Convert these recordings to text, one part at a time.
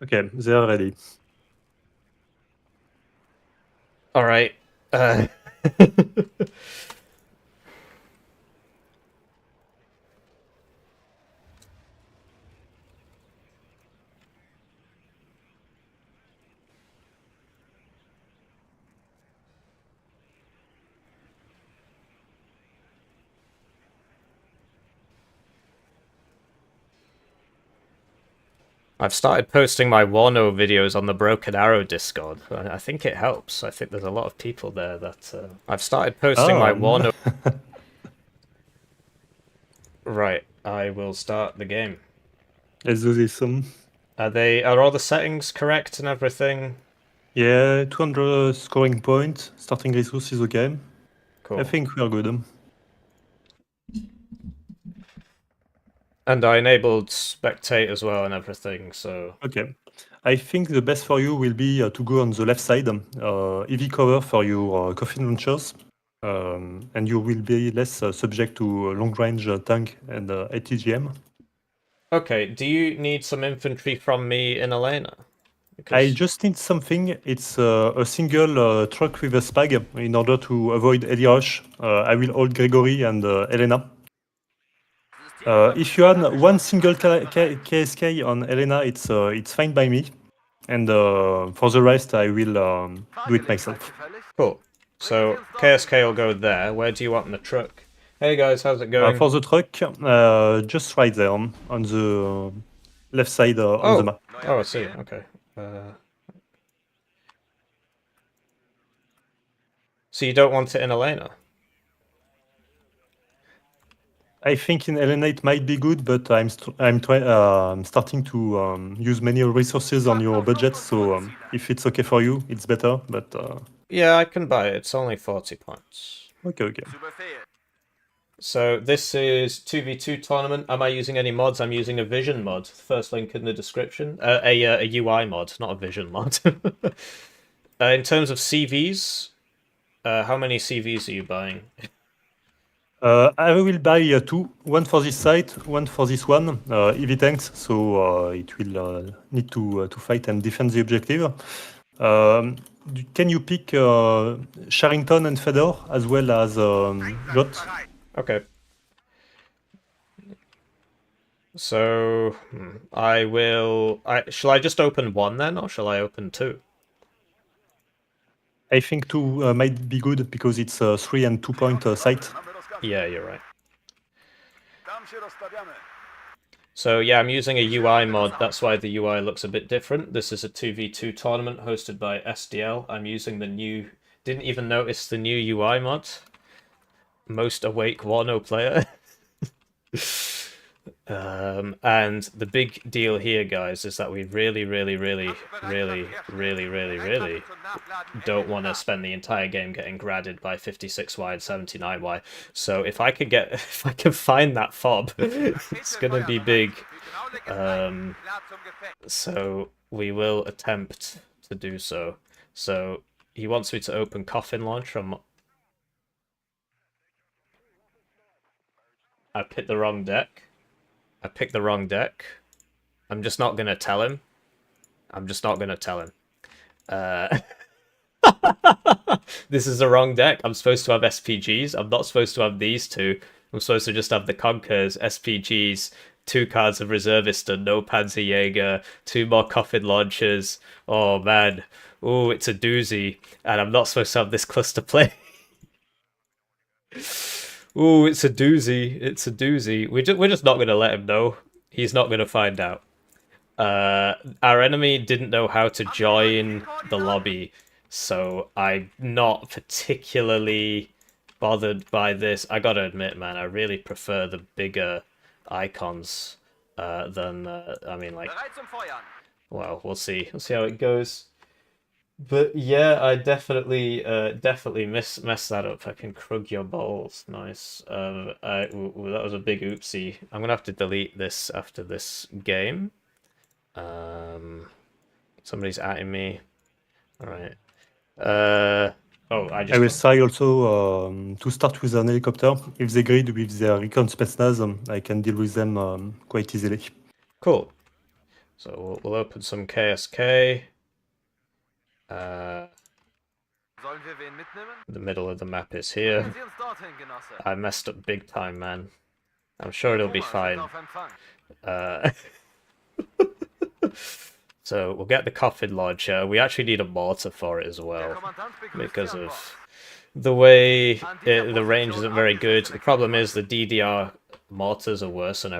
Okay, they are ready. All right. I've started posting my Warno videos on the Broken Arrow Discord. I think it helps. I think there's a lot of people there that I've started posting my Warno. Right, I will start the game. Let's do this. Are all the settings correct and everything? Yeah, 200 scoring points. Starting resource is okay. Cool. I think we are good. And I enabled spectate as well and everything, so... Okay. I think the best for you will be to go on the left side, EV cover for your coffin launchers, and you will be less subject to long-range tank and ATGM. Okay, do you need some infantry from me in Elena? I just need something. It's a single truck with a spag in order to avoid Eddie Rush. I will hold Gregory and Elena. If you had one single KSK on Elena, it's fine by me. And for the rest, I will do it myself. Cool. So KSK will go there. Where do you want the truck? Hey guys, how's it going? For the truck, just right there on the left side on the map. Oh, I see. Okay. So you don't want it in Elena? I think in Elena it might be good, but I'm starting to use many resources on your budget. So if it's okay for you, it's better. But yeah, I can buy it. It's only 40 points. Okay. So this is 2v2 tournament. Am I using any mods? I'm using a vision mod. First link in the description. A UI mod, not a vision mod. In terms of CVs, how many CVs are you buying? I will buy two. One for this site, one for this one. EV tanks, so it will need to fight and defend the objective. Can you pick Sharrington and Fedor as well as Jot? Okay. So I will. Shall I just open one then, or shall I open two? I think two might be good because it's a 3 and 2 point site. Yeah, you're right. So yeah, I'm using a UI mod. That's why the UI looks a bit different. This is a 2v2 tournament hosted by SDL. I'm using the new... Didn't even notice the new UI mod. Most awake Warno player. And the big deal here, guys, is that we really don't want to spend the entire game getting gradded by 56Y and 79Y. So if I can find that fob, it's gonna be big. So we will attempt to do so. So he wants me to open coffin launch from... I picked the wrong deck. I'm just not gonna tell him. This is the wrong deck. I'm supposed to have SPGs. I'm not supposed to have these two. I'm supposed to just have the Conkers, SPGs, 2 cards of Reservist, and no Panzerjäger, 2 more coffin launchers. Oh man. Oh, it's a doozy. And I'm not supposed to have this cluster play. Ooh, it's a doozy. We're just not going to let him know. He's not going to find out. Our enemy didn't know how to join the lobby, so I'm not particularly bothered by this. I gotta admit, man, I really prefer the bigger icons than, I mean, like... Well, we'll see. We'll see how it goes. But yeah, I definitely messed that up. I can krug your balls. Nice. That was a big oopsie. I'm gonna have to delete this after this game. Somebody's atting me. All right. I will try also to start with an helicopter. If they grid with their recon spetsnaz, I can deal with them quite easily. Cool. So we'll open some KSK. The middle of the map is here. I messed up big time, man. I'm sure it'll be fine. So we'll get the coffin launcher. We actually need a mortar for it as well, because of the way the range isn't very good. The problem is the DDR mortars are worse than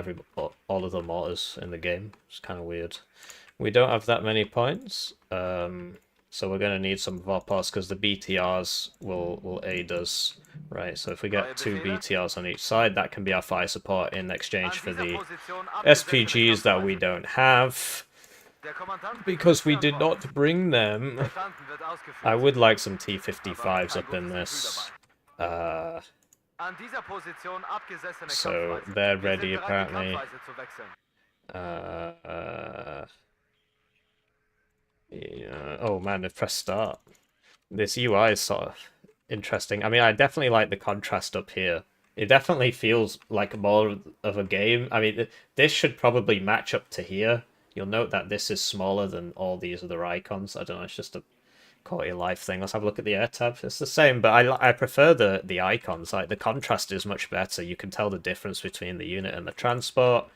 all of the mortars in the game. It's kind of weird. We don't have that many points, so we're going to need some Vopos because the BTRs will aid us. Right, so if we get 2 BTRs on each side, that can be our fire support in exchange for the SPGs that we don't have. Because we did not bring them. I would like some T-55s up in this. So they're ready apparently. Yeah. Oh man, they've pressed start. This UI is sort of interesting. I mean, I definitely like the contrast up here. It definitely feels like more of a game. I mean, this should probably match up to here. You'll note that this is smaller than all these other icons. I don't know, it's just a quality of life thing. Let's have a look at the air tab. It's the same, but I prefer the icons. Like, the contrast is much better. You can tell the difference between the unit and the transport.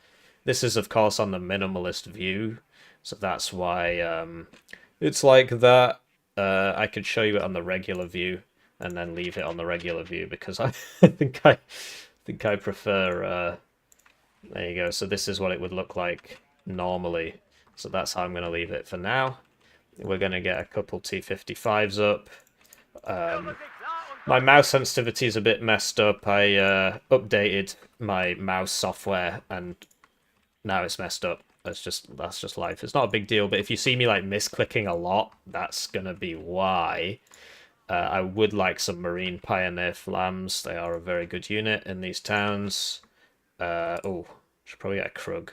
This is, of course, on the minimalist view, so that's why it's like that. I could show you it on the regular view and then leave it on the regular view because I think I prefer. There you go. So this is what it would look like normally. So that's how I'm going to leave it for now. We're going to get a couple T-55s up. My mouse sensitivity is a bit messed up. I updated my mouse software and now it's messed up. That's just life. It's not a big deal, but if you see me like misclicking a lot, that's gonna be why. I would like some Marine Pioneer Flams. They are a very good unit in these towns. Oh, should probably get a Krug.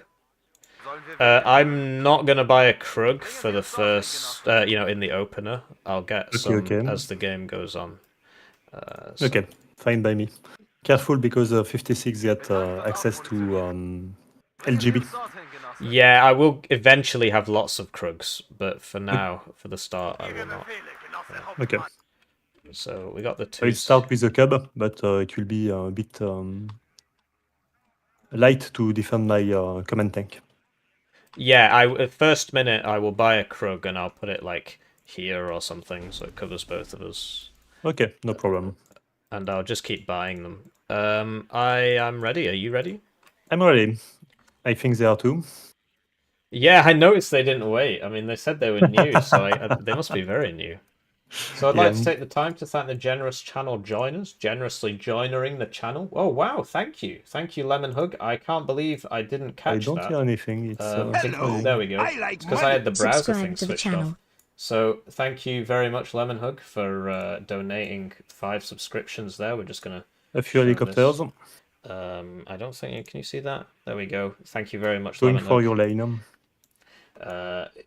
I'm not gonna buy a Krug for the first, in the opener. I'll get some as the game goes on. Okay, fine by me. Careful because 56 get access to LGB. Yeah, I will eventually have lots of Krugs, but for now, for the start, I will not. Okay. So we got the 2. I'll start with the cub, but it will be a bit light to defend my command tank. Yeah, first minute I will buy a Krug and I'll put it like here or something, so it covers both of us. Okay, no problem. And I'll just keep buying them. I am ready. Are you ready? I'm ready. I think they are too. Yeah, I noticed they didn't wait. I mean, they said they were new, so they must be very new. So I'd like to take the time to thank the generous channel joiners, generously joinering the channel. Oh, wow, thank you. Thank you, Lemon Hug. I can't believe I didn't catch that. I don't hear anything. It's, oh, there we go. It's because I had the browser thing switched off. So thank you very much, Lemon Hug, for donating 5 subscriptions there. We're just going to... A few helicopters. I don't think... Can you see that? There we go. Thank you very much, Going Lemon for Hug. your lane.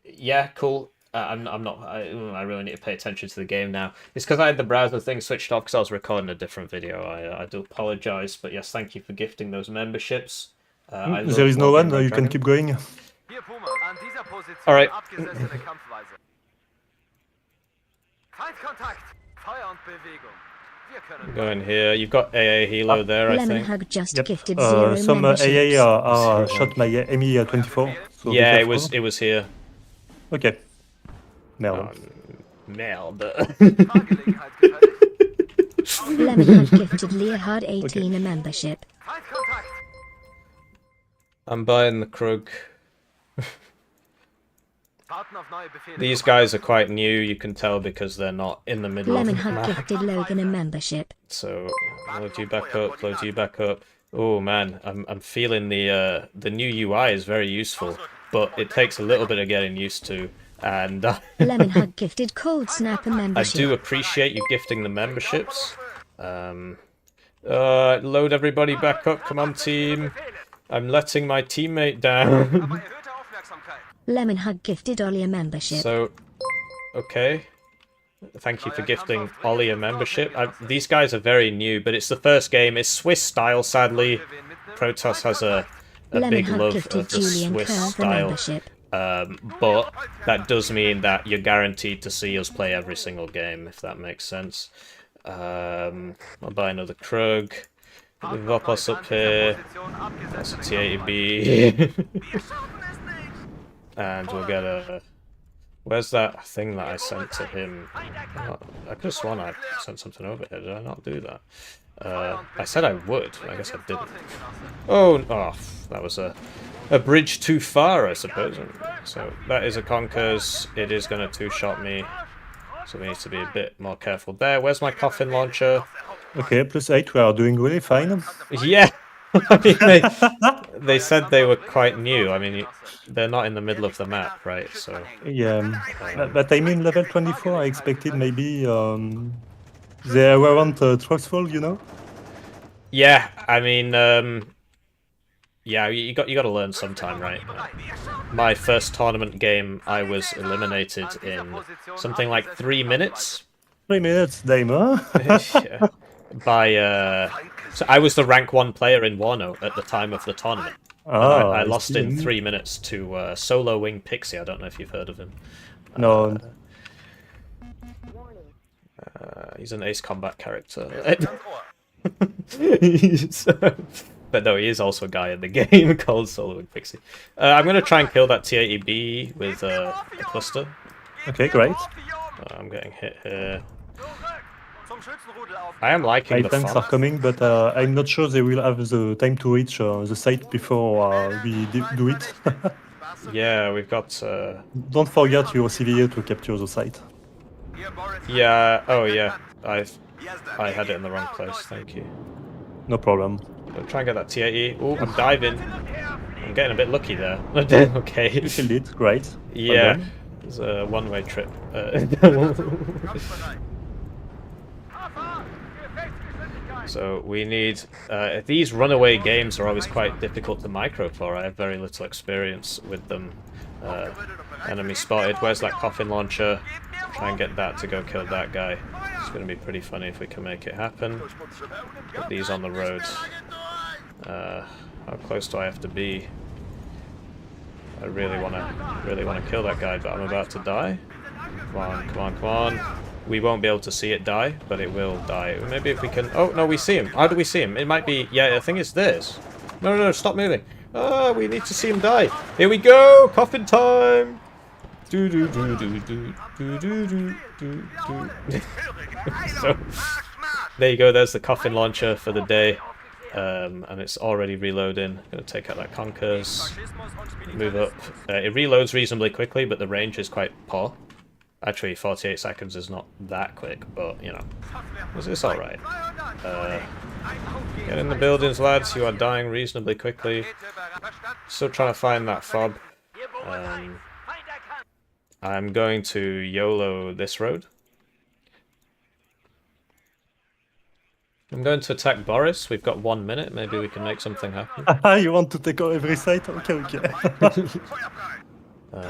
Yeah, cool. I'm not. I really need to pay attention to the game now. It's because I had the browser thing switched off because I was recording a different video. I do apologize, but yes, thank you for gifting those memberships. There is no one. You can keep going. All right. Go in here. You've got AA Helo there, I think. Hug just gifted 0 some AA are shot my ME24. So yeah, it was here. Okay. Merde. Merde. Lemon Hug gifted Leahard 18 a membership. I'm buying the Krug. These guys are quite new, you can tell because they're not in the middle Lemon of the Hug map. gifted Logan a membership. So load you back up, load you back up. Oh man, I'm feeling the new UI is very useful, but it takes a little bit of getting used to. And Lemon Hug gifted Cold Snap a membership. I do appreciate you gifting the memberships. Load everybody back up, come on team. I'm letting my teammate down. Lemon Hug gifted Ollie a membership. So, okay. Thank you for gifting Ollie a membership. These guys are very new, but it's the first game. It's Swiss style, sadly. Protoss has a big love of the Swiss style. But that does mean that you're guaranteed to see us play every single game, if that makes sense. I'll buy another Krug. We've got us up here. That's a T80B. And we'll get a... Where's that thing that I sent to him? Oh, I could have sworn I sent something over here. Did I not do that? I said I would. I guess I didn't. Oh, that was a bridge too far, I suppose. So that is a Conkers. It is going to two-shot me. So we need to be a bit more careful there. Where's my coffin launcher? Okay, +8, we are doing really fine. Yeah! I mean, they said they were quite new. I mean, they're not in the middle of the map, right? So Yeah, but I mean level 24, I expected maybe they weren't truthful, you know? yeah, I mean, yeah, you got to learn sometime, right? My first tournament game, I was eliminated in something like 3 minutes. 3 minutes, Dame, huh? Yeah. By so I was the rank 1 player in Warno at the time of the tournament. Oh, I lost in 3 minutes to Solo Wing Pixie. I don't know if you've heard of him. No. He's an Ace Combat character. But no, he is also a guy in the game called Solo Wing Pixie. I'm going to try and kill that T80B with a cluster. Okay, great. I'm getting hit here. I am liking the Tanks font. are coming, but I'm not sure they will have the time to reach the site before we do it. Yeah, we've got... Don't forget your CVA to capture the site. Yeah, oh yeah, I had it in the wrong place, thank you. No problem. I'll try and get that T80. Oh, I'm diving. I'm getting a bit lucky there. Okay. You killed it, great. Yeah, Well done. it's a one-way trip. So we need... these runaway games are always quite difficult to micro for. I have very little experience with them. Enemy spotted. Where's that coffin launcher? Try and get that to go kill that guy. It's going to be pretty funny if we can make it happen. Put these on the road. How close do I have to be? I really want to kill that guy, but I'm about to die. Come on, come on, come on. We won't be able to see it die, but it will die. Maybe if we can... Oh, no, we see him. How do we see him? It might be... Yeah, I think it's this. No, no, no, stop moving. Ah, we need to see him die. Here we go! Coffin time! Do do do do do do do do do do. So, there you go. There's the coffin launcher for the day. And it's already reloading. Gonna take out that Conkers. Move up. It reloads reasonably quickly, but the range is quite poor. Actually, 48 seconds is not that quick, but, you know, it's alright. Get in the buildings, lads. You are dying reasonably quickly. Still trying to find that fob. I'm going to YOLO this road. I'm going to attack Boris. We've got 1 minute. Maybe we can make something happen. You want to take every site? Okay, okay.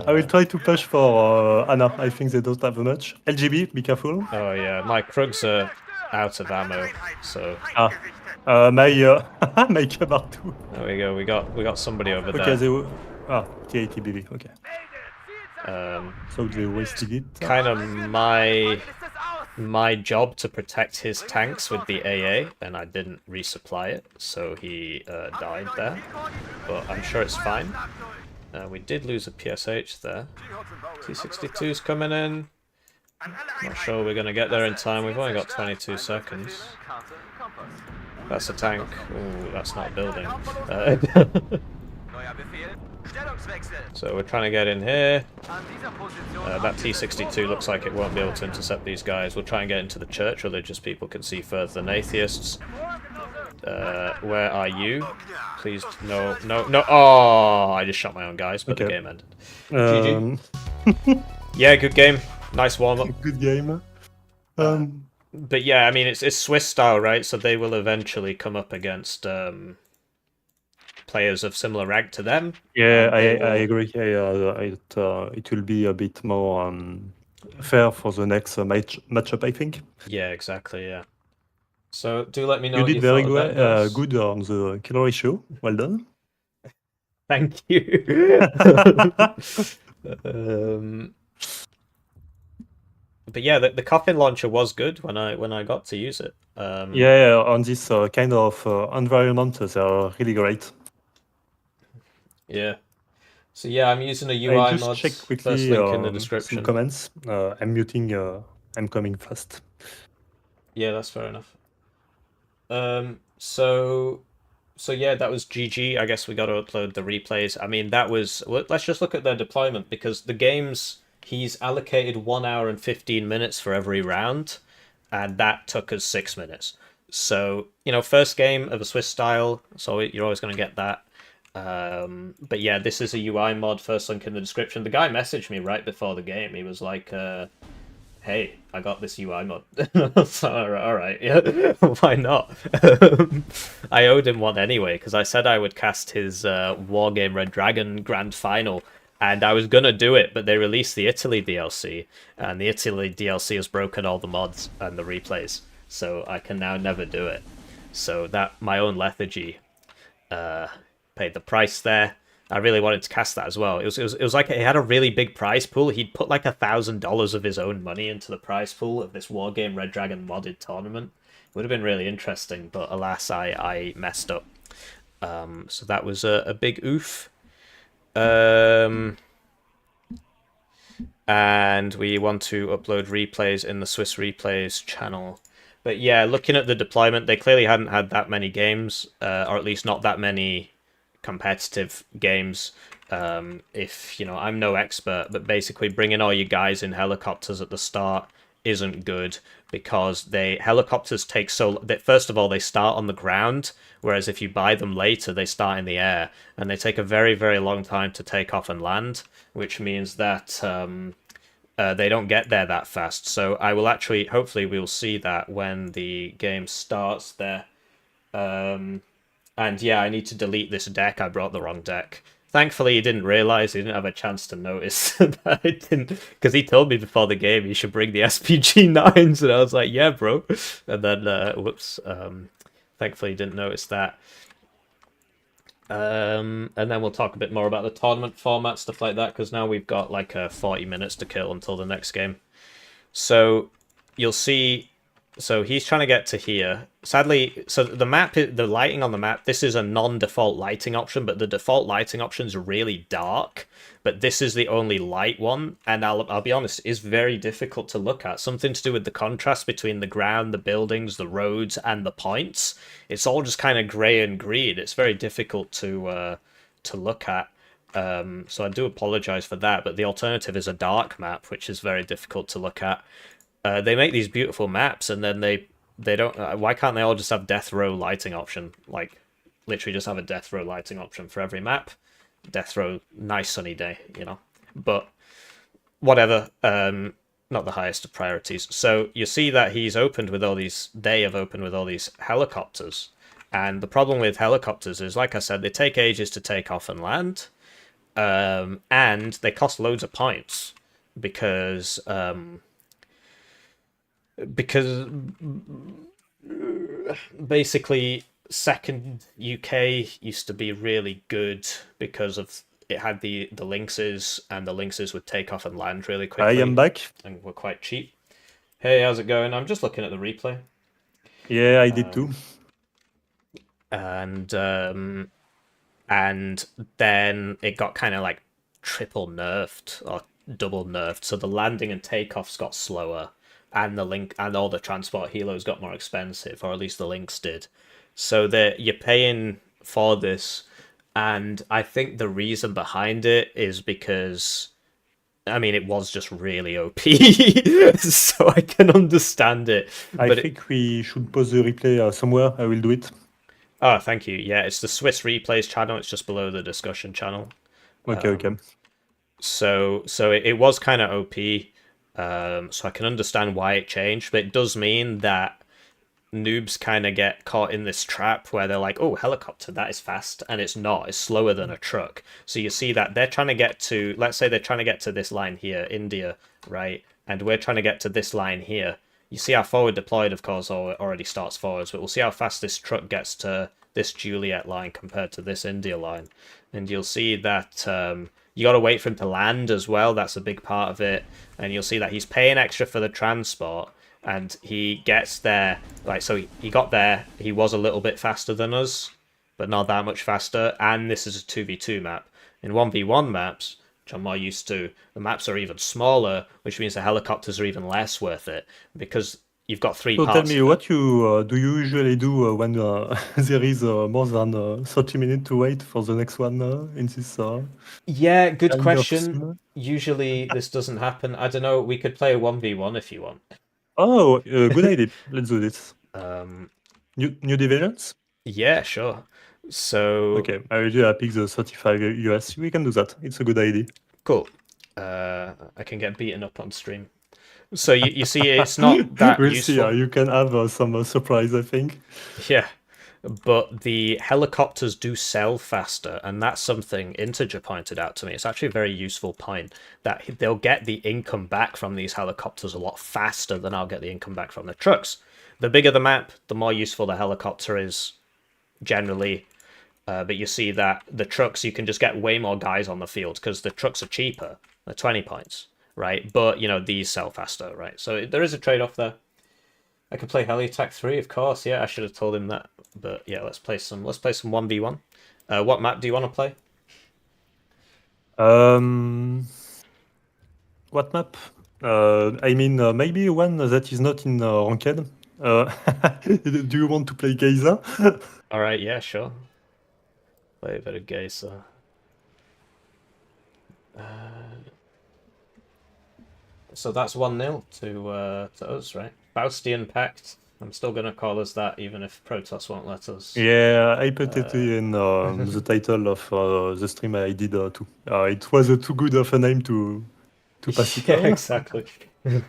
I will try to push for Anna. I think they don't have much. LGB, be careful. Oh yeah, my Krugs are out of ammo, so... my my Kabar too. There we go, we got somebody over there. Okay, they were... T80BB, okay. So they wasted it. Kind of my job to protect his tanks with the AA, and I didn't resupply it, so he died there. But I'm sure it's fine. We did lose a PSH there. T62's coming in. Not sure we're going to get there in time. We've only got 22 seconds. That's a tank. Ooh, that's not building. So we're trying to get in here. That T62 looks like it won't be able to intercept these guys. We'll try and get into the church. Religious people can see further than atheists. Where are you? Please, no, no, no. Oh, I just shot my own guys, but the game ended. GG. Yeah, good game. Nice warm-up. Good game. But yeah, I mean, it's Swiss style, right? So they will eventually come up against players of similar rank to them. Yeah, I agree. It will be a bit more fair for the next matchup, I think. Yeah, exactly, yeah. So do let me know You what did you very thought of that, guys. good on the kill ratio. Well done. Thank you. But yeah, the coffin launcher was good when I got to use it. Yeah, on this kind of environment, they are really great. Yeah. So yeah, I'm using a I UI just mod. check First quickly link in the some description. comments. I'm muting. I'm coming fast. Yeah, that's fair enough. So yeah, that was GG. I guess we got to upload the replays. I mean, that was. Let's just look at their deployment because the games he's allocated 1 hour and 15 minutes for every round, and that took us 6 minutes. So first game of a Swiss style, so you're always going to get that. But yeah, this is a UI mod. First link in the description. The guy messaged me right before the game. He was like, hey, I got this UI mod. So, all right, yeah, why not? I owed him one anyway because I said I would cast his Wargame Red Dragon Grand Final, and I was gonna do it, but they released the Italy DLC, and the Italy DLC has broken all the mods and the replays, so I can now never do it. So that my own lethargy paid the price there. I really wanted to cast that as well. It was like it had a really big prize pool. He'd put like $1,000 of his own money into the prize pool of this Wargame Red Dragon modded tournament. It would have been really interesting, but alas, I messed up. So that was a big oof. And we want to upload replays in the Swiss Replays channel. But yeah, looking at the deployment, they clearly hadn't had that many games, or at least not that many competitive games. If I'm no expert, but basically bringing all you guys in helicopters at the start isn't good because helicopters take so that first of all they start on the ground, whereas if you buy them later they start in the air, and they take a very, very long time to take off and land, which means that they don't get there that fast. So I will actually, hopefully we'll see that when the game starts there. And yeah, I need to delete this deck. I brought the wrong deck. Thankfully, he didn't realize. He didn't have a chance to notice that I didn't, because he told me before the game he should bring the SPG 9s, and I was like, yeah, bro. And then, whoops. Thankfully, he didn't notice that. And then we'll talk a bit more about the tournament format, stuff like that, because now we've got like 40 minutes to kill until the next game. So you'll see. So he's trying to get to here. Sadly, so the lighting on the map, this is a non-default lighting option, but the default lighting option is really dark. But this is the only light one, and I'll be honest, it's very difficult to look at. Something to do with the contrast between the ground, the buildings, the roads, and the points. It's all just kind of grey and green. It's very difficult to look at. So I do apologize for that, but the alternative is a dark map, which is very difficult to look at. They make these beautiful maps, and then they don't. Why can't they all just have death row lighting option? Like, literally just have a death row lighting option for every map. Death row, nice sunny day, But whatever. Not the highest of priorities. So you see that he's opened with all these. They have opened with all these helicopters, and the problem with helicopters is, like I said, they take ages to take off and land, and they cost loads of points because basically second UK used to be really good because of it had the lynxes, and the lynxes would take off and land really quickly. I am back. And were quite cheap. Hey, how's it going? I'm just looking at the replay. Yeah, I did too. And then it got kind of like triple nerfed or double nerfed, so the landing and takeoffs got slower, and all the transport helos got more expensive, or at least the links did. So that you're paying for this, and I think the reason behind it is because, I mean, it was just really OP, so I can understand it. I think we should pause the replay somewhere. I will do it. Oh, thank you. Yeah, it's the Swiss Replays channel. It's just below the discussion channel. Okay, okay. So it was kind of OP. So I can understand why it changed, but it does mean that noobs kind of get caught in this trap where they're like, oh, helicopter, that is fast, and it's not. It's slower than a truck. So you see that they're trying to get to, let's say they're trying to get to this line here, India, right? And we're trying to get to this line here. You see our forward deployed, of course, already starts forwards, but we'll see how fast this truck gets to this Juliet line compared to this India line. And you'll see that you got to wait for him to land as well. That's a big part of it. And you'll see that he's paying extra for the transport. And he gets there, like, so he got there, he was a little bit faster than us, but not that much faster. And this is a 2v2 map. In 1v1 maps, which I'm more used to, the maps are even smaller, which means the helicopters are even less worth it, because you've got three So parts. tell me, what you do you usually do when there is more than 30 minutes to wait for the next one in this? Yeah, good kind of question. sim? Usually this doesn't happen. I don't know, we could play a 1v1 if you want. Oh, good idea. Let's do this. Um, New divisions? yeah, sure. So, Okay, I already picked the 35 US. We can do that. It's a good idea. cool. I can get beaten up on stream. So you see, it's not that We'll useful. see. You can have some surprise, I think. Yeah, but the helicopters do sell faster, and that's something Integer pointed out to me. It's actually a very useful point, that they'll get the income back from these helicopters a lot faster than I'll get the income back from the trucks. The bigger the map, the more useful the helicopter is, generally. But you see that the trucks, you can just get way more guys on the field, because the trucks are cheaper. They're 20 points, right? But, you know, these sell faster, right? So there is a trade-off there. I could play Heli Attack 3, of course. Yeah, I should have told him that. But yeah, let's play some 1v1. What map do you want to play? What map? I mean, maybe one that is not in ranked. Do you want to play Geisa? All right, yeah, sure. Play a bit of Geisa. So that's 1-0 to us, right? Faustian PACT. I'm still going to call us that, even if Protoss won't let us. Yeah, I put it in the title of the stream I did too. It was too good of a name to pass it Yeah, on. exactly. So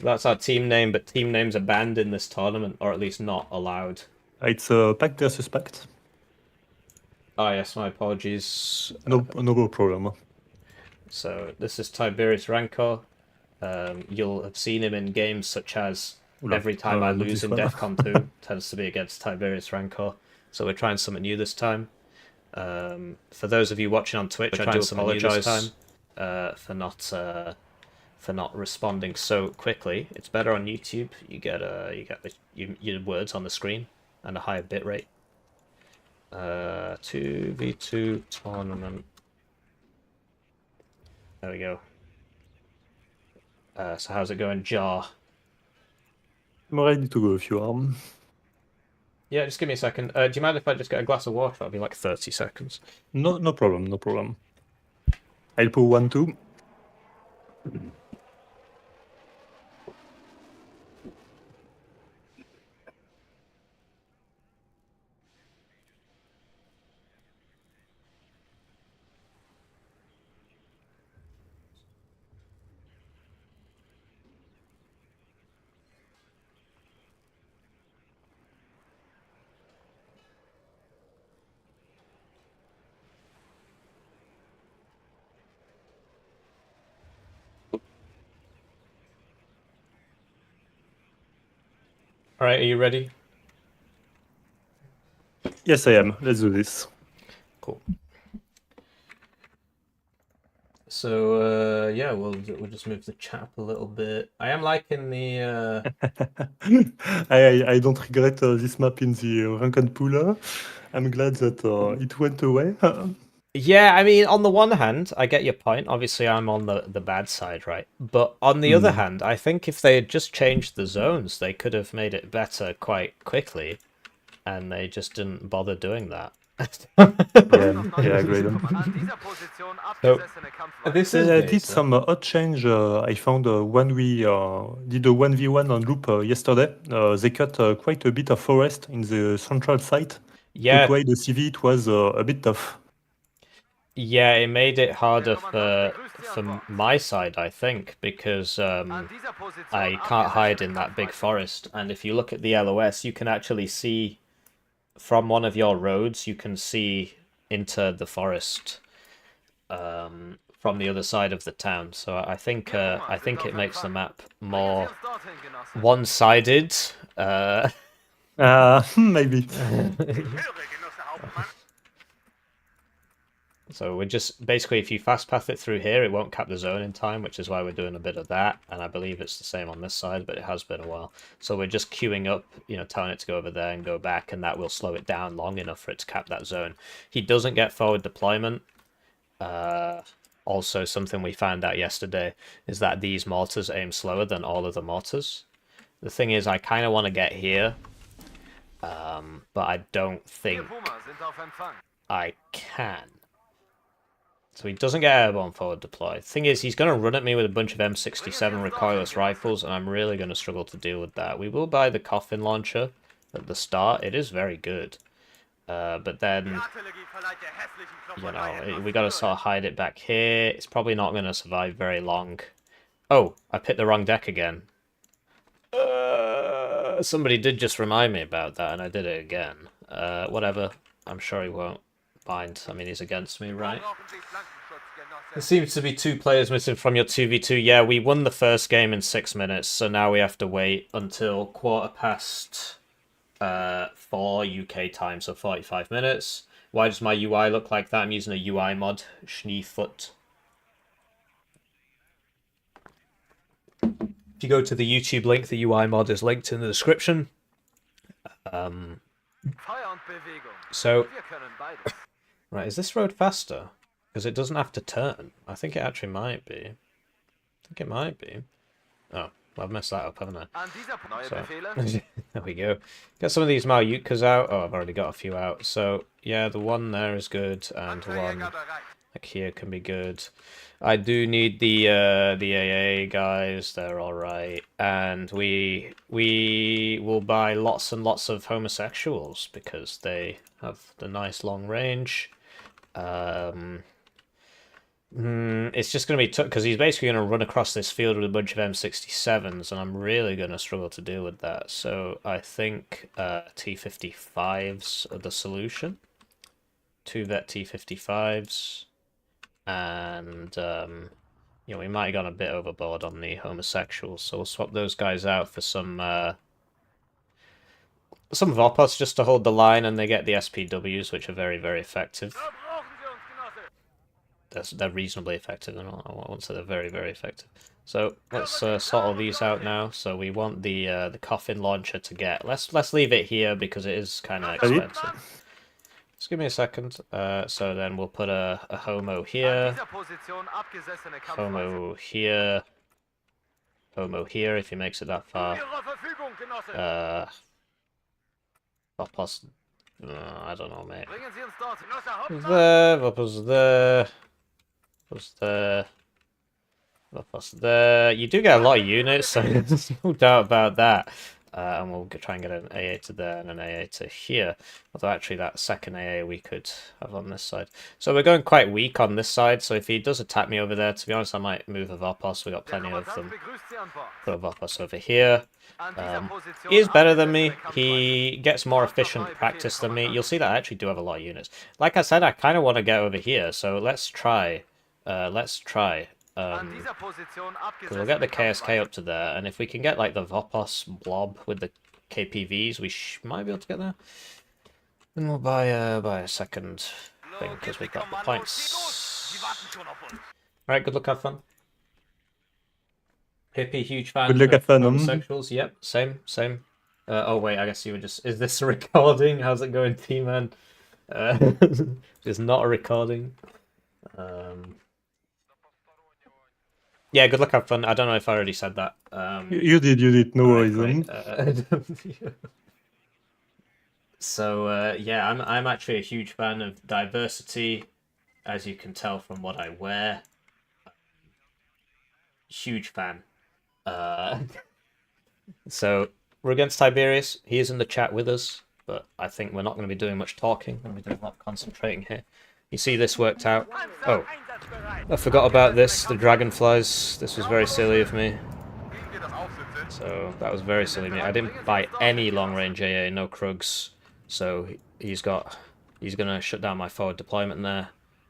that's our team name, but team names are banned in this tournament, or at least not allowed. It's Pact versus Pact. Oh yes, my apologies. No problem. So this is Tiberius Rancor. You'll have seen him in games such as every time I lose in DEFCON 2 tends to be against Tiberius Rancor. So we're trying something new this time. For those of you watching on Twitch, I do apologise for not responding so quickly. It's better on YouTube. You get your words on the screen and a higher bitrate. 2v2 tournament. There we go. So how's it going, Jar? I'm ready to go if you are. Yeah, just give me a second. Do you mind if I just get a glass of water? That'll be like 30 seconds. No problem. I'll put 1-2. Alright, are you ready? Yes, I am. Let's do this. Cool. So, yeah, we'll just move the chat up a little bit. I am liking the... I don't regret this map in the ranked pool. I'm glad that it went away. Yeah, I mean, on the one hand, I get your point. Obviously, I'm on the bad side, right? But on the other hand, I think if they had just changed the zones, they could have made it better quite quickly. And they just didn't bother doing that. Yeah, great. So, this is did some odd change. I found when we did a 1v1 on loop yesterday, they cut quite a bit of forest in the central site. Yeah. To play the CV, it was a bit tough. Yeah, it made it harder for my side, I think, because I can't hide in that big forest. And if you look at the LOS, you can actually see from one of your roads, you can see into the forest from the other side of the town. So I think it makes the map more one-sided. Maybe. So we're just basically, if you fast path it through here, it won't cap the zone in time, which is why we're doing a bit of that. And I believe it's the same on this side, but it has been a while. So we're just queuing up, you know, telling it to go over there and go back, and that will slow it down long enough for it to cap that zone. He doesn't get forward deployment. Also, something we found out yesterday is that these mortars aim slower than all of the mortars. The thing is, I kind of want to get here, but I don't think I can. So he doesn't get airborne forward deploy. Thing is, he's going to run at me with a bunch of M67 recoilless rifles, and I'm really going to struggle to deal with that. We will buy the coffin launcher at the start. It is very good. But then, you know, we got to sort of hide it back here. It's probably not going to survive very long. Oh, I picked the wrong deck again. Somebody did just remind me about that, and I did it again. Whatever. I'm sure he won't mind. I mean, he's against me, right? There seems to be 2 players missing from your 2v2. Yeah, we won the first game in 6 minutes, so now we have to wait until 4 UK time, so 45 minutes. Why does my UI look like that? I'm using a UI mod, Schneefoot. If you go to the YouTube link, the UI mod is linked in the description. So, right, is this road faster? Because it doesn't have to turn. I think it actually might be. I think it might be. Oh, well, I've messed that up, haven't I? So, there we go. Get some of these Malyutkas out. Oh, I've already got a few out. So, yeah, the one there is good, and one like here can be good. I do need the AA guys. They're all right, and we will buy lots and lots of homosexuals because they have the nice long range. It's just going to be tough because he's basically going to run across this field with a bunch of M67s, and I'm really going to struggle to deal with that. So I think T55s are the solution. 2 vet T55s. And, you know, we might have gone a bit overboard on the homosexuals, so we'll swap those guys out for some Vopos just to hold the line, and they get the SPWs, which are very, very effective. They're reasonably effective, and I won't say they're very, very effective. So let's sort all these out now. So we want the coffin launcher to get. Let's leave it here because it is kind of expensive. Just give me a second. So then we'll put a homo here, homo here, homo here if he makes it that far. Vopos, I don't know, mate. There, Vopos there, Vopos there, Vopos there. You do get a lot of units, so there's no doubt about that. And we'll try and get an AA to there and an AA to here. Although actually that second AA we could have on this side. So we're going quite weak on this side, so if he does attack me over there, to be honest, I might move a Vopos. We got plenty of them. Put a Vopos over here. He is better than me. He gets more efficient practice than me. You'll see that I actually do have a lot of units. Like I said, I kind of want to get over here, so let's try. Because we'll get the KSK up to there, and if we can get like the Vopos blob with the KPVs, we might be able to get there. Then we'll buy a second thing because we've got the points. Alright, good luck, have fun. Hippie, huge fan. Good luck, have fun. Homosexuals, yep, same. Oh wait, I guess you were just. Is this a recording? How's it going, T-Man? It's not a recording. Yeah, good luck, have fun. I don't know if I already said that. You did. No worries. So yeah, I'm actually a huge fan of diversity, as you can tell from what I wear. Huge fan. So we're against Tiberius. He is in the chat with us, but I think we're not going to be doing much talking. We're going to be doing a lot of concentrating here. You see this worked out. Oh, I forgot about this, the dragonflies. This was very silly of me. So that was very silly of me. I didn't buy any long-range AA, no Krugs. So he's going to shut down my forward deployment there,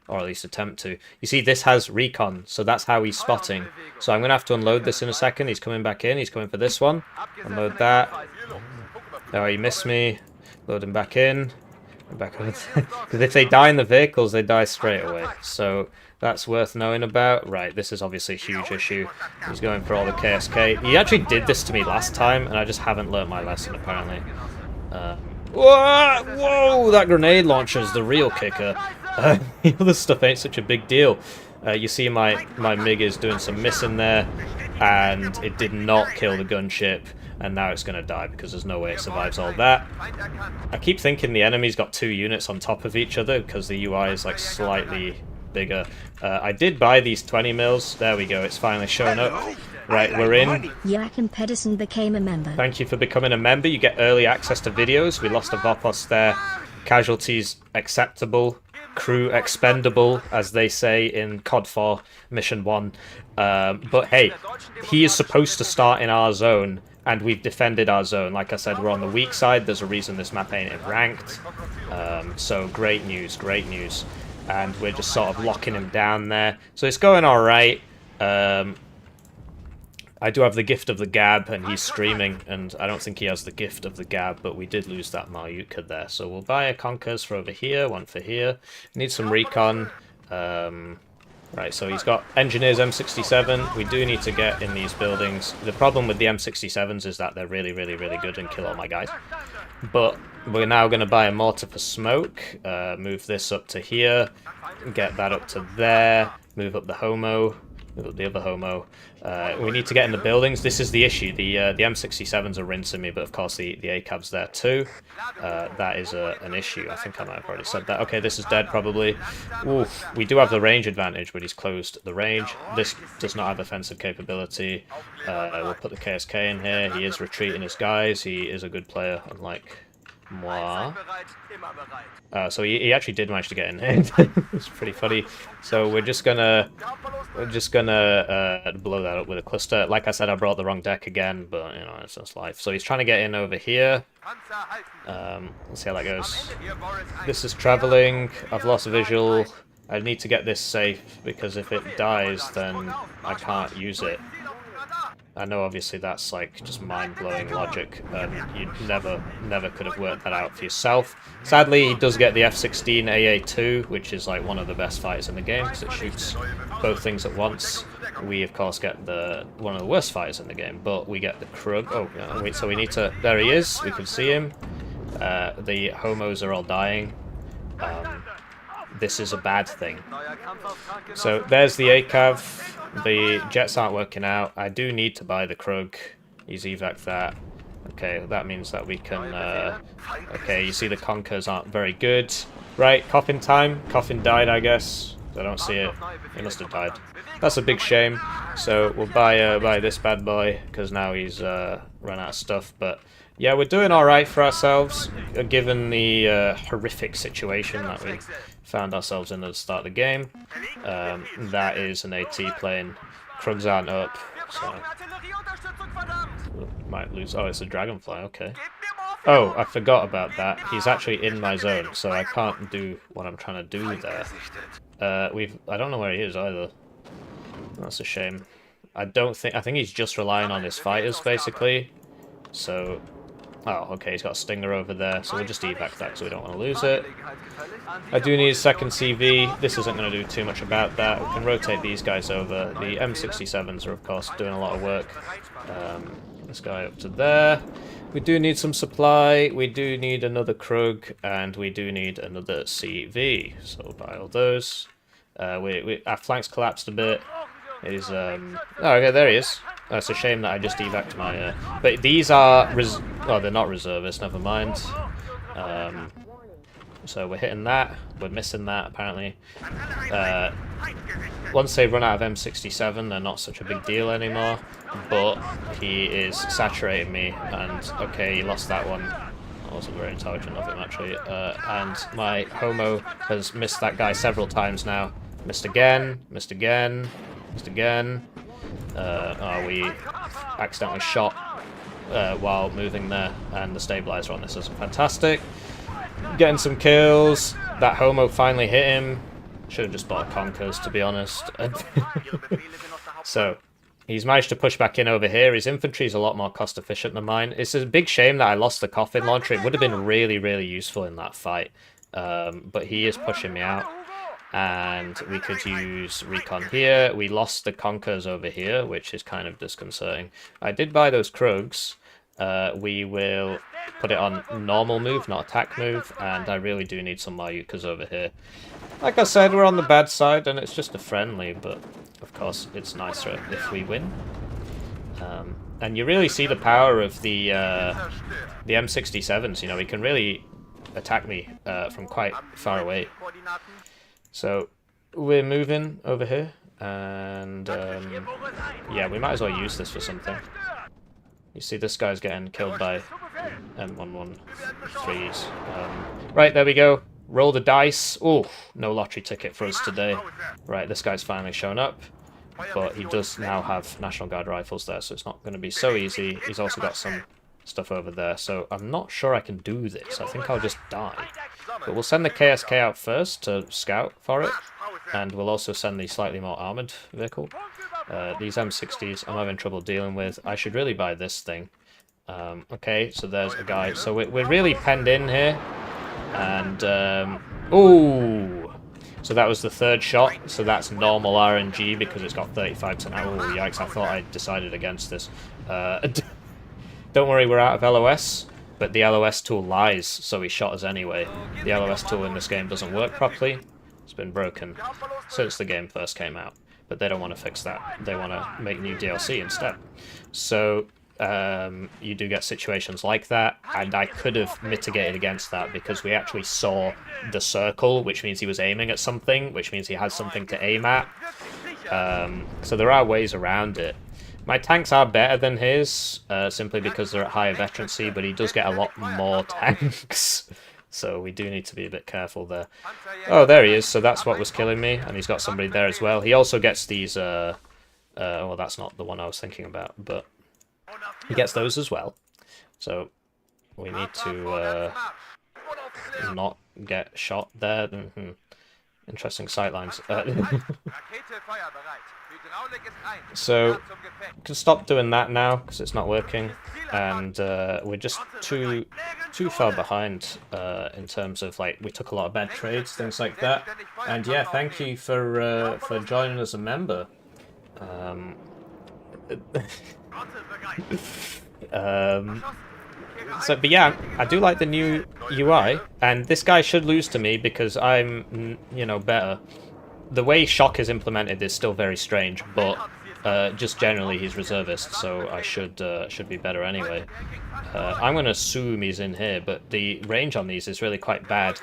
or at least attempt to. You see, this has recon, so that's how he's spotting. So I'm going to have to unload this in a second. He's coming back in. He's coming for this one. Unload that. Oh, he missed me. Load him back in. Back on. Because if they die in the vehicles, they die straight away. So that's worth knowing about. Right, this is obviously a huge issue. He's going for all the KSK. He actually did this to me last time, and I just haven't learnt my lesson, apparently. Whoa, that grenade launcher is the real kicker. The other stuff ain't such a big deal. You see my MiG is doing some missing there, and it did not kill the gunship, and now it's going to die because there's no way it survives all that. I keep thinking the enemy's got 2 units on top of each other because the UI is like slightly bigger. I did buy these 20 mils. There we go, it's finally shown up. Right, we're in. Joachim Pedersen became a member. Thank you for becoming a member. You get early access to videos. We lost a Vopos there. Casualties acceptable. Crew expendable, as they say in COD 4 Mission 1. But hey, he is supposed to start in our zone, and we've defended our zone. Like I said, we're on the weak side. There's a reason this map ain't ranked. So great news, great news. And we're just sort of locking him down there. So it's going alright. I do have the gift of the Gab, and he's streaming, and I don't think he has the gift of the Gab, but we did lose that Maryutka there. So we'll buy a Conkers for over here, one for here. Need some recon. Right, so he's got Engineers M67. We do need to get in these buildings. The problem with the M67s is that they're really, really, really good and kill all my guys. But we're now going to buy a mortar for smoke. Move this up to here. Get that up to there. Move up the Homo. Move up the other Homo. We need to get in the buildings. This is the issue. The M67s are rinsing me, but of course the ACAB's there too. That is an issue. I think I might have already said that. Okay, this is dead probably. Oof. We do have the range advantage, but he's closed the range. This does not have offensive capability. We'll put the KSK in here. He is retreating his guys. He is a good player, unlike moi. So he actually did manage to get in here. It's pretty funny. So we're just gonna blow that up with a cluster. Like I said, I brought the wrong deck again, but you know, it's just life. So he's trying to get in over here. Let's see how that goes. This is traveling. I've lost visual. I need to get this safe because if it dies, then I can't use it. I know obviously that's like just mind-blowing logic, and you never could have worked that out for yourself. Sadly, he does get the F-16 AA2, which is like one of the best fighters in the game because it shoots both things at once. We of course get one of the worst fighters in the game, but we get the Krug. Oh, yeah, wait, so we need to. There he is. We can see him. The homos are all dying. This is a bad thing. So there's the ACAV. The jets aren't working out. I do need to buy the Krug. He's evac that. Okay, that means that we can... okay, you see the Conkers aren't very good. Right, Coffin time. Coffin died, I guess. I don't see it. He must have died. That's a big shame. So we'll buy this bad boy, because now he's run out of stuff. But yeah, we're doing alright for ourselves, given the horrific situation that we found ourselves in at the start of the game. That is an AT plane. Krugs aren't up, so might lose. Oh, it's a Dragonfly, okay. Oh, I forgot about that. He's actually in my zone, so I can't do what I'm trying to do there. I don't know where he is either. That's a shame. I think he's just relying on his fighters, basically. So, oh, okay, he's got a Stinger over there, so we'll just evac that because we don't want to lose it. I do need a second CV. This isn't going to do too much about that. We can rotate these guys over. The M67s are, of course, doing a lot of work. This guy up to there. We do need some supply. We do need another Krug, and we do need another CV. So we'll buy all those. Our flanks collapsed a bit. Oh, okay, there he is. Oh, it's a shame that I just evac'd my... but these are... oh, they're not reservists, never mind. So we're hitting that. We're missing that, apparently. Once they run out of M67, they're not such a big deal anymore. But he is saturating me, and okay, he lost that one. That wasn't very intelligent of him, actually. And my Homo has missed that guy several times now. Missed again, missed again, missed again. Oh, we accidentally shot while moving there, and the stabilizer on this is fantastic. Getting some kills. That Homo finally hit him. Should have just bought Conkers, to be honest. So, He's managed to push back in over here. His infantry is a lot more cost efficient than mine. It's a big shame that I lost the coffin launcher. It would have been really, really useful in that fight. But he is pushing me out. And we could use recon here. We lost the Conkers over here, which is kind of disconcerting. I did buy those Krugs. We will put it on normal move, not attack move. And I really do need some Mayukas over here. Like I said, we're on the bad side, and it's just a friendly, but of course it's nicer if we win. And you really see the power of the M67s. You know, he can really attack me from quite far away. So we're moving over here, and yeah, we might as well use this for something. You see this guy's getting killed by M113s. Right, there we go. Roll the dice. Oh, no lottery ticket for us today. Right, this guy's finally shown up. But he does now have National Guard rifles there, so it's not going to be so easy. He's also got some stuff over there, so I'm not sure I can do this. I think I'll just die. But we'll send the KSK out first to scout for it. And we'll also send the slightly more armoured vehicle. These M60s I'm having trouble dealing with. I should really buy this thing. Okay, so there's a guy. So we're really penned in here. And, ooh! So that was the third shot, so that's normal RNG because it's got 35%. Oh, yikes, I thought I decided against this. Don't worry, we're out of LOS, but the LOS tool lies, so he shot us anyway. The LOS tool in this game doesn't work properly. It's been broken since the game first came out, but they don't want to fix that. They want to make new DLC instead. So you do get situations like that, and I could have mitigated against that because we actually saw the circle, which means he was aiming at something, which means he had something to aim at. So there are ways around it. My tanks are better than his, simply because they're at higher veterancy, but he does get a lot more tanks. So we do need to be a bit careful there. Oh, there he is, so that's what was killing me, and he's got somebody there as well. He also gets these, well, that's not the one I was thinking about, but he gets those as well. So we need to not get shot there. Interesting sightlines. So we can stop doing that now because it's not working, and we're just too far behind in terms of, like, we took a lot of bad trades, things like that. And yeah, thank you for joining as a member. But yeah, I do like the new UI, and this guy should lose to me because I'm, you know, better. The way shock is implemented is still very strange, but just generally he's reservist, so I should be better anyway. I'm going to assume he's in here, but the range on these is really quite bad.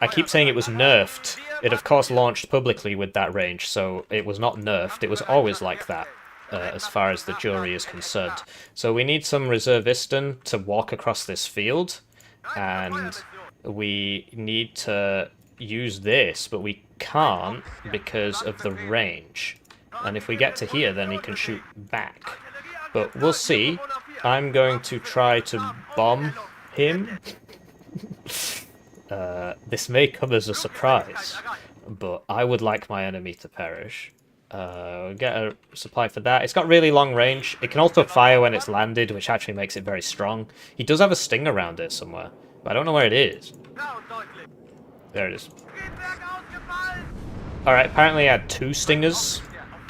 I keep saying it was nerfed. It of course launched publicly with that range, so it was not nerfed, it was always like that. As far as the jury is concerned. So we need some reservistan to walk across this field, and we need to use this, but we can't because of the range. And if we get to here, then he can shoot back. But we'll see. I'm going to try to bomb him. This may come as a surprise, but I would like my enemy to perish. Get a supply for that. It's got really long range. It can also fire when it's landed, which actually makes it very strong. He does have a sting around it somewhere, but I don't know where it is. There it is. Alright, apparently I had 2 stingers,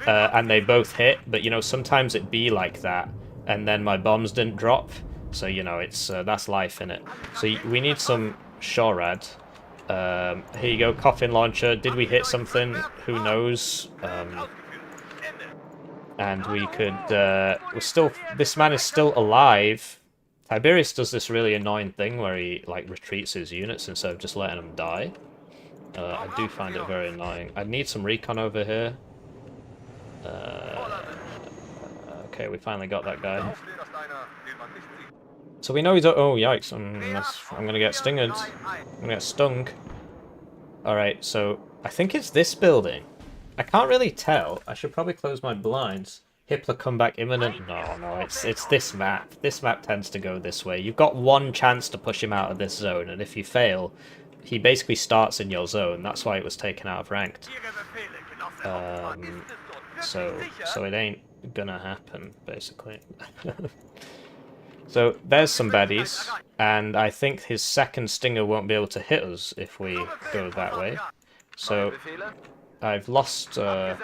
and they both hit, but you know, sometimes it be like that, and then my bombs didn't drop, so you know, it's that's life in it. So we need some Shorad. Here you go, coffin launcher. Did we hit something? Who knows? And we could, we're still, this man is still alive. Tiberius does this really annoying thing where he, like, retreats his units instead of just letting them die. I do find it very annoying. I need some recon over here. Okay, we finally got that guy. So we know he's... Oh, yikes. I'm gonna get stinged. I'm gonna get stung. Alright, so I think it's this building. I can't really tell. I should probably close my blinds. Hitler comeback imminent? No, it's this map. This map tends to go this way. You've got one chance to push him out of this zone, and if you fail, he basically starts in your zone. That's why it was taken out of ranked. so it ain't gonna happen, basically. So there's some baddies, and I think his second stinger won't be able to hit us if we go that way. So I've lost the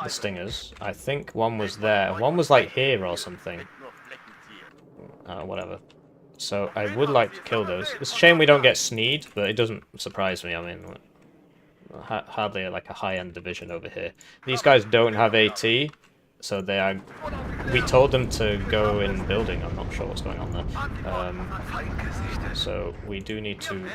stingers. I think one was there. One was like here or something. Whatever. So I would like to kill those. It's a shame we don't get Sneed, but it doesn't surprise me. I mean, hardly like a high-end division over here. These guys don't have AT, so they are... We told them to go in building. I'm not sure what's going on there. So we do need to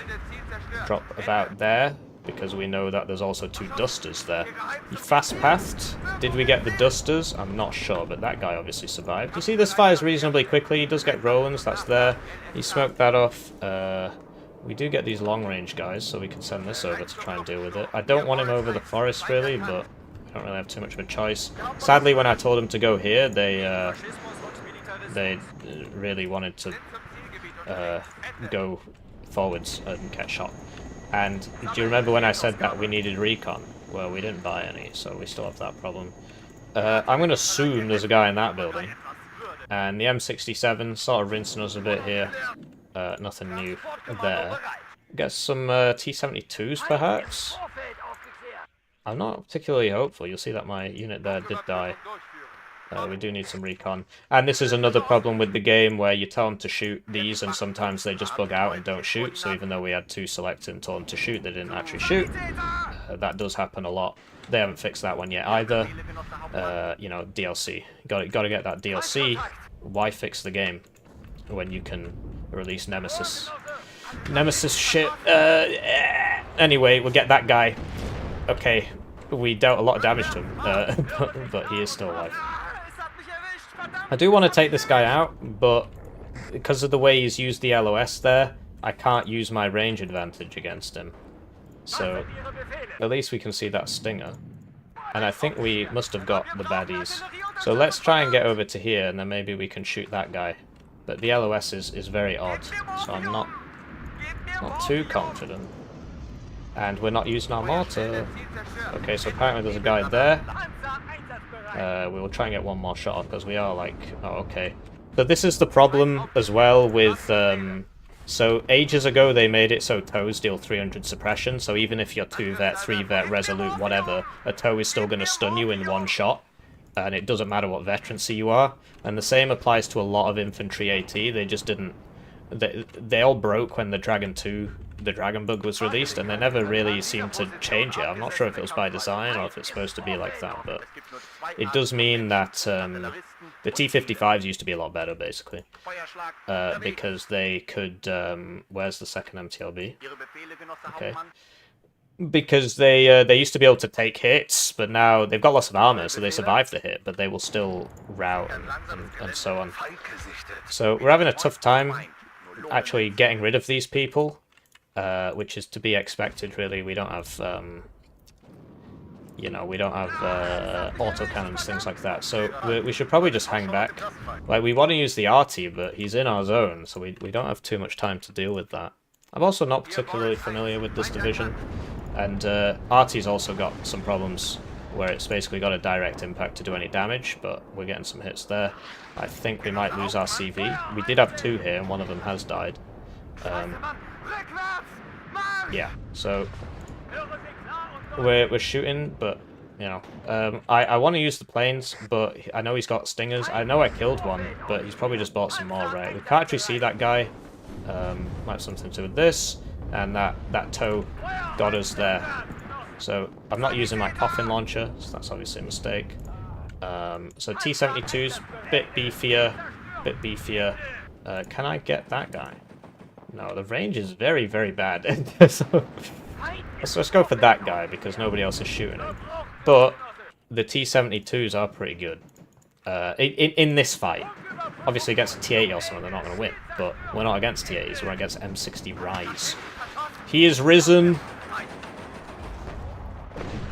drop about there, because we know that there's also 2 dusters there. He fast-pathed. Did we get the dusters? I'm not sure, but that guy obviously survived. You see, this fires reasonably quickly. He does get Rolands, that's there. He smoked that off. We do get these long-range guys, so we can send this over to try and deal with it. I don't want him over the forest, really, but we don't really have too much of a choice. Sadly, when I told them to go here, they really wanted to go forwards and get shot. And do you remember when I said that we needed recon? Well, we didn't buy any, so we still have that problem. I'm going to assume there's a guy in that building. And the M67 sort of rinsing us a bit here. Nothing new there. Get some T-72s, perhaps? I'm not particularly hopeful. You'll see that my unit there did die. We do need some recon. And this is another problem with the game where you tell them to shoot these and sometimes they just bug out and don't shoot. So even though we had 2 selected and told them to shoot, they didn't actually shoot. That does happen a lot. They haven't fixed that one yet either. You know, DLC. Got to get that DLC. Why fix the game when you can release Nemesis? Nemesis shit. Anyway, we'll get that guy. Okay, we dealt a lot of damage to him, but he is still alive. I do want to take this guy out, but because of the way he's used the LOS there, I can't use my range advantage against him. So, at least we can see that stinger. And I think we must have got the baddies. So let's try and get over to here, and then maybe we can shoot that guy. But the LOS is very odd, so I'm not too confident. And we're not using our mortar. Okay, so apparently there's a guy there. We will try and get one more shot off, because we are like... Oh, okay. So this is the problem as well with... So ages ago they made it so toes deal 300 suppression, so even if you're 2-vet, 3-vet, resolute, whatever, a toe is still going to stun you in 1 shot. And it doesn't matter what veterancy you are. And the same applies to a lot of infantry AT. They just didn't... They all broke when the Dragon 2, the Dragon bug was released, and they never really seemed to change it. I'm not sure if it was by design or if it's supposed to be like that, but it does mean that the T-55s used to be a lot better, basically, because they could... where's the second MTLB? Okay. Because they used to be able to take hits, but now they've got lots of armor, so they survive the hit, but they will still rout and so on. So we're having a tough time actually getting rid of these people, which is to be expected, really. We don't have, you know, we don't have autocannons, things like that. So we should probably just hang back. Like, we want to use the RT, but he's in our zone, so we don't have too much time to deal with that. I'm also not particularly familiar with this division. And RT's also got some problems where it's basically got a direct impact to do any damage, but we're getting some hits there. I think we might lose our CV. We did have 2 here, and one of them has died. Yeah, so we're shooting, but, you know, I want to use the planes, but I know he's got stingers. I know I killed one, but he's probably just bought some more, right? We can't actually see that guy. Might have something to do with this. And that toe got us there. So I'm not using my coffin launcher, so that's obviously a mistake. So T-72's bit beefier. Can I get that guy? No, the range is very, very bad. So let's go for that guy, because nobody else is shooting him. But the T-72s are pretty good in this fight. Obviously against a T-80 or something, they're not going to win. But we're not against T-80s, we're against M60 Rise. He is risen.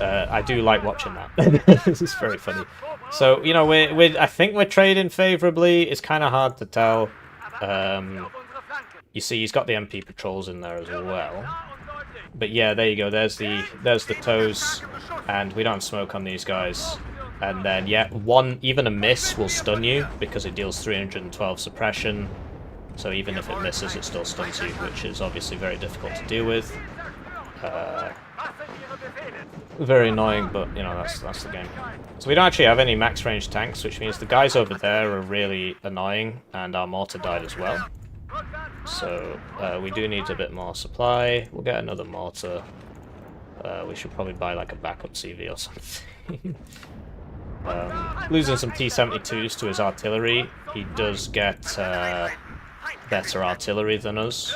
I do like watching that. This is very funny. So, you know, I think we're trading favourably. It's kind of hard to tell. You see, he's got the MP patrols in there as well. But yeah, there you go. There's the toes, and we don't have smoke on these guys. And then, yeah, even a miss will stun you because it deals 312 suppression. So even if it misses, it still stuns you, which is obviously very difficult to deal with. Very annoying, but you know, that's the game. So we don't actually have any max range tanks, which means the guys over there are really annoying, and our mortar died as well. So we do need a bit more supply. We'll get another mortar. We should probably buy like a backup CV or something. Losing some T-72s to his artillery. He does get better artillery than us.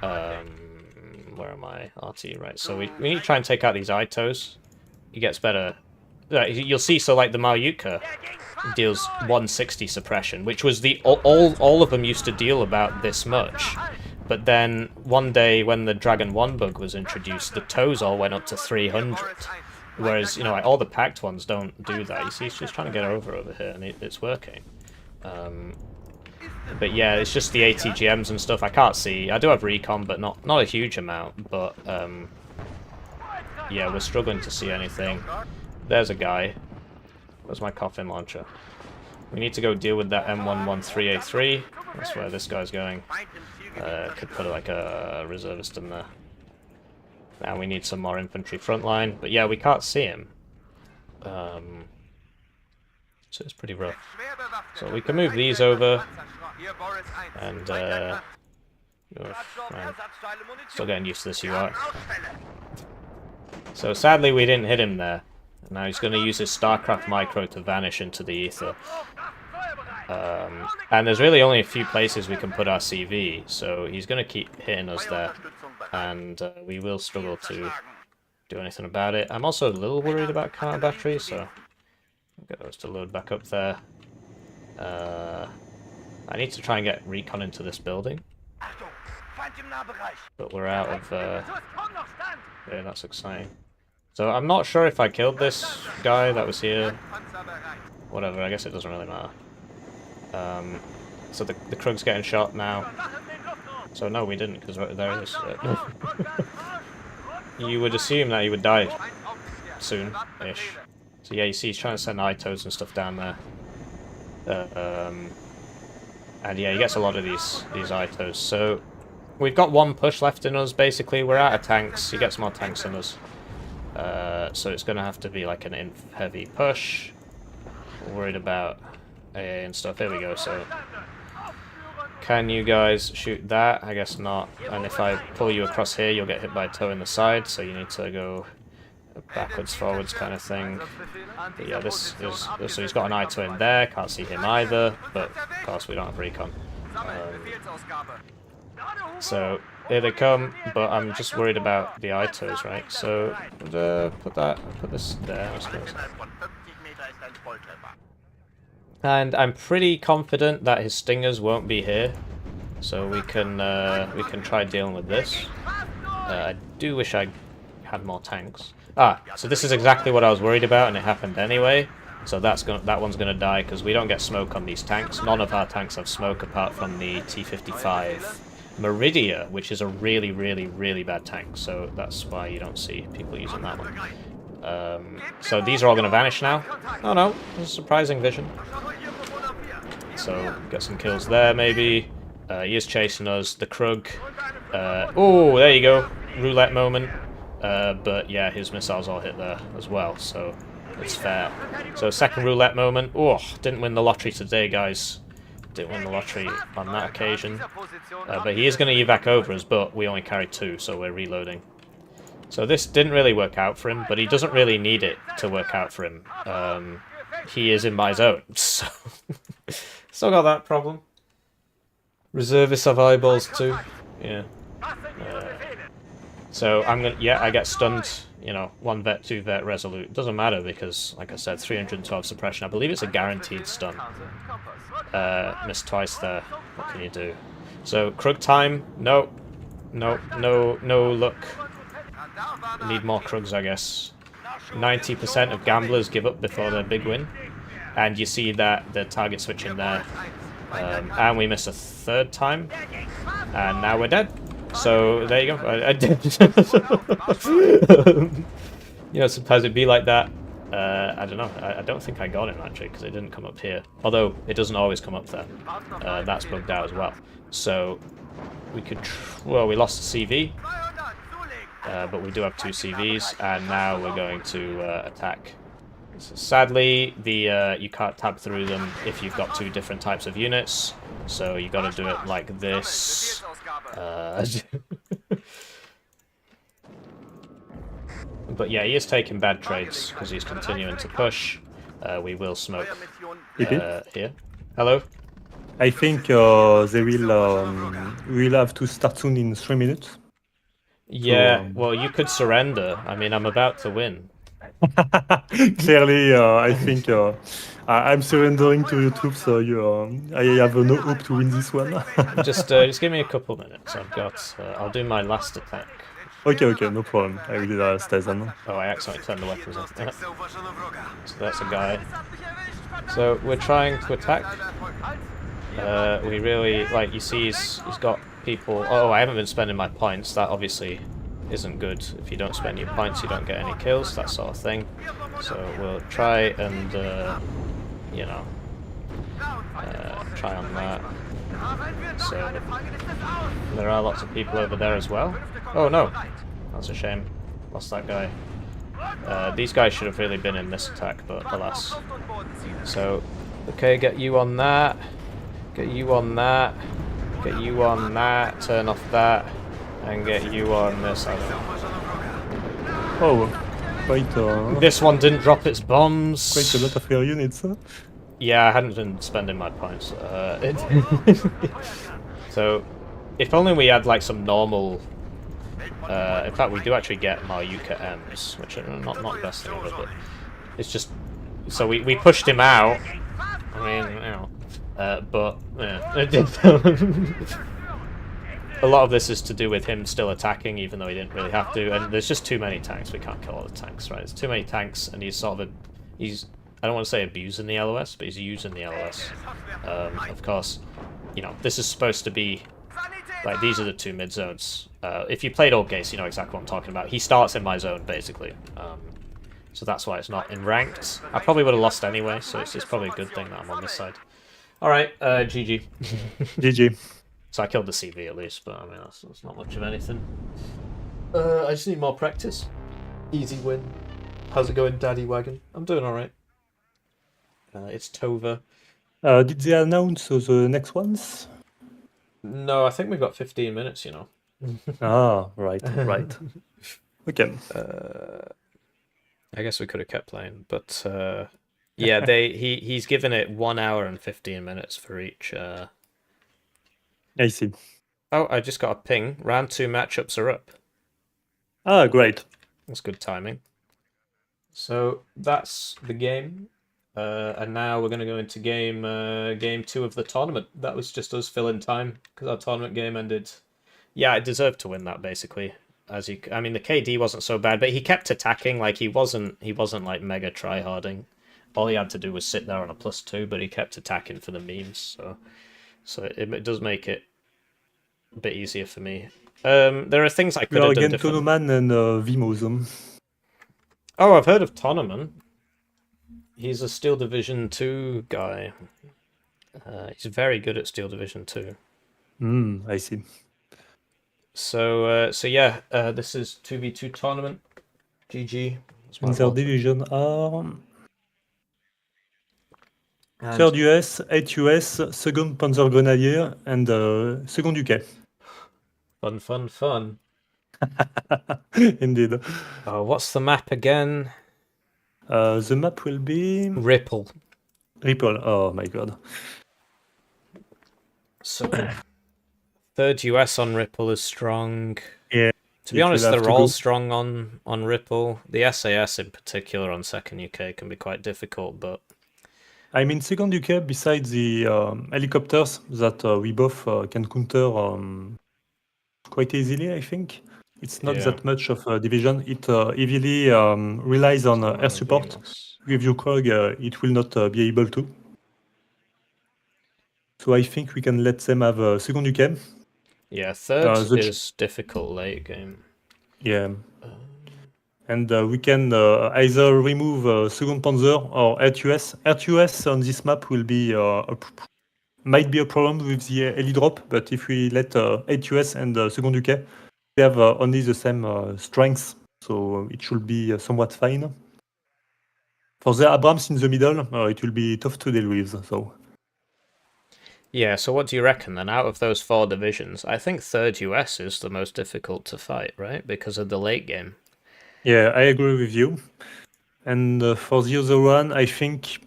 Where am I? RT, right. So we need to try and take out these Itos. He gets better. You'll see, so like the Maryuka deals 160 suppression, which was all of them used to deal about this much. But then one day when the Dragon 1 bug was introduced, the toes all went up to 300. Whereas, you know, like all the packed ones don't do that. You see, he's just trying to get over here, and it's working. But yeah, it's just the ATGMs and stuff. I can't see. I do have recon, but not a huge amount. But yeah, we're struggling to see anything. There's a guy. Where's my coffin launcher? We need to go deal with that M113A3. That's where this guy's going. Could put like a reservist in there. Now we need some more infantry frontline. But yeah, we can't see him. So it's pretty rough. So we can move these over. And still getting used to this UI. So sadly we didn't hit him there. Now he's going to use his StarCraft micro to vanish into the ether. And there's really only a few places we can put our CV, so he's going to keep hitting us there. And we will struggle to do anything about it. I'm also a little worried about counter batteries, so I'll get those to load back up there. I need to try and get recon into this building. But we're out of... yeah, that's exciting. So I'm not sure if I killed this guy that was here. Whatever, I guess it doesn't really matter. So the Krug's getting shot now. So no, we didn't, because there it is. You would assume that he would die soon-ish. So yeah, you see he's trying to send Itos and stuff down there. And yeah, he gets a lot of these Itos. So we've got one push left in us, basically. We're out of tanks. He gets more tanks in us. So it's going to have to be like an heavy push. We're worried about AA and stuff. Here we go. So can you guys shoot that? I guess not. And if I pull you across here, you'll get hit by a toe in the side. So you need to go backwards, forwards kind of thing. But yeah, so he's got an Ito in there. Can't see him either. But of course we don't have recon. So here they come, but I'm just worried about the Itos, right? So put this there, I suppose. And I'm pretty confident that his stingers won't be here, so we can try dealing with this. I do wish I had more tanks. So this is exactly what I was worried about, and it happened anyway. So that one's gonna die because we don't get smoke on these tanks. None of our tanks have smoke apart from the T-55 Meridia, which is a really, really, really bad tank. So that's why you don't see people using that one. So these are all gonna vanish now. Oh no, this is surprising vision. So get some kills there maybe. He is chasing us. The Krug. Oh, there you go. Roulette moment. But yeah, his missiles all hit there as well, so it's fair. So second roulette moment. Oh, didn't win the lottery today, guys. Didn't win the lottery on that occasion. But he is going to evac over us, but we only carried 2, so we're reloading. So this didn't really work out for him, but he doesn't really need it to work out for him. He is in my zone, so still got that problem. Reservists have eyeballs too. Yeah. So I'm gonna, yeah, I get stunned, you know, 1 vet, 2 vet, resolute. Doesn't matter because, like I said, 312 suppression. I believe it's a guaranteed stun. Missed twice there. What can you do? So Krug time. No luck. Need more Krugs, I guess. 90% of gamblers give up before their big win, and you see that the target switching there. And we missed a 3rd time, and now we're dead. So there you go. You know, sometimes it'd be like that. I don't know. I don't think I got him actually because it didn't come up here. Although it doesn't always come up there. That's bugged out as well. So we could. Well, we lost a CV, but we do have 2 CVs, and now we're going to attack. So sadly, you can't tab through them if you've got 2 different types of units. So you got to do it like this. But yeah, he is taking bad trades because he's continuing to push. We will smoke here. Hello? I think they will have to start soon in 3 minutes. Yeah, well, you could surrender. I mean, I'm about to win. Clearly, I think I'm surrendering to your troops, so I have no hope to win this one. Just give me a couple minutes. I'll do my last attack. Okay, no problem. I will stay then. Oh, I accidentally turned the weapons off. So that's a guy. So we're trying to attack. We really, like, you see he's got people... Oh, I haven't been spending my points. That obviously isn't good. If you don't spend your points, you don't get any kills, that sort of thing. So we'll try and, you know, try on that. So there are lots of people over there as well. Oh no, that's a shame. Lost that guy. These guys should have really been in this attack, but alas. So, okay, get you on that. Get you on that. Get you on that. Turn off that. And get you on this. Oh, quite. This one didn't drop its bombs. Quite a lot of air units. Huh? Yeah, I hadn't been spending my points. So, if only we had like some normal. In fact, we do actually get Maryuka M's, which are not the best thing ever, but it's just. So we pushed him out. I mean, you know, but yeah. A lot of this is to do with him still attacking, even though he didn't really have to. And there's just too many tanks. We can't kill all the tanks, right? There's too many tanks, and he's sort of he's. I don't want to say abusing the LOS, but he's using the LOS. Of course, you know, this is supposed to be, like, these are the 2 mid zones. If you played old Geisa, you know exactly what I'm talking about. He starts in my zone, basically. So that's why it's not in ranked. I probably would have lost anyway, so it's probably a good thing that I'm on this side. Alright, GG. GG. So I killed the CV at least, but I mean, that's not much of anything. I just need more practice. Easy win. How's it going, Daddy Wagon? I'm doing alright. It's Tova. Did they announce the next ones? No, I think we've got 15 minutes, you know. Right. Okay. I guess we could have kept playing, but yeah, he's given it 1 hour and 15 minutes for each. I see. Oh, I just got a ping. Round 2 matchups are up. Great. That's good timing. So that's the game. And now we're going to go into game 2 of the tournament. That was just us filling time because our tournament game ended. Yeah, I deserved to win that basically. I mean, the KD wasn't so bad, but he kept attacking. Like he wasn't like mega tryharding. All he had to do was sit there on a +2, but he kept attacking for the memes. So it does make it a bit easier for me. There are things I could have done different. Tonoman and Vimos. Oh, I've heard of Tonoman. He's a Steel Division 2 guy. He's very good at Steel Division 2. I see. So yeah, this is 2v2 tournament. GG. And their division are 3rd US, 8th US, 2nd Panzer Grenadier, and 2nd UK. Fun. Indeed. What's the map again? The map will be... Ripple. Oh my god. So, 3rd US on Ripple is strong. Yeah. To be honest, they're all strong on Ripple. The SAS in particular on 2nd UK can be quite difficult, but... I mean, 2nd UK, besides the helicopters that we both can counter quite easily, I think. It's not that much of a division. It heavily relies on air support. With Ukraine, it will not be able to. So I think we can let them have 2nd UK. Yeah, 3rd is difficult late game. Yeah. And we can either remove 2nd Panzer or 8US. 8US on this map will be might be a problem with the heli drop, but if we let 8US and 2nd UK, they have only the same strength, so it should be somewhat fine. For the Abrams in the middle, it will be tough to deal with. So Yeah, so what do you reckon then? Out of those 4 divisions, I think 3rd US is the most difficult to fight, right? Because of the late game. yeah, I agree with you. And for the other one, I think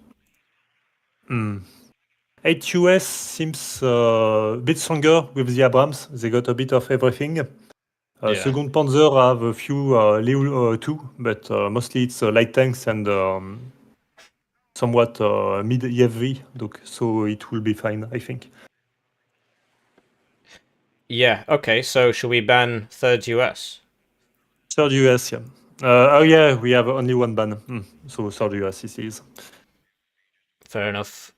8 US seems a bit stronger with the Abrams. They got a bit of everything. Yeah. 2nd Panzer have a few Leo 2, but mostly it's light tanks and somewhat mid-heavy, so it will be fine, I think. Yeah, okay, so should we ban 3rd US? 3rd US, yeah. Oh yeah, we have only one ban, so 3rd US it is. Fair enough.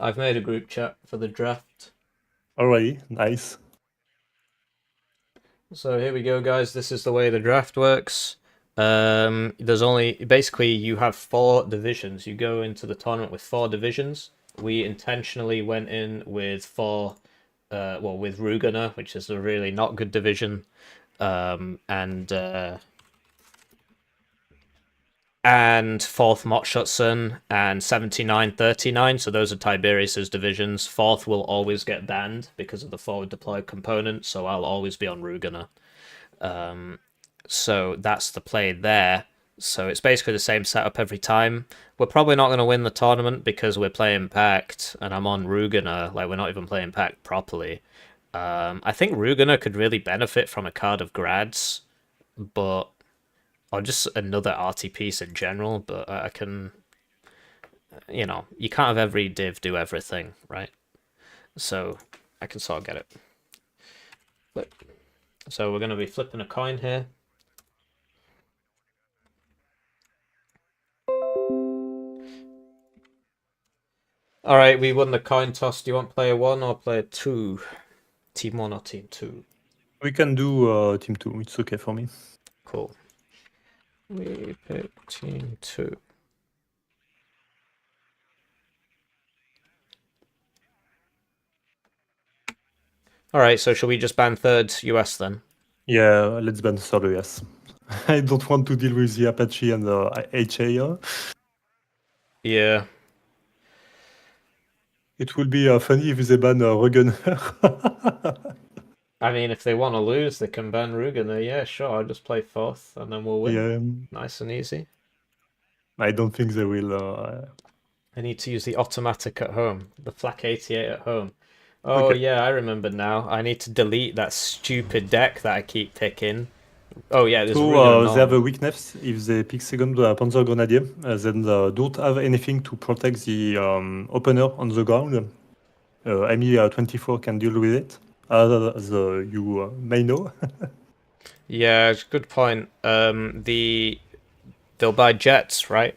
I've made a group chat for the draft. Alrighty, nice. So here we go, guys. This is the way the draft works. There's only basically you have 4 divisions. You go into the tournament with 4 divisions. We intentionally went in with 4, with Rugener, which is a really not good division, and 4th Motschutsen and 79-39. So those are Tiberius's divisions. 4th will always get banned because of the forward deployed component, so I'll always be on Rugener. So that's the play there. So it's basically the same setup every time. We're probably not going to win the tournament because we're playing Pact, and I'm on Rugener. Like, we're not even playing Pact properly. I think Rugener could really benefit from a card of Grads, but or just another RT piece in general, but I can, you can't have every div do everything, right? So I can sort of get it. But, so we're going to be flipping a coin here. Alright, we won the coin toss. Do you want player 1 or player 2? Team 1 or team 2? We can do team 2, it's okay for me. Cool. We pick team 2. Alright, so shall we just ban 3rd US then? Yeah, let's ban 3rd US. I don't want to deal with the Apache and the HA. Yeah. It will be funny if they ban Rugener. I mean, if they want to lose, they can ban Rugener. Yeah, sure, I'll just play 4th and then we'll win. Yeah, Nice and easy. I don't think they will. I need to use the automatic at home. The Flak 88 at home. Oh, Okay. yeah, I remember now. I need to delete that stupid deck that I keep picking. Oh, yeah, there's So they have a weakness. If they pick 2nd Panzer Grenadier, then don't have anything to protect the opener on the ground. ME24 can deal with it, as you may know. Yeah, good point. They'll buy jets, right?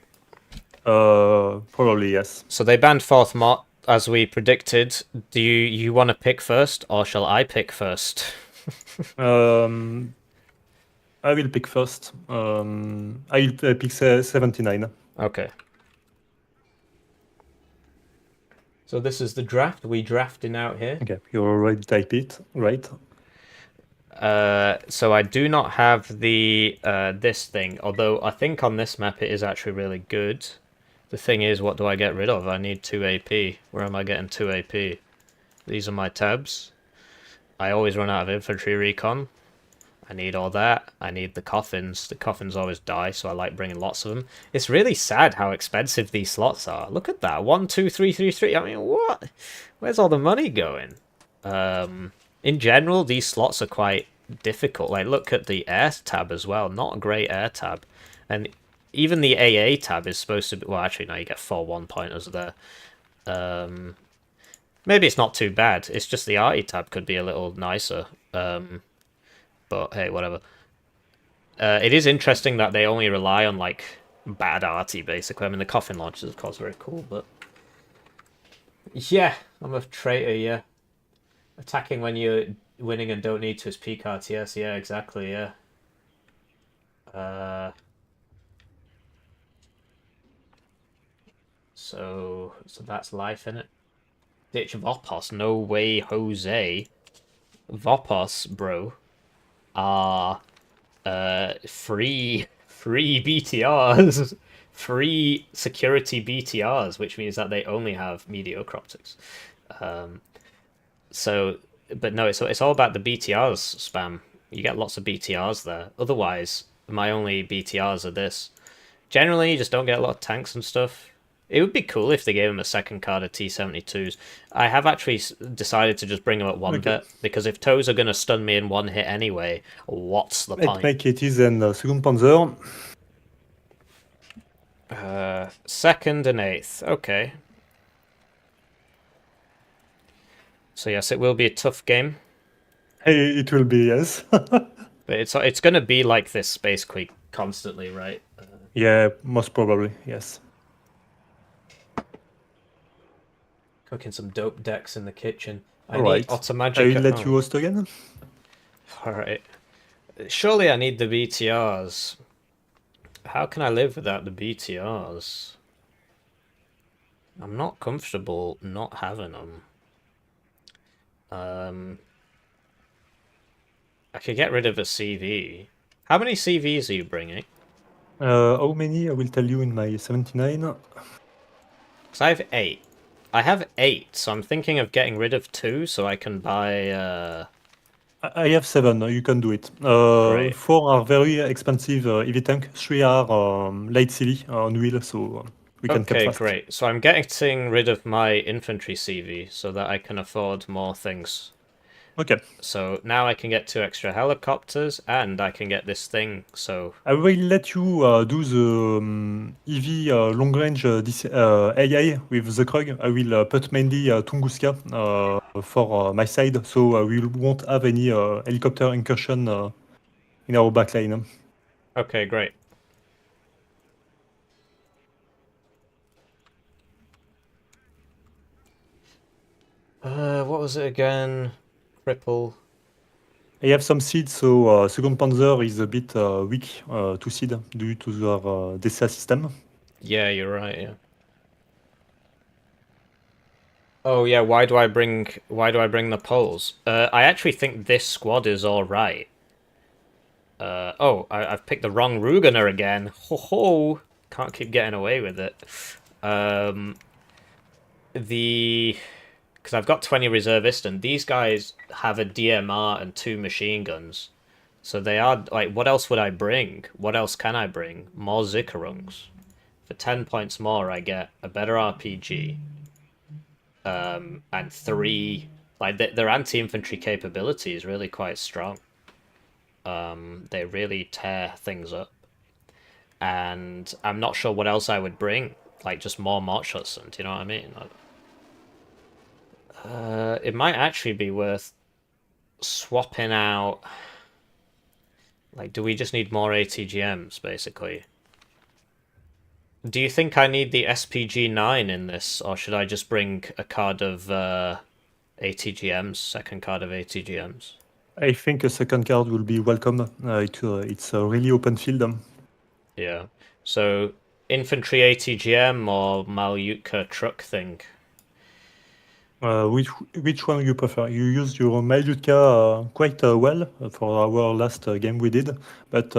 Probably yes. So they banned 4th Mot, as we predicted. Do you want to pick first, or shall I pick first? I will pick first. I will pick 79. Okay. So this is the draft. We drafting out here. Okay, you already type it, right? So I do not have the this thing, although I think on this map it is actually really good. The thing is, what do I get rid of? I need 2 AP. Where am I getting 2 AP? These are my tabs. I always run out of infantry recon. I need all that. I need the coffins. The coffins always die, so I like bringing lots of them. It's really sad how expensive these slots are. Look at that. 1, 2, 3, 3, 3. I mean, what? Where's all the money going? In general, these slots are quite difficult. Like, look at the air tab as well. Not a great air tab. And even the AA tab is supposed to be... Well, actually, no, you get 4 1-pointers there. Maybe it's not too bad. It's just the arty tab could be a little nicer. But hey, whatever. It is interesting that they only rely on, like, bad arty, basically. I mean, the coffin launch is, of course, very cool, but... Yeah, I'm a traitor, yeah. Attacking when you're winning and don't need to is peak RTS, yeah, exactly, yeah. So that's life in it. Ditch Vopos, no way, Jose. Vopos, bro, are free BTRs, free security BTRs, which means that they only have mediocre optics. But no, it's all about the BTRs spam. You get lots of BTRs there. Otherwise, my only BTRs are this. Generally, you just don't get a lot of tanks and stuff. It would be cool if they gave him a second card of T-72s. I have actually decided to just bring him at one bet, because if toes are going to stun me in one hit anyway, what's the point? Make it is and second Panzer. Second and eighth, okay. So yes, it will be a tough game. Hey, it will be, yes. But it's going to be like this basically constantly, right? Yeah, most probably, yes. Cooking some dope decks in the kitchen. I Alright. need Automagic. I will let you host again. Alright. Surely I need the BTRs. How can I live without the BTRs? I'm not comfortable not having them. I could get rid of a CV. How many CVs are you bringing? How many? I will tell you in my 79. Because I have 8. I have 8, so I'm thinking of getting rid of 2 so I can buy... I have 7, you can do it. Great. 4 are very expensive EV tank, 3 are light CV on wheel, so we can Okay, cap fast. great. So I'm getting rid of my infantry CV so that I can afford more things. Okay. So now I can get 2 extra helicopters and I can get this thing, so... I will let you do the EV long range AI with the Krug. I will put mainly Tunguska for my side, so we won't have any helicopter incursion in our backline. Okay, great. What was it again? Cripple. I have some seeds, so second Panzer is a bit weak to seed due to their DCA system. Yeah, you're right, yeah. Oh yeah, why do I bring the poles? I actually think this squad is alright. I've picked the wrong Rugener again. Ho ho! Can't keep getting away with it. Because I've got 20 reservists, and these guys have a DMR and 2 machine guns. So they are, like, what else would I bring? What else can I bring? More Zickerungs. For 10 points more, I get a better RPG. And 3... Like, their anti-infantry capability is really quite strong. They really tear things up. And I'm not sure what else I would bring. Like, just more Mortshutson, do you know what I mean? It might actually be worth swapping out... Like, do we just need more ATGMs, basically? Do you think I need the SPG-9 in this, or should I just bring a card of ATGMs, second card of ATGMs? I think a second card will be welcome. It's a really open field. Yeah. So, infantry ATGM or Malyutka truck thing? Which one you prefer? You used your Malyutka quite well for our last game we did, but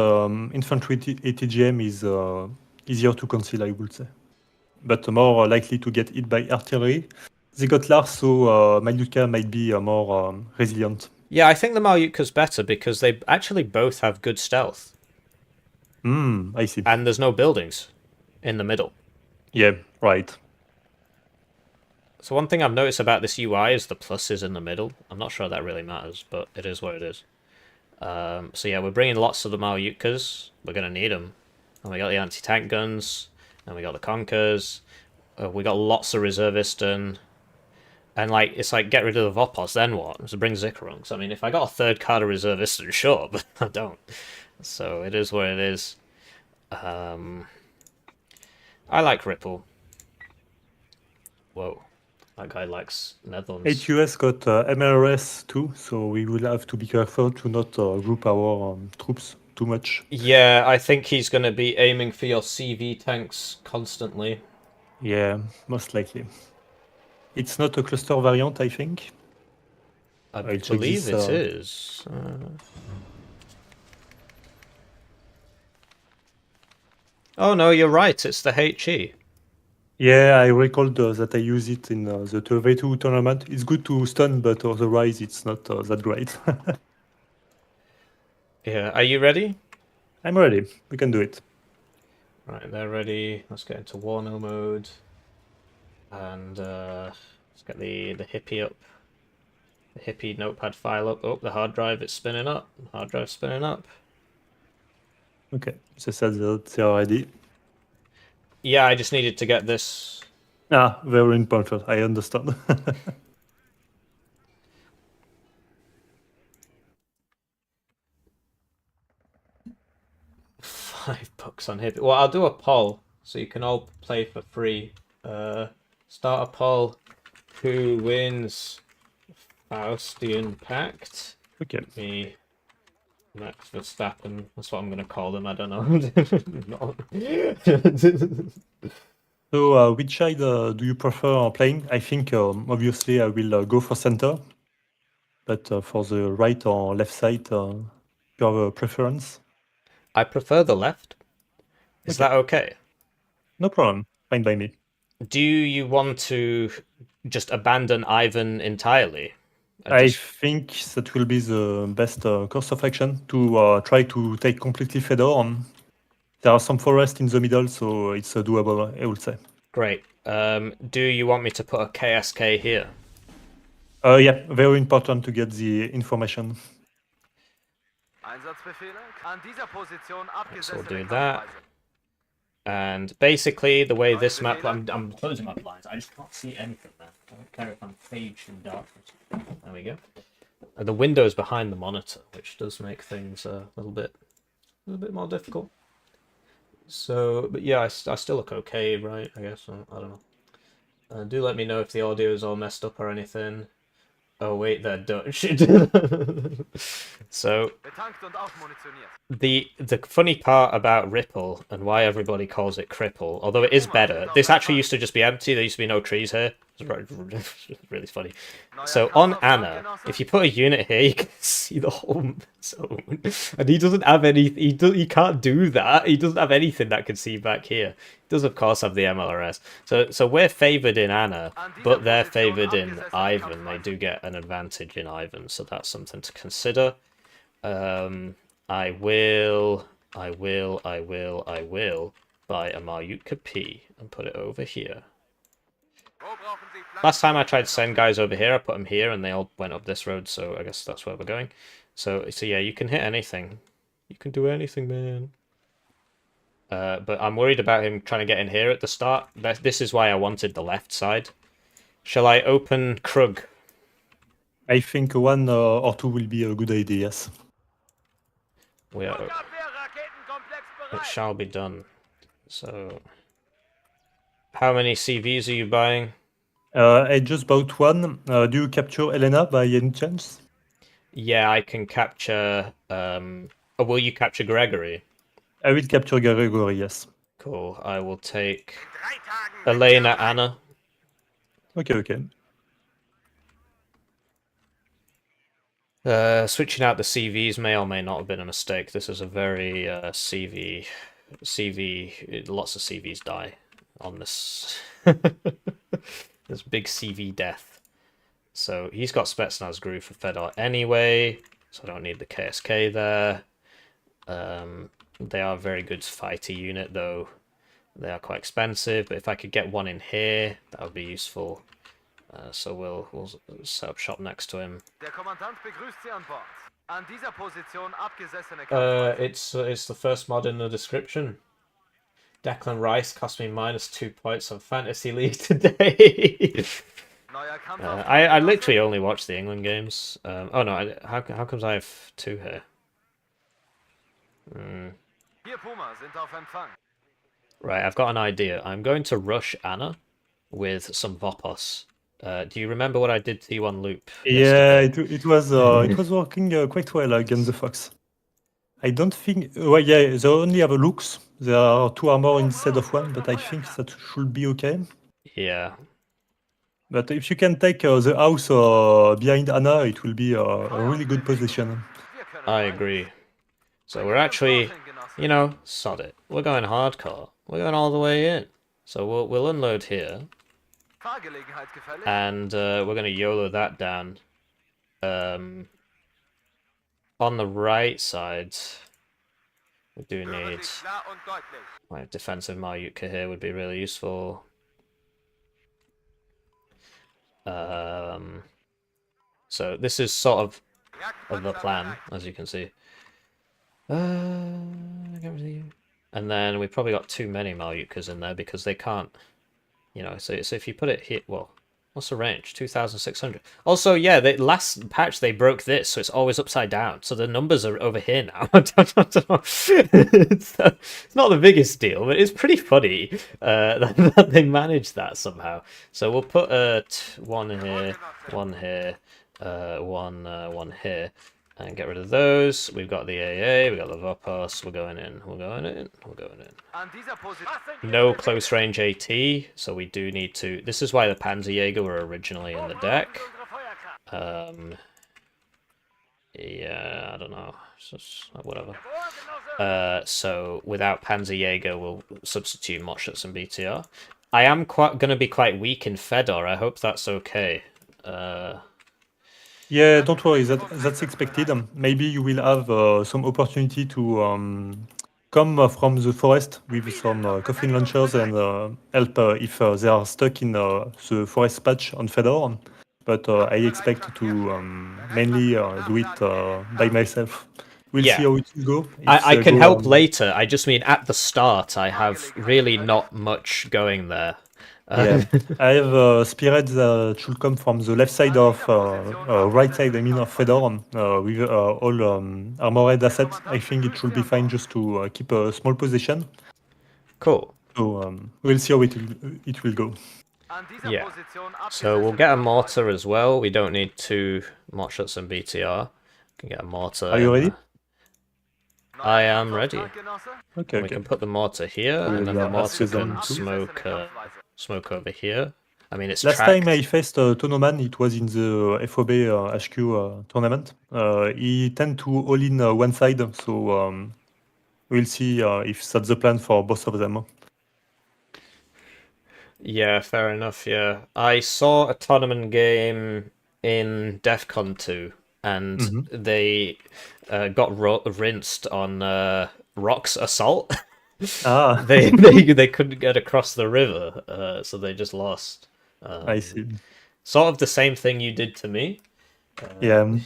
infantry ATGM is easier to conceal, I would say, but more likely to get hit by artillery. They got Lars, so Malyutka might be more resilient. Yeah, I think the Malyutka's better because they actually both have good stealth. I see. And there's no buildings in the middle. Yeah, right. So one thing I've noticed about this UI is the pluses in the middle. I'm not sure that really matters, but it is what it is. So yeah, we're bringing lots of the Malyutkas. We're going to need them. And we got the anti-tank guns. And we got the Conkers. We got lots of reservists and like, it's like, get rid of the Vopos, then what? So bring Zickerungs. I mean, if I got a third card of reservists, sure, but I don't. So it is what it is. I like Ripple. Whoa. That guy likes Netherlands. HUS got MRS too, so we will have to be careful to not group our troops too much. Yeah, I think he's going to be aiming for your CV tanks constantly. Yeah, most likely. It's not a cluster variant, I think. I I'll check believe this. it is. Oh no, you're right. It's the HE. Yeah, I recalled that I use it in the V2 tournament. It's good to stun, but otherwise it's not that great. Yeah, are you ready? I'm ready. We can do it. Right, they're ready. Let's get into Warno mode. And let's get the hippie up. The hippie notepad file up. Oh, the hard drive is spinning up. Hard drive spinning up. Okay, they said that they are ready. Yeah, I just needed to get this. Ah, very important. I understand. 5 bucks on hippie. Well, I'll do a poll so you can all play for free. Start a poll. Who wins Faustian PACT? Okay. Me, Max Verstappen. That's what I'm going to call them. I don't know. So, which side do you prefer playing? I think obviously I will go for center, but for the right or left side, you have a preference? I prefer the left. Is Okay. that okay? No problem. Fine by me. Do you want to just abandon Ivan entirely? I think that will be the best course of action to try to take completely Fedor. There are some forests in the middle, so it's doable, I would say. Great. Do you want me to put a KSK here? Yeah, very important to get the information. So we'll do that. And basically, the way this map... I'm closing my blinds. I just can't see anything there. I don't care if I'm caged in darkness. There we go. The window's behind the monitor, which does make things a little bit more difficult. So, but yeah, I still look okay, right? I guess. I don't know. Do let me know if the audio is all messed up or anything. Oh wait, they're Dutch. So the funny part about Ripple and why everybody calls it Cripple, although it is better, this actually used to just be empty. There used to be no trees here. It's really funny. So on Anna, if you put a unit here, you can see the whole zone, and he doesn't have any. He can't do that. He doesn't have anything that can see back here. He does of course have the MLRS. So we're favored in Anna, but they're favored in Ivan. They do get an advantage in Ivan, so that's something to consider. I will buy a Maryutka P and put it over here. Last time I tried to send guys over here, I put them here and they all went up this road, so I guess that's where we're going. So yeah, you can hit anything. You can do anything, man. But I'm worried about him trying to get in here at the start. This is why I wanted the left side. Shall I open Krug? I think 1 or 2 will be a good idea, yes. It shall be done. So, how many CVs are you buying? I just bought 1. Do you capture Elena by any chance? Yeah, I can capture... or will you capture Gregory? I will capture Gregory, yes. Cool. I will take Elena, Anna. Okay. Switching out the CVs may or may not have been a mistake. This is a very CV. Lots of CVs die on this. This big CV death. So he's got Spetsnaz Groove for Fedor anyway, so I don't need the KSK there. They are a very good fighter unit though. They are quite expensive, but if I could get one in here, that would be useful. So we'll set up shop next to him. It's the first mod in the description. Declan Rice cost me -2 points on Fantasy League today. I literally only watch the England games. Oh no, how comes I have 2 here? Right, I've got an idea. I'm going to rush Anna with some Vopos. Do you remember what I did T1 loop? Yeah, it was working quite well against the Fox. I don't think. Well, yeah, they only have a looks. There are 2 armor instead of 1, but I think that should be okay. Yeah. But if you can take the house behind Anna, it will be a really good position. I agree. So we're actually, you know, sod it. We're going hardcore. We're going all the way in. So we'll unload here, and we're gonna YOLO that down. On the right side, we do need like defensive Maryutka here would be really useful. So this is sort of the plan, as you can see. And then we probably got too many Maryutkas in there because they can't, you know. So if you put it here, well, what's the range? 2,600. Also, yeah, the last patch they broke this, so it's always upside down. So the numbers are over here now. It's not the biggest deal, but it's pretty funny that they managed that somehow. So we'll put one here, one here, one here, and get rid of those. We've got the AA, we've got the Vopos. We're going in. We're going in. We're going in. No close range AT, so we do need to. This is why the Panzerjäger were originally in the deck. Yeah, I don't know. It's just, whatever. So without Panzerjäger, we'll substitute Motschuts and BTR. I am going to be quite weak in Fedor. I hope that's okay. Yeah, don't worry. That's expected. Maybe you will have some opportunity to come from the forest with some coffin launchers and help if they are stuck in the forest patch on Fedor. But I expect to mainly do it by myself. We'll see how it will go. I can help later. I just mean at the start, I have really not much going there. Yeah, I have spirits that should come from the left side of right side. I mean of Fedor with all armored assets. I think it should be fine just to keep a small position. Cool. So we'll see how it will go. Yeah. So we'll get a mortar as well. We don't need 2 Motschuts and BTR. We can get a mortar. Are you ready? I am ready. Okay. We can put the mortar here, and then the mortar can smoke over here. I mean, it's last tracked. time I faced Tonoman, it was in the FOB HQ tournament. He tend to all in one side, so we'll see if that's the plan for both of them. Yeah, fair enough. Yeah, I saw a tournament game in DEF CON 2, and they got rinsed on Rock's assault. They couldn't get across the river, so they just lost. I see. Sort of the same thing you did to me. Yeah.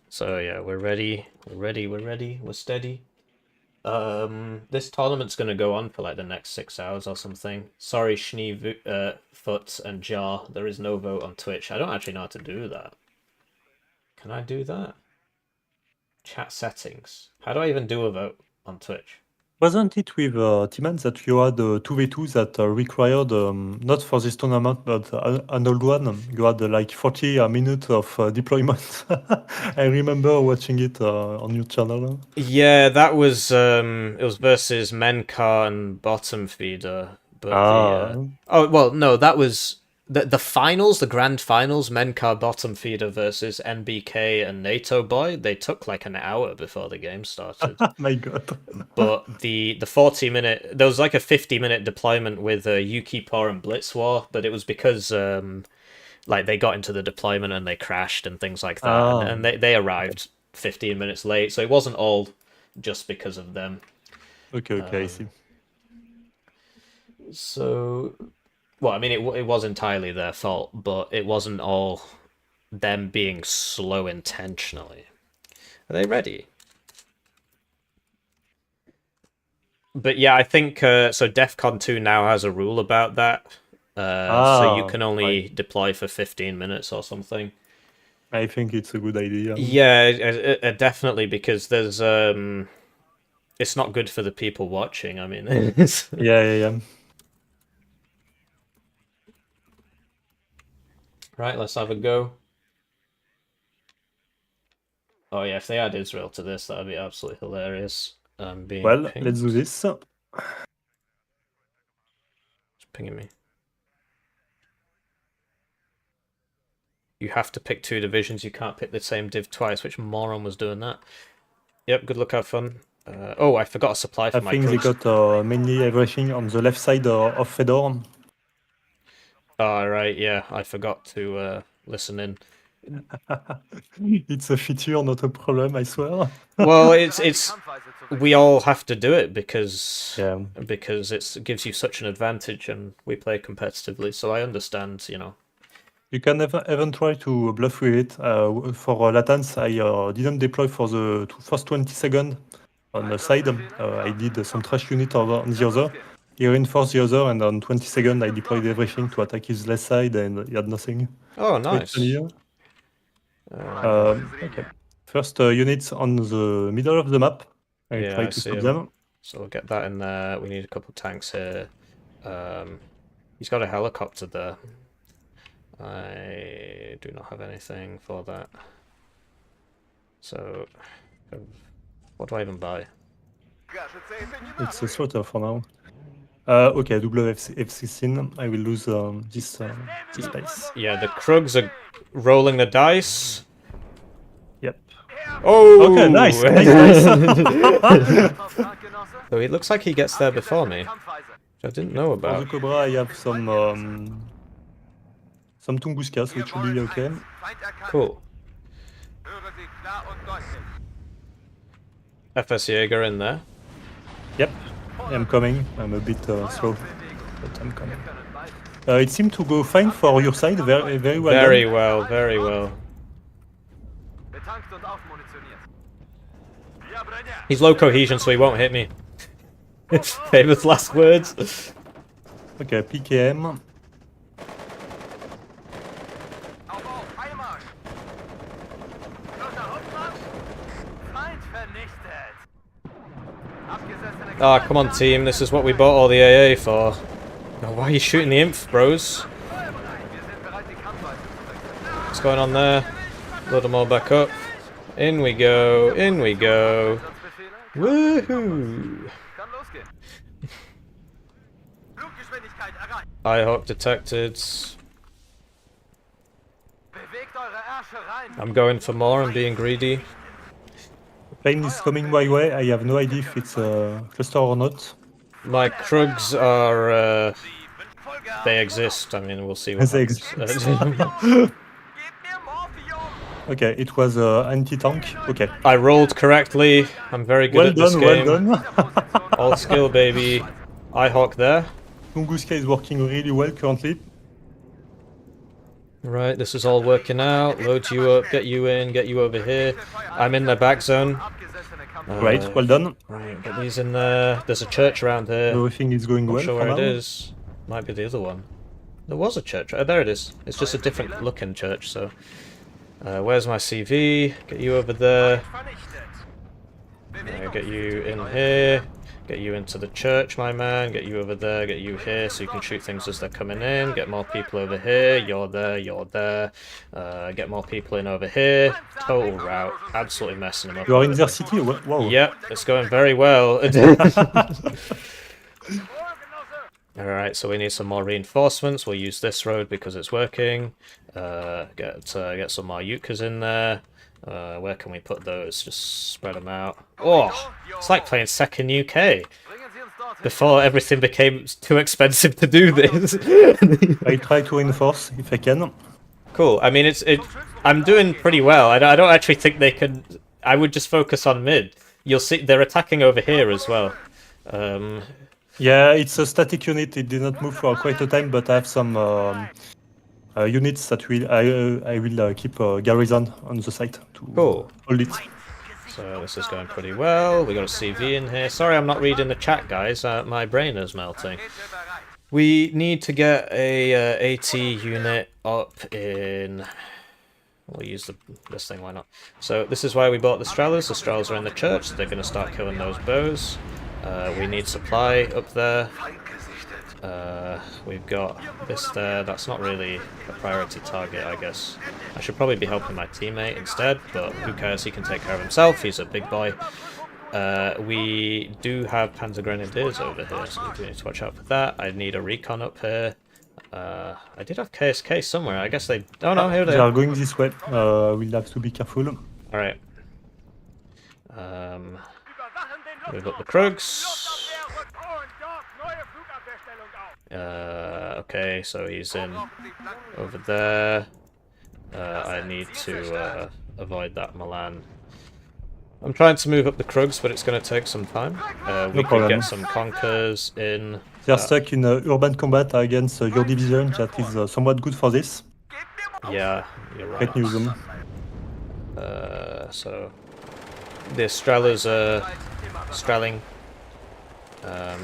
So yeah, we're ready. We're steady. This tournament's gonna go on for like the next 6 hours or something. Sorry, Schnee, Foot, and Jar. There is no vote on Twitch. I don't actually know how to do that. Can I do that? Chat settings. How do I even do a vote on Twitch? Wasn't it with Timan that you had 2v2 that required, not for this tournament, but an old one? You had like 40 minutes of deployment. I remember watching it on your channel. Yeah, that was it was versus Menkar and Bottom Feeder. But oh well, no, that was the finals, the grand finals. Menkar Bottom Feeder versus NBK and NATO Boy. They took like an hour before the game started. My God! But the 40-minute, there was like a 50-minute deployment with Yuki-Por and BlitzPaw, but it was because like they got into the deployment and they crashed and things like that, and they arrived 15 minutes late, so it wasn't all just because of them. Okay, I see. So, well, I mean, it was entirely their fault, but it wasn't all them being slow intentionally. Are they ready? But yeah, I think so. DEF CON 2 now has a rule about that, so you can only deploy for 15 minutes or something. I think it's a good idea. Yeah, definitely, because there's it's not good for the people watching. I mean, yeah. Right, let's have a go. Oh yeah, if they add Israel to this, that would be absolutely hilarious. Being Well, pinged. let's do this. It's pinging me. You have to pick 2 divisions. You can't pick the same div twice. Which moron was doing that? Yep, good luck, have fun. Oh, I forgot a supply for I my think they Krugs. got mainly everything on the left side of Fedor. Oh, right, yeah, I forgot to listen in. It's a feature, not a problem, I swear. Well, it's we all have to do it because Yeah. it gives you such an advantage, and we play competitively. So I understand, you know. You can even try to bluff with it. For Latence, I didn't deploy for the first 20 seconds on the side. I did some trash unit on the other. He reinforced the other, and on 20 seconds, I deployed everything to attack his left side, and he had nothing. Oh, So it's nice. funny. Okay. First units on the middle of the map. I Yeah, try I to see stop 'em. them. So we'll get that in there. We need a couple of tanks here. He's got a helicopter there. I do not have anything for that. So, what do I even buy? It's a slaughter for now. Okay, WF16. I will lose this space. Yeah, the Krugs are rolling the dice. Yep. Oh! Okay, nice, nice. So it looks like he gets there before me, which I didn't know For the about. Cobra, I have some Tunguska, so it should be okay. Cool. FS Jaeger in there. Yep, I'm coming. I'm a bit slow, but I'm coming. It seemed to go fine for your side. Very, very well Very done. well, very well. He's low cohesion, so he won't hit me. Famous last words. Okay, PKM. Ah, come on, team. This is what we bought all the AA for. Oh, why are you shooting the imp, bros? What's going on there? Load them all back up. In we go. In we go. Woohoo! Eyehawk detected. I'm going for more. I'm being greedy. Plane is coming my way. I have no idea if it's a cluster or not. My Krugs are. They exist. I mean, we'll see what They happens. Okay, it was anti-tank. Okay. I rolled correctly. I'm very good at this game. Well done. All skill, baby. Eyehawk there. Tunguska is working really well currently. Right, this is all working out. Load you up, get you in, get you over here. I'm in the back zone. Right, well done. Right, get these in there. There's a church around here. Everything is going Not well sure for where now. it is. Might be the other one. There was a church. Oh, there it is. It's just a different looking church, so... where's my CV? Get you over there. Get you in here. Get you into the church, my man. Get you over there. Get you here so you can shoot things as they're coming in. Get more people over here. You're there. You're there. Get more people in over here. Total route. Absolutely messing them up. You are in their city? Wow. Yep, it's going very well. Alright, so we need some more reinforcements. We'll use this road because it's working. Get some more Yukas in there. Where can we put those? Just spread them out. Oh, it's like playing second UK. Before everything became too expensive to do this. I try to reinforce if I can. Cool. I mean, I'm doing pretty well. I don't actually think they can. I would just focus on mid. You'll see they're attacking over here as well. Yeah, it's a static unit. It did not move for quite a time, but I have some units that I will keep garrison on the site to hold it. So this is going pretty well. We got a CV in here. Sorry, I'm not reading the chat, guys. My brain is melting. We need to get a AT unit up in. We'll use this thing. Why not? So this is why we bought the Strellas. The Strellas are in the church. So they're going to start killing those bows. We need supply up there. We've got this there. That's not really a priority target, I guess. I should probably be helping my teammate instead, but who cares? He can take care of himself. He's a big boy. We do have Panzer Grenadiers over here, so we do need to watch out for that. I need a recon up here. I did have KSK somewhere. I guess they... Oh no, here they are going this way. We'll have to be careful. Alright. Move up the Krugs. Okay, so he's in over there. I need to avoid that Milan. I'm trying to move up the Krugs, but it's going to take some time. We could get some Conkers in. They are stuck in urban combat against your division. That is somewhat good for this. Yeah, you're right. Great news. So the Strellas are Strelling.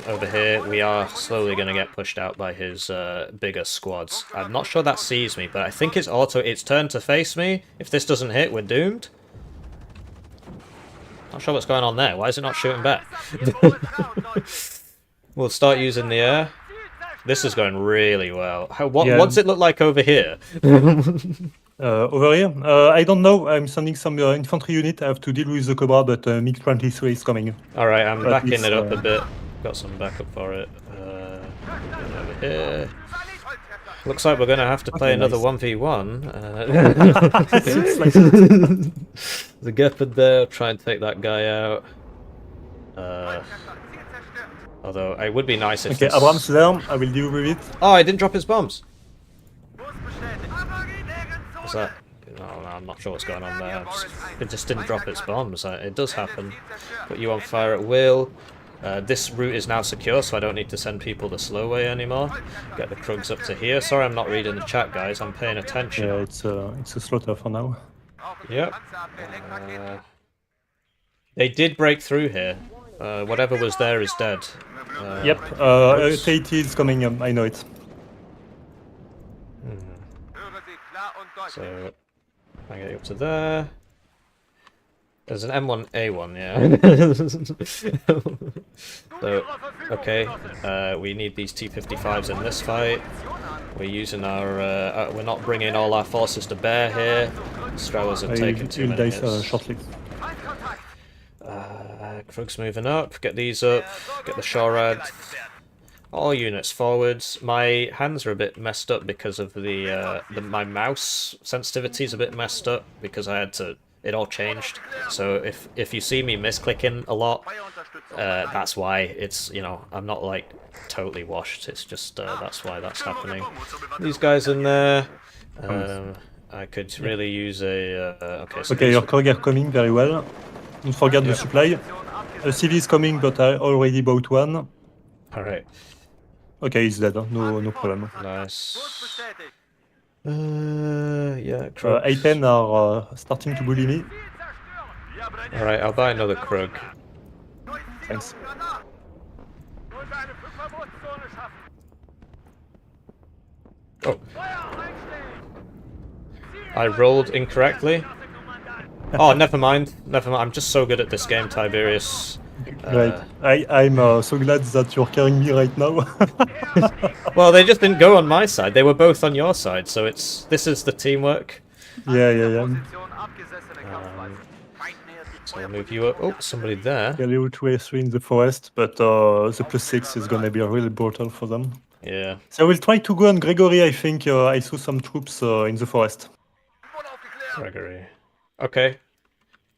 Over here, we are slowly going to get pushed out by his bigger squads. I'm not sure that sees me, but I think it's turned to face me. If this doesn't hit, we're doomed. Not sure what's going on there. Why is it not shooting back? We'll start using the air. This is going really well. What does it look like over here? Over here? I don't know. I'm sending some infantry unit. I have to deal with the Cobra, but MiG-23 is coming. Alright, I'm backing it up a bit. Got some backup for it. Over here. Looks like we're going to have to play another 1v1. The Gepard there, try and take that guy out. Although, it would be nice if... Okay, Abrams there, I will deal with it. Oh, I didn't drop his bombs! What's that? No, I'm not sure what's going on there. It just didn't drop its bombs. It does happen. Put you on fire at will. This route is now secure, so I don't need to send people the slow way anymore. Get the Krugs up to here. Sorry I'm not reading the chat, guys. I'm paying attention. Yeah, it's a slaughter for now. Yep. They did break through here. Whatever was there is dead. Yep, Tate is coming, I know it. So, I get you up to there. There's an M1A1, yeah. So, okay, we need these T-55s in this fight. We're using our, we're not bringing all our forces to bear here. Strellas have taken 2 minutes. Shortly. Krugs moving up, get these up, get the Shorad. All units forwards. My hands are a bit messed up because of my mouse sensitivity is a bit messed up because I had to... It all changed. So if you see me misclicking a lot, that's why. It's, you know, I'm not like totally washed. It's just that's why that's happening. These guys in there. I could really use a. Okay. So okay, your Krug are coming very well. Don't forget the supply. A CV is coming, but I already bought one. All right. Okay, he's dead. No problem. Nice. Yeah, Krug. A10 are starting to bully me. Alright, I'll buy another Krug. Thanks. Oh. I rolled incorrectly. Oh, never mind. Never mind. I'm just so good at this game, Tiberius. Great. I'm so glad that you're carrying me right now. Well, they just didn't go on my side. They were both on your side, so this is the teamwork. Yeah. So I'll move you up. Oh, somebody there. Yeah, level 2A3 in the forest, but the +6 is gonna be really brutal for them. Yeah. So I will try to go on Gregory. I think I saw some troops in the forest. Gregory. Okay.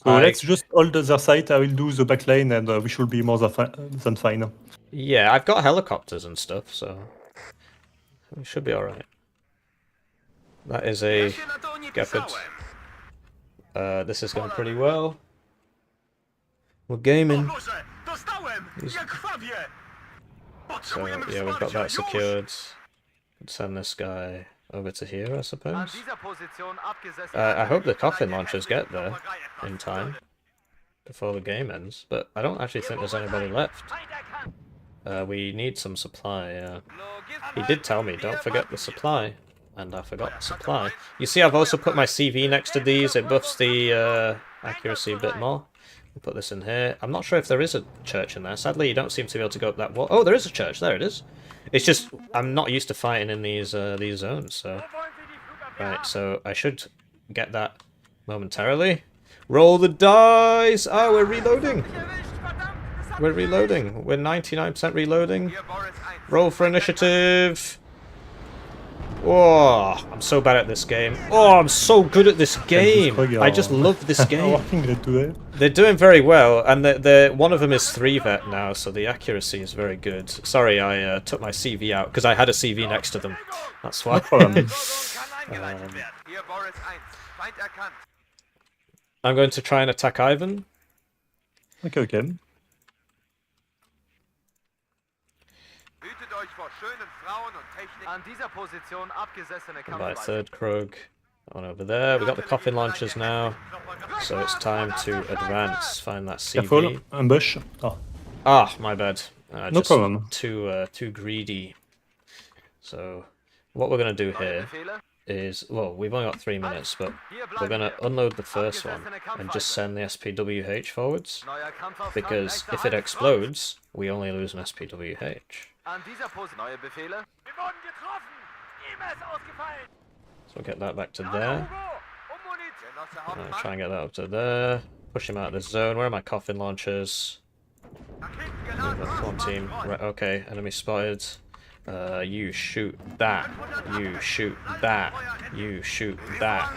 So let's just hold their site. I will do the back lane, and we should be more than fine. Yeah, I've got helicopters and stuff, so we should be alright. That is a Gepard. This is going pretty well. We're gaming. So, yeah, we've got that secured. Could send this guy over to here, I suppose. I hope the coffin launchers get there in time before the game ends, but I don't actually think there's anybody left. We need some supply, yeah. He did tell me, don't forget the supply, and I forgot the supply. You see, I've also put my CV next to these. It buffs the accuracy a bit more. Put this in here. I'm not sure if there is a church in there. Sadly, you don't seem to be able to go up that wall. Oh, there is a church. There it is. It's just I'm not used to fighting in these zones. So right, so I should get that momentarily. Roll the dice. Oh, we're reloading. We're reloading. We're 99% reloading. Roll for initiative. Oh, I'm so bad at this game. Oh, I'm so good at this game. I just love this game. They're doing very well, and one of them is 3-vet now, so the accuracy is very good. Sorry, I took my CV out because I had a CV next to them. That's why. I'm going to try and attack Ivan. Okay. By third Krug. On over there. We got the coffin launchers now. So it's time to advance. Find that CV. Careful, ambush. Oh. Ah, my bad. No problem. Too greedy. So what we're going to do here is, well, we've only got 3 minutes, but we're going to unload the first one and just send the SPWH forwards. Because if it explodes, we only lose an SPWH. So we'll get that back to there. Try and get that up to there. Push him out of the zone. Where are my coffin launchers? Come on, team. Right, okay, enemy spotted. You shoot that. You shoot that. You shoot that.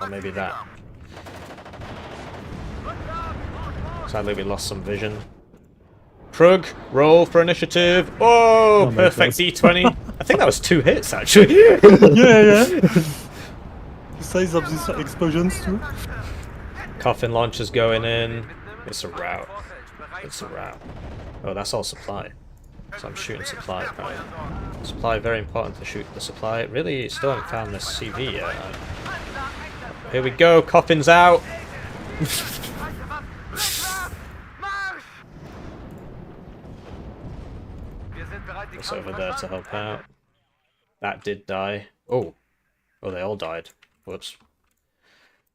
Or maybe that. Sadly, we lost some vision. Krug, roll for initiative. Oh, perfect D20. I think that was 2 hits, actually. yeah. The size of these explosions, too. Coffin launchers going in. It's a rout. It's a rout. Oh, that's all supply. So I'm shooting supply. Right. Supply, very important to shoot the supply. Really, still haven't found this CV yet. Here we go. Coffin's out. It's over there to help out. That did die. Oh, they all died. Whoops.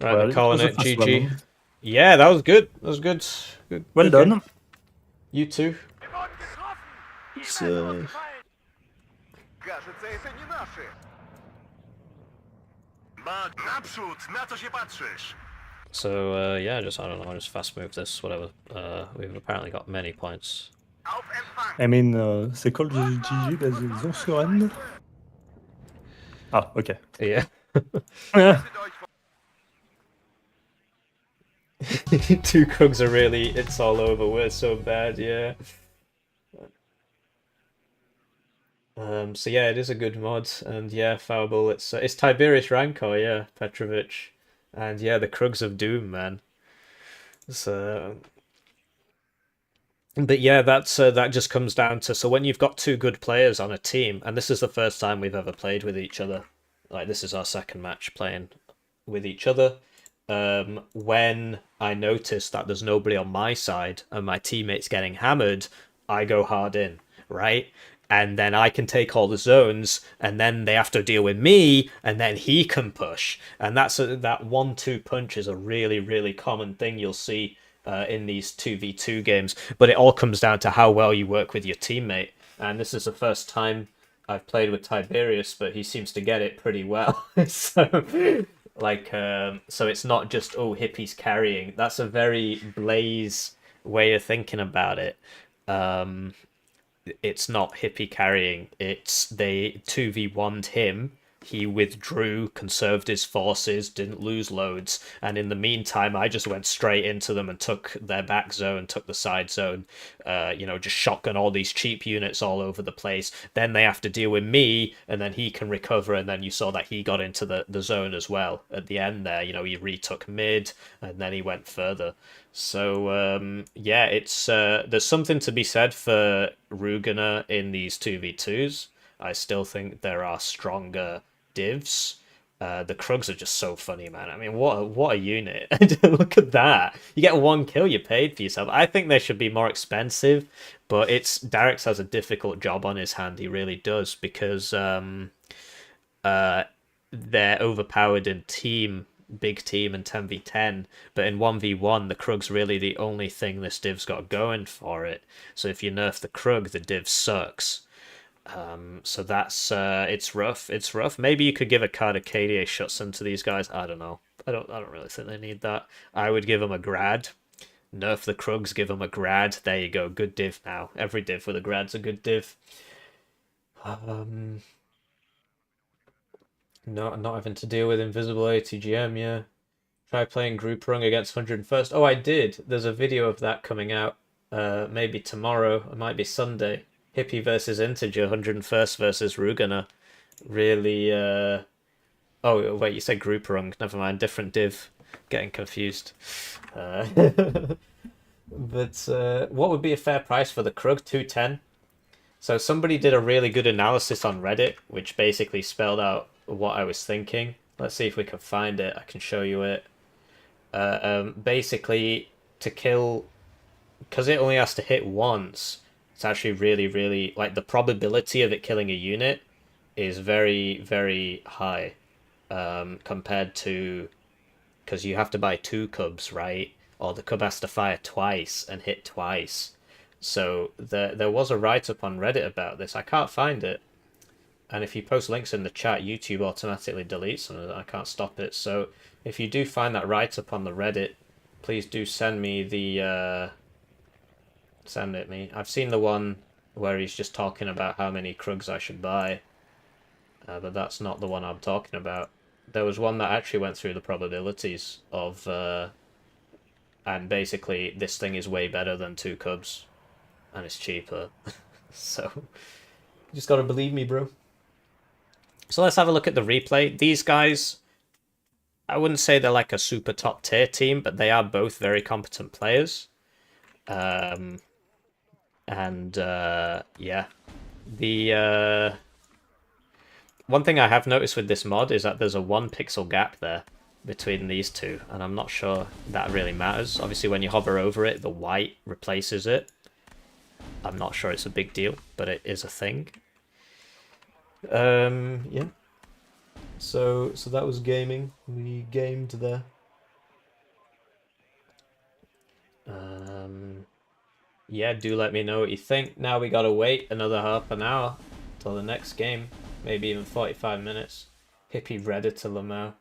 Right, Well, they're calling it GG. One. Yeah, that was good. That was good. Well done. You too. So yeah, I don't know, just fast move this, whatever. We've apparently got many points. I mean, c'est called the GG parce qu'ils ont sur Rennes. Ah, ok. Yeah. Two Krugs are really, it's all over, we're so bad, yeah. So yeah, it is a good mod, and yeah, Foulball, it's Tiberius Rancor, yeah, Petrovich, and yeah, the Krugs of Doom, man. So, but yeah, that just comes down to, so when you've got 2 good players on a team, and this is the first time we've ever played with each other, like this is our second match playing with each other. When I notice that there's nobody on my side and my teammate's getting hammered, I go hard in, right? And then I can take all the zones, and then they have to deal with me, and then he can push. And that 1-2 punch is a really, really common thing you'll see in these 2v2 games. But it all comes down to how well you work with your teammate. And this is the first time I've played with Tiberius, but he seems to get it pretty well. So it's not just, oh, Hippie's carrying. That's a very Blaze way of thinking about it. It's not Hippie carrying, it's they 2v1'd him, he withdrew, conserved his forces, didn't lose loads, and in the meantime I just went straight into them and took their back zone, took the side zone, just shotgun all these cheap units all over the place. Then they have to deal with me, and then he can recover, and then you saw that he got into the zone as well at the end there. He retook mid, and then he went further. So yeah, it's there's something to be said for Rugener in these 2v2s. I still think there are stronger divs. The Krugs are just so funny, man. I mean, what a unit. Look at that. You get 1 kill, you paid for yourself. I think they should be more expensive, but Darix has a difficult job on his hand. He really does, because they're overpowered in team big team and 10v10, but in 1v1 the Krug's really the only thing this div's got going for it. So if you nerf the Krug, the div sucks. So that's it's rough. It's rough. Maybe you could give a card of KDA Schutzen to these guys. I don't know. I don't really think they need that. I would give them a grad. Nerf the Krugs, give them a grad. There you go. Good div now. Every div with a grad's a good div. Not having to deal with invisible ATGM, yeah. Try playing group rung against 101st. Oh, I did. There's a video of that coming out. Maybe tomorrow. It might be Sunday. Hippie versus Integer, 101st versus Rugener. Really, Oh, wait, you said group rung. Never mind, different div. Getting confused. But what would be a fair price for the Krug? 210. So somebody did a really good analysis on Reddit, which basically spelled out what I was thinking. Let's see if we can find it. I can show you it. Basically, to kill... Because it only has to hit once, it's actually really, like, the probability of it killing a unit is very, very high compared to... Because you have to buy 2 cubs, right? Or the cub has to fire twice and hit twice. So there was a write-up on Reddit about this. I can't find it. And if you post links in the chat, YouTube automatically deletes them. I can't stop it. So if you do find that write-up on the Reddit, please do send me the... send it me. I've seen the one where he's just talking about how many Krugs I should buy. But that's not the one I'm talking about. There was one that actually went through the probabilities of... and basically, this thing is way better than 2 cubs. And it's cheaper. So, you just gotta believe me, bro. So let's have a look at the replay. These guys, I wouldn't say they're like a super top tier team, but they are both very competent players. Yeah. The one thing I have noticed with this mod is that there's a 1 pixel gap there between these two, and I'm not sure that really matters. Obviously, when you hover over it, the white replaces it. I'm not sure it's a big deal, but it is a thing. Yeah. So that was gaming. We gamed there. Yeah, do let me know what you think. Now we gotta wait another half an hour till the next game. Maybe even 45 minutes. Hippie Redditor Lamau.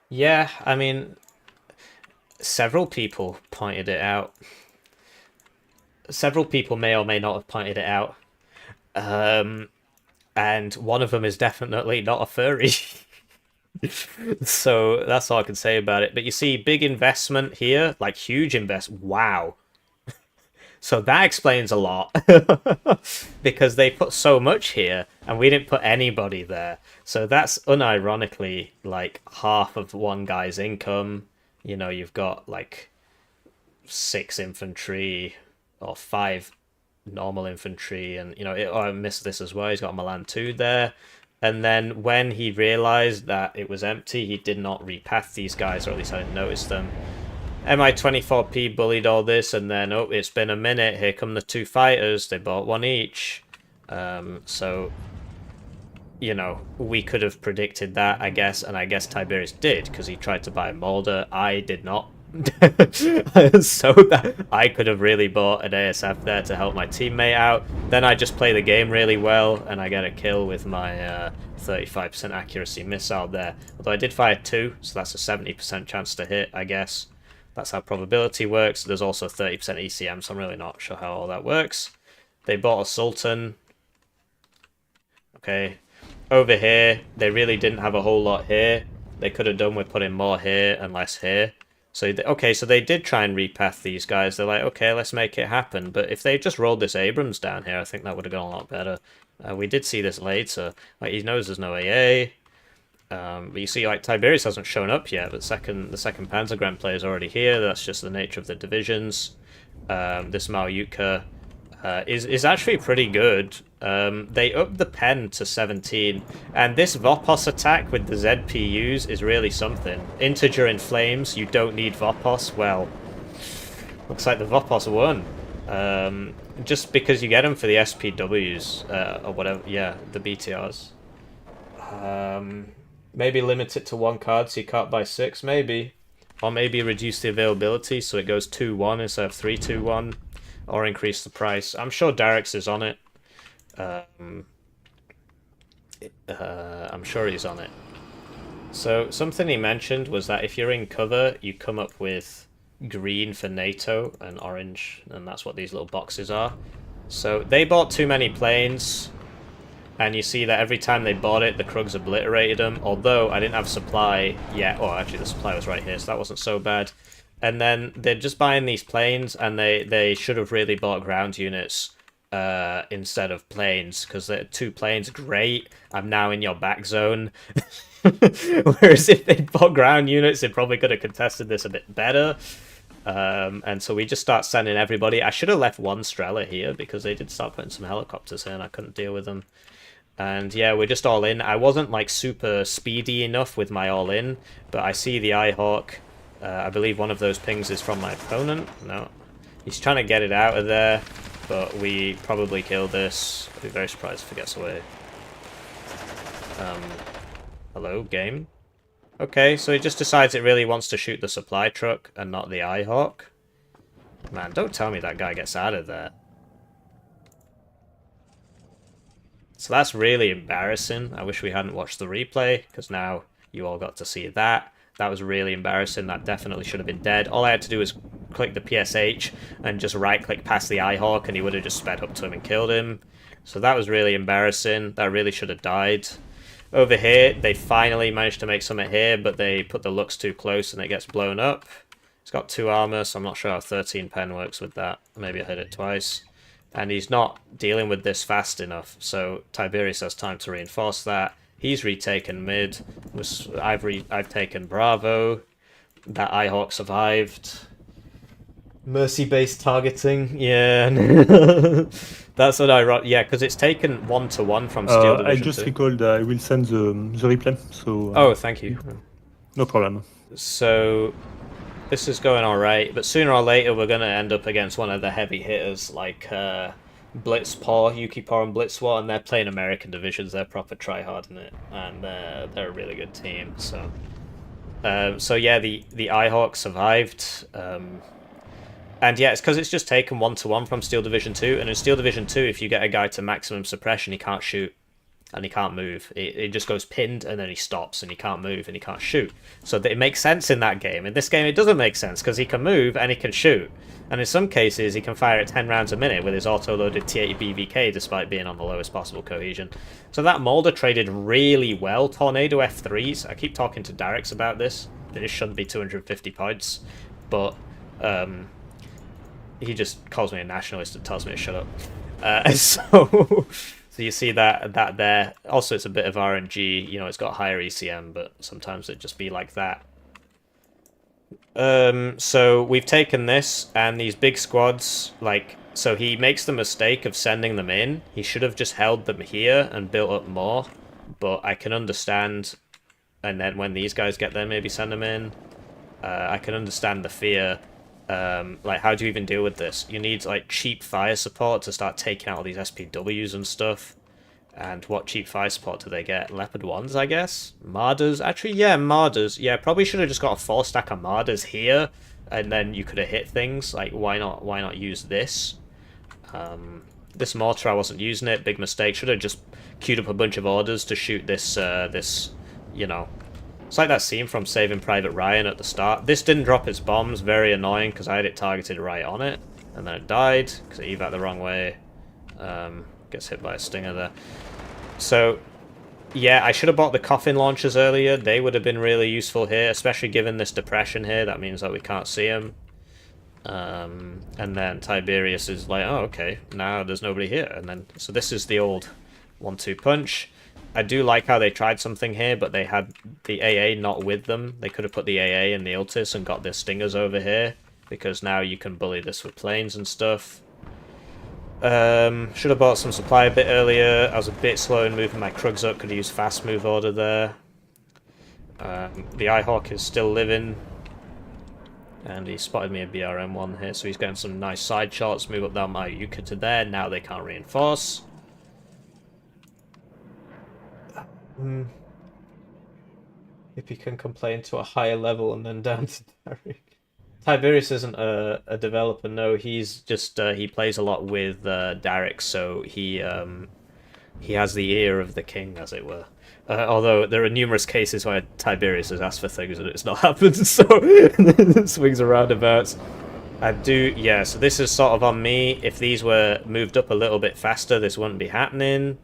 Yeah, I mean, several people pointed it out. Several people may or may not have pointed it out. And one of them is definitely not a furry. So that's all I can say about it. But you see, big investment here, like huge wow. So that explains a lot. Because they put so much here, and we didn't put anybody there. So that's unironically like half of one guy's income. You know, you've got like 6 infantry or 5 normal infantry, and you know, I missed this as well. He's got Milan 2 there. And then when he realized that it was empty, he did not repath these guys, or at least I didn't notice them. MI24P bullied all this, and then, oh, it's been a minute. Here come the 2 fighters. They bought 1 each. So, you know, we could have predicted that, I guess, and I guess Tiberius did, because he tried to buy Mulder. I did not. So that I could have really bought an ASF there to help my teammate out. Then I just play the game really well, and I get a kill with my 35% accuracy missile there. Although I did fire 2, so that's a 70% chance to hit, I guess. That's how probability works. There's also 30% ECM, so I'm really not sure how all that works. They bought a Sultan. Okay. Over here, they really didn't have a whole lot here. They could have done with putting more here and less here. So, okay, so they did try and repath these guys. They're like, okay, let's make it happen. But if they just rolled this Abrams down here, I think that would have gone a lot better. We did see this later. Like, he knows there's no AA. But you see, like, Tiberius hasn't shown up yet, but the second Panzergren player is already here. That's just the nature of the divisions. This Malyutka is actually pretty good. They upped the pen to 17, and this Vopos attack with the ZPUs is really something. Integer in flames, you don't need Vopos. Well, looks like the Vopos won. Just because you get them for the SPWs, or whatever, yeah, the BTRs. Maybe limit it to 1 card so you can't buy 6, maybe. Or maybe reduce the availability so it goes 2-1 instead of 3-2-1. Or increase the price. I'm sure Derek's is on it. I'm sure he's on it. So something he mentioned was that if you're in cover, you come up with green for NATO and orange, and that's what these little boxes are. So they bought too many planes, and you see that every time they bought it, the Krugs obliterated them, although I didn't have supply yet. Oh, actually the supply was right here, so that wasn't so bad. And then they're just buying these planes, and they should have really bought ground units instead of planes, because they're 2 planes, great, I'm now in your back zone. Whereas if they'd bought ground units, they probably could have contested this a bit better. And so we just start sending everybody. I should have left 1 Strela here, because they did start putting some helicopters in, I couldn't deal with them. And yeah, we're just all in. I wasn't like super speedy enough with my all in, but I see the Eyehawk. I believe one of those pings is from my opponent. No, he's trying to get it out of there, but we probably kill this. I'd be very surprised if it gets away. Hello, game. Okay, so he just decides it really wants to shoot the supply truck and not the Eyehawk. Man, don't tell me that guy gets out of there. So that's really embarrassing. I wish we hadn't watched the replay, because now you all got to see that. That was really embarrassing. That definitely should have been dead. All I had to do was click the PSH and just right-click past the Eyehawk, and he would have just sped up to him and killed him. So that was really embarrassing. That really should have died. Over here, they finally managed to make something here, but they put the Lux too close and it gets blown up. It's got 2 armor, so I'm not sure how 13 pen works with that. Maybe I hit it twice. And he's not dealing with this fast enough, so Tiberius has time to reinforce that. He's retaken mid. I've taken Bravo. That Eyehawk survived. Mercy-based targeting, yeah. That's what I wrote. Yeah, because it's taken 1-1 from Steel Division I just 2. recalled I will send the replay. So Oh, thank you. no problem. So this is going all right, but sooner or later we're going to end up against one of the heavy hitters like BlitzPaw, Yukipaw and BlitzPaw, and they're playing American divisions. They're proper tryhard in it, and they're a really good team. So yeah, the Eyehawk survived. And yeah, it's because it's just taken 1-1 from Steel Division 2, and in Steel Division 2, if you get a guy to maximum suppression, he can't shoot, and he can't move. It just goes pinned, and then he stops, and he can't move, and he can't shoot. So it makes sense in that game. In this game, it doesn't make sense, because he can move, and he can shoot. And in some cases, he can fire at 10 rounds a minute with his auto-loaded T80 BVK, despite being on the lowest possible cohesion. So that Molder traded really well. Tornado F3s. I keep talking to Darex about this. This shouldn't be 250 points, but he just calls me a nationalist and tells me to shut up. So you see that there. Also, it's a bit of RNG. You know, it's got higher ECM, but sometimes it just be like that. So we've taken this, and these big squads, like, so he makes the mistake of sending them in. He should have just held them here and built up more, but I can understand, and then when these guys get there, maybe send them in. I can understand the fear. Like, how do you even deal with this? You need, like, cheap fire support to start taking out all these SPWs and stuff. And what cheap fire support do they get? Leopard 1s, I guess? Marders? Actually, yeah, Marders. Yeah, probably should have just got a 4-stack of Marders here, and then you could have hit things. Like, why not use this? This mortar, I wasn't using it. Big mistake. Should have just queued up a bunch of orders to shoot this, you know... It's like that scene from Saving Private Ryan at the start. This didn't drop its bombs. Very annoying, because I had it targeted right on it. And then it died, because it evac the wrong way. Gets hit by a stinger there. So, yeah, I should have bought the coffin launchers earlier. They would have been really useful here, especially given this depression here. That means that we can't see them. And then Tiberius is like, oh, okay, now there's nobody here. And then, so this is the old 1-2 punch. I do like how they tried something here, but they had the AA not with them. They could have put the AA in the Iltis and got their stingers over here, because now you can bully this with planes and stuff. Should have bought some supply a bit earlier. I was a bit slow in moving my Krugs up. Could have used fast move order there. The Eyehawk is still living. And he spotted me a BRM1 here, so he's getting some nice side shots. Move up down my Yuka to there. Now they can't reinforce. If he can complain to a higher level and then down to Derek. Tiberius isn't a developer, no. He's just he plays a lot with Derek, so he has the ear of the king, as it were. Although there are numerous cases where Tiberius has asked for things and it's not happened, so swings and roundabouts. Yeah, so this is sort of on me. If these were moved up a little bit faster, this wouldn't be happening.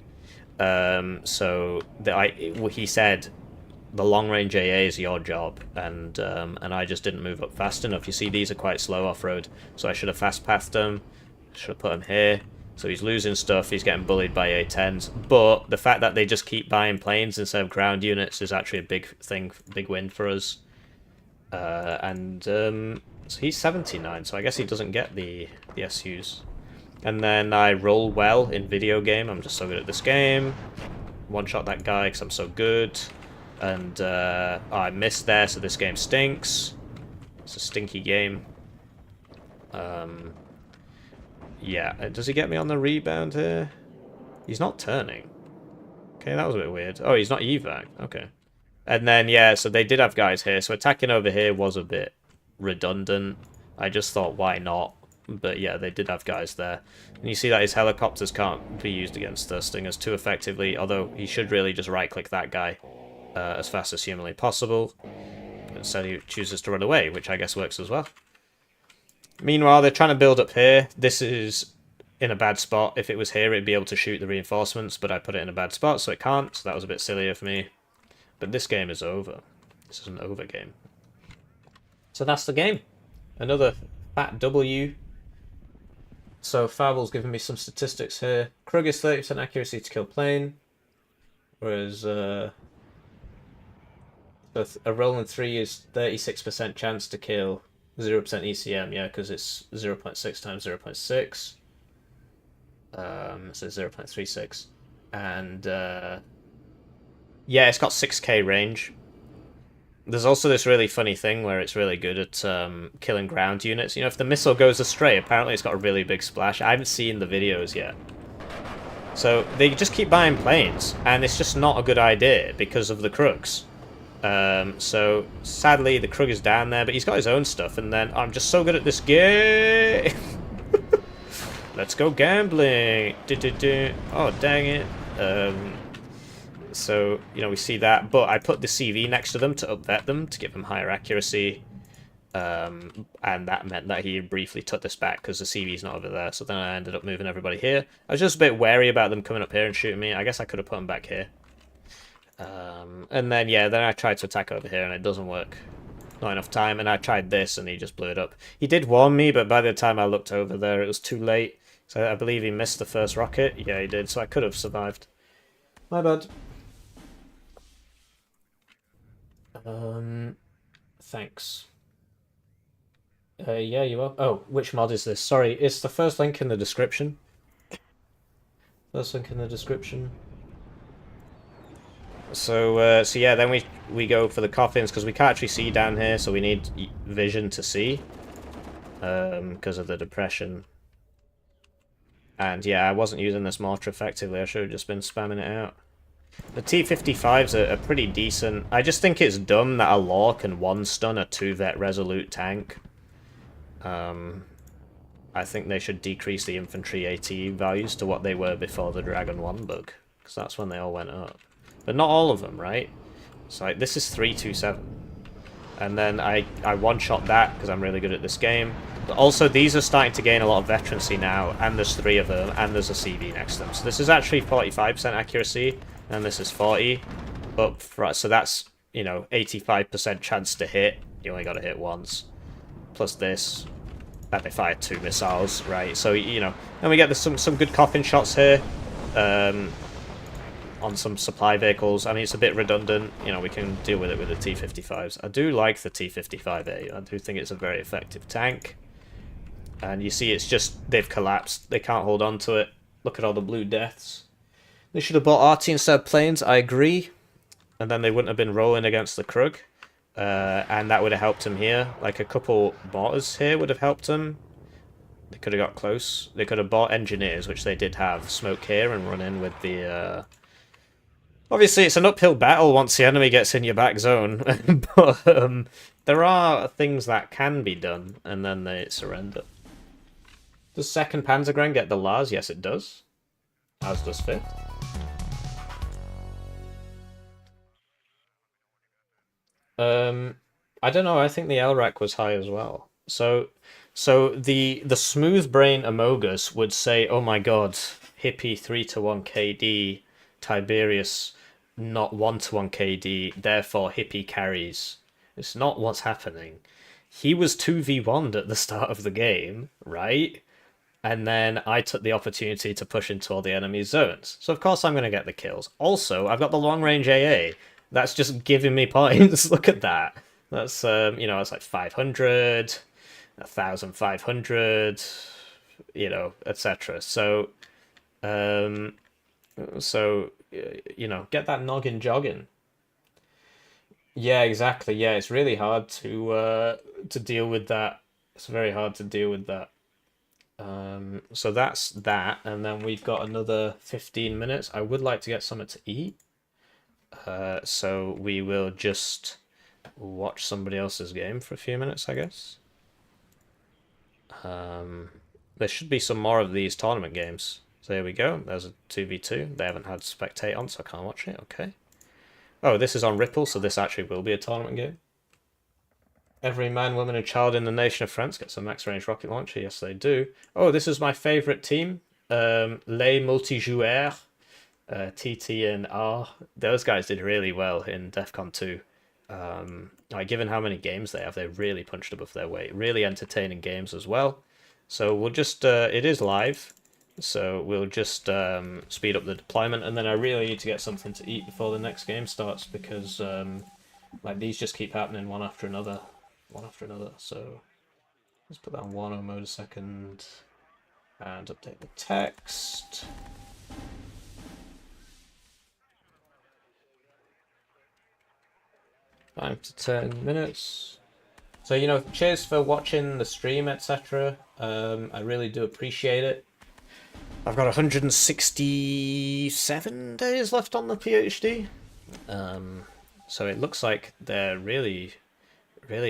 He said, the long-range AA is your job, and I just didn't move up fast enough. You see, these are quite slow off-road, so I should have fast-pathed them. Should have put him here. So he's losing stuff, he's getting bullied by A10s. But the fact that they just keep buying planes instead of ground units is actually a big win for us. So he's 79, so I guess he doesn't get the SUs. And then I roll well in video game. I'm just so good at this game. One-shot that guy because I'm so good. And I missed there, so this game stinks. It's a stinky game. Yeah, does he get me on the rebound here? He's not turning. Okay, that was a bit weird. Oh, he's not evac. Okay. And then, yeah, so they did have guys here. So attacking over here was a bit redundant. I just thought, why not? But yeah, they did have guys there. And you see that his helicopters can't be used against the Stingers too effectively, although he should really just right-click that guy as fast as humanly possible. But instead he chooses to run away, which I guess works as well. Meanwhile, they're trying to build up here. This is in a bad spot. If it was here, it'd be able to shoot the reinforcements, but I put it in a bad spot, so it can't. So that was a bit silly of me. But this game is over. This is an over game. So that's the game. Another fat W. So Fable's giving me some statistics here. Krug is 30% accuracy to kill plane, whereas a rolling 3 is 36% chance to kill 0% ECM, yeah, because it's 0.6 times 0.6. So 0.36. And yeah, it's got 6k range. There's also this really funny thing where it's really good at killing ground units. You know, if the missile goes astray, apparently it's got a really big splash. I haven't seen the videos yet. So they just keep buying planes, and it's just not a good idea because of the Krugs. So sadly the Krug is down there, but he's got his own stuff, and then I'm just so good at this game. Let's go gambling. Oh, dang it. So, you know, we see that, but I put the CV next to them to upvet them, to give them higher accuracy, and that meant that he briefly took this back because the CV's not over there, so then I ended up moving everybody here. I was just a bit wary about them coming up here and shooting me. I guess I could have put them back here. And then, yeah, then I tried to attack over here, and it doesn't work. Not enough time, and I tried this, and he just blew it up. He did warn me, but by the time I looked over there, it was too late. So I believe he missed the first rocket. Yeah, he did, so I could have survived. My bad. Thanks. Yeah, you are. Oh, which mod is this? Sorry, it's the first link in the description. First link in the description. So yeah, then we go for the coffins because we can't actually see down here, so we need vision to see because of the depression. And yeah, I wasn't using this mortar effectively. I should have just been spamming it out. The T-55s are pretty decent. I just think it's dumb that a law can one-stun a 2-vet resolute tank. I think they should decrease the infantry AT values to what they were before the Dragon 1 bug, because that's when they all went up. But not all of them, right? So like, this is 327. And then I one-shot that because I'm really good at this game. But also, these are starting to gain a lot of veterancy now, and there's 3 of them, and there's a CV next to them. So this is actually 45% accuracy, and this is 40. But so that's, you know, 85% chance to hit. You only got to hit once. Plus this, and they fired 2 missiles, right? So, you know, and we get some good coffin shots here. On some supply vehicles. I mean, it's a bit redundant. You know, we can deal with it with the T-55s. I do like the T-55A. I do think it's a very effective tank. And you see, it's just, they've collapsed. They can't hold on to it. Look at all the blue deaths. They should have bought RT instead of planes, I agree. And then they wouldn't have been rolling against the Krug. And that would have helped him here. Like, a couple mortars here would have helped him. They could have got close. They could have bought engineers, which they did have. Smoke here and run in with the Obviously, it's an uphill battle once the enemy gets in your back zone, but there are things that can be done, and then they surrender. Does 2nd Panzergren get the Lars? Yes, it does. As does 5th. I don't know. I think the LRAC was high as well. So the smooth brain Amogus would say, "Oh my God, Hippie 3-1 KD, Tiberius not 1-1 KD, therefore Hippie carries." It's not what's happening. He was 2v1'd at the start of the game, right? And then I took the opportunity to push into all the enemy zones. So of course I'm going to get the kills. Also, I've got the long range AA. That's just giving me points. Look at that. That's you know, it's like 500, 1,500, you know, etc. So you know, get that noggin jogging. Yeah, exactly. Yeah, it's really hard to deal with that. It's very hard to deal with that. So that's that, and then we've got another 15 minutes. I would like to get something to eat. So we will just watch somebody else's game for a few minutes, I guess. There should be some more of these tournament games. So here we go. There's a 2v2. They haven't had spectate on, so I can't watch it. Okay. Oh, this is on Ripple, so this actually will be a tournament game. Every man, woman, and child in the nation of France gets a max-range rocket launcher. Yes, they do. Oh, this is my favorite team. Les Multijoueurs. TT and R. Those guys did really well in DEF CON 2. Like, given how many games they have, they really punched above their weight. Really entertaining games as well. So we'll just... it is live. So we'll just speed up the deployment. And then I really need to get something to eat before the next game starts. Because like these just keep happening one after another. So let's put that on Warno mode a second and update the text. Five to 10 minutes. So, you know, cheers for watching the stream, etc. I really do appreciate it. I've got 167 days left on the PhD. So it looks like they're really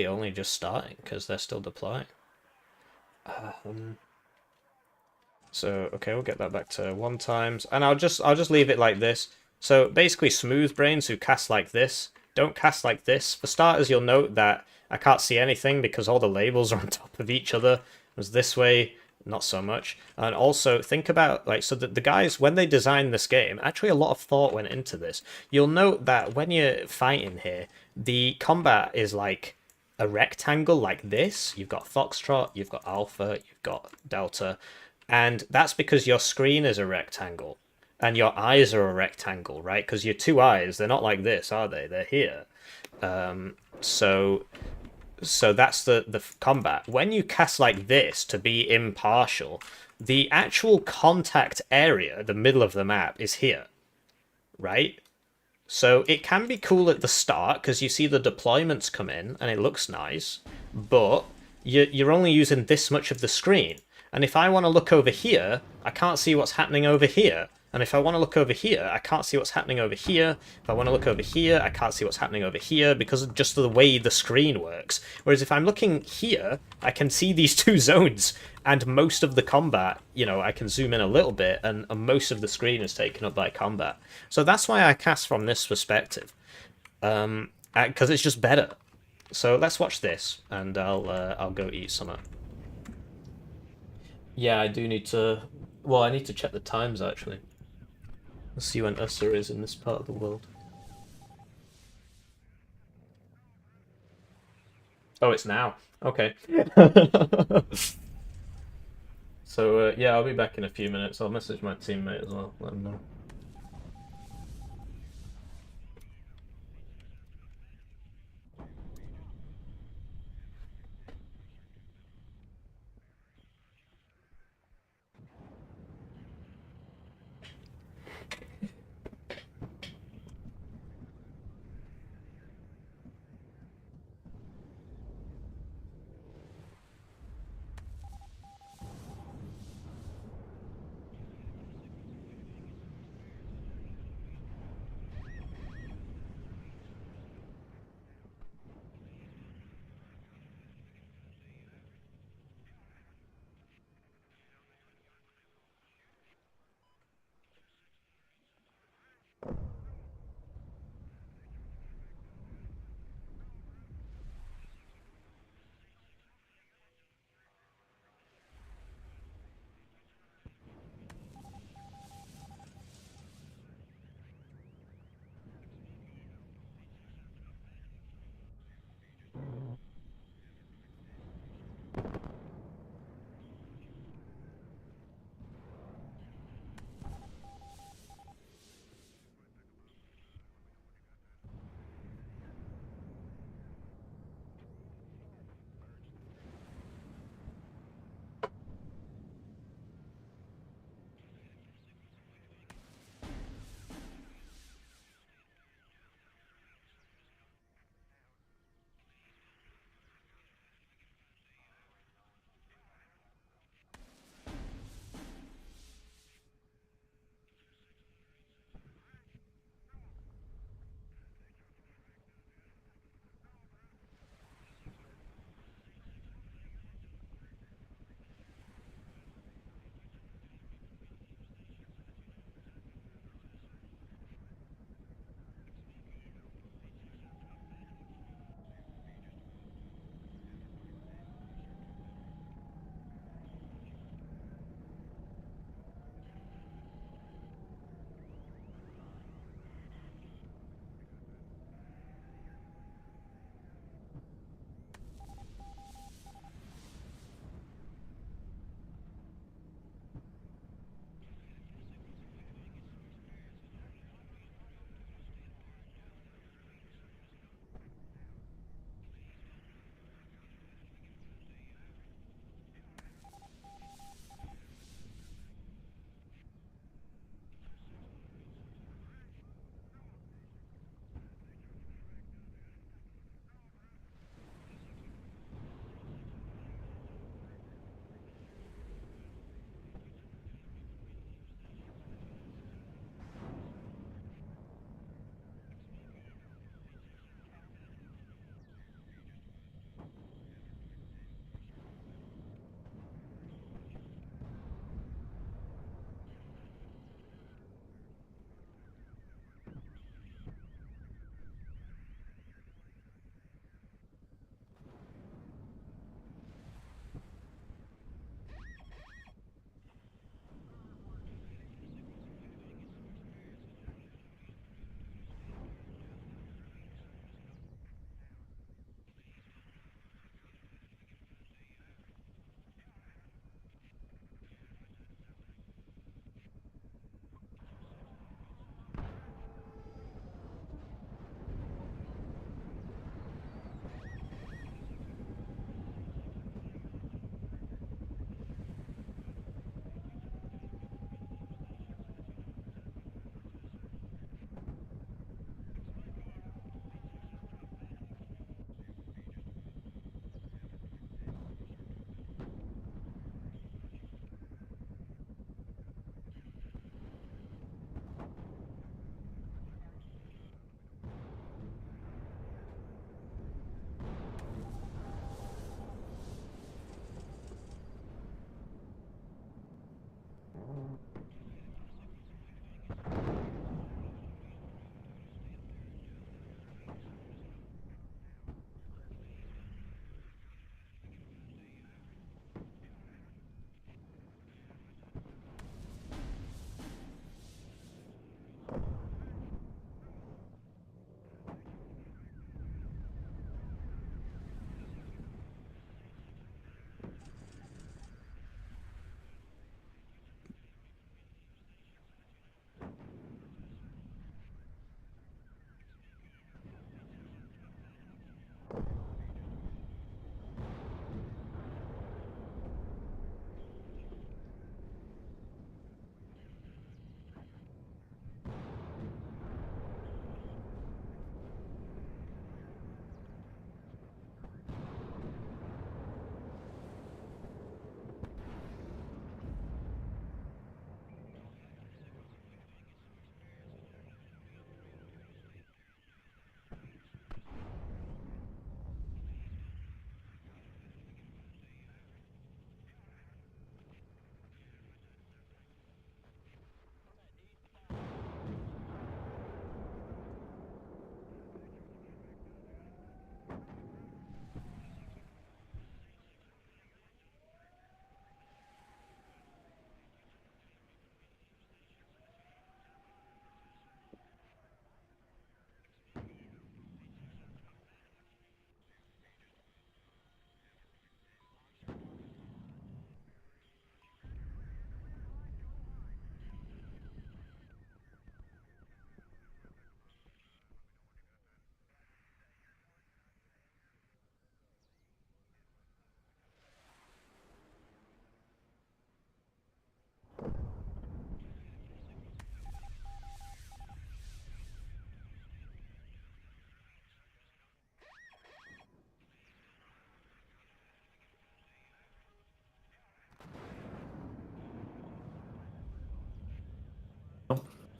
only just starting because they're still deploying. So okay, we'll get that back to 1 times, and I'll just leave it like this. So basically, smooth brains who cast like this don't cast like this. For starters, you'll note that I can't see anything because all the labels are on top of each other. Whereas this way, not so much. And also think about like so that the guys when they designed this game, actually a lot of thought went into this. You'll note that when you're fighting here, the combat is like a rectangle like this. You've got Foxtrot, you've got Alpha, you've got Delta, and that's because your screen is a rectangle and your eyes are a rectangle, right? Because your 2 eyes, they're not like this, are they? They're here. So that's the combat. When you cast like this to be impartial, the actual contact area, the middle of the map, is here, right? So it can be cool at the start because you see the deployments come in and it looks nice, but you're only using this much of the screen. And if I want to look over here, I can't see what's happening over here. And if I want to look over here, I can't see what's happening over here. If I want to look over here, I can't see what's happening over here because of just the way the screen works. Whereas if I'm looking here, I can see these 2 zones and most of the combat, you know, I can zoom in a little bit and most of the screen is taken up by combat. So that's why I cast from this perspective. Because it's just better. So let's watch this and I'll go eat something. Yeah, I do need to... Well, I need to check the times, actually. Let's see when Ursa is in this part of the world. Oh, it's now. Okay. So, yeah, I'll be back in a few minutes. I'll message my teammate as well, let him know.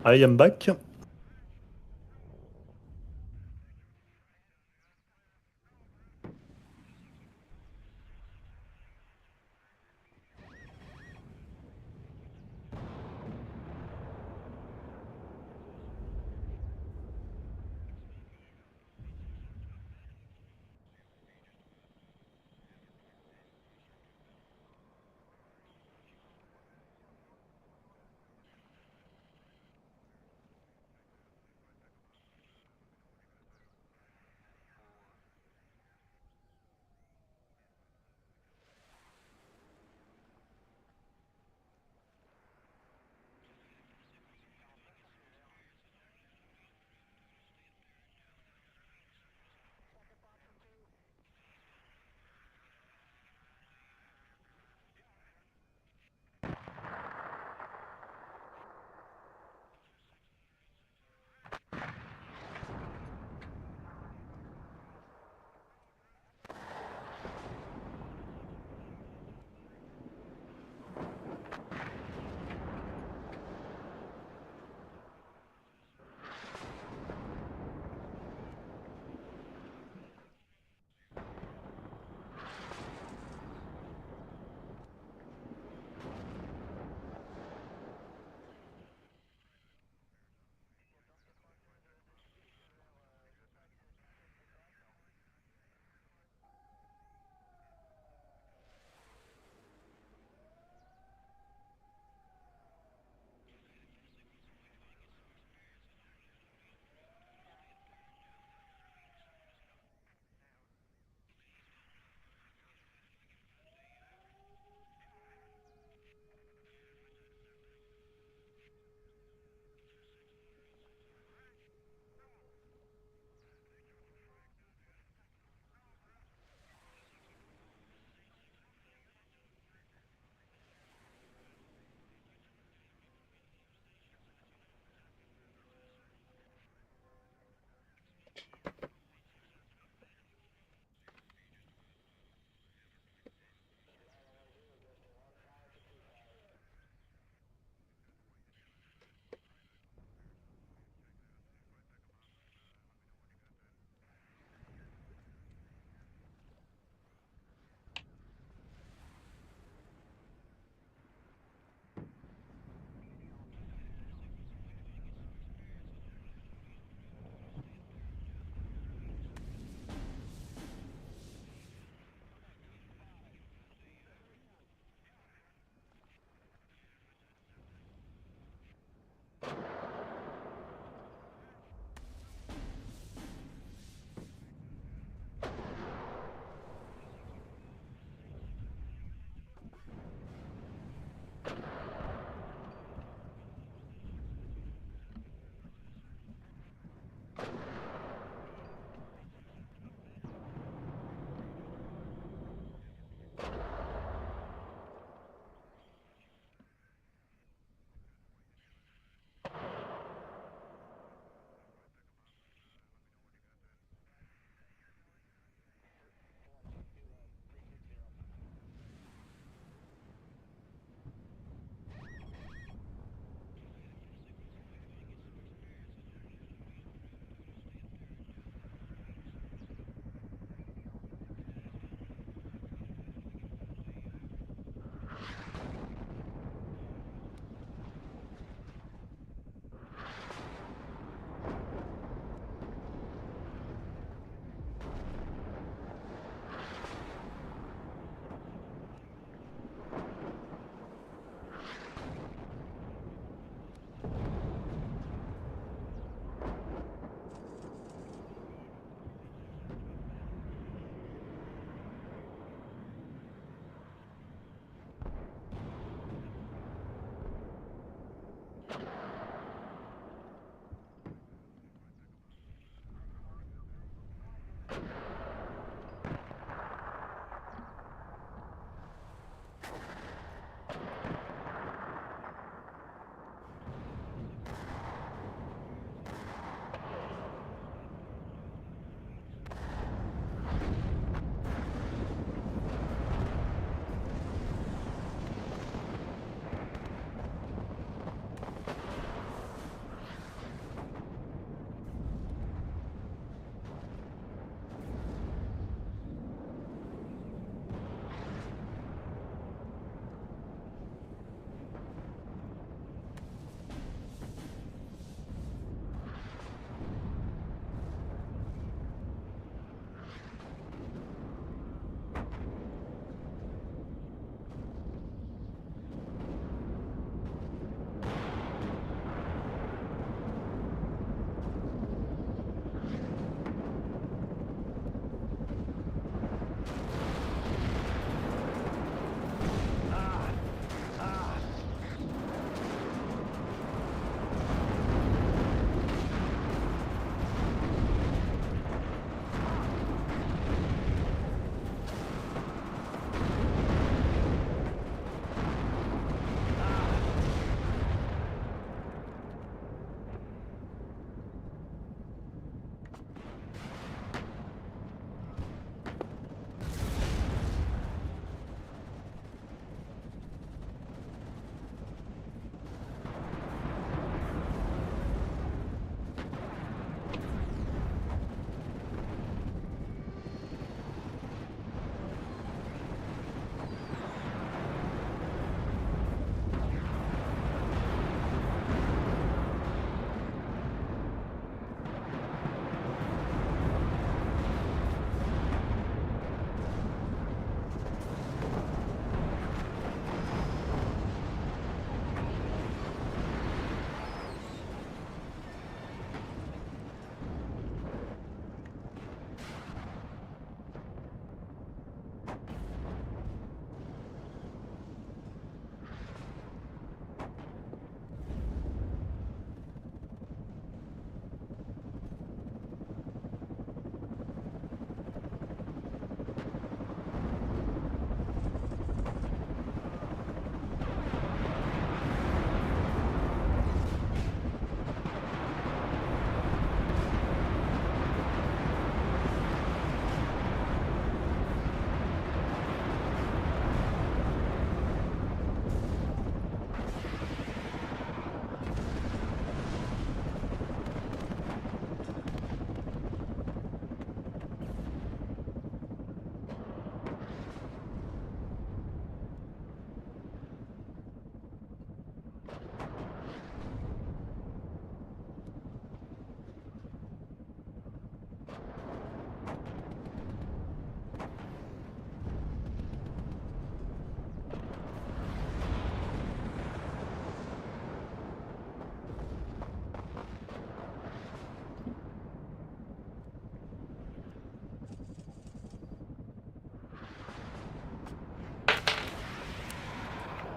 I am back.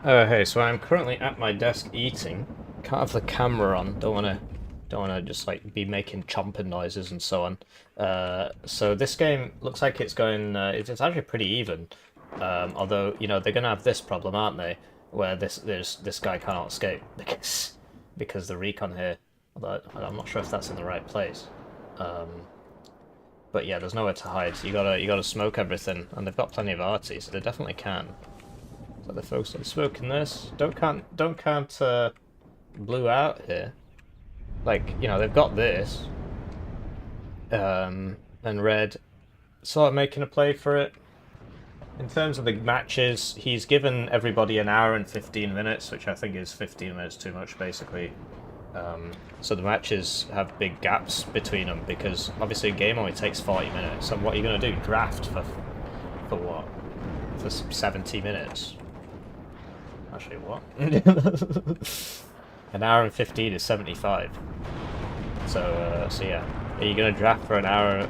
Hey, so I'm currently at my desk eating. Can't have the camera on. Don't wanna just like be making chomping noises and so on. So this game looks like it's going. It's actually pretty even. Although you know they're gonna have this problem, aren't they? Where this guy cannot escape because the recon here. Although I'm not sure if that's in the right place. But yeah, there's nowhere to hide. You gotta smoke everything, and they've got plenty of arty, so they definitely can. So the folks are smoking this. Don't count blue out here. Like, you know, they've got this. And red sort of making a play for it. In terms of the matches, he's given everybody an hour and 15 minutes, which I think is 15 minutes too much, basically. So the matches have big gaps between them, because obviously a game only takes 40 minutes, and what are you going to do? Draft for what? For 70 minutes? Actually, what? An hour and 15 is 75. So yeah. Are you going to draft for an hour?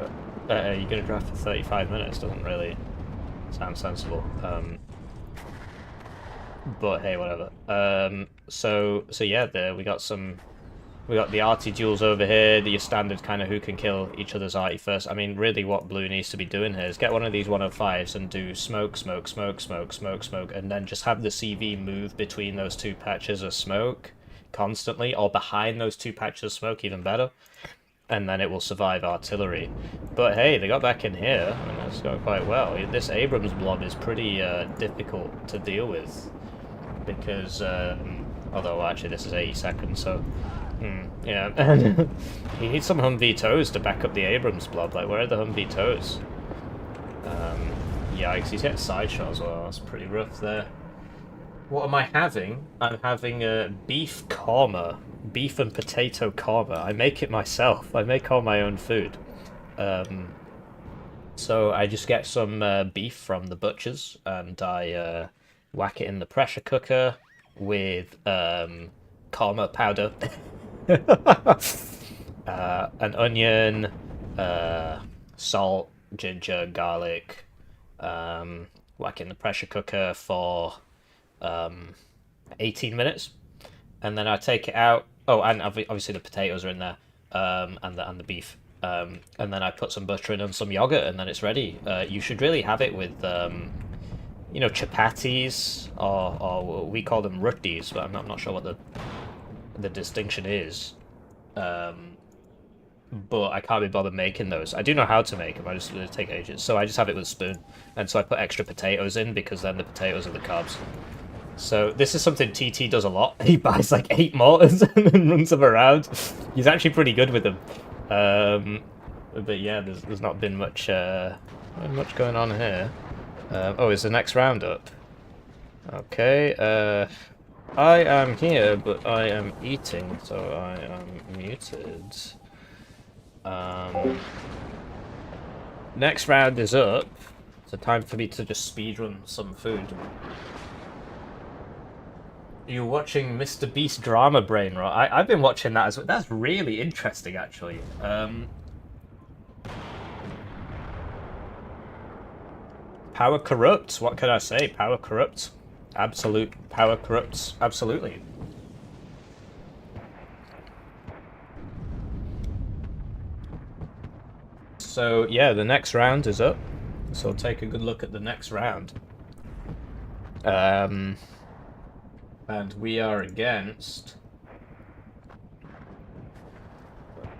Are you going to draft for 35 minutes? Doesn't really sound sensible. But hey, whatever. So yeah, we got the arty duels over here, your standard kind of who can kill each other's arty first. I mean, really what blue needs to be doing here is get one of these 105s and do smoke, smoke, smoke, smoke, smoke, smoke, and then just have the CV move between those two patches of smoke constantly, or behind those two patches of smoke, even better. And then it will survive artillery. But hey, they got back in here, and that's going quite well. This Abrams blob is pretty difficult to deal with, because, although actually this is 80 seconds, so... yeah, he needs some Humvee toes to back up the Abrams blob. Like, where are the Humvee toes? Yikes, he's getting side shot as well. That's pretty rough there. What am I having? I'm having a beef korma. Beef and potato korma. I make it myself. I make all my own food. So I just get some beef from the butchers, and I whack it in the pressure cooker with korma powder. An onion, salt, ginger, garlic, whack in the pressure cooker for 18 minutes, and then I take it out. Oh, and obviously the potatoes are in there, and the beef, and then I put some butter in and some yogurt, and then it's ready. You should really have it with you know, chapatis, or we call them rotis, but I'm not sure what the distinction is, but I can't be bothered making those. I do know how to make them, I just take ages, so I just have it with a spoon, and so I put extra potatoes in, because then the potatoes are the carbs. So this is something TT does a lot. He buys like 8 mortars and runs them around. He's actually pretty good with them. But yeah, there's not been much going on here. Oh, is the next round up? Okay, I am here, but I am eating, so I am muted. Next round is up, so time for me to just speedrun some food. You're watching Mr. Beast Drama Brain, right? I've been watching that as well. That's really interesting, actually. Power corrupts, what can I say? Power corrupts. Absolute power corrupts, absolutely. So yeah, the next round is up. So we'll take a good look at the next round. And we are against...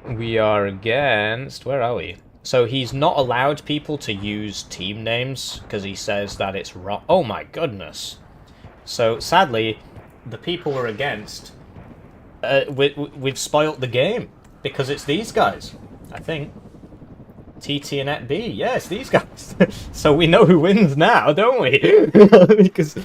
Where are we? So he's not allowed people to use team names, because he says that it's wrong. Oh my goodness. So, sadly, the people we're against, we've spoilt the game, because it's these guys, I think. TT and Et B, yes, these guys. So we know who wins now, don't we? Because...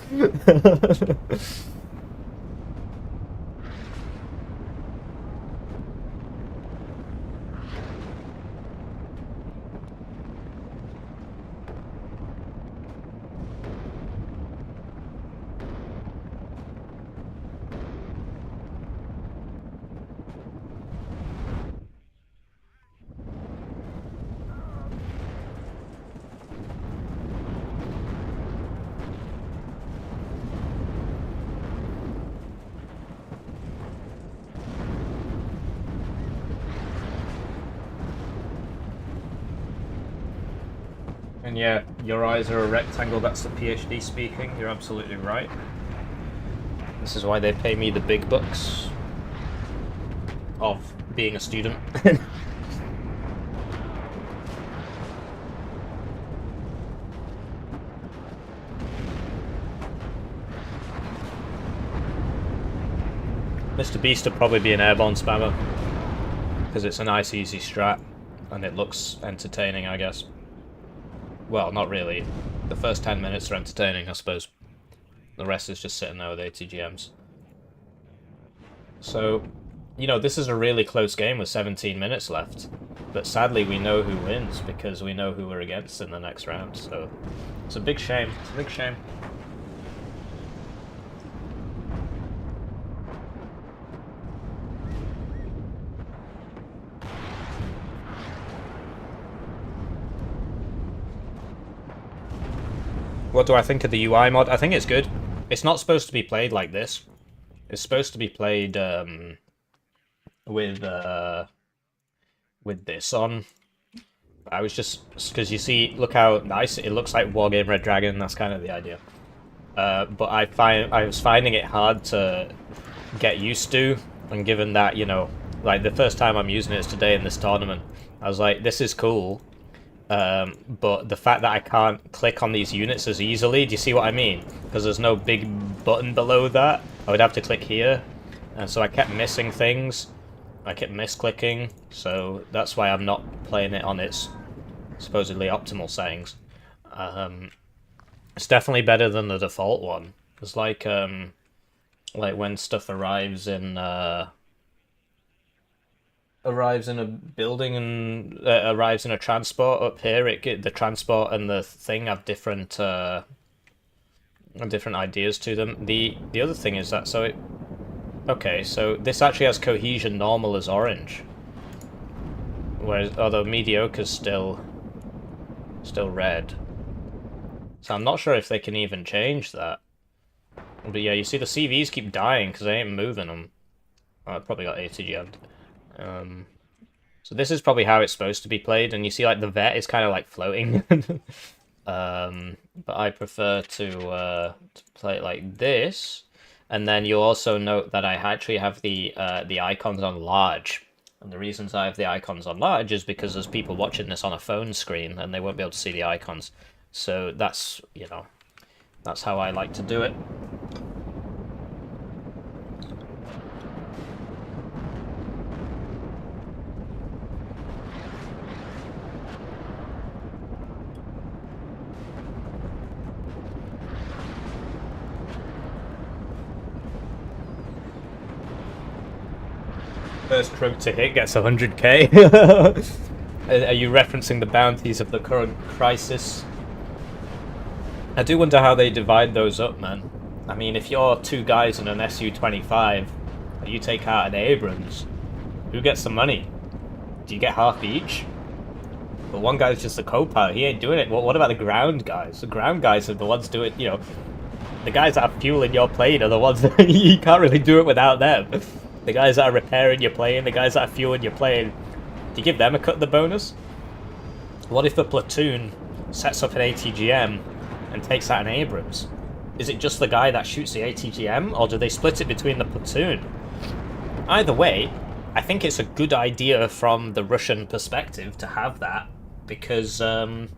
And yeah, your eyes are a rectangle, that's the PhD speaking, you're absolutely right. This is why they pay me the big bucks of being a student. Mr. Beast would probably be an airborne spammer, because it's a nice easy strat, and it looks entertaining, I guess. Well, not really. The first 10 minutes are entertaining, I suppose. The rest is just sitting there with ATGMs. So, you know, this is a really close game with 17 minutes left. But sadly, we know who wins, because we know who we're against in the next round. So, it's a big shame. It's a big shame. What do I think of the UI mod? I think it's good. It's not supposed to be played like this. It's supposed to be played with this on. I was just because you see, look how nice it looks like Wargame Red Dragon. That's kind of the idea. But I was finding it hard to get used to, and given that, you know, like the first time I'm using it is today in this tournament, I was like, this is cool. But the fact that I can't click on these units as easily, do you see what I mean? Because there's no big button below that. I would have to click here, and so I kept missing things. I kept misclicking, so that's why I'm not playing it on its supposedly optimal settings. It's definitely better than the default one. It's like when stuff arrives in a building and arrives in a transport up here. The transport and the thing have different ideas to them. The other thing is that okay, so this actually has cohesion normal as orange, whereas although mediocre's still red. So I'm not sure if they can even change that. But yeah, you see the CVs keep dying because they ain't moving them. Oh, I probably got ATGM'd. So this is probably how it's supposed to be played, and you see like the vet is kind of like floating. But I prefer to play it like this. And then you'll also note that I actually have the icons on large. And the reasons I have the icons on large is because there's people watching this on a phone screen and they won't be able to see the icons. So that's, you know, that's how I like to do it. First croak to hit gets 100k. Are you referencing the bounties of the current crisis? I do wonder how they divide those up, man. I mean, if you're two guys in an Su-25, and you take out an Abrams, who gets the money? Do you get half each? But one guy's just a co-pilot, he ain't doing it. Well, what about the ground guys? The ground guys are the ones doing, you know, the guys that are fueling your plane are the ones that you can't really do it without them. The guys that are repairing your plane, the guys that are fueling your plane, do you give them a cut of the bonus? What if a platoon sets up an ATGM and takes out an Abrams? Is it just the guy that shoots the ATGM, or do they split it between the platoon? Either way, I think it's a good idea from the Russian perspective to have that, because it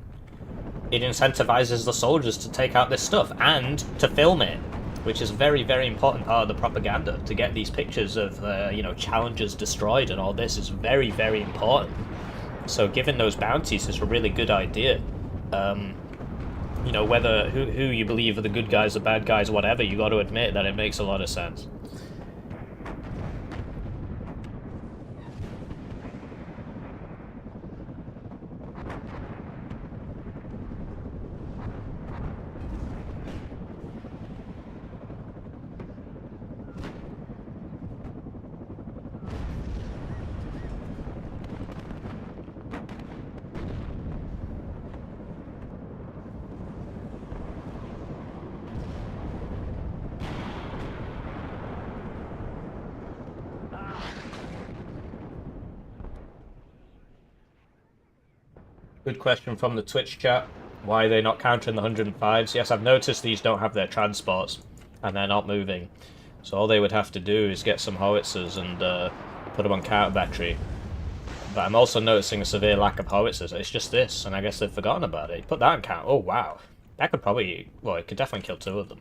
incentivizes the soldiers to take out this stuff and to film it, which is a very, very important part of the propaganda. To get these pictures of, you know, Challengers destroyed and all this is very, very important. So giving those bounties is a really good idea. You know, whether who you believe are the good guys, the bad guys, whatever, you got to admit that it makes a lot of sense. Good question from the Twitch chat. Why are they not countering the 105s? Yes, I've noticed these don't have their transports, and they're not moving. So all they would have to do is get some howitzers and put them on counter battery. But I'm also noticing a severe lack of howitzers. It's just this, and I guess they've forgotten about it. Put that on count. Oh, wow. That could probably... Well, it could definitely kill 2 of them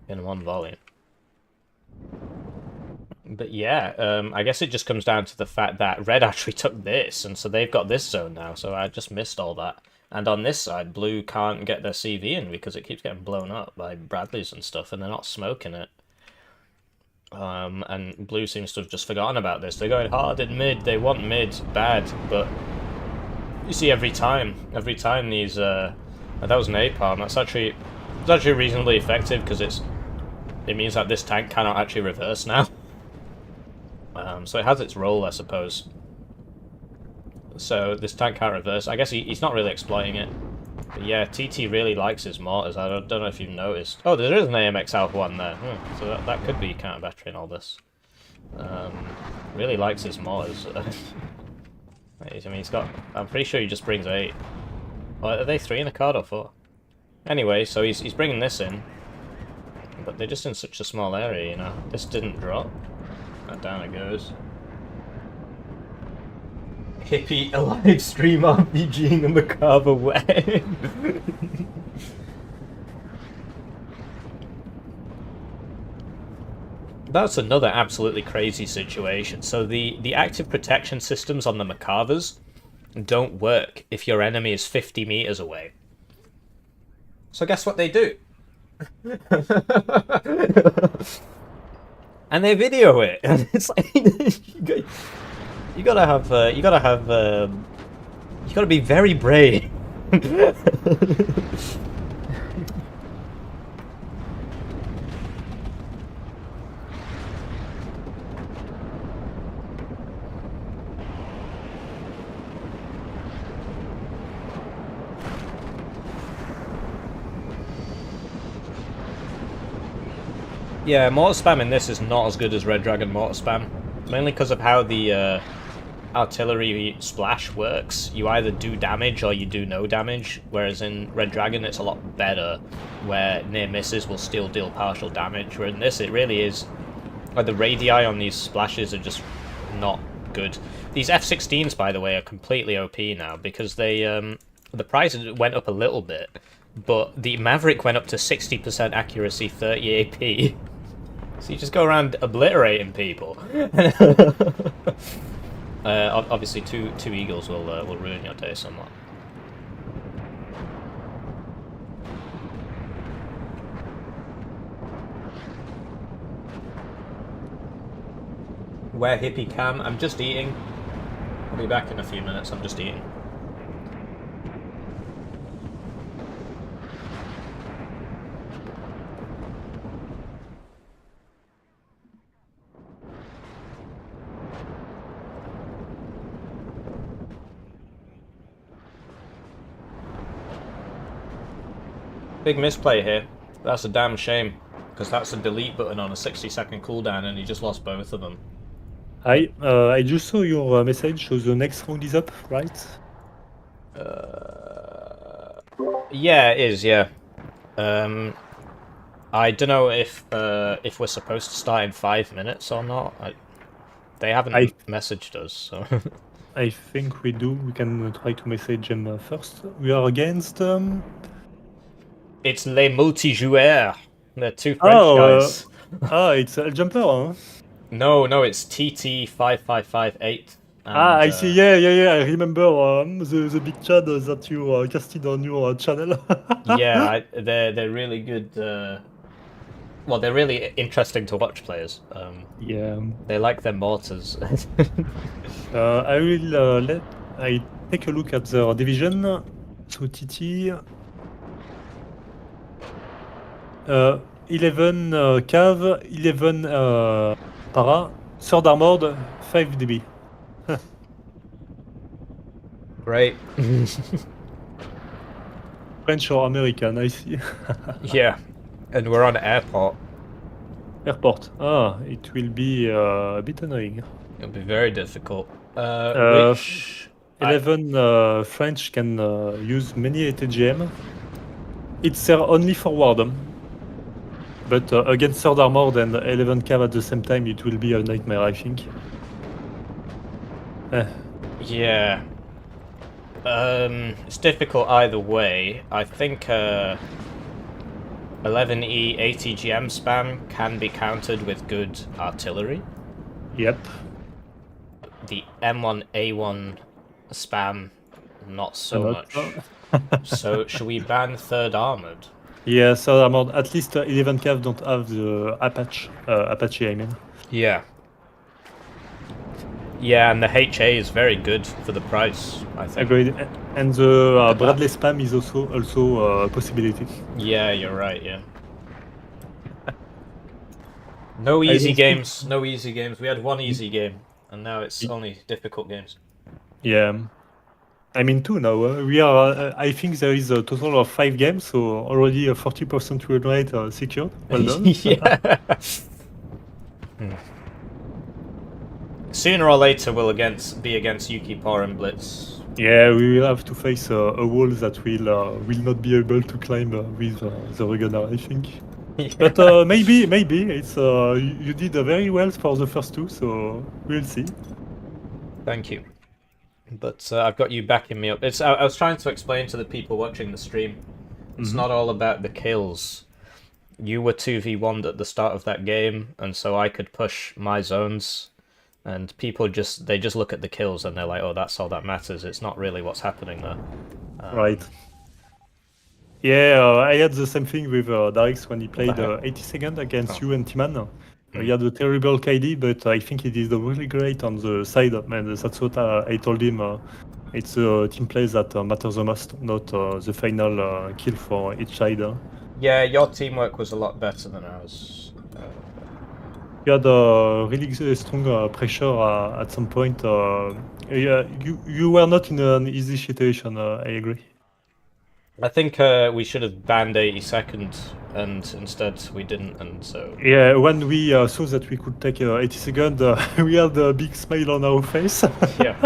in one volley. But yeah, I guess it just comes down to the fact that Red actually took this, and so they've got this zone now, so I just missed all that. And on this side, Blue can't get their CV in because it keeps getting blown up by Bradleys and stuff, and they're not smoking it. And Blue seems to have just forgotten about this. They're going hard in mid, they want mid bad, but you see every time these, that was an napalm, that's actually reasonably effective because it means that this tank cannot actually reverse now. So it has its role, I suppose. So this tank can't reverse. I guess he's not really exploiting it. But yeah, TT really likes his mortars. I don't know if you've noticed. Oh, there is an AMX Alpha 1 there. So that could be counter battery and all this. Really likes his mortars. I mean, he's got... I'm pretty sure he just brings 8. Well, are they 3 in a card or 4? Anyway, so he's bringing this in. But they're just in such a small area, you know. This didn't drop. And down it goes. Hippie alive stream RPGing a macabre way. That's another absolutely crazy situation. So the active protection systems on the macavers don't work if your enemy is 50 meters away. So guess what they do? And they video it, and it's like you gotta be very brave. Yeah, mortar spam in this is not as good as Red Dragon mortar spam, mainly because of how the artillery splash works. You either do damage or you do no damage, whereas in Red Dragon it's a lot better, where near misses will still deal partial damage, where in this it really is, like the radii on these splashes are just not good. These F-16s, by the way, are completely OP now, because they, the price went up a little bit, but the Maverick went up to 60% accuracy, 30 AP. So you just go around obliterating people. Obviously, two eagles will ruin your day somewhat. Where hippie cam? I'm just eating. I'll be back in a few minutes. I'm just eating. Big misplay here. That's a damn shame, because that's a delete button on a 60-second cooldown, and he just lost both of them. I just saw your message, so the next round is up, right? Yeah, it is, yeah. I don't know if we're supposed to start in 5 minutes or not. They haven't messaged us, so... I think we do. We can try to message them first. We are against... It's les Multijoueurs. They're 2 French guys. It's a jumper, huh? No, it's TT5558. I see. Yeah. I remember the big chat that you casted on your channel. Yeah, they're really good. Well, they're really interesting to watch players. Yeah. They like their mortars. I will I take a look at the division. So TT. 11 cav, 11 para, 3rd armored, 5 DB. Great. French or American, I see. Yeah, and we're on airport. Airport. It will be a bit annoying. It'll be very difficult. 11 French can use many ATGM. It's only forward. But against third armored and 11 cav at the same time, it will be a nightmare, I think. Yeah. It's difficult either way. I think 11E ATGM spam can be countered with good artillery. Yep. The M1A1 spam, not so much. So, should we ban third armored? Yeah, third armored. At least 11 cav don't have the Apache, I mean. Yeah. Yeah, and the HA is very good for the price, I think. Agreed. And the Bradley spam is also a possibility. Yeah, you're right, yeah. No easy games, no easy games. We had one easy game, and now it's only difficult games. Yeah. I mean, 2 now. We are. I think there is a total of 5 games, so already a 40% win rate secured. Well done. Yeah. Sooner or later, we'll be against Yukipor and Blitz. Yeah, we will have to face a wall that will not be able to climb with the Regunner, I think. Yeah. But maybe it's you did very well for the first 2, so we'll see. Thank you. But I've got you backing me up. I was trying to explain to the people watching the stream. It's not all about the kills. You were 2v1'd at the start of that game, and so I could push my zones. And people just look at the kills and they're like, oh, that's all that matters. It's not really what's happening there. Right. Yeah, I had the same thing with Darix when he played 80 seconds against you and Timan. He had a terrible KD, but I think he did really great on the side. And that's what I told him. It's the team play that matters the most, not the final kill for each side. Yeah, your teamwork was a lot better than ours. You had a really strong pressure at some point. You were not in an easy situation, I agree. I think we should have banned 80-second, and instead we didn't, and so... Yeah, when we saw that we could take 80 seconds, we had a big smile on our face. Yeah.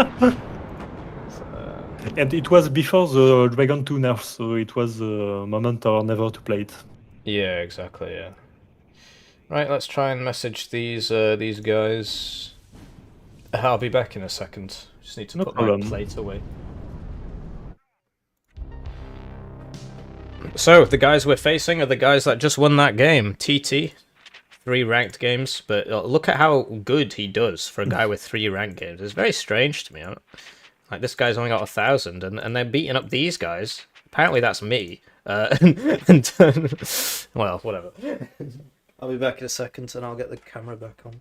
And it was before the Dragon 2 nerf, so it was the moment or never to play it. Yeah, exactly, yeah. Right, let's try and message these guys. I'll be back in a second. Just need to put my plate away. So, the guys we're facing are the guys that just won that game. TT, 3 ranked games, but look at how good he does for a guy with 3 ranked games. It's very strange to me. Like, this guy's only got 1,000, and they're beating up these guys. Apparently that's me. Well, whatever. I'll be back in a second and I'll get the camera back on.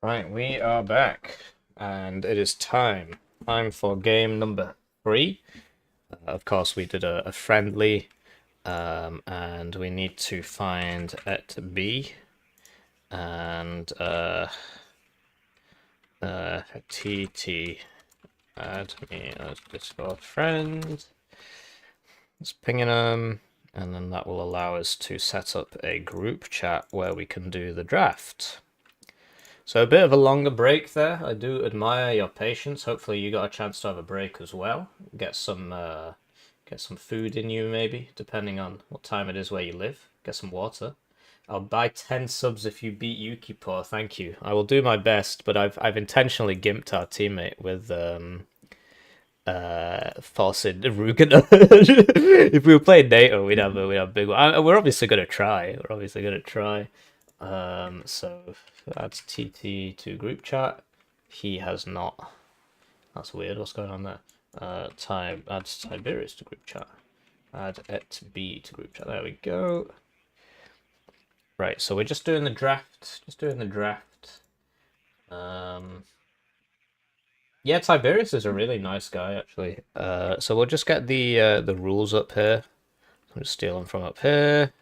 Right, we are back, and it is time for game number 3. Of course, we did a friendly, and we need to find at B, and TT, add me as Discord friend. Let's pinging them, and then that will allow us to set up a group chat where we can do the draft. So a bit of a longer break there. I do admire your patience. Hopefully you got a chance to have a break as well. Get some Get some food in you, maybe, depending on what time it is where you live. Get some water. I'll buy 10 subs if you beat YukiPaw. Thank you. I will do my best, but I've intentionally gimped our teammate with Faustian Rugener. If we were playing NATO, we'd have a big one. We're obviously gonna try. So add TT to group chat. He has not. That's weird. What's going on there? Add Tiberius to group chat. Add ETB to group chat. There we go. Right, so we're just doing the draft. Yeah, Tiberius is a really nice guy, actually. So we'll just get the rules up here. I'm just stealing from up here.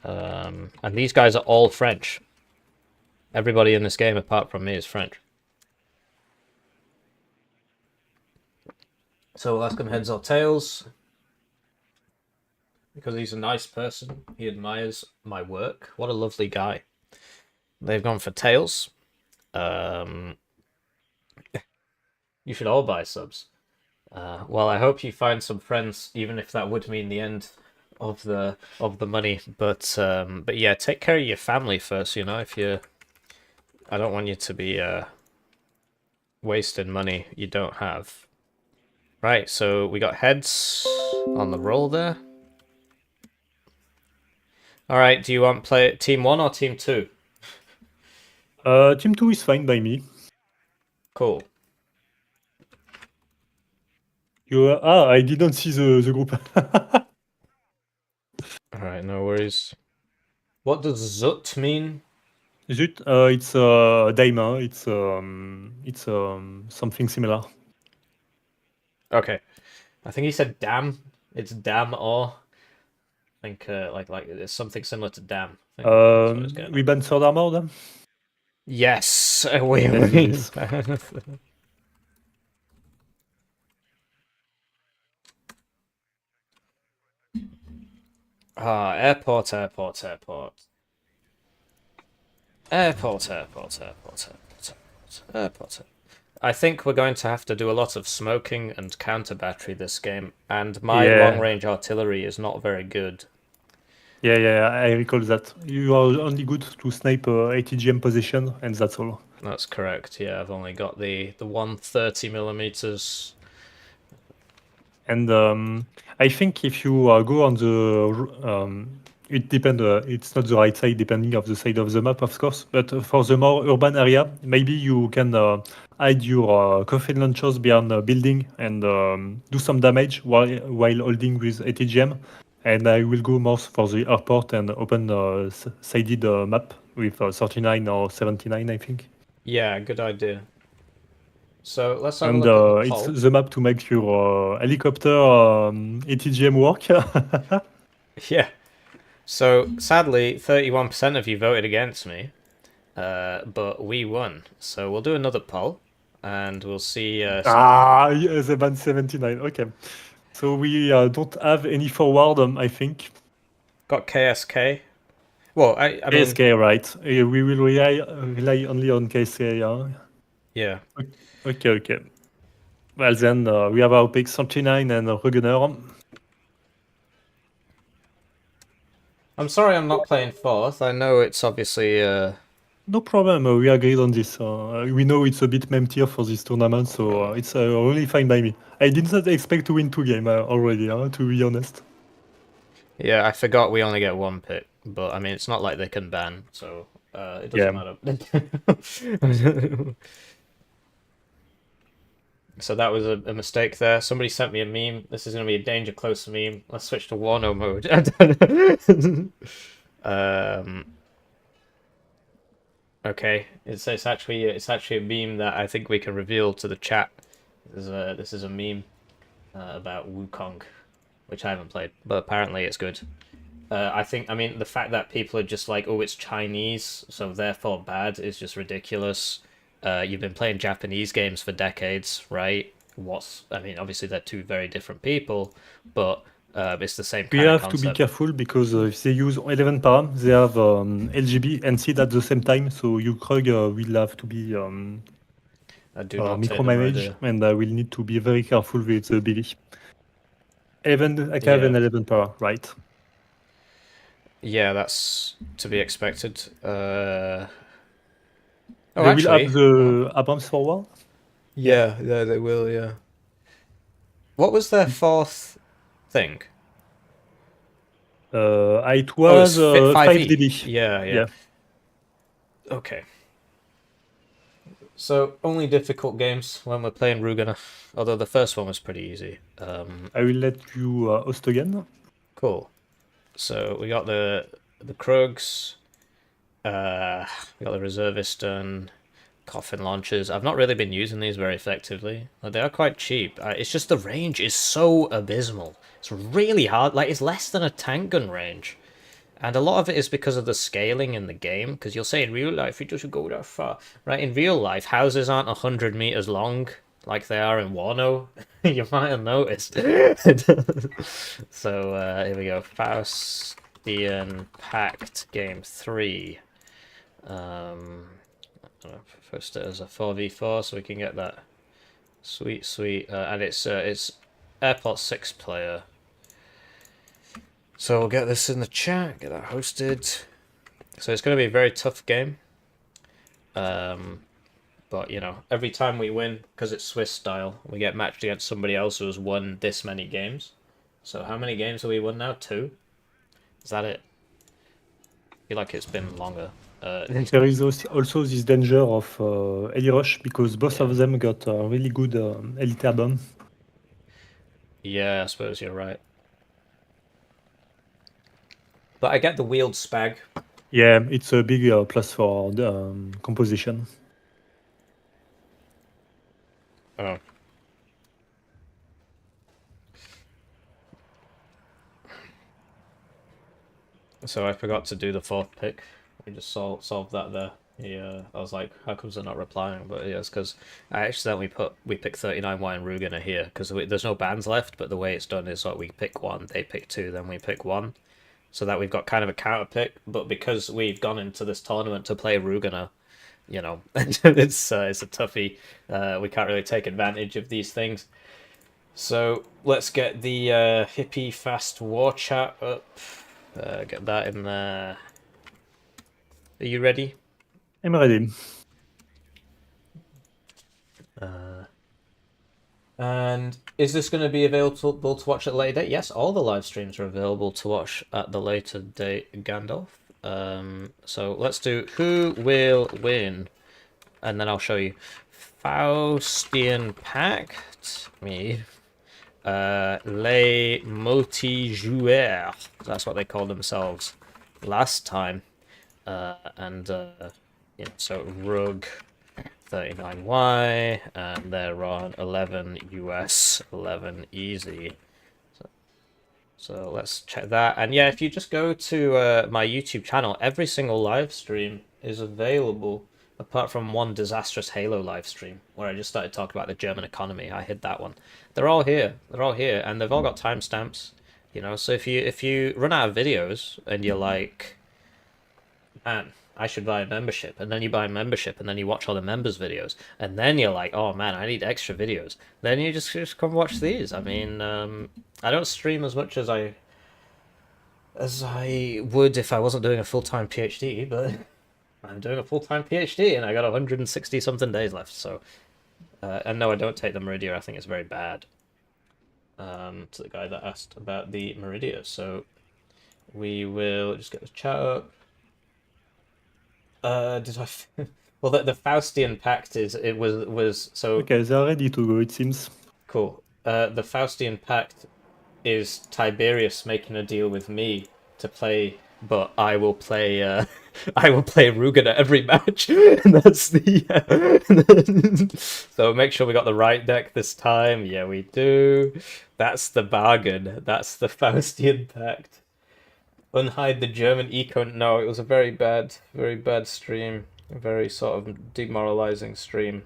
And these guys are all French. Everybody in this game, apart from me, is French. So we'll ask him heads or tails. Because he's a nice person. He admires my work. What a lovely guy. They've gone for tails. You should all buy subs. Well, I hope you find some friends, even if that would mean the end of the money. But yeah, take care of your family first. You know, I don't want you to be wasting money you don't have. Right, so we got heads on the roll there. All right, do you want play team 1 or team 2? Team 2 is fine by me. Cool. I didn't see the group. All right, no worries. What does Zut mean? Zut, it's daima. It's something similar. Okay, I think he said dam. It's dam or I think like it's something similar to dam. I think that's what it's getting We at. ban Sword Armor then? Yes, Let's do this. Airport. I think we're going to have to do a lot of smoking and counter battery this game, and my Yeah. long range artillery is not very good. Yeah, I recall that. You are only good to snipe ATGM position, and that's all. That's correct. Yeah, I've only got the 130 millimeters. And I think if you go on the, it depends. It's not the right side, depending of the side of the map, of course. But for the more urban area, maybe you can hide your coffin launchers behind a building and do some damage while holding with ATGM. And I will go more for the airport and open sided map with 39 or 79, I think. Yeah, good idea. So let's have a And look at the it's poll. the map to make your helicopter ATGM work. Yeah. So sadly, 31% of you voted against me, but we won. So we'll do another poll, and we'll see. Yes, the band 79. Okay. So we don't have any forward, I think. Got KSK. Well, I mean, KSK, right? We will rely only on KSK. yeah. Okay. Well, then we have our pick 39 and Rugener. I'm sorry I'm not playing fourth. I know it's obviously No problem. We agreed on this. We know it's a bit meme tier for this tournament, so it's really fine by me. I didn't expect to win 2 games already, to be honest. Yeah, I forgot we only get 1 pick, but I mean it's not like they can ban, so it doesn't matter. So that was a mistake there. Somebody sent me a meme. This is going to be a danger close meme. Let's switch to Warno mode. Okay, it's actually a meme that I think we can reveal to the chat. This is a meme about Wukong, which I haven't played, but apparently it's good. I mean, the fact that people are just like, oh, it's Chinese, so therefore bad, is just ridiculous. You've been playing Japanese games for decades, right? I mean, obviously they're two very different people, but it's the same kind of concept. We have to be careful because if they use 11 param, they have LGB and SID at the same time, so Ukrug will have to be... I do not take them micromanage, and I will need to be very careful with the BD. I have an 11 power, right? Yeah, that's to be expected. Oh, They will actually, have the Abrams forward. yeah, they will. Yeah. What was their fourth thing? It was 5 dB. Yeah. Okay. So only difficult games when we're playing Rugana, although the first one was pretty easy. I will let you host again. Cool. So we got the Krugs, we got the Reservist done, coffin launchers. I've not really been using these very effectively. Like, they are quite cheap. It's just the range is so abysmal. It's really hard. Like, it's less than a tank gun range. And a lot of it is because of the scaling in the game, because you'll say in real life it doesn't go that far. Right, in real life, houses aren't 100 meters long like they are in Warno. You might have noticed. So, here we go. Faustian PACT Game 3. First it as a 4v4, so we can get that sweet, and it's Airport 6 player. So we'll get this in the chat, get that hosted. So it's going to be a very tough game. But, you know, every time we win, because it's Swiss style, we get matched against somebody else who has won this many games. So how many games have we won now? 2? Is that it? I feel like it's been longer. There is also this danger of Eli Rush, because both of them got a really good elite bomb. Yeah, I suppose you're right. But I get the wheeled spag. Yeah, it's a big plus for the composition. Oh. So I forgot to do the 4th pick. We just solved that there. Yeah, I was like, how comes they're not replying? But yeah, it's because I accidentally we picked 39Y and Rugana here, because there's no bands left, but the way it's done is like we pick 1, they pick 2, then we pick 1. So that we've got kind of a counter pick, but because we've gone into this tournament to play Rugana, you know, it's a toughie. We can't really take advantage of these things. So let's get the hippie fast war chat up. Get that in there. Are you ready? I'm ready. And is this going to be available to watch at a later date? Yes, all the live streams are available to watch at the later date, Gandalf. So let's do who will win, and then I'll show you. Faustian PACT, me. Les Multijoueurs, that's what they called themselves last time. Yeah, so Rug 39Y, and they're on 11 US, 11 easy. So let's check that. And yeah, if you just go to my YouTube channel, every single live stream is available, apart from one disastrous Halo live stream where I just started talking about the German economy. I hid that one. They're all here. They're all here, and they've all got timestamps. You know, so if you run out of videos and you're like, man, I should buy a membership, and then you buy a membership, and then you watch all the members' videos, and then you're like, oh man, I need extra videos. Then you just come watch these. I mean, I don't stream as much as I would if I wasn't doing a full-time PhD, but I'm doing a full-time PhD, and I got 160 something days left. So, and no, I don't take the Meridia. I think it's very bad. To the guy that asked about the Meridia, so we will just get the chat up. Did I? Well, the Faustian PACT was so. Okay, they're ready to go. It seems cool. The Faustian PACT is Tiberius making a deal with me to play, but I will play. I will play Rugana every match, and that's the. So make sure we got the right deck this time. Yeah, we do. That's the bargain. That's the Faustian PACT. Unhide the German eco. No, it was a very bad stream. A very sort of demoralizing stream.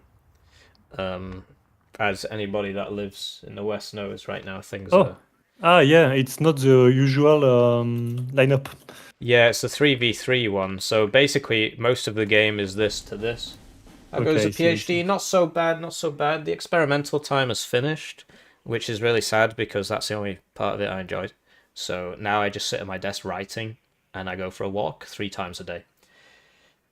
As anybody that lives in the West knows, right now things are. Yeah, it's not the usual lineup. Yeah, it's a 3v3 one. So basically, most of the game is this to this. How goes the I see, I PhD? see. Not so bad, not so bad. The experimental time is finished, which is really sad because that's the only part of it I enjoyed. So now I just sit at my desk writing, and I go for a walk 3 times a day.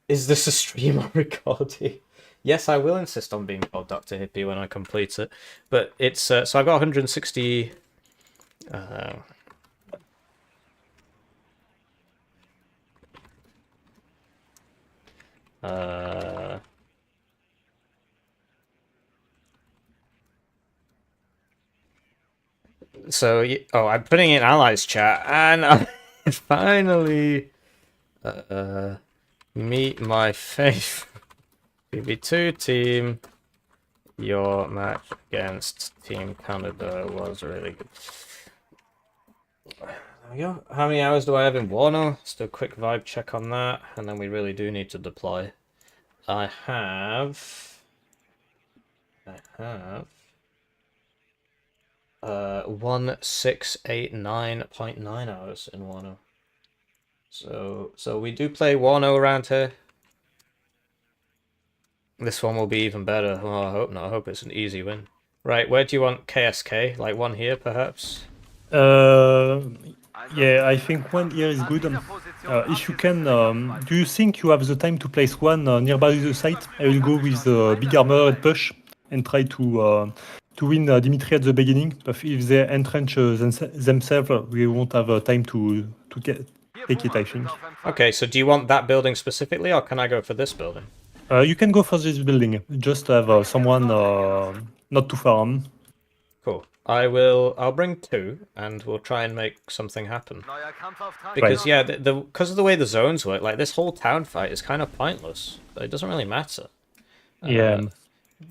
Is this a stream or recording? Yes, I will insist on being called Dr. Hippie when I complete it. But it's so I've got 160. So I'm putting in allies chat, and I finally meet my fate. PB2 team. Your match against Team Canada was really good. There we go. How many hours do I have in Warno? Just do a quick vibe check on that, and then we really do need to deploy. I have 1689.9 hours in Warno. So we do play Warno around here. This one will be even better. Oh, I hope not. I hope it's an easy win. Right, where do you want KSK? Like one here, perhaps? Yeah, I think one here is good. If you can, do you think you have the time to place one nearby the site? I will go with big armor and push and try to win Dimitri at the beginning. But if they entrench themselves, we won't have time to take it, I think. Okay, so do you want that building specifically, or can I go for this building? You can go for this building, just to have someone not too far on. Cool. I'll bring 2, and we'll try and make something happen. Because yeah, because of the way the zones work, like this whole town fight is kind of pointless. It doesn't really matter. Yeah.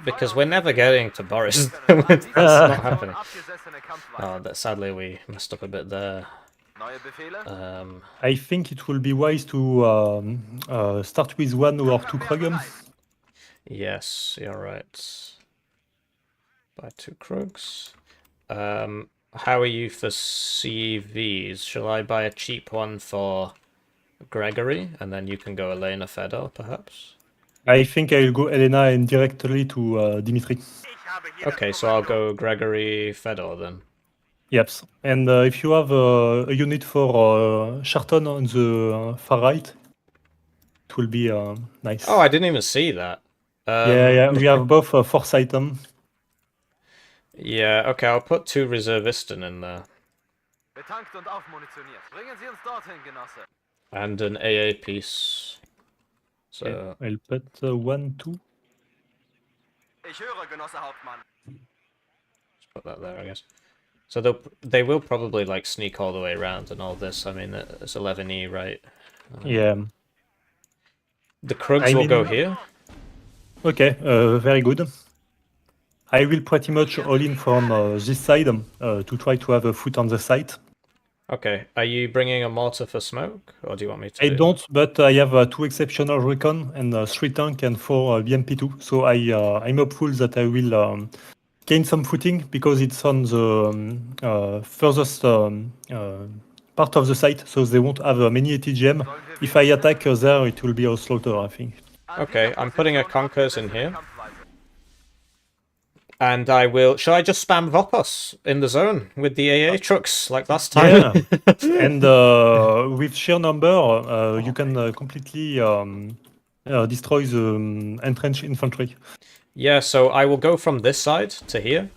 Because we're never getting to Boris. That's not happening. Oh, sadly we messed up a bit there. I think it will be wise to start with 1 or 2 Krug. Yes, you're right. Buy 2 Krugs. How are you for CVs? Shall I buy a cheap one for Gregory, and then you can go Elena Fedor, perhaps? I think I'll go Elena and directly to Dimitri. Okay, so I'll go Gregory Fedor then. Yep. And if you have a unit for Sharton on the far right, it will be nice. Oh, I didn't even see that. Yeah, we have both force item. Yeah, okay, I'll put 2 Reservisten in there. And an AA piece. So Okay, I'll put 1, 2. Let's put that there, I guess. So they will probably like sneak all the way around and all this. I mean, it's 11E, right? Yeah. The Krugs will go here. Okay, very good. I will pretty much all in from this side to try to have a foot on the site. Okay, are you bringing a mortar for smoke, or do you want me to? I don't, but I have 2 exceptional recon and 3 tank and 4 BMP2. So I'm hopeful that I will gain some footing because it's on the furthest part of the site, so they won't have many ATGM. If I attack there, it will be a slaughter, I think. Okay, I'm putting a Conkers in here. And I will... Shall I just spam Vopos in the zone with the AA trucks like last time? Yeah. And with sheer number, you can completely destroy the entrenched infantry. Yeah, so I will go from this side to here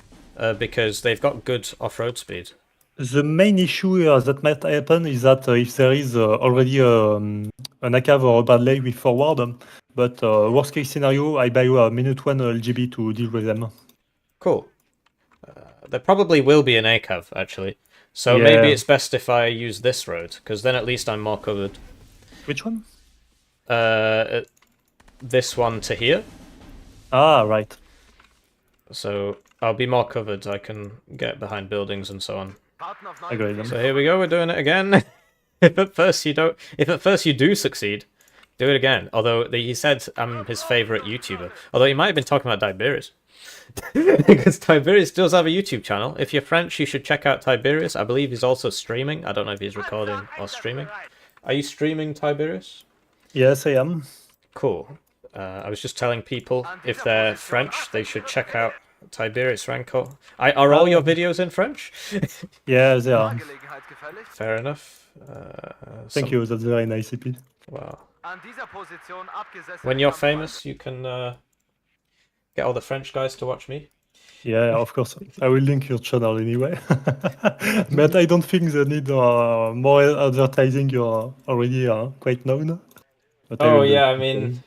because they've got good off-road speed. The main issue that might happen is that if there is already an ACAV or a Bradley with forward, but worst case scenario, I buy a minute 1 LGB to deal with them. Cool. There probably will be an ACAV, actually. So Yeah. maybe it's best if I use this road, because then at least I'm more covered. Which one? This one to here. Ah, right. So I'll be more covered. I can get behind buildings and so on. Agreed. So here we go. We're doing it again. If at first you do succeed, do it again. Although he said I'm his favorite YouTuber. Although he might have been talking about Tiberius. Because Tiberius does have a YouTube channel. If you're French, you should check out Tiberius. I believe he's also streaming. I don't know if he's recording or streaming. Are you streaming, Tiberius? Yes, I am. Cool. I was just telling people if they're French, they should check out Tiberius Ranko. Are all your videos in French? Yeah, they are. Fair enough. Thank you, that's very nice, EP. Wow. When you're famous, you can get all the French guys to watch me. Yeah, of course. I will link your channel anyway. But I don't think they need more advertising. You're already quite known. But I Oh will do yeah, it. I mean,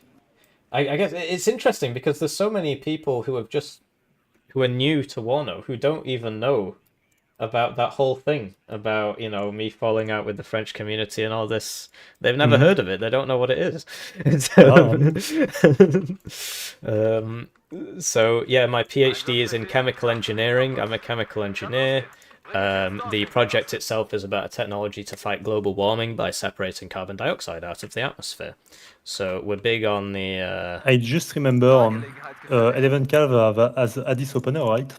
I guess it's interesting because there's so many people who are new to Warno who don't even know about that whole thing about, you know, me falling out with the French community and all this. They've never heard of it. They don't know what it is. So yeah, my PhD is in chemical engineering. I'm a chemical engineer. The project itself is about a technology to fight global warming by separating carbon dioxide out of the atmosphere. So we're big on the... I just remember 11 Calv as Addis opener, right?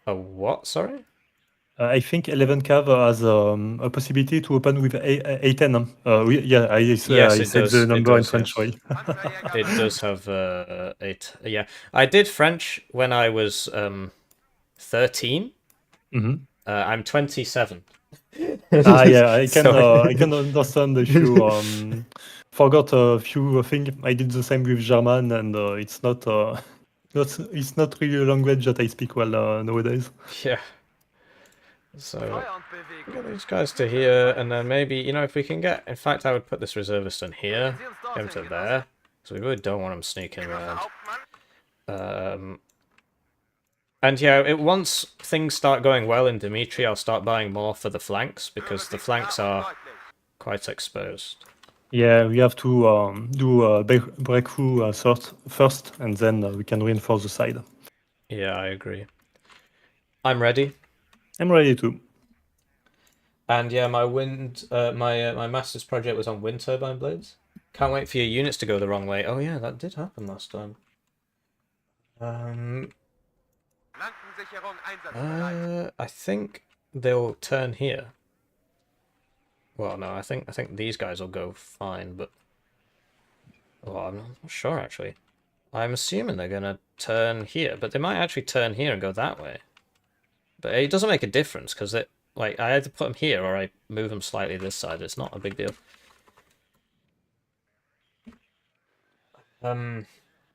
A what? Sorry? I think 11 Cav has a possibility to open with A10. Yeah, I said the number in French, right? It does have 8. Yeah, I did French when I was 13. I'm 27. Yeah, I can understand if you forgot a few things. I did the same with German, and it's not really a language that I speak well nowadays. Yeah. So get these guys to here, and then maybe, you know, if we can get... In fact, I would put this reservist in here, him to there, so we really don't want him sneaking around. And yeah, once things start going well in Dimitri, I'll start buying more for the flanks, because the flanks are quite exposed. Yeah, we have to do a breakthrough first, and then we can reinforce the side. Yeah, I agree. I'm ready. I'm ready too. And yeah, my my master's project was on wind turbine blades. Can't wait for your units to go the wrong way. Oh yeah, that did happen last time. I think they'll turn here. Well, no, I think these guys will go fine, but well, I'm not sure actually. I'm assuming they're gonna turn here, but they might actually turn here and go that way. But it doesn't make a difference because I either put them here or I move them slightly this side. It's not a big deal.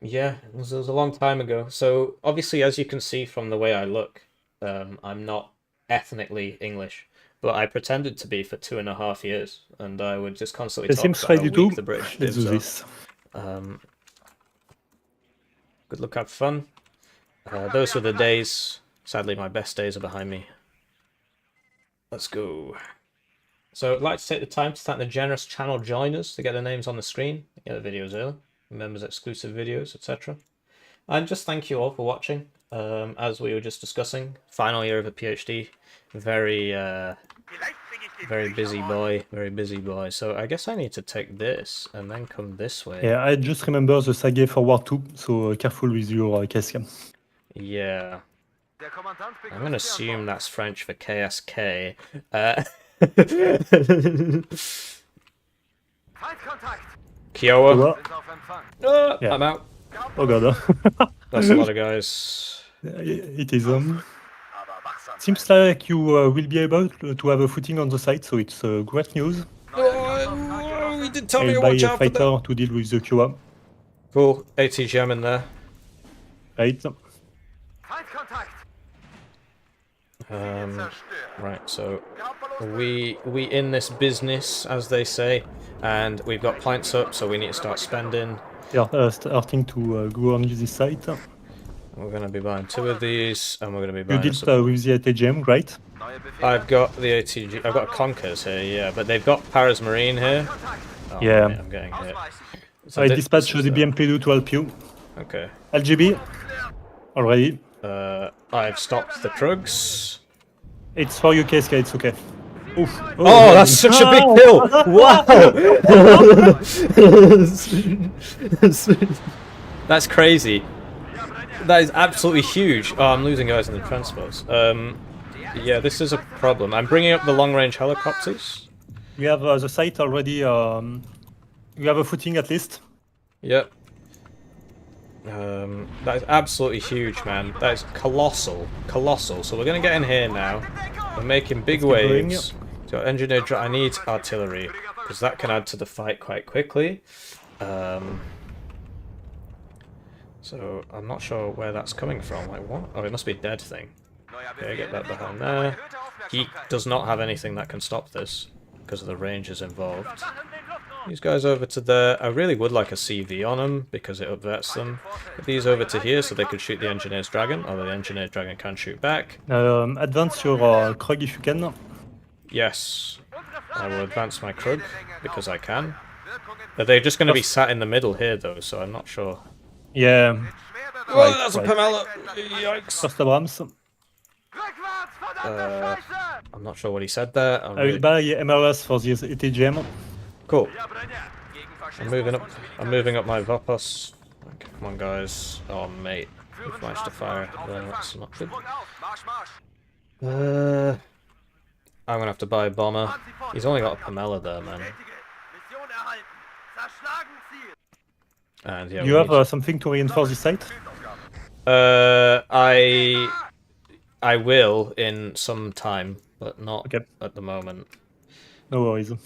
Yeah, it was a long time ago. So obviously, as you can see from the way I look, I'm not ethnically English, but I pretended to be for 2.5 years, and I would just constantly talk about how weak the British Let's do did. this. Good luck, have fun. Those were the days. Sadly, my best days are behind me. Let's go. So I'd like to take the time to thank the generous channel joiners to get their names on the screen, get the videos early, members exclusive videos, etc. And just thank you all for watching. As we were just discussing, final year of a PhD, very busy boy, very busy boy. So I guess I need to take this and then come this way. Yeah, I just remember the Sage Forward 2, so careful with your casque. Yeah. I'm going to assume that's French for KSK. Kiowa. Yeah. I'm out. Oh god. That's a lot of guys. It is. Seems like you will be able to have a footing on the side, so it's great news. Oh, he did tell me to I'll buy watch a out for fighter that. to deal with the Kiowa. Cool. ATGM in there. Right. Right, so we in this business, as they say, and we've got points up, so we need to start spending. Yeah, starting to go on this side. We're going to be buying 2 of these, and we're going to be buying... You did with the ATGM, right? I've got the ATG... I've got Conkers here, yeah, but they've got Paris Marine here. Oh, yeah. Mate, I'm getting hit. So I dispatched the BMP2 to help you. Okay. LGB. Already. I've stopped the Krugs. It's for you, KSK, it's okay. Oof. Oh, that's such a big kill! Wow! That's crazy. That is absolutely huge. Oh, I'm losing guys in the transports. Yeah, this is a problem. I'm bringing up the long-range helicopters. We have the site already. We have a footing at least. Yep. That is absolutely huge, man. That is colossal. Colossal. So we're going to get in here now. We're making big waves. So engineer, I need artillery, because that can add to the fight quite quickly. So I'm not sure where that's coming from. Like, what? Oh, it must be a dead thing. Okay, get that behind there. He does not have anything that can stop this, because of the ranges involved. These guys over to there. I really would like a CV on them, because it upvets them. Put these over to here so they could shoot the Engineer's Dragon, although the Engineer's Dragon can shoot back. Advance your Krug if you can. Yes, I will advance my Krug, because I can. They're just going to be sat in the middle here, though, so I'm not sure. Yeah. Oh, that's a Pamela! Yikes! First Abrams. I'm not sure what he said there. I will buy MRS for the ATGM. Cool. I'm moving up my Vopos. Okay, come on, guys. Oh, mate. We've managed to fire. That's not good. I'm gonna have to buy a bomber. He's only got a Pamela there, man. And yeah, you have something to reinforce this site? I will in some time, but not at the moment. No worries. I'm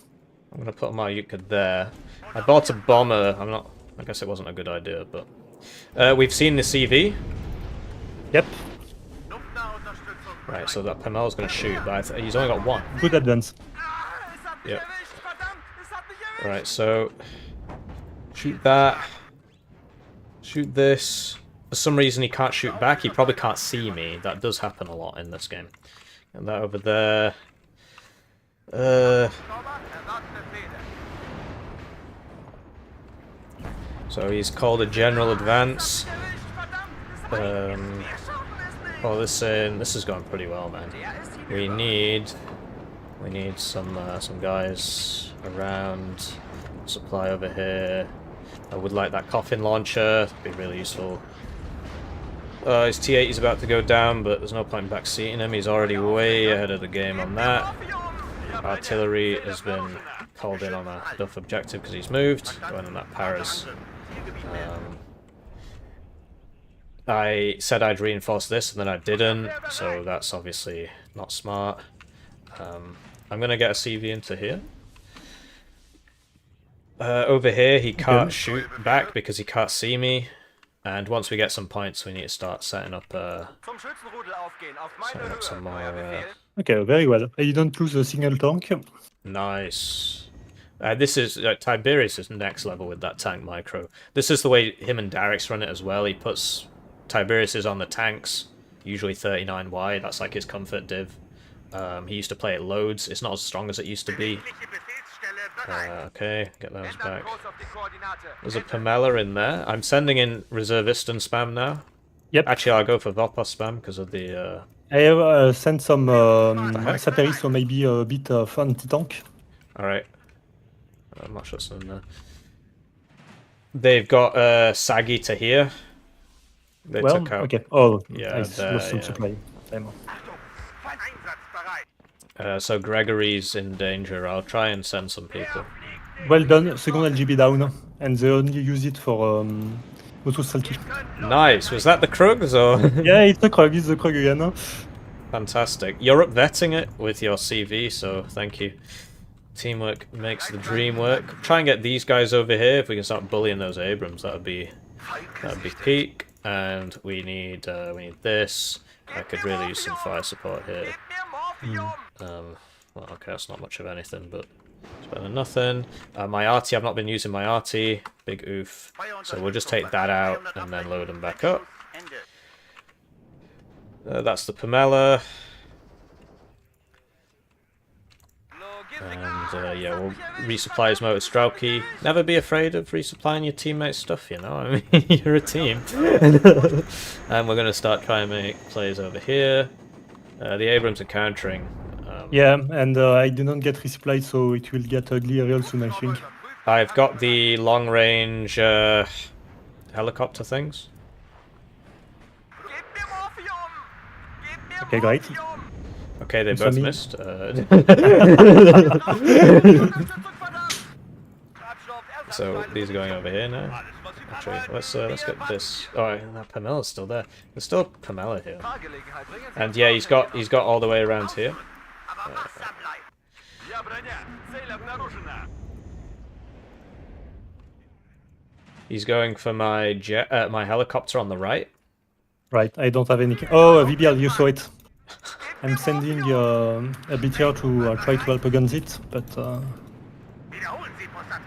gonna put my Yuka there. I bought a bomber. I guess it wasn't a good idea, but we've seen the CV. Yep. Right, so that Pamela's gonna shoot, but he's only got one. Good advance. Yep. Right, so shoot that. Shoot this. For some reason he can't shoot back. He probably can't see me. That does happen a lot in this game. And that over there. So he's called a general advance. Oh, this is going pretty well, man. We need some guys around. Supply over here. I would like that coffin launcher. That'd be really useful. His T8 is about to go down, but there's no point in backseating him. He's already way ahead of the game on that. Artillery has been called in on a Duff objective because he's moved. Going on that Paris. I said I'd reinforce this and then I didn't, so that's obviously not smart. I'm going to get a CV into here. Over here he can't shoot back because he can't see me. And once we get some points, we need to start setting up some more... Okay, very well. You don't lose a single tank. Nice. This is... Tiberius is next level with that tank micro. This is the way him and Darix run it as well. He puts Tiberius is on the tanks, usually 39 wide. That's like his comfort div. He used to play it loads. It's not as strong as it used to be. Okay, get those back. There's a Pamela in there. I'm sending in reservistan spam now. Yep. Actually, I'll go for Vopas spam because of the... I have sent some satellites, so maybe a bit of anti-tank. Alright. I'm not sure what's in there. They've got Saggy to here. They took out... okay. Oh, yeah, nice. Lost some supply. So Gregory's in danger. I'll try and send some people. Well done. Second LGB down. And they only use it for Motosalki. Nice. Was that the Krugs or? Yeah, it's the Krug. It's the Krug again. Fantastic. You're upvetting it with your CV, so thank you. Teamwork makes the dream work. Try and get these guys over here. If we can start bullying those Abrams, that'd be peak. And we need this. I could really use some fire support here. Well, okay, that's not much of anything, but it's better than nothing. My arty, I've not been using my arty. Big oof. So we'll just take that out and then load them back up. That's the Pamela. And yeah, we'll resupply his motor Strauki. Never be afraid of resupplying your teammates' stuff, you know? I mean, you're a team. And we're going to start trying to make plays over here. The Abrams are countering. Yeah, and I didn't get resupplied, so it will get ugly real soon, I think. I've got the long-range helicopter things. Okay, great. Okay, they both missed. So these are going over here now. Actually, let's get this. Oh, that Pamella's still there. There's still Pamela here. And yeah, he's got all the way around here. He's going for my my helicopter on the right. Right, I don't have any... Oh, VBL, you saw it. I'm sending a BTR to try to help against it, but...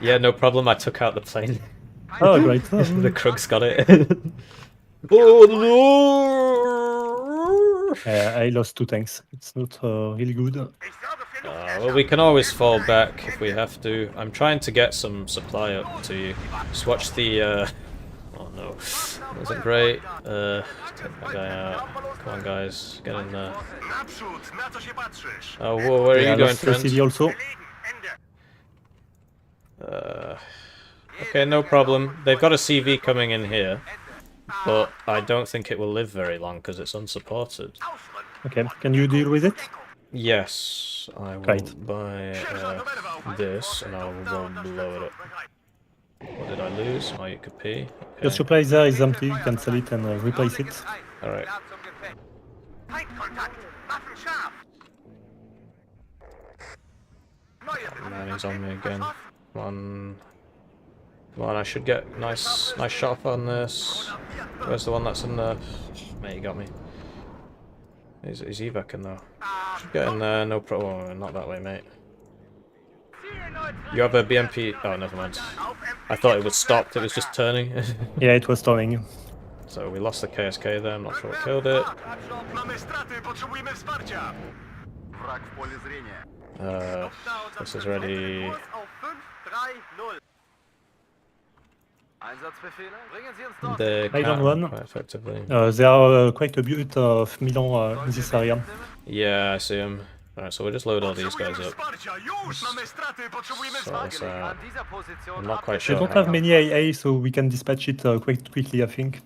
Yeah, no problem, I took out the plane. Oh, great. The Krug's got it. Oh, no! I lost 2 tanks. It's not really good. Well, we can always fall back if we have to. I'm trying to get some supply up to you. Just watch the... Oh no, wasn't great. Take that guy out. Come on, guys, get in there. Oh, whoa, where are you going, friend? CD also. Okay, no problem. They've got a CV coming in here, but I don't think it will live very long because it's unsupported. Okay, can you deal with it? Yes, I will buy this and I will go blow it up. What did I lose? Oh, you could pay. Okay. Your supply there is empty, you can sell it and replace it. Alright. Man, he's on me again. Come on. Come on, I should get nice shot up on this. Where's the one that's in there? Mate, he got me. He's evacing though. Should get in there, no problem. Oh, not that way, mate. You have a BMP. Oh, never mind. I thought it was stopped, it was just turning. Yeah, it was turning. So we lost the KSK there, I'm not sure what killed it. This is ready. The Island one. quite effectively. There are quite a bit of Milan in this area. Yeah, I see him. Alright, so we'll just load all these guys up. Sort this out. I'm not quite sure. They don't have many AA, so we can dispatch it quite quickly, I think.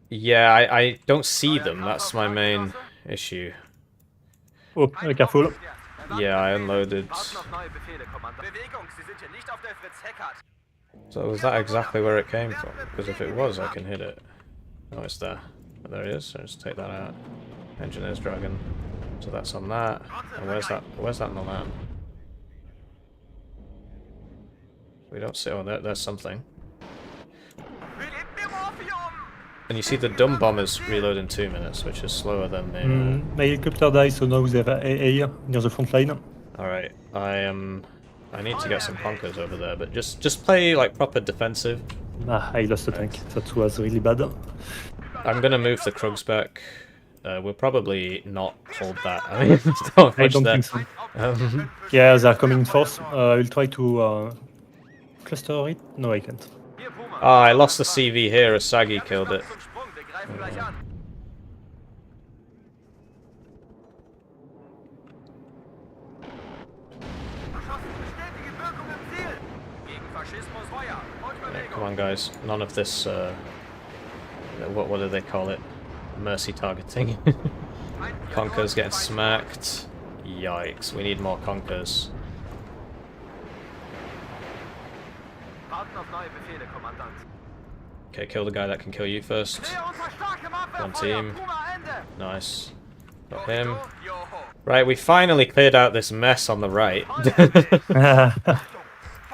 Yeah, I don't see them, that's my main issue. Oh, careful. Yeah, I unloaded. So was that exactly where it came from? Because if it was, I can hit it. Oh, it's there. Oh, there it is, so just take that out. Engineer's Dragon. So that's on that. And where's that Milan? We don't see, oh, there's something. And you see the dumb bombers reload in 2 minutes, which is slower than the... My helicopter dies, so now they have AA near the front line. Alright, I need to get some conkers over there, but just play like proper defensive. Ah, I lost a tank. That was really bad. I'm gonna move the Krugs back. We'll probably not hold that. I mean, there's not I much don't there. think so. Yeah, they are coming in force. I will try to cluster it. No, I can't. Ah, I lost the CV here as Sagi killed it. Yeah, come on, guys. None of this. What do they call it? Mercy targeting. Conkers getting smacked. Yikes! We need more conkers. Okay, kill the guy that can kill you first. One team. Nice. Got him. Right, we finally cleared out this mess on the right.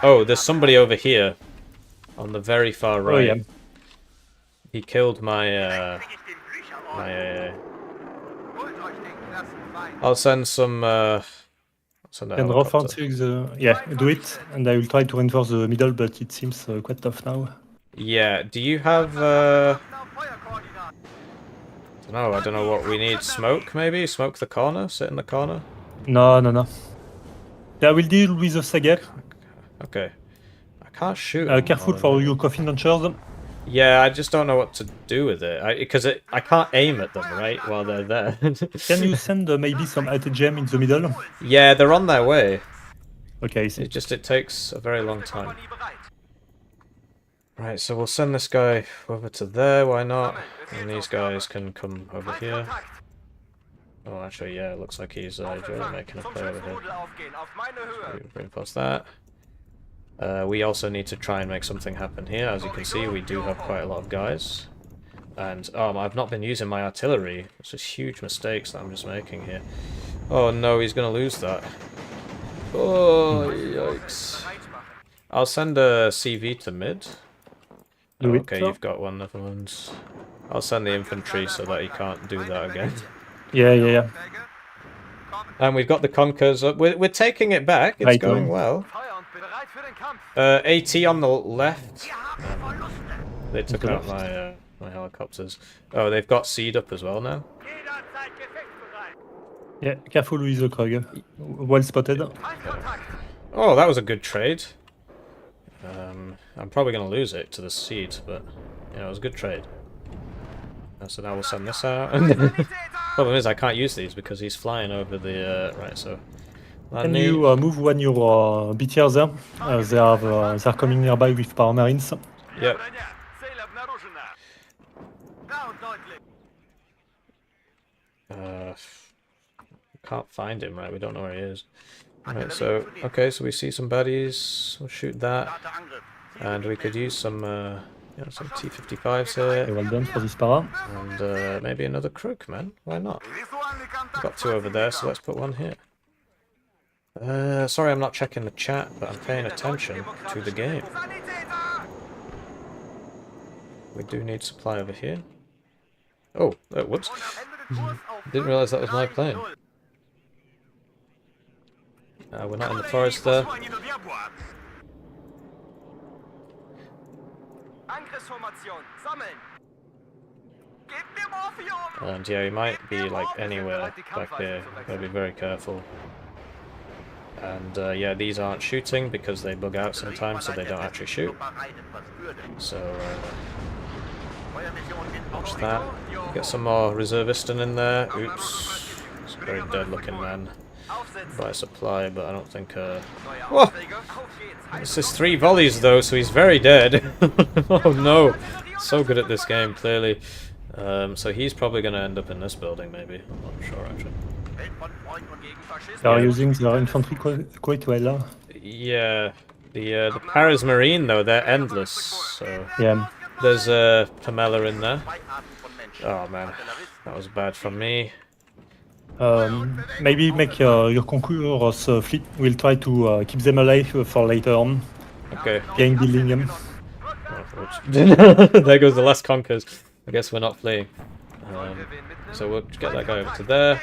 Oh, there's somebody over here. On the very far right. Oh, yeah. He killed my, I'll send some, And reinforcing the... Yeah, do it. And I will try to reinforce the middle, but it seems quite tough now. Yeah, do you have, I don't know what we need. Smoke, maybe? Smoke the corner? Sit in the corner? No. Yeah, I will deal with the Sager. Okay. I can't shoot. Careful for your coffin launchers. Yeah, I just don't know what to do with it. Because I can't aim at them, right, while they're there. Can you send maybe some ATGM in the middle? Yeah, they're on their way. Okay, I see. It takes a very long time. Right, so we'll send this guy over to there, why not? And these guys can come over here. Oh, actually, yeah, it looks like he's making a play over here. So we reinforce that. We also need to try and make something happen here. As you can see, we do have quite a lot of guys. And, I've not been using my artillery. It's just huge mistakes that I'm just making here. Oh no, he's going to lose that. Oh, yikes. I'll send a CV to mid. Oh, okay, you've got one, Netherlands. I'll send the infantry so that he can't do that again. Yeah. And we've got the Conkers. We're taking it back. It's going well. AT on the left. They took out my my helicopters. Oh, they've got seed up as well now. Yeah, careful with the Krug. Well spotted. Oh, that was a good trade. I'm probably going to lose it to the seed, but you know, it was a good trade. So now we'll send this out. Problem is, I can't use these because he's flying over the right. So can you move when your BTRs there? They're coming nearby with power marines. Yep. Can't find him, right? We don't know where he is. Right, so okay, so we see some baddies. We'll shoot that, and we could use some some T-55s here. Well done for this para. And maybe another crook, man. Why not? We've got two over there, so let's put one here. Sorry, I'm not checking the chat, but I'm paying attention to the game. We do need supply over here. Oh, whoops. Didn't realize that was my plane. We're not in the forest there. And yeah, he might be like anywhere back here. Gotta be very careful. And yeah, these aren't shooting because they bug out sometimes, so they don't actually shoot. So watch that. Get some more reservistan in there. Oops, it's a very dead looking man. Buy supply, but I don't think. Whoa! This is 3 volleys though, so he's very dead. Oh no! So good at this game, clearly. So he's probably going to end up in this building, maybe. I'm not sure actually. They are using their infantry quite well. Yeah, the Paris Marine though, they're endless. So yeah, there's a Pamela in there. Oh man, that was bad from me. Maybe make your Conquerors fleet. We'll try to keep them alive for later on. Okay. Gang building them. There goes the last Conquers. I guess we're not fleeing. So we'll get that guy over to there,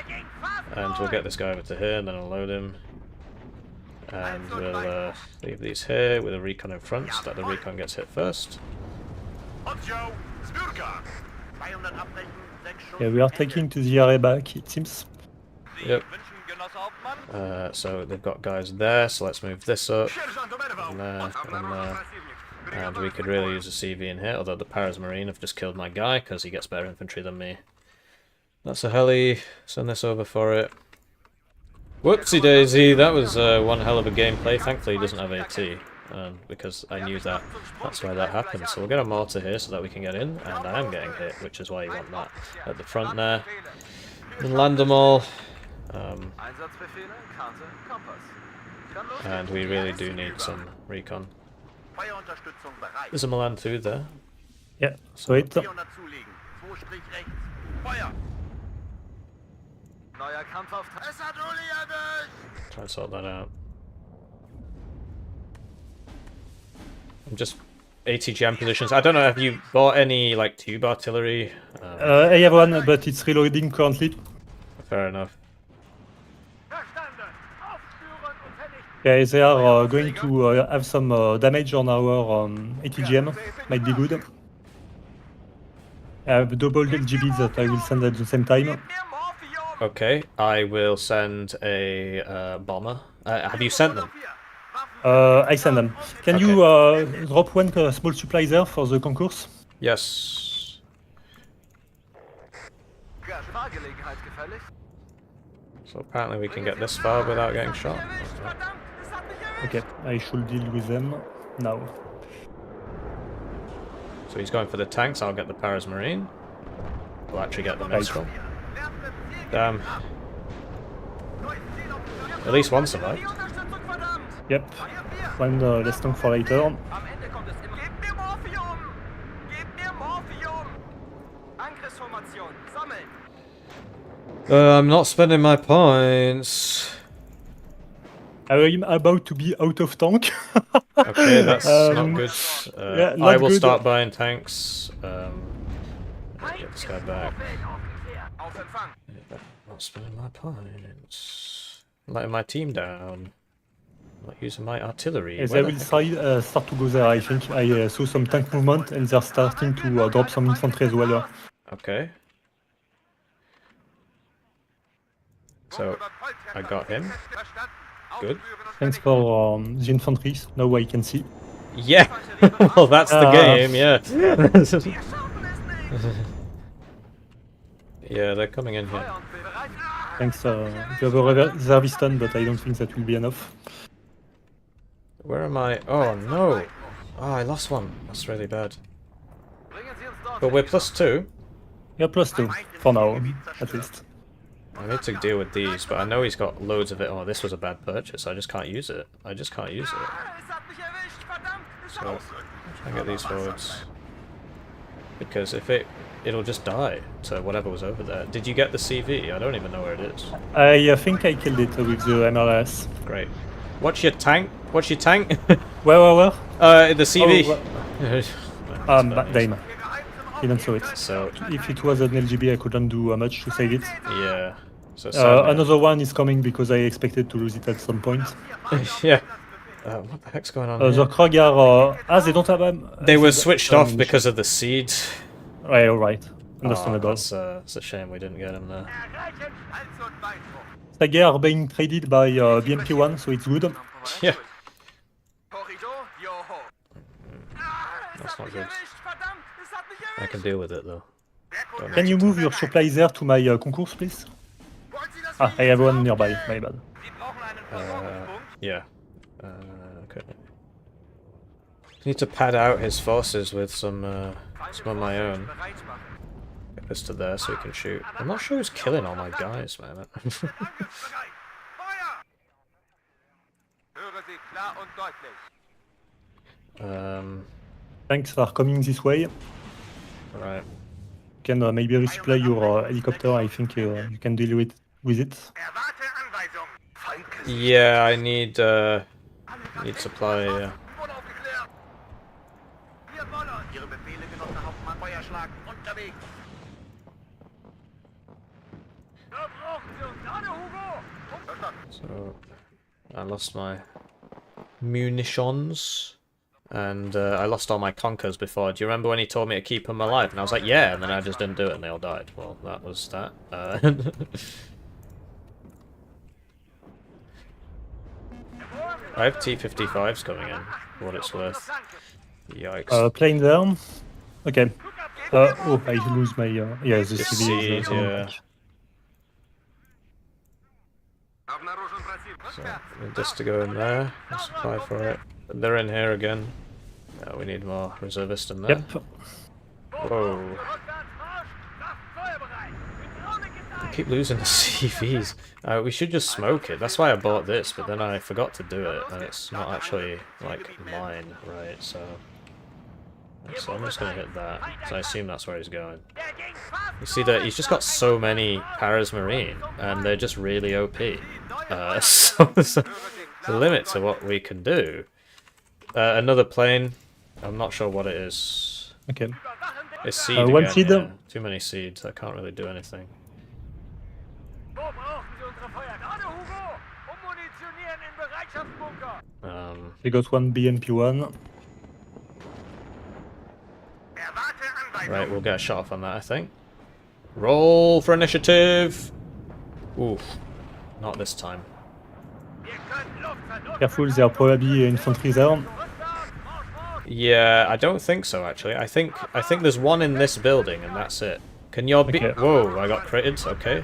and we'll get this guy over to here, and then I'll load him. And we'll leave these here with a recon in front, so that the recon gets hit first. Yeah, we are taking to the area back, it seems. Yep. So they've got guys there, so let's move this up. And there, and there. And we could really use a CV in here, although the Paris Marine have just killed my guy because he gets better infantry than me. That's a heli. Send this over for it. Whoopsie daisy, that was one hell of a gameplay. Thankfully he doesn't have AT, because I knew that that's why that happened. So we'll get a mortar here so that we can get in, and I am getting hit, which is why you want that at the front there. And land them all. And we really do need some recon. There's a Milan 2 there. Yeah, sweet. Try and sort that out. I'm just ATGM positions. I don't know, have you bought any like tube artillery? I have one, but it's reloading currently. Fair enough. Yeah, they are going to have some damage on our ATGM. Might be good. I have double LGBs that I will send at the same time. Okay, I will send a bomber. Have you sent them? I send them. Can you drop one small supply there for the concourse? Yes. So apparently we can get this far without getting shot. Okay, I should deal with them now. So he's going for the tanks, I'll get the Paris Marine. We'll actually get the Mistral. Damn. At least one survived. Yep. One less tank for later. Am Ende kommt es immer. Gebt mir Morphium! Gebt mir Morphium! Angriffsformation, sammeln! I'm not spending my points. I'm about to be out of tank. Okay, that's not good. yeah, I not will good. start buying tanks. Let's get this guy back. Auf Empfang! Not spending my points. Letting my team down. Not using my artillery. Yes, Where they the will heck- start to go there. I think I saw some tank movement and they're starting to drop some infantry as well. Okay. So, I got him. Good. Thanks for the infantry. Now I can see. Yeah! Well, that's the game, yeah. Wir schaffen es nicht! Yeah, they're coming in here. Feuer und bereit! Thanks. You have a reservist done, but I don't think that will be enough. Where am I? Oh, no! Oh, I lost one. That's really bad. Bringen Sie uns dort! But we're +2. Yeah, +2 for now, at least. I need to deal with these, but I know he's got loads of it. Oh, this was a bad purchase. I just can't use it. I just can't use it. Es hat mich erwischt! Verdammt! Ist So, aus! try and get these forwards. Because if it'll just die to whatever was over there. Did you get the CV? I don't even know where it is. I think I killed it with the MRS. Great. What's your tank? What's your tank? Where? The CV. Damn. Didn't saw it. So, If it was an LGB, I couldn't do much to save it. yeah. So, sadly- Another one is coming because I expected to lose it at some point. yeah. What the heck's going on The here? Krog are... they don't have... They were switched off because of the seed. Right, alright. Oh, Understandable. that's a shame we didn't get him there. Erreichen! Hals und Beinbruch! Stagger are being traded by BMP1, so it's good. Yeah. Korridor, Joho! Es That's hat not mich good. erwischt! Verdammt! Es hat mich I erwischt! can deal with it though. Don't Can need you to. move your supplies there to my concourse, please? Wollen Sie das I have one nearby, my bad. Sie brauchen einen Versorgungspunkt. Yeah. Okay. Need to pad out his forces with some of my own. Bereit machen. Get this to there so he can shoot. I'm not sure who's killing all my guys, man. Angriffsbereit! Feuer! Höre Sie klar und deutlich. Tanks are coming this way. You Right. can maybe resupply your helicopter, I think you can deal with it. Erwarte Anweisung! Feindkiste! Yeah, I need supply. Wurde aufgeklärt! Wir Boller! Ihre Befehle, Genosse Hauptmann Feuerschlag! Unterwegs! Da brauchen Sie uns! Gerade, Hugo! Verstanden! So I lost my munitions. And I lost all my conkers before. Do you remember when he told me to keep them alive? And I was like, yeah, and then I just didn't do it and they all died. Well, that was that. I have T-55s coming in, for what it's worth. Yikes. Plane there. Okay. Oh, I lose my... yeah, the The CV is... seed, yeah. Обнаружен противник. So, need this to go in there. Let's apply for it. And they're in here again. We need more reservists in there. Yep. Whoa. Rückwärts, Marsch! Kraft feuerbereit! Hydraulik ist I ein! keep losing the CVs. We should just smoke it. That's why I bought this, but then I forgot to do it, and it's not actually, like, mine, right? So I'm just gonna hit that. So I assume that's where he's going. Der ging fast! You see that he's just got so many Paras Marine, and they're just really OP. So there's a limit to what we can do. Another plane. I'm not sure what it is. Okay. It's seed one again, seed. yeah. Too many seeds. I can't really do anything. Wo brauchen Sie unsere Feuer? Gerade, Hugo! Ummunitionieren in Bereitschaftsbunker! We got one BMP1. Erwarte Anweisung! Right, we'll get a shot off on that, I think. Roll for initiative! Oof. Not this time. Wir können Luft vernutzen! Careful, there are probably infantry there. Rückwärts! Marsch, Marsch! Yeah, I don't think so, actually. I think there's one in this building, and that's it. Can your be- Okay. Whoa, I got critted, okay.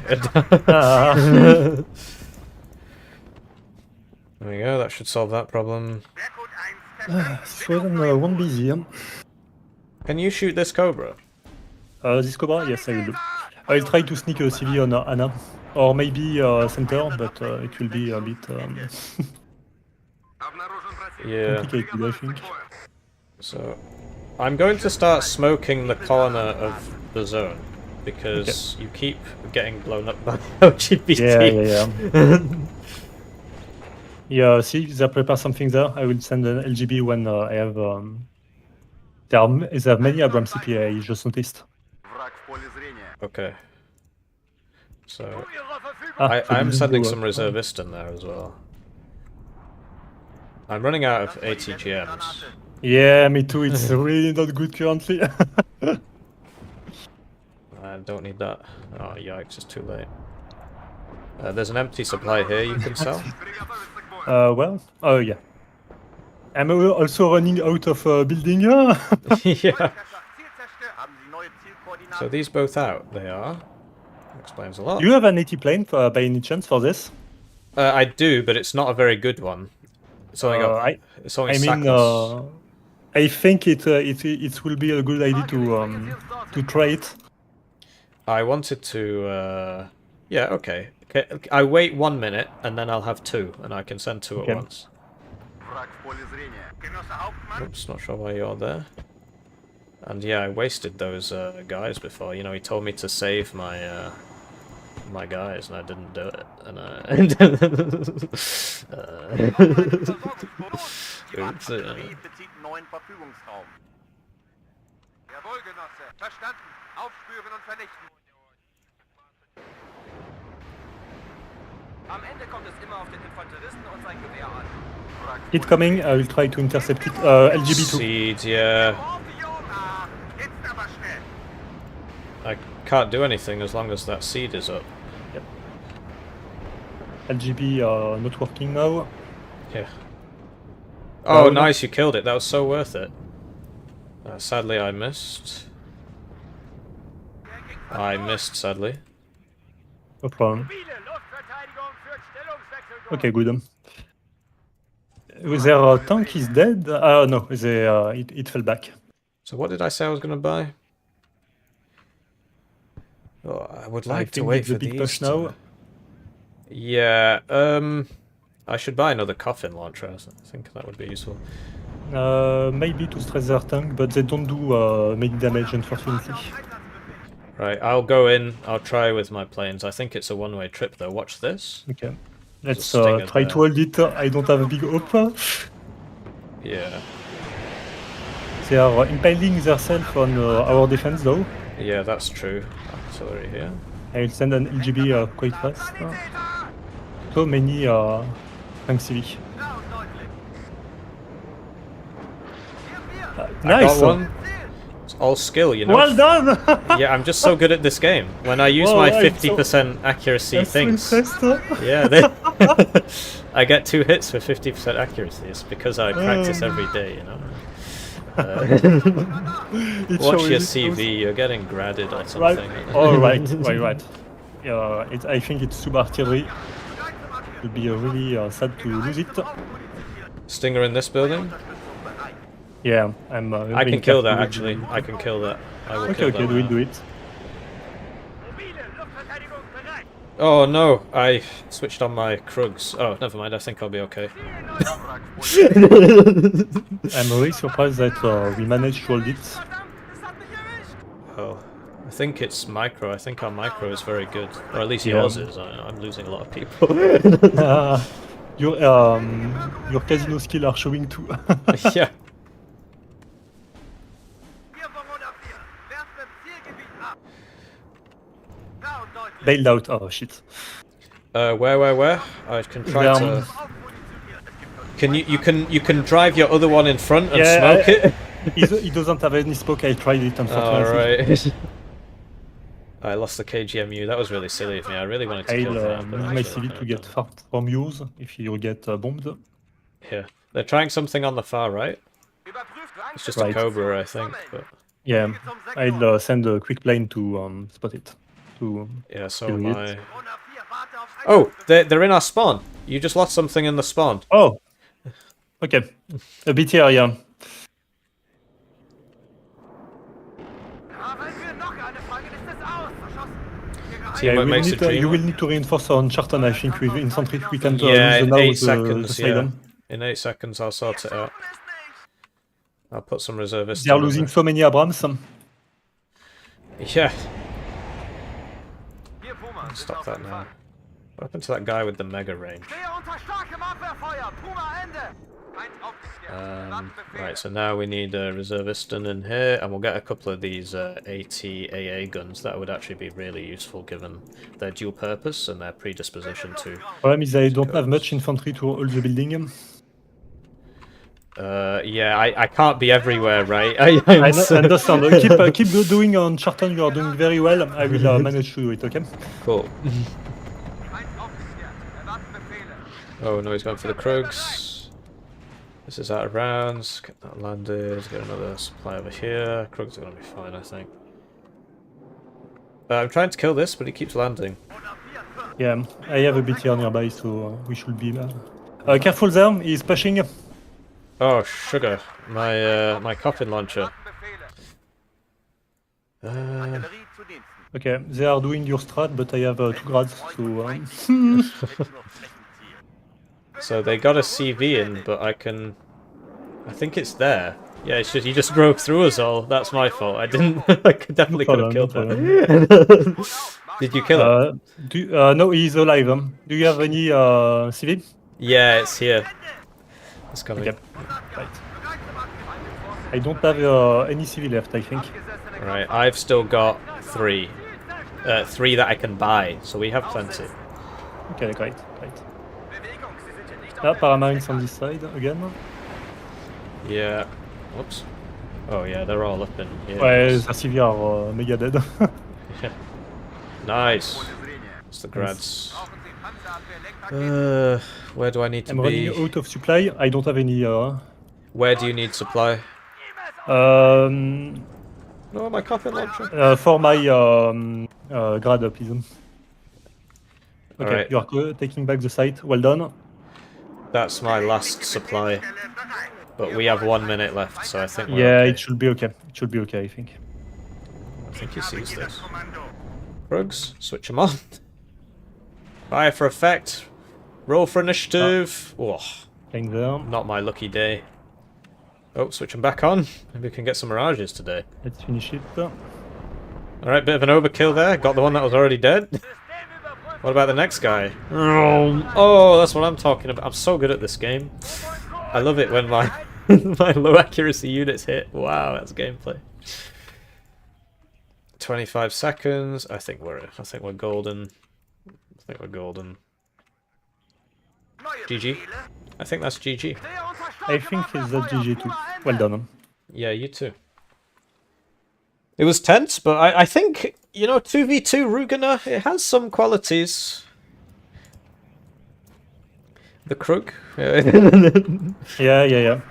There we go, that should solve that problem. Werkgut 1 This one won't be easy. Can you shoot this Cobra? This Cobra? Yes, I will do. I'll try to sneak a CV on Anna. Or maybe center, but it will be a bit... Обнаружен противник! Yeah. complicated, I think. So, I'm going to start smoking the corner of the zone because you keep getting blown up by LGBT. Yeah. Yeah, see, they prepare something there. I will send an LGB when I have. There are many Abrams CPA, I just noticed. Враг в поле зрения. Okay. So, Ah, so I'm this sending will some work. reservist in there as well. I'm running out of ATGMs. Yeah, me too. It's really not good currently. I don't need that. Oh, yikes, it's too late. There's an empty supply here you can sell. Well, oh yeah. I'm also running out of building. Yeah. Zielzerstört. Haben Sie neue Zielkoordinaten? So these both out, they are. Explains a lot. Do you have an 80 plane by any chance for this? I do, but it's not a very good one. It's only got. It's only I mean, Sackles. I think it will be a good idea to try it. I wanted to. Yeah, okay. I wait 1 minute and then I'll have 2, and I can send 2 Okay. at once. Враг в поле зрения. Genosse Hauptmann. Oops, not sure why you're there. And yeah, I wasted those guys before. You know, he told me to save my my guys, and I didn't do it. And Die Batterie bezieht neuen Verfügungsraum. Jawohl, Genosse. Verstanden. Aufspüren und vernichten. Am Ende kommt es immer auf den Infanteristen und sein Gewehr an. Wrag v It coming. I will try to intercept it. LGB2. Seeds, yeah. Morphium. Ah, jetzt aber schnell. I can't do anything as long as that seed is up. LGB not working now. Yeah. Oh, no. nice, you killed it. That was so worth it. Sadly, I missed. I missed, sadly. No problem. Mobile Luftverteidigung führt Stellungswechsel durch. Okay, good. Their tank is dead. No, it fell back. So what did I say I was going to buy? Oh, I would like to think wait it's a for big these. push now. Yeah, I should buy another coffin launcher. I think that would be useful. Maybe to stress their tank, but they don't do many damage, unfortunately. Right, I'll go in. I'll try with my planes. I think it's a one-way trip, though. Watch this. Okay. Let's stinger try there. to hold it. I don't have a big hope. Yeah. They are impaling themselves on our defense, though. Yeah, that's true. Artillery here. I will send an LGB quite fast. So many tank civic. Klar und deutlich. Hier, wir. I Nice. got one. It's all skill, you know. Well done. Yeah, I'm just so good at this game. When I use Whoa, my I'm so- 50% accuracy I'm so things. impressed. Yeah, I get 2 hits for 50% accuracy. It's because I practice every day, you know. It Watch shows your it CV, you're getting graded or Right. something. Oh, right. Right. I think it's sub-artillery. It would be really sad to lose it. Stinger in this building? Yeah, I'm. I can being kill that careful with actually. the- I can kill that. I will Okay, kill okay, that. we'll now. do it. Mobile Luftverteidigung bereit. Oh no, I switched on my Krugs. Oh, never mind, I think I'll be okay. Wrag v polе zrenia. I'm really surprised that we managed to hold it. Verdammt, es hat mich erwischt. Oh, I think it's micro. I think our micro is very good. Or at least Yeah. yours is. I'm losing a lot of people. Your casino skills are showing too. Yeah. Wir Verona 4. Werft im Zielgebiet ab. Klar und deutlich. Bailed out. Oh shit. Where? I can try Yeah. to... Aufmunitioniert. Can you can drive your other one in front and Yeah, smoke it? He doesn't have any smoke. I tried it, unfortunately. Alright. I lost the KGMU. That was really silly of me. I really wanted to kill I'll that. but use I my should've CV to get done. far from yours if you get bombed. Yeah. They're trying something on the far right. Überprüft It's just Right. a Cobra, I think. But Yeah, I'll send a quick plane to spot it. To yeah, so kill am it. I. Verona 4, warte auf Oh, they're in our spawn. You just lost something in the spawn. Oh, okay. A bit here, yeah. Haben wir noch eine Frage? Ist es aus? Verschossen. See what makes a dream. You will need to reinforce on Charton, I think, with infantry. We can Yeah, use in now 8 the seconds, yeah. Sidon. In 8 seconds, I'll sort it out. I'll put some reservists. They are losing so many Abrams. Yeah. Hier, Puma. Stop that now. What happened to that guy with the mega range? Stehe unter starkem Abwehrfeuer. Puma, Ende. Feind aufgeklärt. Erwarten Befehle. Right, so now we need a reserviston in here, and we'll get a couple of these AT-AA guns. That would actually be really useful given their dual purpose and their predisposition to... Problem is I don't have much infantry to hold the building. Yeah, I can't be everywhere, right? I understand. Keep doing on Charton, you are doing very well. I will manage to do it, okay? Cool. Feind aufgeklärt. Erwarten Befehle. Oh no, he's going for the Krugs. This is out of rounds. Get that landed. Get another supply over here. Krugs are going to be fine, I think. I'm trying to kill this, but he keeps landing. Yeah, I have a bit here nearby, so we should be... careful there, he's pushing. Oh, sugar. My coffin launcher. Artillerie zu Diensten. Okay, they are doing your strat, but I have 2 grads, so... So they got a CV in, but I think it's there. Yeah, it's just, he just drove through us all. That's my fault. I didn't... I definitely could have killed him. Did you kill him? No, he's alive. Do you have any CV? Yeah, it's here. It's coming. Okay. Right. I don't have any CV left, I think. Right, I've still got 3. 3 that I can buy, so we have plenty. Okay, great. Paramarines on this side again. Yeah. Whoops. Oh yeah, they're all up in here. Ouais, the CV are mega dead. Yeah. Nice. It's the grads. Where do I need to I'm be? running out of supply. I don't have any... Where do you need supply? Um, No, my coffin launcher. for my grad, please. Okay, Alright. you are taking back the site. Well done. That's my last supply. But we have 1 minute left, so I think we're Yeah, okay. it should be okay. It should be okay, I think. I think he sees this. Rugs, switch them on. Fire for effect. Roll for initiative. Oh, Playing there. not my lucky day. Oh, switch them back on. Maybe we can get some mirages today. Let's finish it. Alright, bit of an overkill there. Got the one that was already dead. What about the next guy? Oh, that's what I'm talking about. I'm so good at this game. I love it when my my low accuracy units hit. Wow, that's gameplay. 25 seconds. I think we're golden. GG. I think that's GG. I think it's the GG too. Well done. Yeah, you too. It was tense, but I think, you know, 2v2 Rugener, it has some qualities. The Krug. Yeah.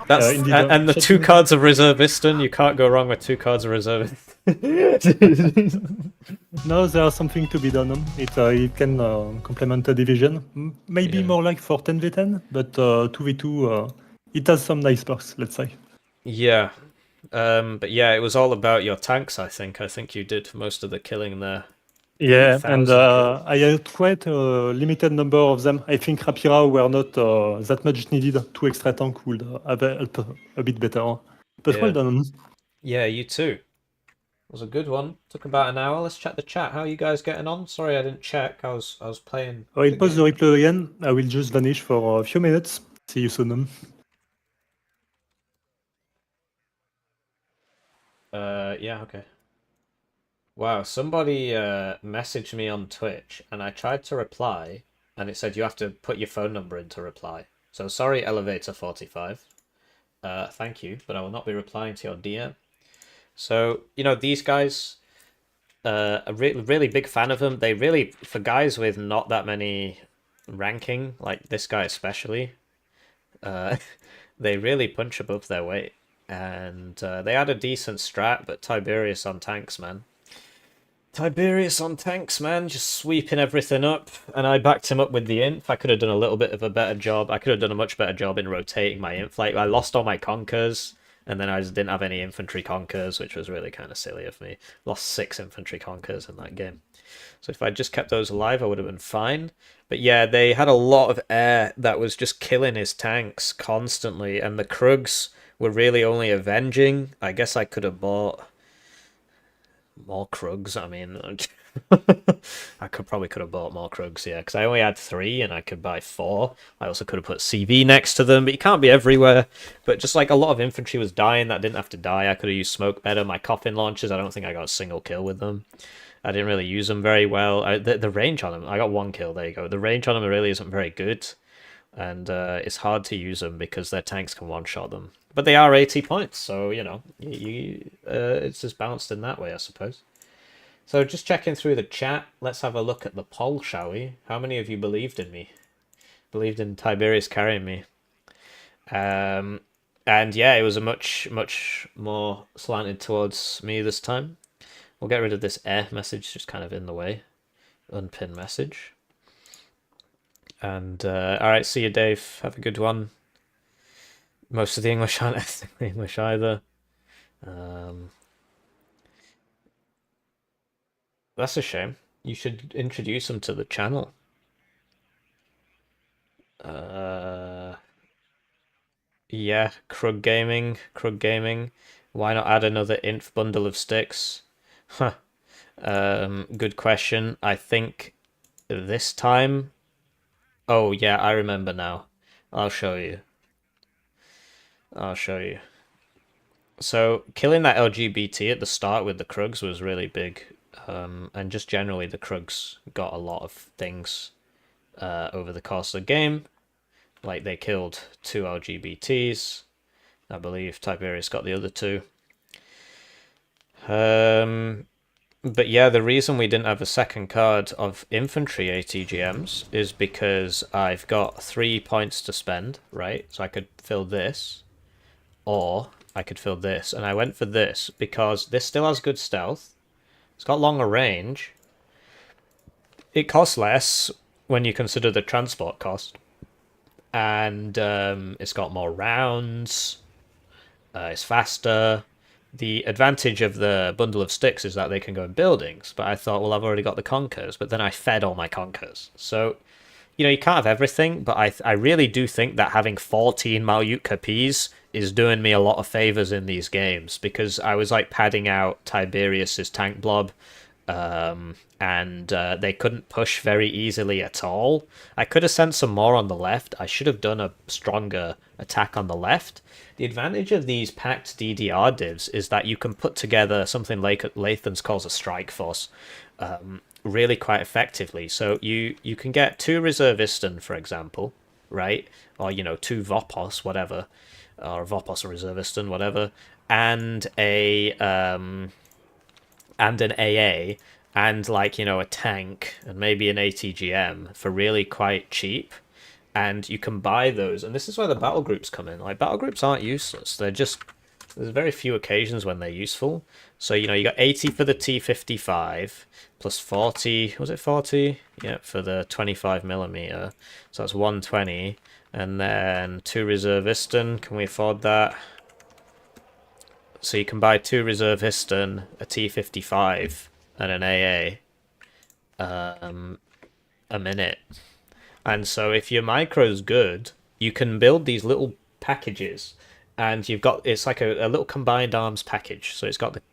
That's, Indeed, and the 2 cards of Reserviston, you can't go wrong with 2 cards of Reserviston. No, there's something to be done. It can complement a division. Maybe Yeah. more like for 10v10, but 2v2, it has some nice perks, let's say. Yeah. But yeah, it was all about your tanks, I think. I think you did most of the killing there. Yeah, and 1,000 I had quite a limited number of them. I think Rapira were not that much needed. 2 extra tank would have helped a bit better. But Yeah. well done. Yeah, you too. It was a good one. Took about an hour. Let's check the chat. How are you guys getting on? Sorry, I didn't check. I was playing. I'll pause the replay again. I will just vanish for a few minutes. See you soon. Yeah, okay. Wow, somebody messaged me on Twitch, and I tried to reply, and it said you have to put your phone number in to reply. So sorry, Elevator45. Thank you, but I will not be replying to your DM. So, you know, these guys, a really big fan of them. They really, for guys with not that many ranking, like this guy especially, they really punch above their weight. And they had a decent strat, but Tiberius on tanks, man. Tiberius on tanks, man, just sweeping everything up. And I backed him up with the inf. I could have done a little bit of a better job. I could have done a much better job in rotating my inf. Like, I lost all my conkers. and then I just didn't have any infantry conkers, which was really kind of silly of me. Lost 6 infantry conkers in that game. So if I'd just kept those alive, I would have been fine. But yeah, they had a lot of air that was just killing his tanks constantly, and the Krugs were really only avenging. I guess I could have bought more Krugs. I mean, I probably could have bought more Krugs, yeah, because I only had 3 and I could buy 4. I also could have put CV next to them, but you can't be everywhere. But just like a lot of infantry was dying that didn't have to die. I could have used smoke better. My coffin launchers, I don't think I got a single kill with them. I didn't really use them very well. The range on them, I got 1 kill, there you go. The range on them really isn't very good. And it's hard to use them because their tanks can one-shot them. But they are 80 points, so, you know, it's just balanced in that way, I suppose. So just checking through the chat, let's have a look at the poll, shall we? How many of you believed in me? Believed in Tiberius carrying me? And yeah, it was a much more slanted towards me this time. We'll get rid of this air message, just kind of in the way. Unpin message. And, alright, see you, Dave. Have a good one. Most of the English aren't ethnically English either. That's a shame. You should introduce them to the channel. Yeah, Krug Gaming. Why not add another inf bundle of sticks? Huh. Good question. I think this time... Oh, yeah, I remember now. I'll show you. So, killing that LGBT at the start with the Krugs was really big. And just generally, the Krugs got a lot of things over the course of the game. Like, they killed 2 LGBTs. I believe Tiberius got the other 2. But yeah, the reason we didn't have a second card of infantry ATGMs is because I've got 3 points to spend, right? So I could fill this, or I could fill this. And I went for this because this still has good stealth. It's got longer range. It costs less when you consider the transport cost. And it's got more rounds. It's faster. The advantage of the bundle of sticks is that they can go in buildings, but I thought, well, I've already got the conkers, but then I fed all my conkers. So, you know, you can't have everything, but I really do think that having 14 Malyutka Ps is doing me a lot of favors in these games, because I was, like, padding out Tiberius's tank blob, and they couldn't push very easily at all. I could have sent some more on the left. I should have done a stronger attack on the left. The advantage of these packed DDR divs is that you can put together something like Lathan's calls a strike force really quite effectively. So you can get 2 Reservistan, for example, right? Or, you know, 2 Vopos, whatever. Or Vopos or Reservistan, whatever. And an AA, and, like, you know, a tank, and maybe an ATGM for really quite cheap. And you can buy those, and this is where the battle groups come in. Like, battle groups aren't useless. They're just, there's very few occasions when they're useful. So, you know, you got 80 for the T55, plus 40, was it 40? Yeah, for the 25mm. So that's 120. And then 2 Reservistan, can we afford that? So you can buy 2 Reservistan, a T55, and an AA a minute. And so if your micro's good, you can build these little packages, and you've got, it's like a little combined arms package. So it's got the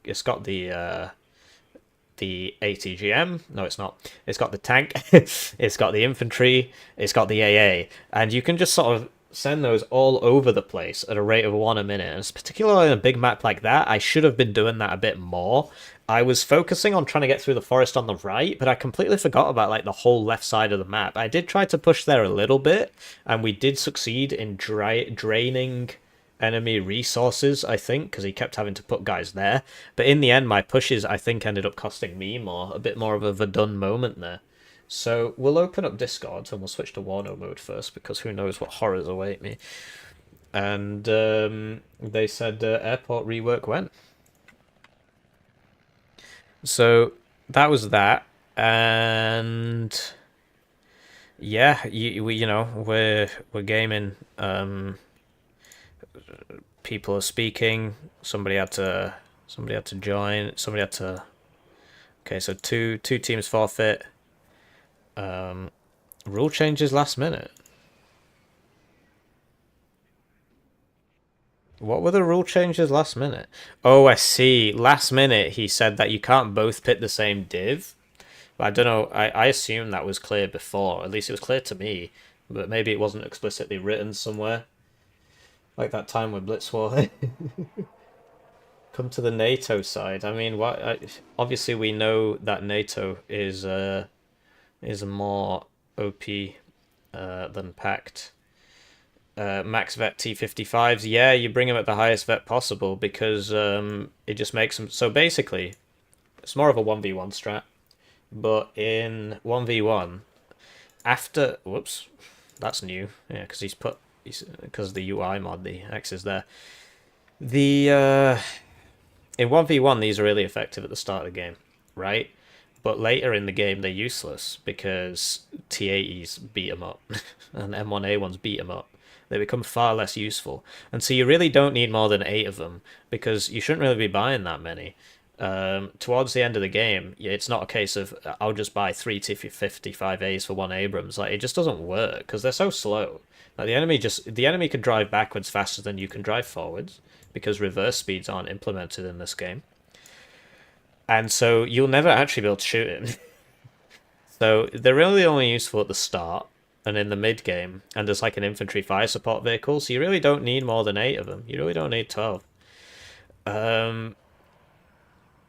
ATGM. No, it's not. It's got the tank. It's got the infantry. It's got the AA, and you can just sort of send those all over the place at a rate of 1 a minute. And it's particularly on a big map like that, I should have been doing that a bit more. I was focusing on trying to get through the forest on the right, but I completely forgot about, like, the whole left side of the map. I did try to push there a little bit, and we did succeed in draining enemy resources, I think, because he kept having to put guys there. But in the end, my pushes, I think, ended up costing me more. A bit more of a Verdun moment there. So we'll open up Discord, and we'll switch to Warno mode first, because who knows what horrors await me. And they said airport rework when. So that was that, and yeah, we're gaming people are speaking. Somebody had to join. Somebody had to. Okay, so two teams forfeit. Rule changes last minute. What were the rule changes last minute? Oh, I see. Last minute, he said that you can't both pit the same div. But I don't know. I assume that was clear before. At least it was clear to me. But maybe it wasn't explicitly written somewhere. Like that time with BlitzPaw. Come to the NATO side. I mean, obviously we know that NATO is a more OP than PACT. Max vet T55s, yeah, you bring them at the highest vet possible because it just makes them. So basically, it's more of a 1v1 strat. But in 1v1, after whoops, that's new. Yeah, because because the UI mod, the X is there. In 1v1, these are really effective at the start of the game, right? But later in the game, they're useless because T80s beat them up and M1A1s beat them up. They become far less useful. And so you really don't need more than 8 of them because you shouldn't really be buying that many. Towards the end of the game, it's not a case of I'll just buy 3 T55As for 1 Abrams. Like, it just doesn't work because they're so slow. Like, the enemy can drive backwards faster than you can drive forwards because reverse speeds aren't implemented in this game. And so you'll never actually be able to shoot him. So they're really only useful at the start and in the mid game, and there's like an infantry fire support vehicle, so you really don't need more than 8 of them. You really don't need 12.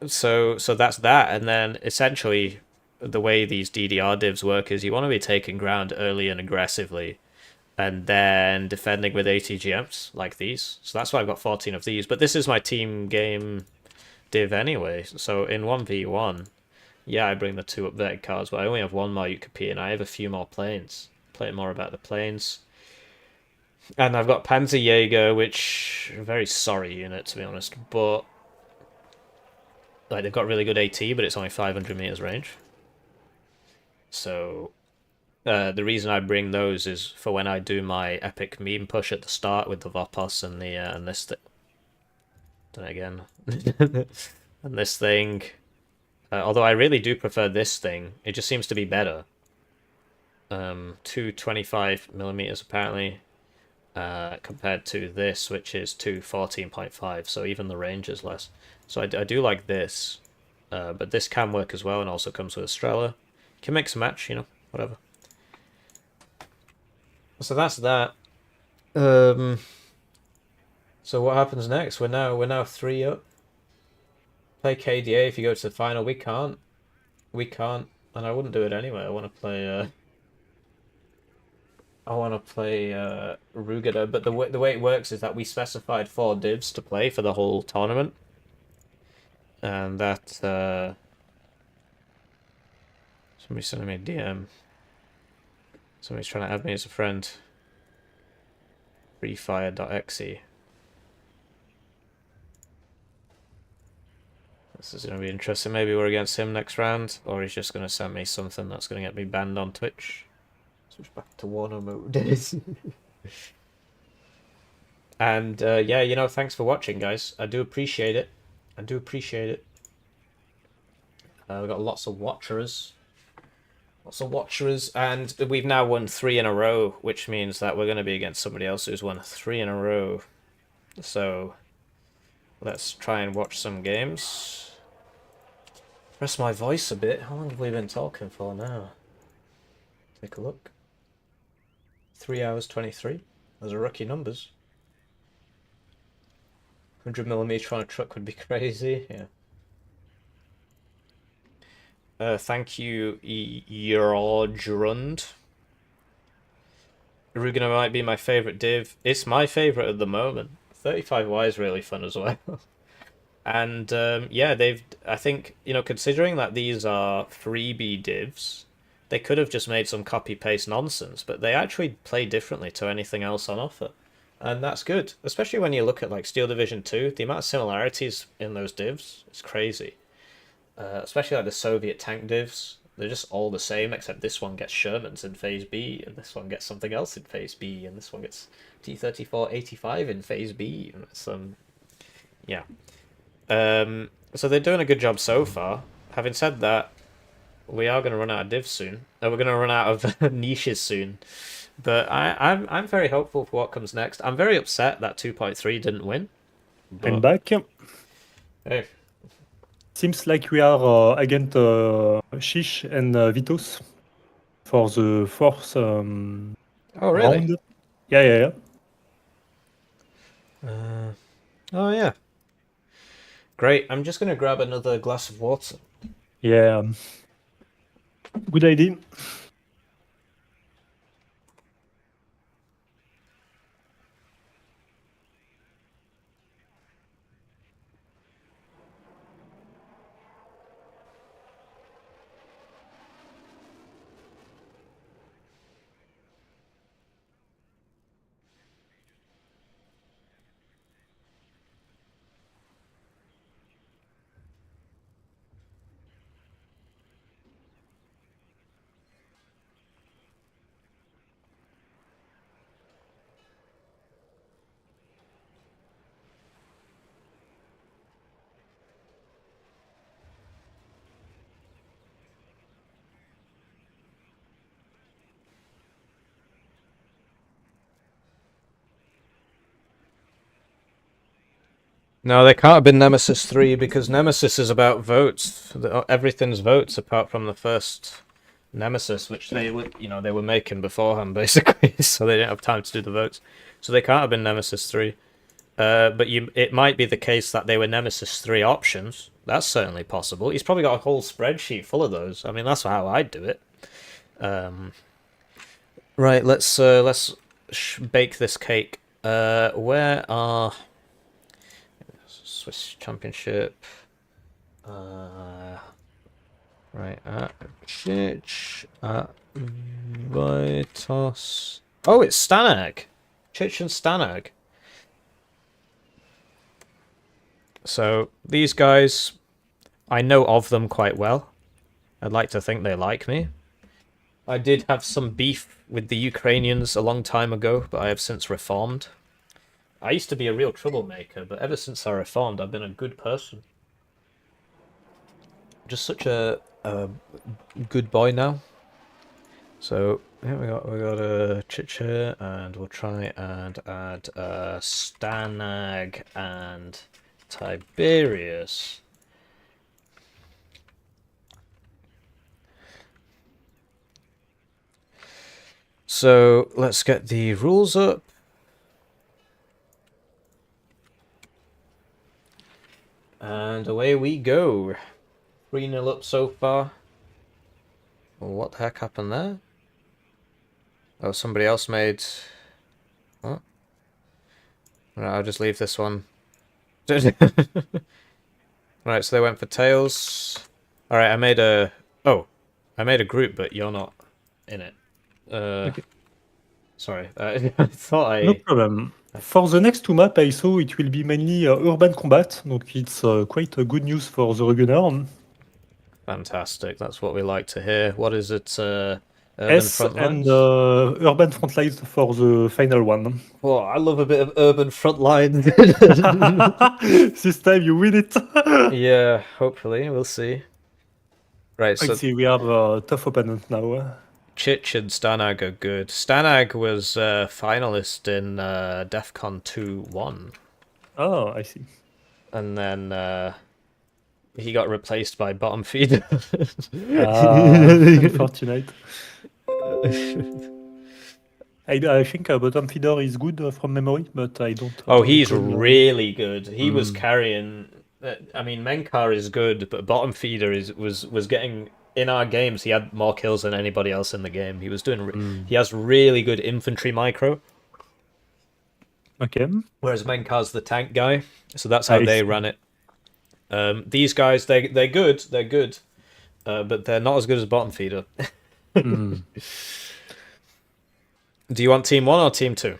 So that's that, and then essentially the way these DDR divs work is you want to be taking ground early and aggressively, and then defending with ATGMs like these. So that's why I've got 14 of these. But this is my team game div anyway. So in 1v1, yeah, I bring the 2 updated cards, but I only have 1 more UKP, and I have a few more planes. Play more about the planes. And I've got Panzerjäger, which a very sorry unit, to be honest, but like they've got really good AT, but it's only 500 meters range. So the reason I bring those is for when I do my epic meme push at the start with the Vopos and the and this thing. Done it again. And this thing. Although I really do prefer this thing, it just seems to be better. 225mm apparently, compared to this, which is 214.5. So even the range is less. So I do like this, but this can work as well, and also comes with Estrella. You can mix and match, you know, whatever. So that's that. So what happens next? We're now 3 up. Play KDA if you go to the final. We can't, and I wouldn't do it anyway. I want to play. Rugada, but the way it works is that we specified 4 divs to play for the whole tournament, and that somebody's sending me a DM. Somebody's trying to add me as a friend. Freefire.exe. This is going to be interesting. Maybe we're against him next round, or he's just going to send me something that's going to get me banned on Twitch. Switch back to Warno mode. And yeah, you know, thanks for watching, guys. I do appreciate it. We've got lots of watchers. And we've now won 3 in a row, which means that we're going to be against somebody else who's won 3 in a row. So let's try and watch some games. Rest my voice a bit. How long have we been talking for now? Take a look. 3 hours 23. Those are rookie numbers. 100mm on a truck would be crazy. Yeah. Thank you, Jorjrund. Rugana might be my favourite div. It's my favourite at the moment. 35Y is really fun as well. And yeah, I think, you know, considering that these are freebie divs, they could have just made some copy-paste nonsense, but they actually play differently to anything else on offer. And that's good, especially when you look at like Steel Division 2, the amount of similarities in those divs is crazy. Especially like the Soviet tank divs, They're just all the same, except this one gets Shermans in Phase B, and this one gets something else in Phase B, and this one gets T-34-85 in Phase B. And it's, yeah. So they're doing a good job so far. Having said that, we are going to run out of divs soon. We're going to run out of niches soon. But I'm very hopeful for what comes next. I'm very upset that 2.3 didn't win. I'm back. Hey. Seems like we are against Shish and Vitos for the fourth Oh, really? round. Yeah. Oh, yeah. Great. I'm just going to grab another glass of water. Yeah. Good idea. No, they can't have been Nemesis 3 because Nemesis is about votes. Everything's votes apart from the first Nemesis, which they were making beforehand basically, so they didn't have time to do the votes. So they can't have been Nemesis 3. But it might be the case that they were Nemesis 3 options. That's certainly possible. He's probably got a whole spreadsheet full of those. I mean, that's how I'd do it. Right, let's bake this cake. Where are Swiss Championship? Right, at Chich, at Vitos. Oh, it's Stanag. Chich and Stanag. So, these guys, I know of them quite well. I'd like to think they like me. I did have some beef with the Ukrainians a long time ago, but I have since reformed. I used to be a real troublemaker, but ever since I reformed, I've been a good person. Just such a good boy now. So, here we got a Chicha, and we'll try and add Stanag and Tiberius. So let's get the rules up. And away we go. 3-0 up so far. Well, what the heck happened there? Oh, somebody else made... What? Right, I'll just leave this one. Right, so they went for tails. Alright, I made a... Oh, I made a group, but you're not in it. Okay. Sorry, I thought I... No problem. For the next two maps, I saw it will be mainly urban combat, donc it's quite good news for the regular. Fantastic, that's what we like to hear. What is it? Urban S Frontlines? And urban frontlines for the final one. Oh, I love a bit of Urban Frontlines. This time you win it. Yeah, hopefully, we'll see. Right, so... I see, we have a tough opponent now. Chich and Stanag are good. Stanag was finalist in DEFCON 2-1. Oh, I see. And then he got replaced by Bottom Feeder. Unfortunate. I think Bottom Feeder is good from memory, but I don't... Oh, he's really good. He was carrying... I mean, Menkar is good, but Bottom Feeder was getting... In our games, he had more kills than anybody else in the game. He was doing... He has really good infantry micro. Okay. Whereas Menkar's the tank guy. So that's how they ran it. These guys, they're good. They're good. But they're not as good as Bottom Feeder. Do you want Team 1 or Team 2?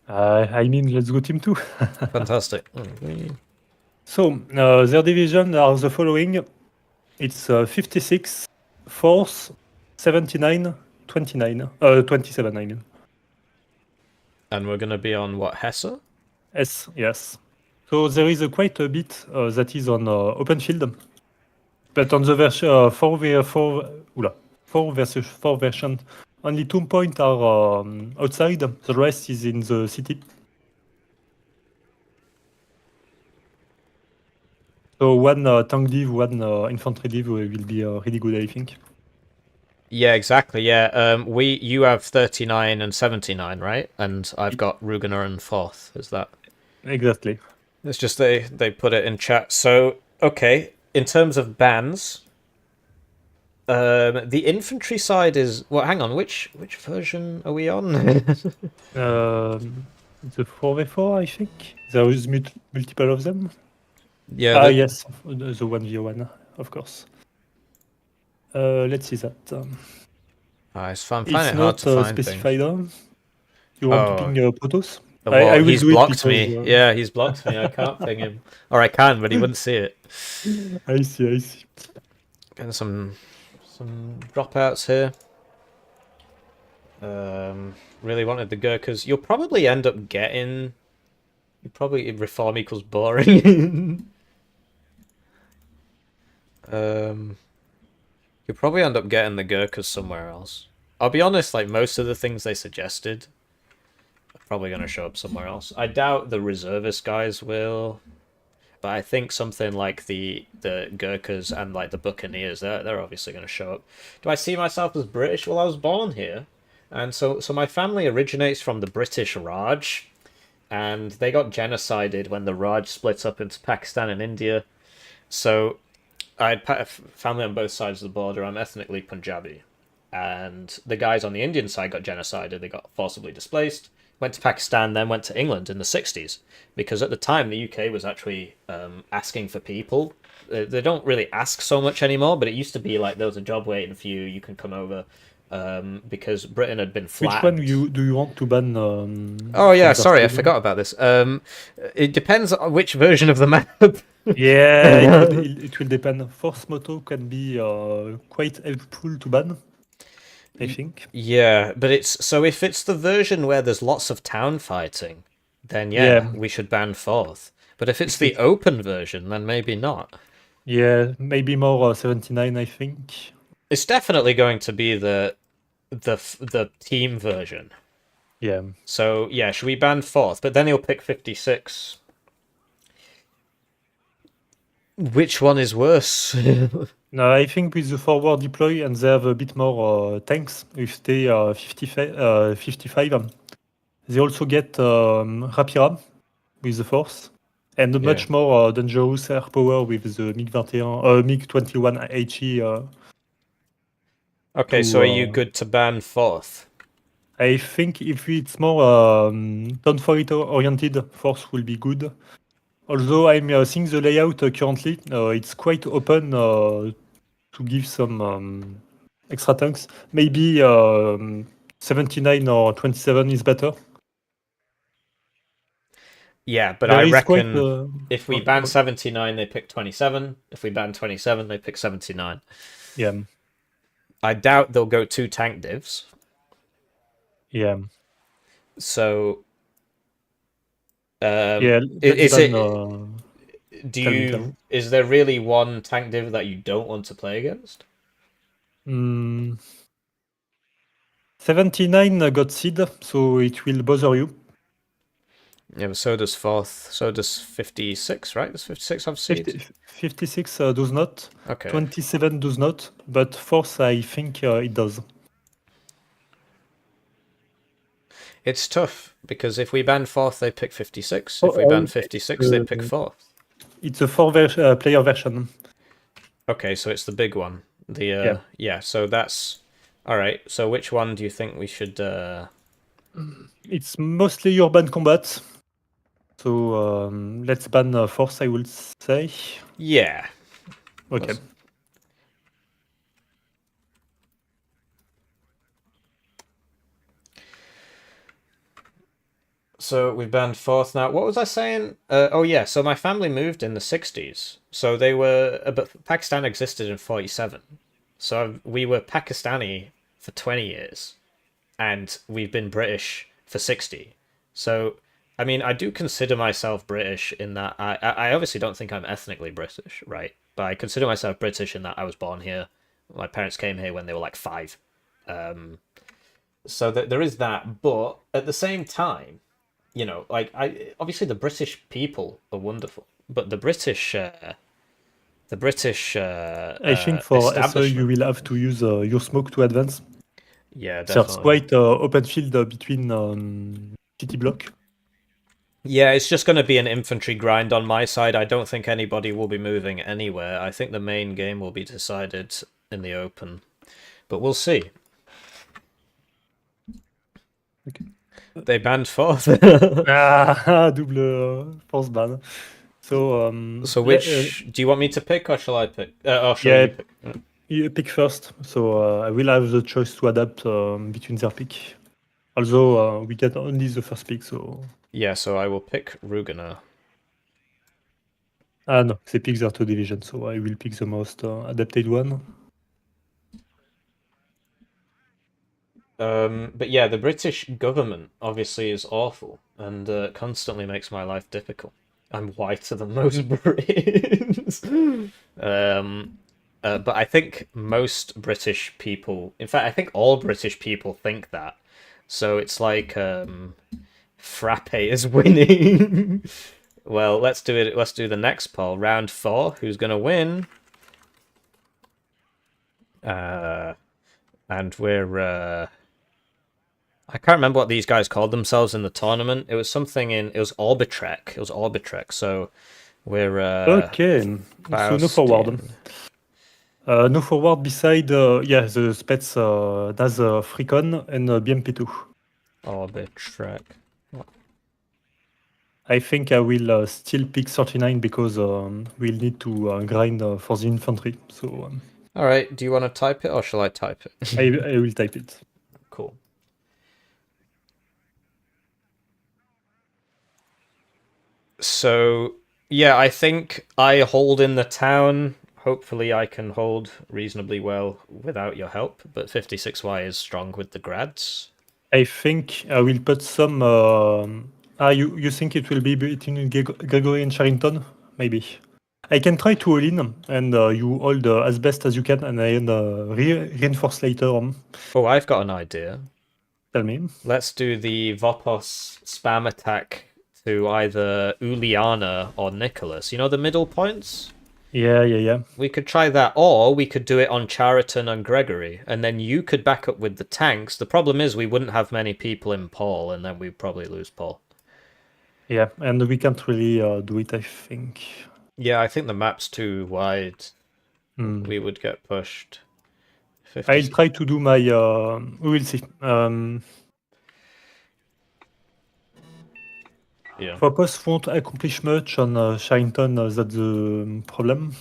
I mean, let's go Team 2. Fantastic. So, their division are the following. It's 56, fourth, 79, 29, 27, I mean. And we're gonna be on what, Hesse? Yes. So there is quite a bit that is on open field, but on the version 4 versus 4 version, only 2 points are outside. The rest is in the city. So one tank div, one infantry div will be really good, I think. Yeah, exactly. Yeah. You have 39 and 79, right? And I've got Rugener and 4th. Is that? Exactly. It's just they put it in chat. So okay, in terms of bans, the infantry side is well. Hang on, which version are we on? The 4v4, I think. There is multiple of them. Yeah. Yes, the 1v1, of course. Let's see that. It's fun. It's Finding it hard not to find specified. things. You want to ping Protoss? Well, I will he's do it blocked because, me. Yeah, he's blocked me. I can't ping him, or I can, but he wouldn't see it. I see. Getting some dropouts here. Really wanted the Gurkhas. You'll probably end up getting. You probably reform equals boring. You'll probably end up getting the Gurkhas somewhere else. I'll be honest. Like most of the things they suggested, are probably going to show up somewhere else. I doubt the reservist guys will. But I think something like the Gurkhas and like the Buccaneers, they're obviously going to show up. Do I see myself as British? Well, I was born here, and so my family originates from the British Raj, and they got genocided when the Raj split up into Pakistan and India. So I had family on both sides of the border. I'm ethnically Punjabi, and the guys on the Indian side got genocided. They got forcibly displaced. Went to Pakistan, then went to England in the 60s, because at the time the UK was actually asking for people. They don't really ask so much anymore, but it used to be like there was a job waiting for you, you can come over, because Britain had been flattened. Which one do you want to ban? Oh yeah, sorry, I forgot about this. It depends on which version of the map. Yeah, it will depend. Force Moto can be quite helpful to ban, I think. Yeah, but if it's the version where there's lots of town fighting, then yeah, we should ban 4th. But if it's the open version, then maybe not. Yeah, maybe more 79, I think. It's definitely going to be the team version. Yeah. So yeah, should we ban 4th? But then he'll pick 56. Which one is worse? No, I think with the forward deploy and they have a bit more tanks, if they 55, they also get Rapira with the force and a much more dangerous air power with the MiG-21 HE. Okay, so are you good to ban 4th? I think if it's more turn for it oriented, force will be good. Although I'm seeing the layout currently, it's quite open to give some extra tanks. Maybe 79 or 27 is better. Yeah, but I reckon if we ban 79, they pick 27. If we ban 27, they pick 79. Yeah. I doubt they'll go 2 tank divs. Yeah. So, yeah. Is there really one tank div that you don't want to play against? 79 got seed, so it will bother you. Yeah, but so does 4th. So does 56, right? Does 56 have seed? 56 does not. Okay. 27 does not, but 4th, I think it does. It's tough, because if we ban 4th, they pick 56. If we ban 56, they pick 4th. It's a 4-player version. Okay, so it's the big one. Yeah, so that's... Alright, so which one do you think we should... It's mostly urban combat. So let's ban force, I will say. Yeah. Okay. So we banned 4th now. What was I saying? Oh yeah, so my family moved in the 60s. So they were... but Pakistan existed in 47. So we were Pakistani for 20 years, and we've been British for 60. So, I mean, I do consider myself British in that I obviously don't think I'm ethnically British, right? But I consider myself British in that I was born here. My parents came here when they were like 5. So that there is that, but at the same time, you know, like I obviously the British people are wonderful, but the British I think for SE you establishment, will have to use your smoke to advance. yeah, There's definitely. quite open field between city block. Yeah, it's just going to be an infantry grind on my side. I don't think anybody will be moving anywhere. I think the main game will be decided in the open, but we'll see. Okay. They banned fourth. Double force ban. So So which do you want me to pick, or shall I pick? Or shall yeah, you pick? you pick first. So I will have the choice to adapt between their pick. Although we get only the first pick, so Yeah, so I will pick Rugana. no, they pick their 2 division, so I will pick the most adapted one. But yeah, the British government obviously is awful and constantly makes my life difficult. I'm whiter than most Brits. But I think most British people, in fact, I think all British people think that. So it's like Frappe is winning. Well, let's do it. Let's do the next poll. Round 4. Who's gonna win? And we're I can't remember what these guys called themselves in the tournament. It was something in. It was Orbitrek. It was Orbitrek. So we're Okay, so no forward. No forward beside yeah the Spets does Freecon and BMP2. Orbitrek. I think I will still pick 39 because we'll need to grind for the infantry. So All right. Do you want to type it or shall I type it? I will type it. Cool. So yeah, I think I hold in the town. Hopefully, I can hold reasonably well without your help. But 56Y is strong with the grads. I think I will put some. You think it will be between Gregory and Charrington? Maybe. I can try to all in, and you hold as best as you can, and I reinforce later on. Oh, I've got an idea. Tell me. Let's do the Vopos spam attack to either Uliana or Nicholas. You know the middle points? Yeah. We could try that, or we could do it on Chariton and Gregory, and then you could back up with the tanks. The problem is we wouldn't have many people in Paul, and then we'd probably lose Paul. Yeah, and we can't really do it, I think. Yeah, I think the map's too wide. Hmm. We would get pushed. I'll try to do my... we will see. Yeah. Focus won't accomplish much on Sharrington, that's the problem.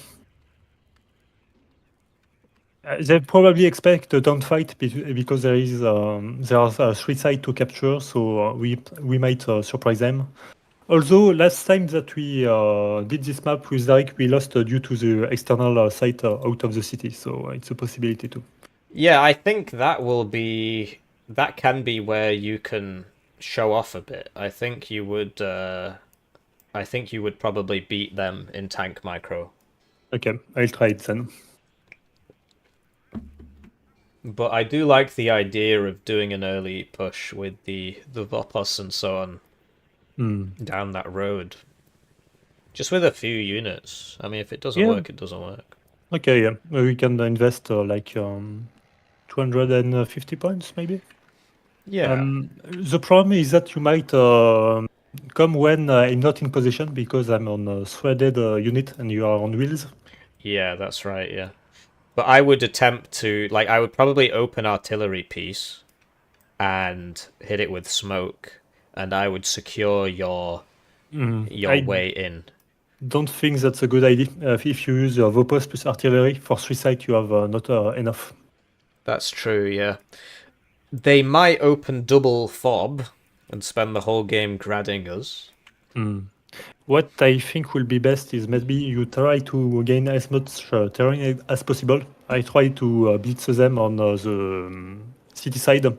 They probably expect a downfight because there are 3 sides to capture, so we might surprise them. Although last time that we did this map with Derek, we lost due to the external site out of the city, so it's a possibility too. Yeah, I think that can be where you can show off a bit. I think you would probably beat them in tank micro. Okay, I'll try it then. But I do like the idea of doing an early push with the Vopos and so on down that road. Just with a few units. I mean, if it doesn't work, it doesn't work. Okay, yeah. We can invest like 250 points, maybe? Yeah. The problem is that you might come when I'm not in position because I'm on a threaded unit and you are on wheels. Yeah, that's right, yeah. But I would attempt to, like, I would probably open artillery piece and hit it with smoke, and I would secure your way in. Don't think that's a good idea. If you use Vopos plus artillery for 3 sites, you have not enough. That's true, yeah. They might open double fob and spend the whole game gradding us. What I think will be best is maybe you try to gain as much terrain as possible I try to blitz them on the city side, and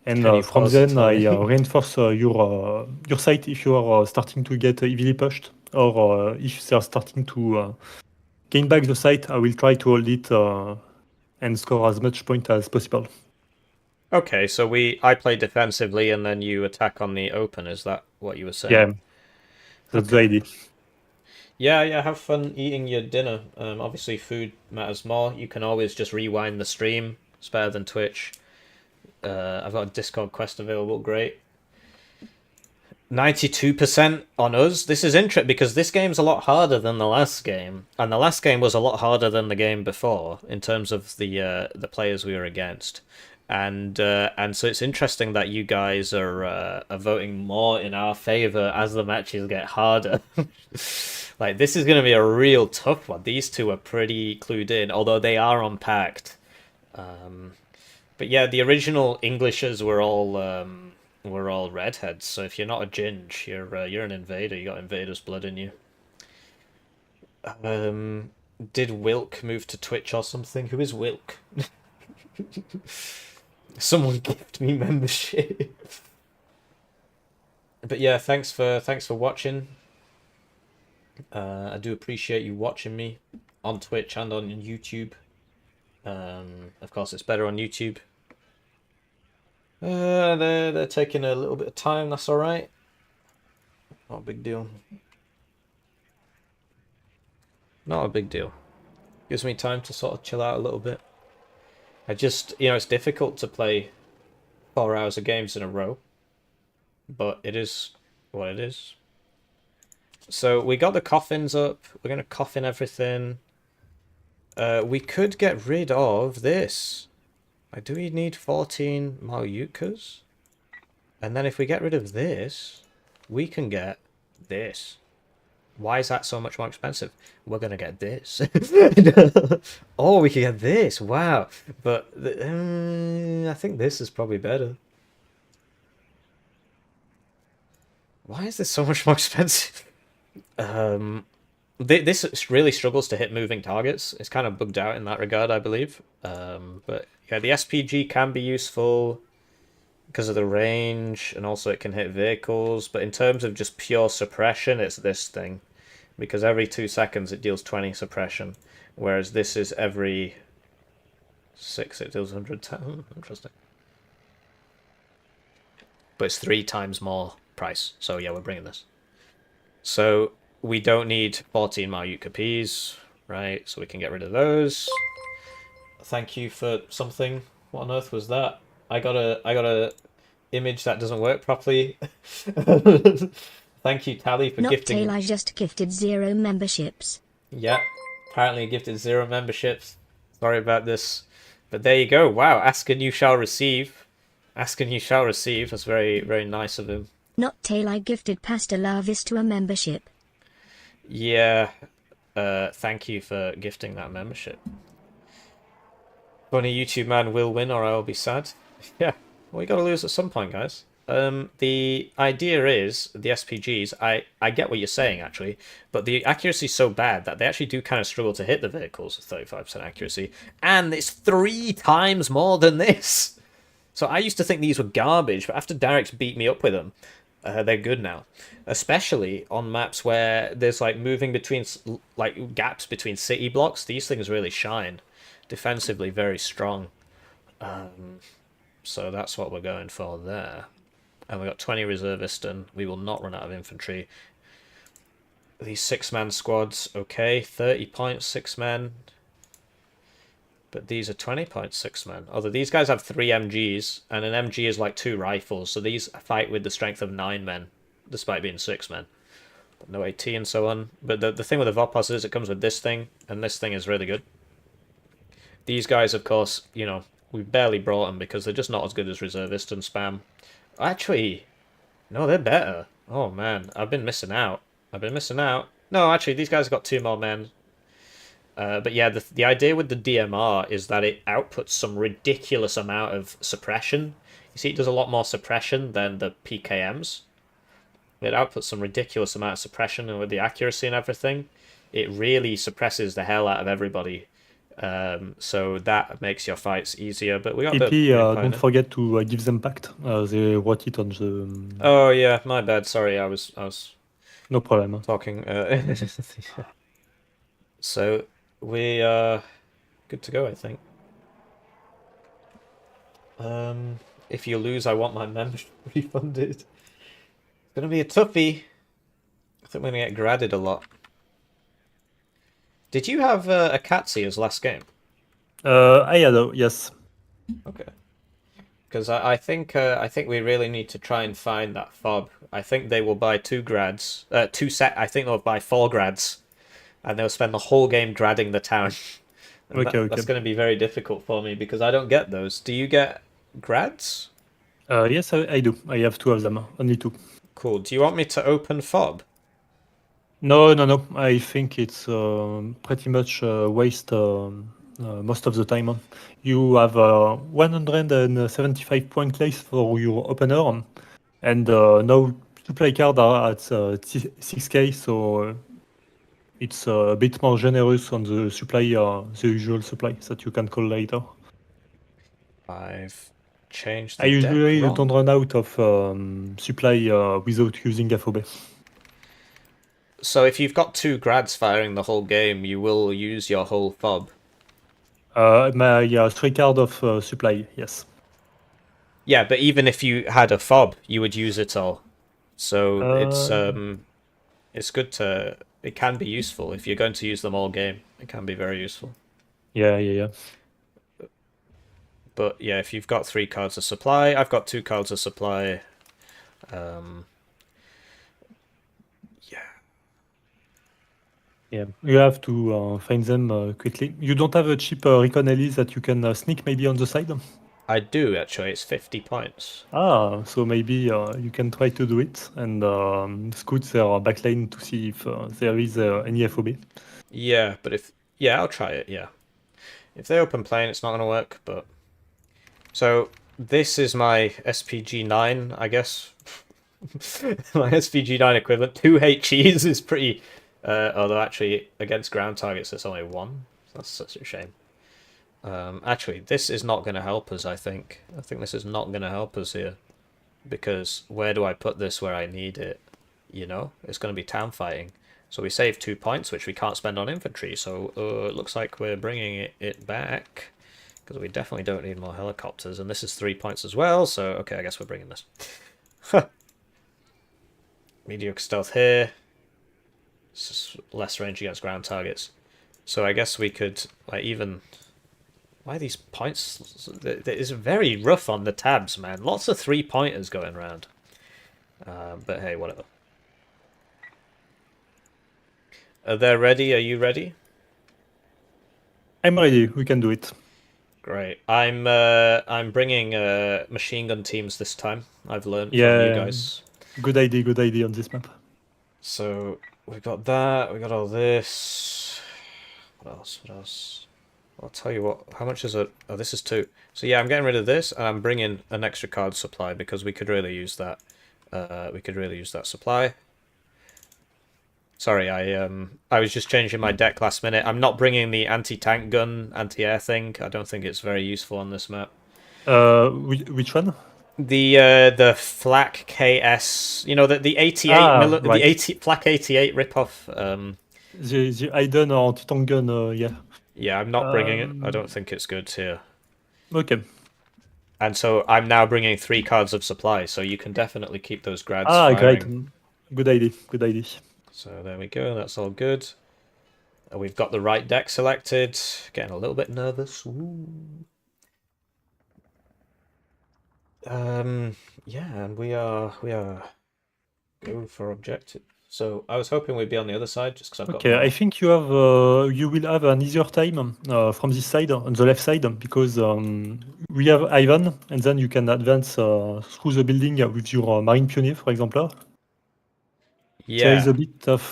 Can you from pause it, then I Tally? reinforce your site if you are starting to get heavily pushed, or if they are starting to gain back the site. I will try to hold it and score as much point as possible. Okay, so I play defensively and then you attack on the open. Is that what you were saying? Yeah, that's the idea. Yeah, have fun eating your dinner. Obviously, food matters more. You can always just rewind the stream. It's better than Twitch. I've got a Discord quest available. Great. 92% on us. This is interesting because this game's a lot harder than the last game, and the last game was a lot harder than the game before in terms of the players we were against, and so it's interesting that you guys are voting more in our favor as the matches get harder. Like, this is going to be a real tough one. These two are pretty clued in, although they are on Pact. But yeah, the original Englishers were all redheads. So if you're not a Ginge, you're an invader. You got invader's blood in you. Did Wilk move to Twitch or something? Who is Wilk? Someone gift me membership. But yeah, thanks for watching. I do appreciate you watching me on Twitch and on YouTube. Of course, it's better on YouTube. They're taking a little bit of time. That's all right. Not a big deal. Not a big deal. Gives me time to sort of chill out a little bit. I just, it's difficult to play 4 hours of games in a row, but it is what it is. So we got the coffins up. We're gonna coffin everything. We could get rid of this. Do we need 14 Malyukas? And then if we get rid of this, we can get this. Why is that so much more expensive? We're gonna get this. Oh, we can get this. Wow. But I think this is probably better. Why is this so much more expensive? This really struggles to hit moving targets. It's kind of bugged out in that regard, I believe. But yeah, the SPG can be useful because of the range, and also it can hit vehicles. But in terms of just pure suppression, it's this thing, because every 2 seconds it deals 20 suppression, whereas this is every 6 it deals 110. Interesting. But it's 3 times more price. So yeah, we're bringing this. So we don't need 14 Malyuka Ps, right? So we can get rid of those. Thank you for something. What on earth was that? I got a image that doesn't work properly. Thank you, Tally, for gifting. Not I just gifted 0 memberships. Yeah, apparently gifted 0 memberships. Sorry about this. But there you go. Wow, ask and you shall receive. Ask and you shall receive. That's very, very nice of him. Not I gifted Pasta Lavis to a membership. Yeah, thank you for gifting that membership. Funny YouTube man will win or I'll be sad. Yeah, well, you gotta lose at some point, guys. The idea is, the SPGs, I get what you're saying, actually, but the accuracy is so bad that they actually do kind of struggle to hit the vehicles at 35% accuracy, and it's 3 times more than this! So I used to think these were garbage, but after Derek's beat me up with them, they're good now. Especially on maps where there's like moving between, like, gaps between city blocks, these things really shine. Defensively very strong. So that's what we're going for there. And we got 20 reservists, and we will not run out of infantry. These 6-man squads, okay, 30 points, 6 men. But these are 20 points, 6 men. Although these guys have 3 MGs, and an MG is like 2 rifles, so these fight with the strength of 9 men, despite being 6 men. But no AT and so on. But the thing with the Vopos is it comes with this thing, and this thing is really good. These guys, of course, we barely brought them because they're just not as good as reservist and spam. Actually, no, they're better. Oh man, I've been missing out. No, actually, these guys have got 2 more men. But yeah, the idea with the DMR is that it outputs some ridiculous amount of suppression. You see, it does a lot more suppression than the PKMs. It outputs some ridiculous amount of suppression, and with the accuracy and everything, it really suppresses the hell out of everybody. So that makes your fights easier. But we got the PP, main don't pioneer. forget to give them pact. They wrote it on the. Oh yeah, my bad. Sorry, I was No problem. talking. So we are good to go, I think. If you lose, I want my membership refunded. It's gonna be a toughie. I think we're gonna get gradded a lot. Did you have a Katsi as last game? I had yes. Okay. Because I think we really need to try and find that fob. I think they will buy two grads, I think they'll buy 4 grads, and they'll spend the whole game gradding the town. And Okay. That's going to be very difficult for me because I don't get those. Do you get grads? Yes, I do. I have 2 of them. Only 2. Cool. Do you want me to open fob? No. I think it's pretty much waste most of the time. You have 175 point less for your opener, and now supply cards are at 6k, so it's a bit more generous on the supply, the usual supply that you can call later. I've changed the I usually deck don't wrong. run out of supply without using FOB. So if you've got 2 grads firing the whole game, you will use your whole fob. My 3 card of supply, yes. Yeah, but even if you had a fob, you would use it all. So it's good to. It can be useful if you're going to use them all game. It can be very useful. Yeah. But yeah, if you've got 3 cards of supply, I've got 2 cards of supply. Yeah, you have to find them quickly. You don't have a cheap recon Elise that you can sneak maybe on the side? I do actually. It's 50 points. So maybe you can try to do it and scout their backline to see if there is any FOB. Yeah, but I'll try it. Yeah, if they open plane, it's not gonna work. But so this is my SPG9, I guess. My SPG9 equivalent. 2 HEs is pretty. Although actually against ground targets it's only 1. That's such a shame. Actually, this is not going to help us, I think. I think this is not going to help us here. Because where do I put this where I need it? You know, it's going to be town fighting. So we saved 2 points, which we can't spend on infantry. So it looks like we're bringing it back. Because we definitely don't need more helicopters. And this is 3 points as well. So, okay, I guess we're bringing this. Mediocre stealth here. It's just less range against ground targets. So I guess we could, like, even... Why are these points? It's very rough on the tabs, man. Lots of 3-pointers going around. But hey, whatever. Are they ready? Are you ready? I'm ready. We can do it. Great. I'm bringing machine gun teams this time. I've learned from you guys. Good idea on this map. So we got that. We got all this. What else? I'll tell you what. How much is it? Oh, this is 2. So yeah, I'm getting rid of this, and I'm bringing an extra card supply because we could really use that. We could really use that supply. Sorry, I was just changing my deck last minute. I'm not bringing the anti-tank gun, anti-air thing. I don't think it's very useful on this map. Which one? The Flak KS. You know the 88 right. the 80 Flak 88 ripoff. The Aiden anti-tank gun. Yeah. Yeah, I'm not bringing it. I don't think it's good here. Okay. And so I'm now bringing 3 cards of supply, so you can definitely keep those grads firing. Great. Good idea. So there we go, that's all good. We've got the right deck selected. Getting a little bit nervous. Ooh. Yeah, and we are go for objective. So I was hoping we'd be on the other side, just because I've got... Okay, I think you have you will have an easier time from this side, on the left side, because we have Ivan, and then you can advance through the building with your Marine Pioneer, for example. Yeah. There is a bit of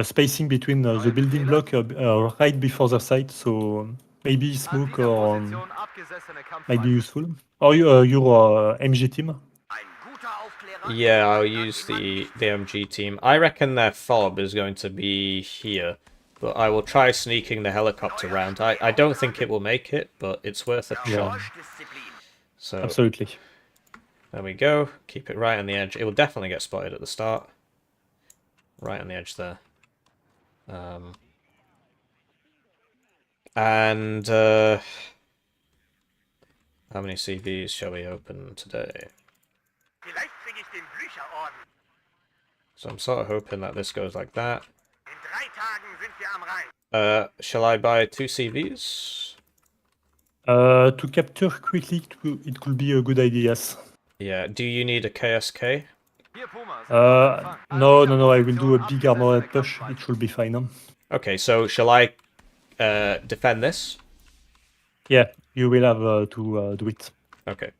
spacing between the building block right before the site, so maybe smoke or might be useful. Or your MG team. Yeah, I'll use the MG team. I reckon their fob is going to be here. But I will try sneaking the helicopter round. I don't think it will make it, but it's worth a shot. So Absolutely. there we go. Keep it right on the edge. It will definitely get spotted at the start. Right on the edge there. And how many CVs shall we open today? So I'm sort of hoping that this goes like that. Shall I buy 2 CVs? To capture quickly, it could be a good idea, yes. Yeah, do you need a KSK? No, I will do a big armored push. It should be fine. Okay, so shall I defend this? Yeah, you will have to do it. Okay.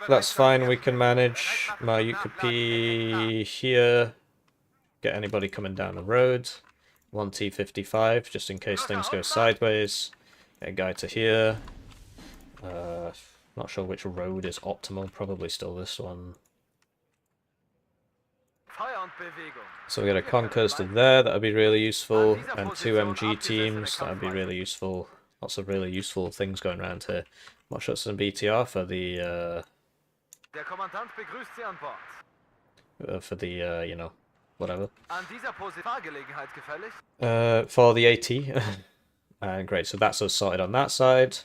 That's fine, we can manage. You could be here. Get anybody coming down the road. 1 T55, just in case things go sideways. Get a guy to here. Not sure which road is optimal, probably still this one. So we get a Conkers to there, that would be really useful, and 2 MG teams, that would be really useful. Lots of really useful things going around here. More shots than BTR for the, you know, whatever. For the AT. Great, so that's us sorted on that side.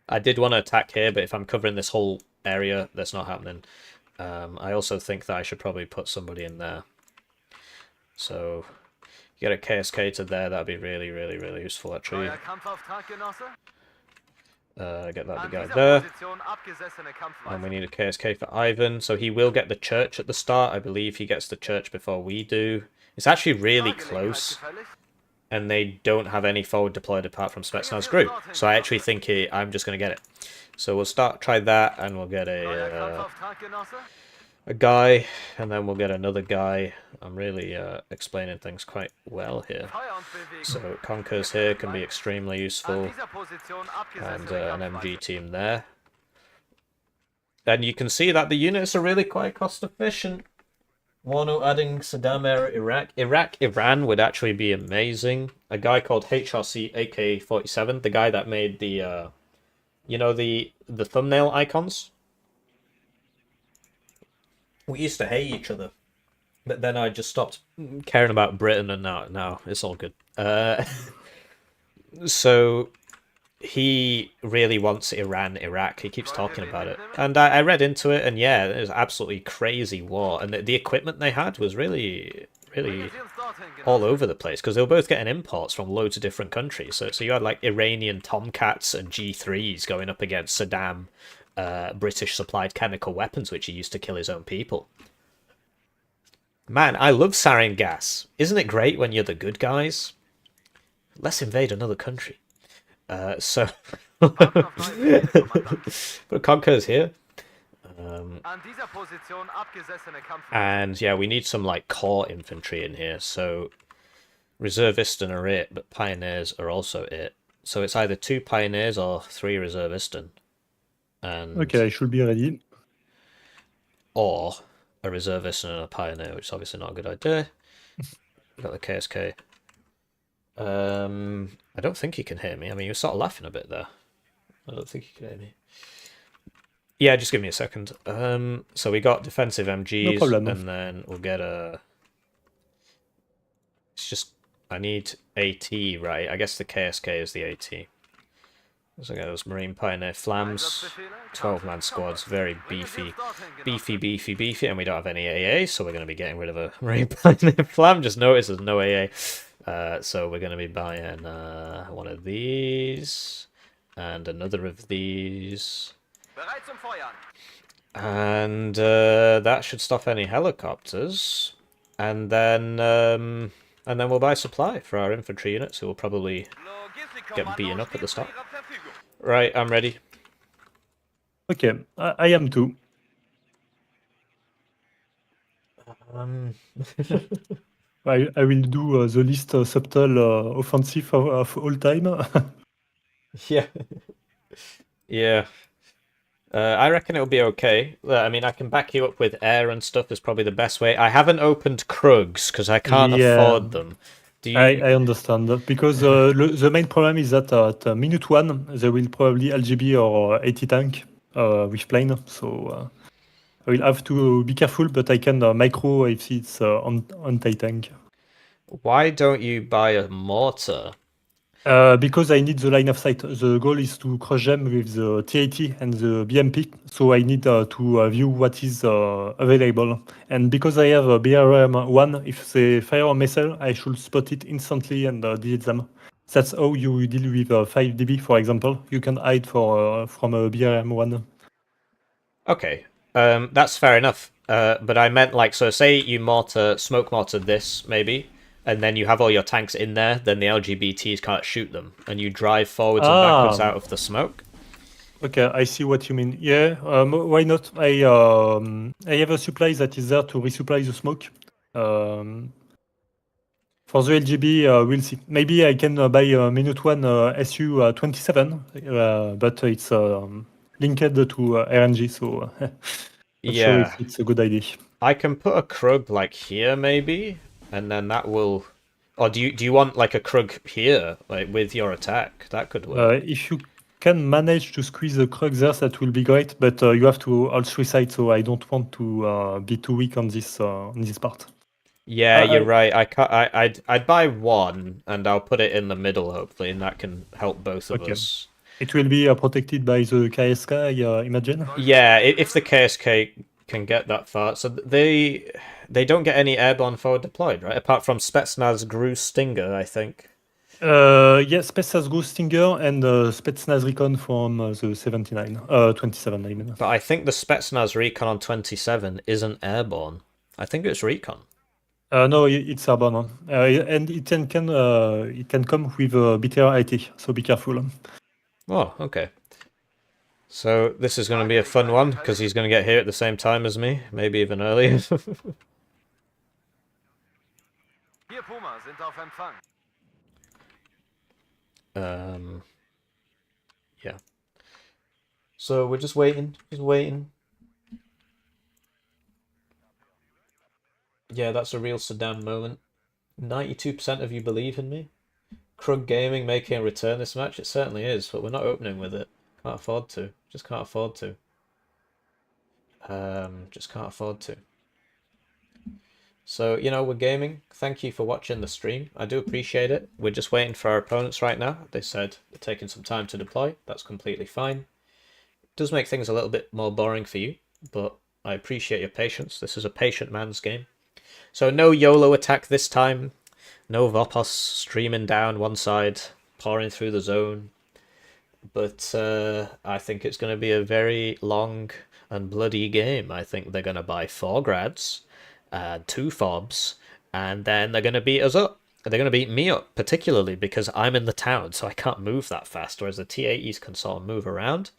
I did want to attack here, but if I'm covering this whole area, that's not happening. I also think that I should probably put somebody in there. So, get a KSK to there, that'd be really, really, really useful actually. Get that guy there. And we need a KSK for Ivan, so he will get the church at the start. I believe he gets the church before we do. It's actually really close. And they don't have any forward deployed apart from Spetsnaz group. So I actually think I'm just going to get it. So we'll try that, and we'll get a guy, and then we'll get another guy. I'm really explaining things quite well here. So Conkers here can be extremely useful, and an MG team there. And you can see that the units are really quite cost efficient. Warno adding Saddam era Iran would actually be amazing. A guy called HRC AK-47, the guy that made the, you know, the thumbnail icons? We used to hate each other, but then I just stopped caring about Britain, and now it's all good. So he really wants Iran, Iraq. He keeps talking about it. And I read into it, and yeah, it was absolutely crazy war. And the equipment they had was really, really all over the place, because they were both getting imports from loads of different countries. So you had like Iranian Tomcats and G3s going up against Saddam, British supplied chemical weapons, which he used to kill his own people. Man, I love sarin gas. Isn't it great when you're the good guys? Let's invade another country. So put Conkers here. And yeah, we need some like core infantry in here. So Reservisten are it, but Pioneers are also it. So it's either 2 Pioneers or 3 Reservisten. And okay, I should be ready. Or a Reservist and a Pioneer, which is obviously not a good idea. Got the KSK. I don't think he can hear me. I mean, you're sort of laughing a bit there. I don't think he can hear me. Yeah, just give me a second. So we got defensive MGs, no problem. and then we'll get a... It's just... I need AT, right? I guess the KSK is the AT. So we got those Marine Pioneer Flams. 12-man squads, very beefy. Beefy, and we don't have any AA, so we're going to be getting rid of a Marine Pioneer Flam. Just notice there's no AA. So we're going to be buying one of these, and another of these. And that should stop any helicopters. And then we'll buy supply for our infantry units, who will probably get beaten up at the start. Right, I'm ready. Okay, I am too. I will do the least subtle offensive of all time. Yeah. Yeah. I reckon it'll be okay. I mean, I can back you up with air and stuff is probably the best way. I haven't opened Krugs because I can't Yeah, afford them. Do I, you? I understand that because the main problem is that at minute one they will probably LGB or 80 tank with plane, so I will have to be careful. But I can micro if it's on tight tank. Why don't you buy a mortar? Because I need the line of sight. The goal is to crush them with the TAT and the BMP, so I need to view what is available. And because I have a BRM1, if they fire a missile, I should spot it instantly and delete them. That's how you deal with 5 dB, for example. You can hide from a BRM1. Okay, that's fair enough. But I meant like, so say you smoke mortar this maybe, and then you have all your tanks in there, then the LGBTs can't shoot them, and you drive forwards and backwards out of the smoke. Okay, I see what you mean. Yeah, why not? I have a supply that is there to resupply the smoke. For the LGB, we'll see. Maybe I can buy a minute one SU-27, but it's linked to RNG, so not sure if Yeah, it's a good idea. I can put a Krug like here maybe, and then that will. Or do you want like a Krug here, like with your attack? That could work. If you can manage to squeeze the Krug there, that will be great, but you have to all three sides, so I don't want to be too weak on this part. Yeah, I, you're I, right. I'd buy one, and I'll put it in the middle hopefully, and that can help both of okay. us. It will be protected by the KSK, I imagine. Yeah, if the KSK can get that far, so they don't get any airborne forward deployed, right? Apart from Spetsnaz Gru Stinger, I think. Yes, Spetsnaz Ghost Stinger and Spetsnaz Recon from the 79, 27, I mean. But I think the Spetsnaz Recon on 27 isn't airborne. I think it's Recon. No, it's airborne, and it can come with a BTR 80, so be careful. Oh, okay. So this is going to be a fun one because he's going to get here at the same time as me, maybe even earlier. Hier Puma sind auf Empfang. Yeah. So we're just waiting, Yeah, that's a real Saddam moment. 92% of you believe in me. Krug Gaming making a return this match. It certainly is, but we're not opening with it. Can't afford to. Just can't afford to. Just can't afford to. So, we're gaming. Thank you for watching the stream. I do appreciate it. We're just waiting for our opponents right now. They said they're taking some time to deploy. That's completely fine. It does make things a little bit more boring for you, but I appreciate your patience. This is a patient man's game. So no YOLO attack this time. No Vopos streaming down one side, pouring through the zone. But I think it's going to be a very long and bloody game. I think they're going to buy 4 grads, 2 fobs, and then they're going to beat us up. They're going to beat me up, particularly because I'm in the town, so I can't move that fast, whereas the T80s can sort of move around.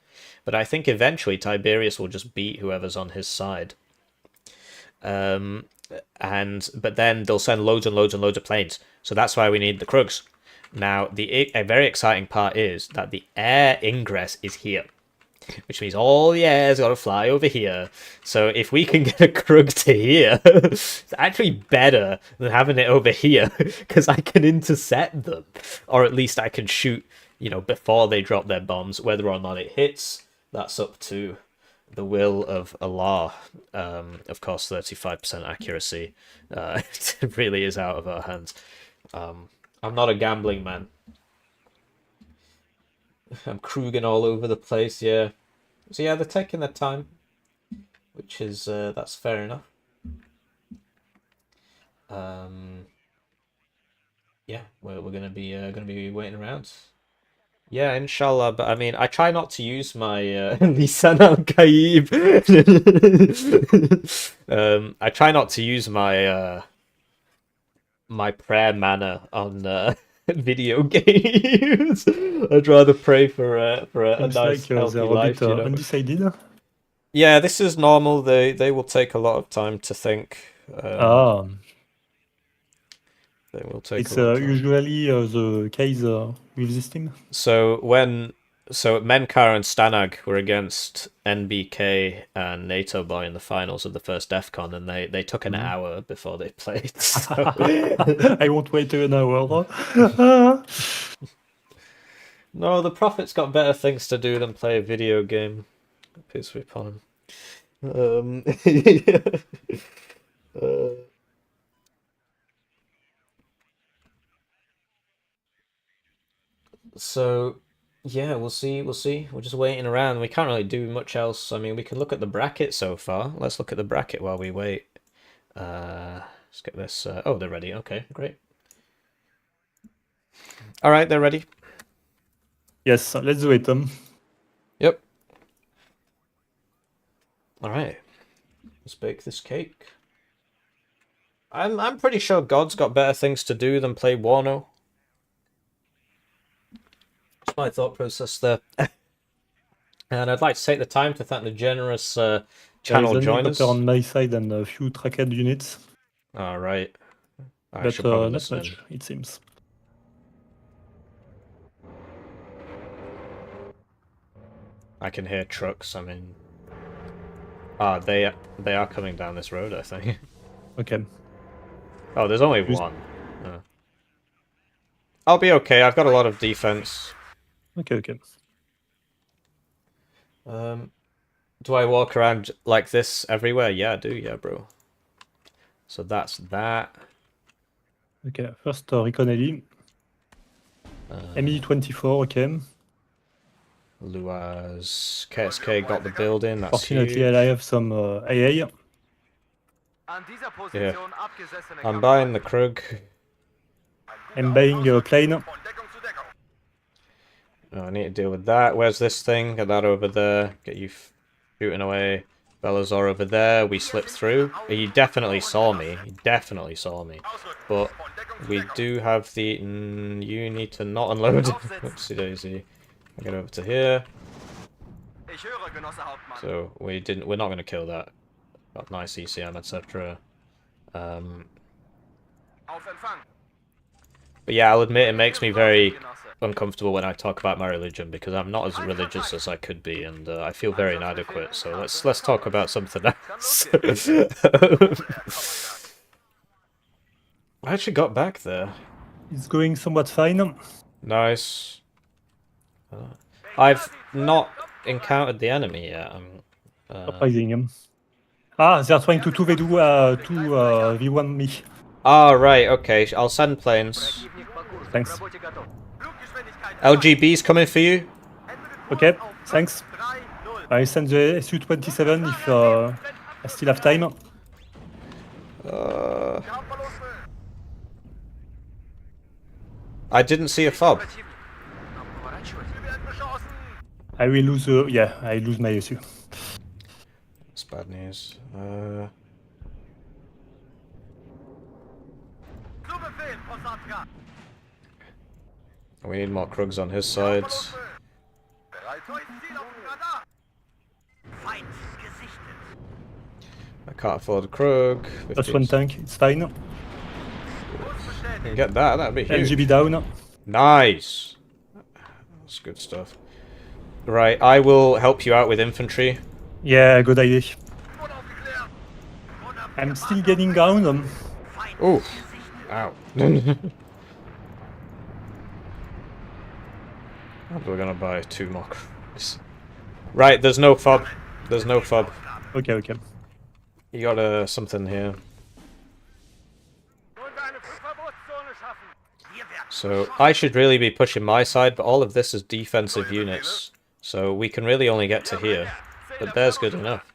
But I think eventually Tiberius will just beat whoever's on his side. But then they'll send loads and loads and loads of planes. So that's why we need the Krugs. Now, a very exciting part is that the air ingress is here, which means all the air's got to fly over here. So if we can get a Krug to here, it's actually better than having it over here, because I can intercept them, or at least I can shoot, before they drop their bombs. Whether or not it hits, that's up to the will of Allah. Of course, 35% accuracy. It really is out of our hands. I'm not a gambling man. I'm Kruging all over the place, yeah. So yeah, they're taking their time, which is that's fair enough. Yeah, we're gonna be waiting around. Yeah, inshallah. But I mean, I try not to use my Lisan al-Kaib. I try not to use my my prayer manner on video games. I'd rather pray for a Seems nice, like healthy they're a life. bit undecided. Yeah, this is normal. They will take a lot of time to think. They will take It's a lot of time. usually the case with this team. So when So Menkar and Stanag were against NBK and NATO Boy in the finals of the first DEF CON, and they took an hour before they played. So. I won't wait an hour. No, the Prophet's got better things to do than play a video game. Peace be upon him. So, yeah, we'll see. We're just waiting around. We can't really do much else. I mean, we can look at the bracket so far. Let's look at the bracket while we wait. Let's get this. Oh, they're ready. Okay, great. All right, they're ready. Yes, let's do it. Yep. All right. Let's bake this cake. I'm pretty sure God's got better things to do than play Warno. That's my thought process there. And I'd like to take the time to thank the generous channel joiners. On my side and a few tracked units. All right. But not much, it seems. I can hear trucks. I mean, they are coming down this road, I think. Okay. Oh, there's only one. I'll be okay. I've got a lot of defense. Okay. Do I walk around like this everywhere? Yeah, I do. Yeah, bro. So that's that. Okay, first Recon Heli. ME-24, okay. Luaz KSK got the building. That's Fortunately, huge. I have some AA. Yeah. I'm buying the Krug. I'm buying a plane. Oh, I need to deal with that. Where's this thing? Get that over there. Get you shooting away. Belazar over there. We slipped through. He definitely saw me. But we do have the... you need to not unload. Oopsie daisy. I get over to here. So we're not going to kill that. Got nice ECM, etc. But yeah, I'll admit it makes me very uncomfortable when I talk about my religion because I'm not as religious as I could be, and I feel very inadequate. So let's talk about something else. I actually got back there. It's going somewhat fine. Nice. I've not encountered the enemy yet. Surprising. They're trying to 2v1 me. Ah, right, okay. I'll send planes. Thanks. LGB's coming for you. Okay, thanks. I send the Su-27 if I still have time. I didn't see a fob. I will lose. I lose my SU. That's bad news. We need more Krugs on his side. I can't afford a Krug. That's one tank. It's fine. You can get that. That'd be huge. LGB down. Nice. That's good stuff. Right, I will help you out with infantry. Yeah, good idea. I'm still getting down. Ooh. Ow. We're gonna buy 2 more. Right, there's no fob. Okay. You got something here. So I should really be pushing my side, but all of this is defensive units. So we can really only get to here. But there's good enough.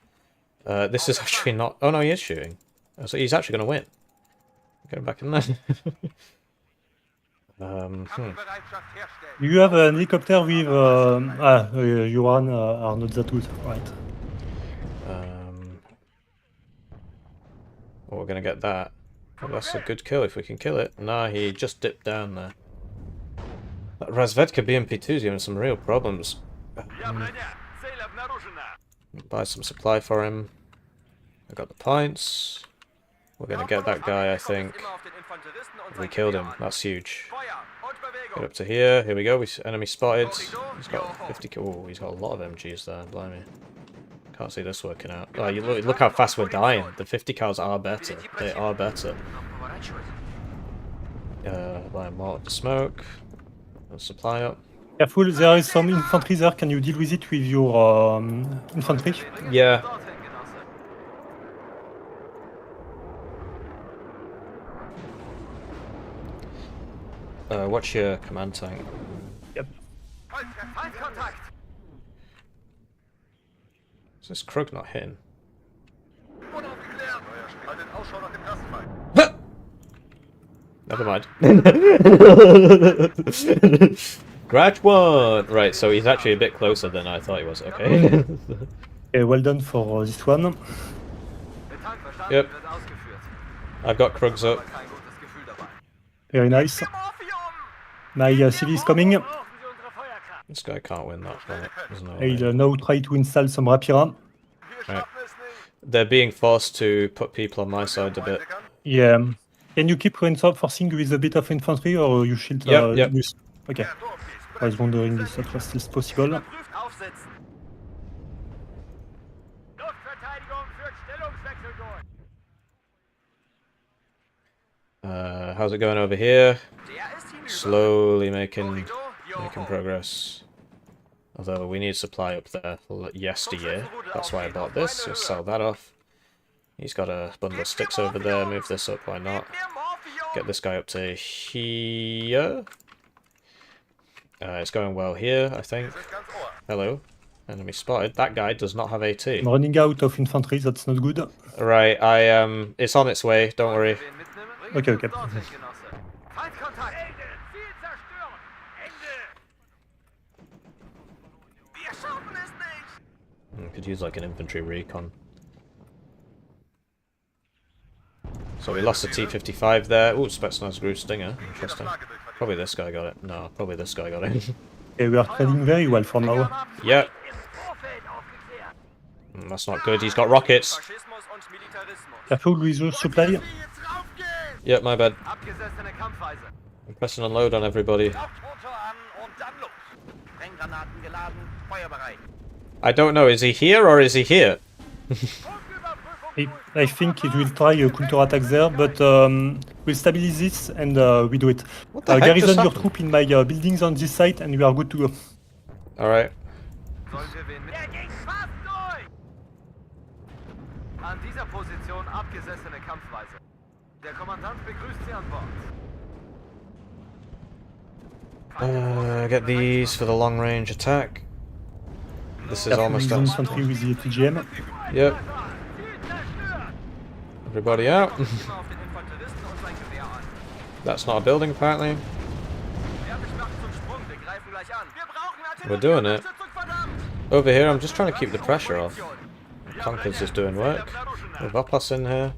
This is actually not... Oh no, he is shooting. So he's actually going to win. Get him back in there. You have an helicopter with... you are not that good, right. Well, we're going to get that. Oh, that's a good kill if we can kill it. Nah, he just dipped down there. That Razvedka BMP2 is giving some real problems. Buy some supply for him. I got the points. We're going to get that guy, I think. We killed him. That's huge. Get up to here. Here we go. Enemy spotted. He's got 50. Oh, he's got a lot of MGs there. Blimey. Can't see this working out. Oh, you look how fast we're dying. The 50 cals are better. They are better. Buy more of the smoke. Supply up. Careful, there is some infantry there. Can you deal with it with your infantry? Yeah. Watch your command tank. Yep. Is this Krug not hitting? Never mind. Scratch one! Right, so he's actually a bit closer than I thought he was. Okay. Okay, well done for this one. Yep. I've got Krugs up. Very nice. My CV is coming. This guy can't win that fight. There's no I'll way. now try to install some Rapira. Right. They're being forced to put people on my side a bit. Yeah. Can you keep reinforcing with a bit of infantry or you shield? Yep. Use? Okay. I was wondering if that was still possible. How's it going over here? Slowly making progress. Although we need supply up there yesteryear. That's why I bought this. Just sell that off. He's got a bundle of sticks over there. Move this up, why not? Get this guy up to here. It's going well here, I think. Hello. Enemy spotted. That guy does not have AT. I'm running out of infantry, that's not good. Right, it's on its way, don't worry. Okay. Could use like an infantry recon. So we lost the T-55 there. Ooh, Spetsnaz grew Stinger. Interesting. Probably this guy got it. No, probably this guy got it. Okay, we are trading very well for now. Yep. That's not good. He's got rockets. Careful with your supply. Yep, my bad. I'm pressing unload on everybody. I don't know. Is he here or is he here? I think it will try a counter-attack there, but we'll stabilize this and we do it. What the heck Garrison just your happened? troop in my buildings on this side and we are good to go. Alright. An dieser Position abgesessene Kampfweise. Der Kommandant begrüßt Sie an Bord. Get these for the long range attack. This is Careful almost with the done. infantry with the ATGM. Yep. Everybody out. That's not a building, apparently. We're doing it. Over here, I'm just trying to keep the pressure off. Conker's is doing work. With Opos in here.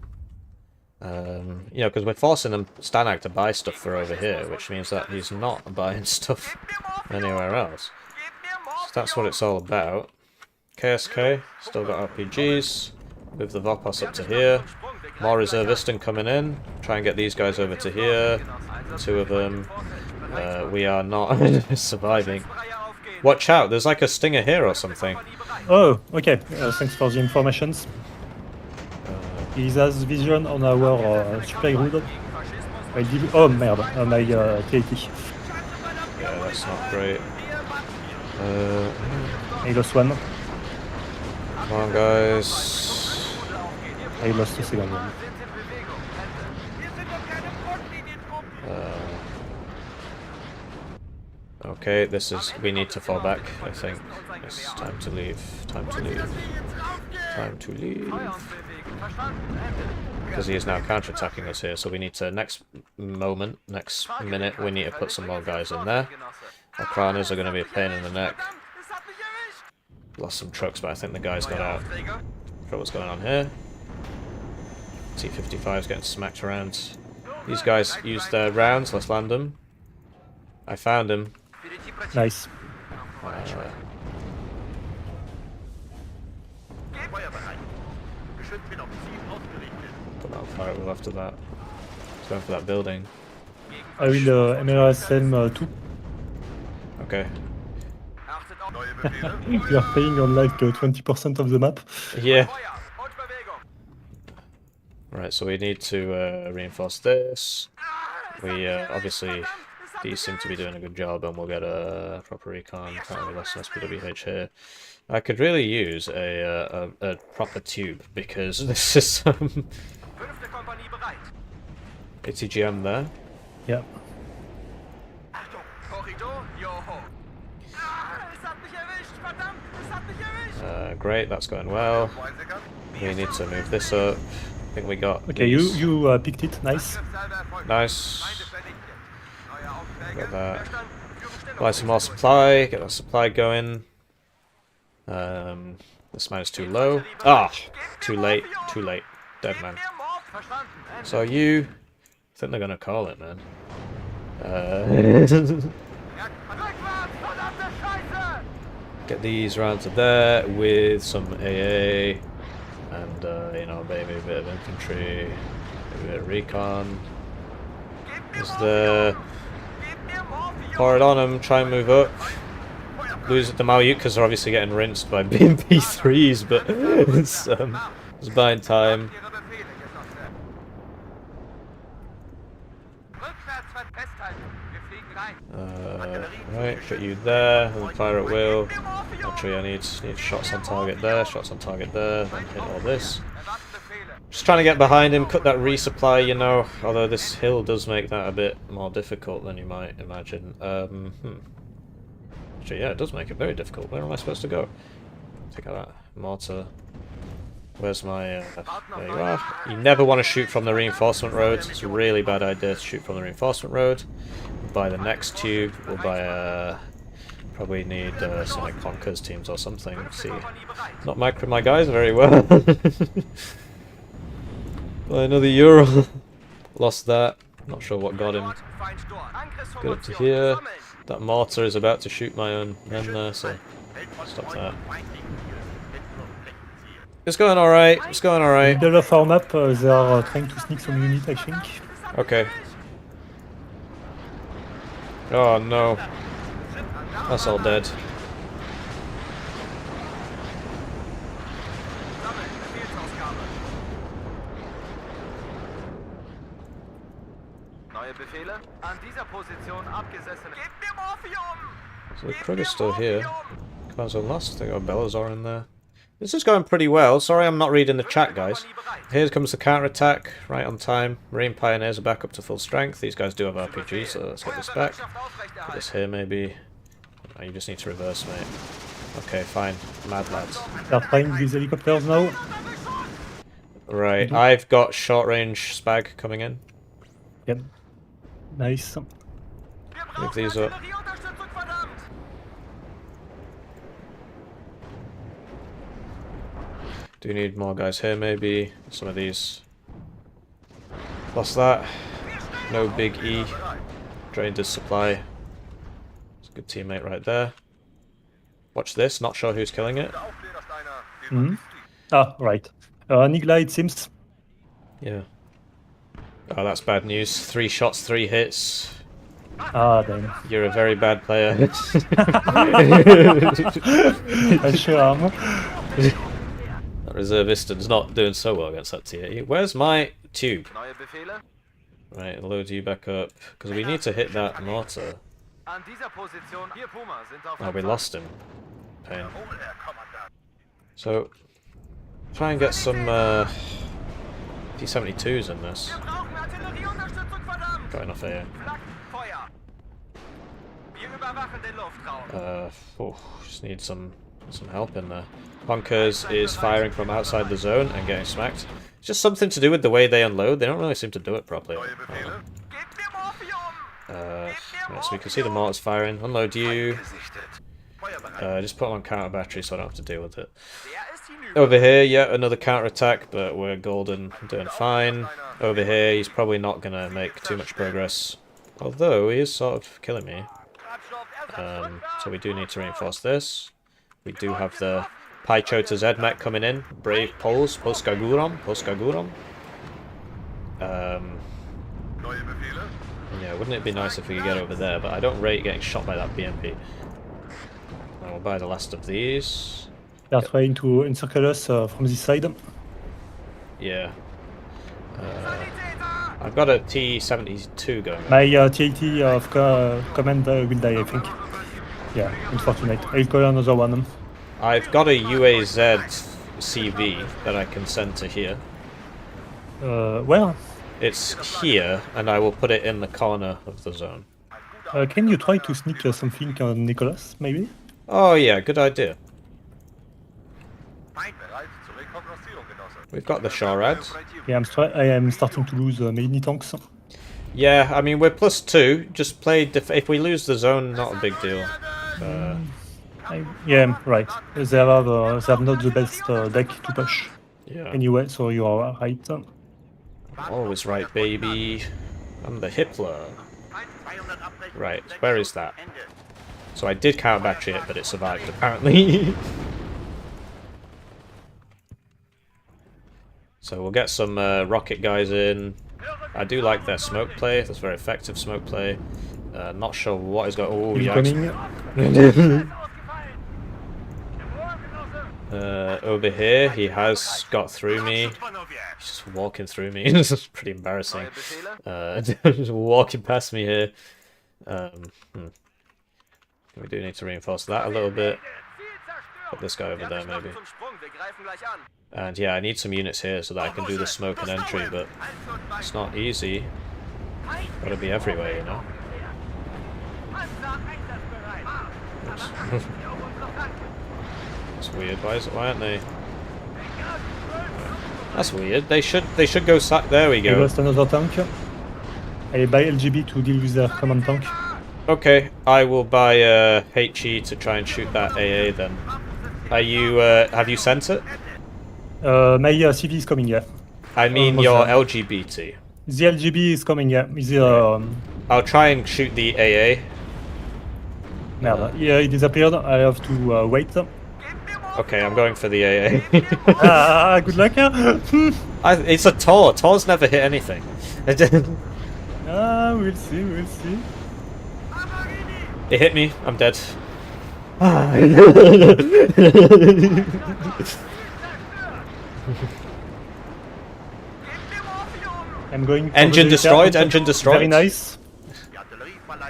You know, because we're forcing them, Stanag, to buy stuff for over here, which means that he's not buying stuff anywhere else. So that's what it's all about. KSK, still got RPGs. Move the Vopos up to here. More Reservistan coming in. Try and get these guys over to here. Two of them. We are not surviving. Watch out, there's like a stinger here or something. Oh, okay. Thanks for the informations. He has vision on our supply route. Oh, merde. My TAT. Yeah, that's not great. I lost one. Come on, guys. I lost the second one. Okay, we need to fall back, I think. It's time to leave. Time to leave. Time to leave. Because he is now counter-attacking us here, so we need to, next minute, we need to put some more guys in there. Our Kranas are going to be a pain in the neck. Lost some trucks, but I think the guys got out. For what's going on here. T-55's getting smacked around. These guys used their rounds, let's land them. I found him. Nice. But I'll fire after that. He's going for that building. I will MRSM 2. Okay. Achtet auf neue Befehle. We are playing on like 20% of the map. Yeah. Feuer und Bewegung. Right, so we need to reinforce this. We obviously these seem to be doing a good job, and we'll get a proper recon. Apparently less than SPWH here. I could really use a proper tube because this is some 5. Kompanie bereit. ATGM there. Yeah. Achtung, Korridor, Joho. Es hat mich erwischt, verdammt, es hat mich erwischt. Great, that's going well. Weisiger. We need to move this up. I think we got Okay, these. you picked it. Nice. Angriffssalve erfolgt. Nice. Feinde vernichtet. Neue Aufträge. Got that. Verstanden. Führungsstellung. Buy some more supply, get that supply going. This mine's too low. Ah, too late, dead man. Verstanden. Ende. So you, I think they're gonna call it, man. Rückwärts, verdammte Scheiße! Get these round to there with some AA, and you know, maybe a bit of infantry, maybe a bit of recon. Is there? Pour it on them, try and move up. Lose the Malyuk because they're obviously getting rinsed by BMP3s, but it's buying time. Ihre Befehle, Genosse. Rückwärts festhalten. Wir fliegen rein. Right, put you there, and fire at will. Actually, I need shots on target there, shots on target there, then hit all this. Erwarten Befehle. Just trying to get behind him, cut that resupply, you know, although this hill does make that a bit more difficult than you might imagine. Actually, yeah, it does make it very difficult. Where am I supposed to go? Take out that mortar. Where's my... there you are. You never want to shoot from the reinforcement road. It's a really bad idea to shoot from the reinforcement road. We'll buy the next tube. We'll buy probably need some like Bonkers teams or something. See, not micro my guys very well. Buy another Euro. Lost that. Not sure what got him. Get up to here. That mortar is about to shoot my own men there, so stop that. It's going alright, it's going alright. Middle of our map, they are trying to sneak some unit, I think. Okay. Oh no. That's all dead. Neue Befehle. An dieser Position abgesessene. Gebt mir Morphium! So the Krug is still here. Command zone lost. They got Belazar in there. This is going pretty well. Sorry I'm not reading the chat, guys. Here comes the counter-attack, right on time. Marine Pioneers are back up to full strength. These guys do have RPG, so let's get this back. Put this here, maybe. Oh, you just need to reverse, mate. Okay, fine. Mad lads. They are trying these helicopters now. Right, I've got short-range Spag coming in. Yep. Nice. Move these up. Do need more guys here, maybe. Some of these. Lost that. No big E. Drained his supply. It's a good teammate right there. Watch this, not sure who's killing it. Mm-hmm. Ah, right. Nigla, it seems. Yeah. Oh, that's bad news. 3 shots, 3 hits. Ah, damn. You're a very bad player. I sure am. That Reserviston's not doing so well against that TAE. Where's my tube? Neue Befehle. Right, load you back up. Because we need to hit that mortar. An dieser Position. Hier Puma sind auf Oh, we Empfang. lost him. Pain. So, try and get some T-72s in this. Wir brauchen Artillerieunterstützung, verdammt! Got enough here. Flakfeuer. Wir überwachen den Luftraum. Just need some help in there. Bonkers is firing from outside the zone and getting smacked. It's just something to do with the way they unload. They don't really seem to do it properly. Gebt mir Morphium! Yeah, so we can see the mortars firing. Unload you. Just put them on counter battery so I don't have to deal with it. Der ist hinüber. Over here, yeah, another counter attack, but we're golden, doing fine. Over here, he's probably not gonna make too much progress. Although he is sort of killing me. So we do need to reinforce this. We do have the Paichota Zedmech coming in. Brave Poles, Polska Górom. Neue Befehle. Yeah, wouldn't it be nice if we could get over there? But I don't rate getting shot by that BMP. I will buy the last of these. They are trying to encircle us from this side. Yeah. I've got a T-72 going on. My TAT of command will die, I think. Yeah, unfortunate. I'll call another one. I've got a UAZ CV that I can send to here. Where? It's here, and I will put it in the corner of the zone. Can you try to sneak something on Nicholas, maybe? Oh yeah, good idea. Bereit zur Rekognoszierung, Genosse. We've got the Sharads. Yeah, I am starting to lose many tanks. Yeah, I mean, we're +2. Just play... if we lose the zone, not a big deal. Yeah, right. They have not the best deck to push. Yeah. Anyway, so you are right. Always right, baby. I'm the Hitler. Right, where is that? So I did counter battery it, but it survived, apparently. So we'll get some rocket guys in. I do like their smoke play. That's very effective smoke play. Not sure what is going... Oh, yikes. Over here, he has got through me. He's just walking through me. This is pretty embarrassing. Just walking past me here. We do need to reinforce that a little bit. Put this guy over there, maybe. And yeah, I need some units here so that I can do the smoke and entry, but it's not easy. Gotta be everywhere, you know? Oops. That's weird. Why aren't they? That's weird. They should go. There we I go. lost another tank. I buy LGB to deal with their command tank. Okay, I will buy HE to try and shoot that AA then. Are you? Have you sent it? My CV is coming, yeah. I mean your LGBT. The LGB is coming, yeah. I'll try and shoot the AA. Merde. Yeah, it disappeared. I have to wait. Okay, I'm going for the AA. Good luck. It's a Tor. Tor's never hit anything. We'll see, we'll see. It hit me. I'm dead. I'm going. Engine destroyed. Engine destroyed. Very nice.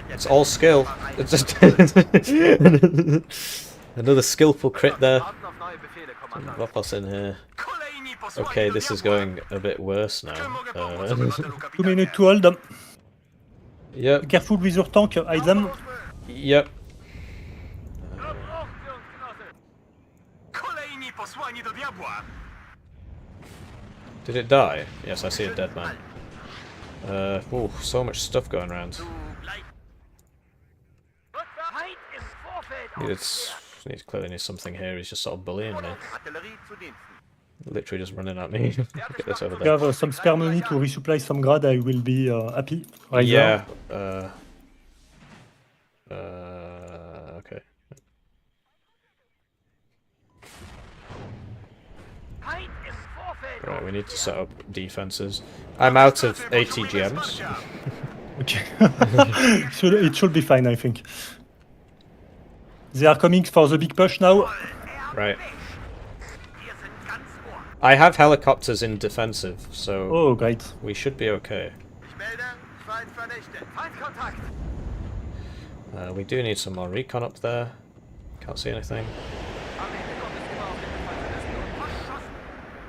It's all skill. It's just another skillful crit there. Drop us in here. Okay, this is going a bit worse now. 2 minutes to hold. Yep. Careful with your tank, hide them. Yep. Did it die? Yes, I see a dead man. Oh, so much stuff going around. Clearly needs something here. He's just sort of bullying me. Literally just running at me. Get this over there. If you have some spare money to resupply some grad, I will be happy. Right yeah. Okay. Right, we need to set up defenses. I'm out of ATGMs. Okay. It should be fine, I think. They are coming for the big push now. Right. I have helicopters in defensive, so oh, great. We should be okay. We do need some more recon up there. Can't see anything.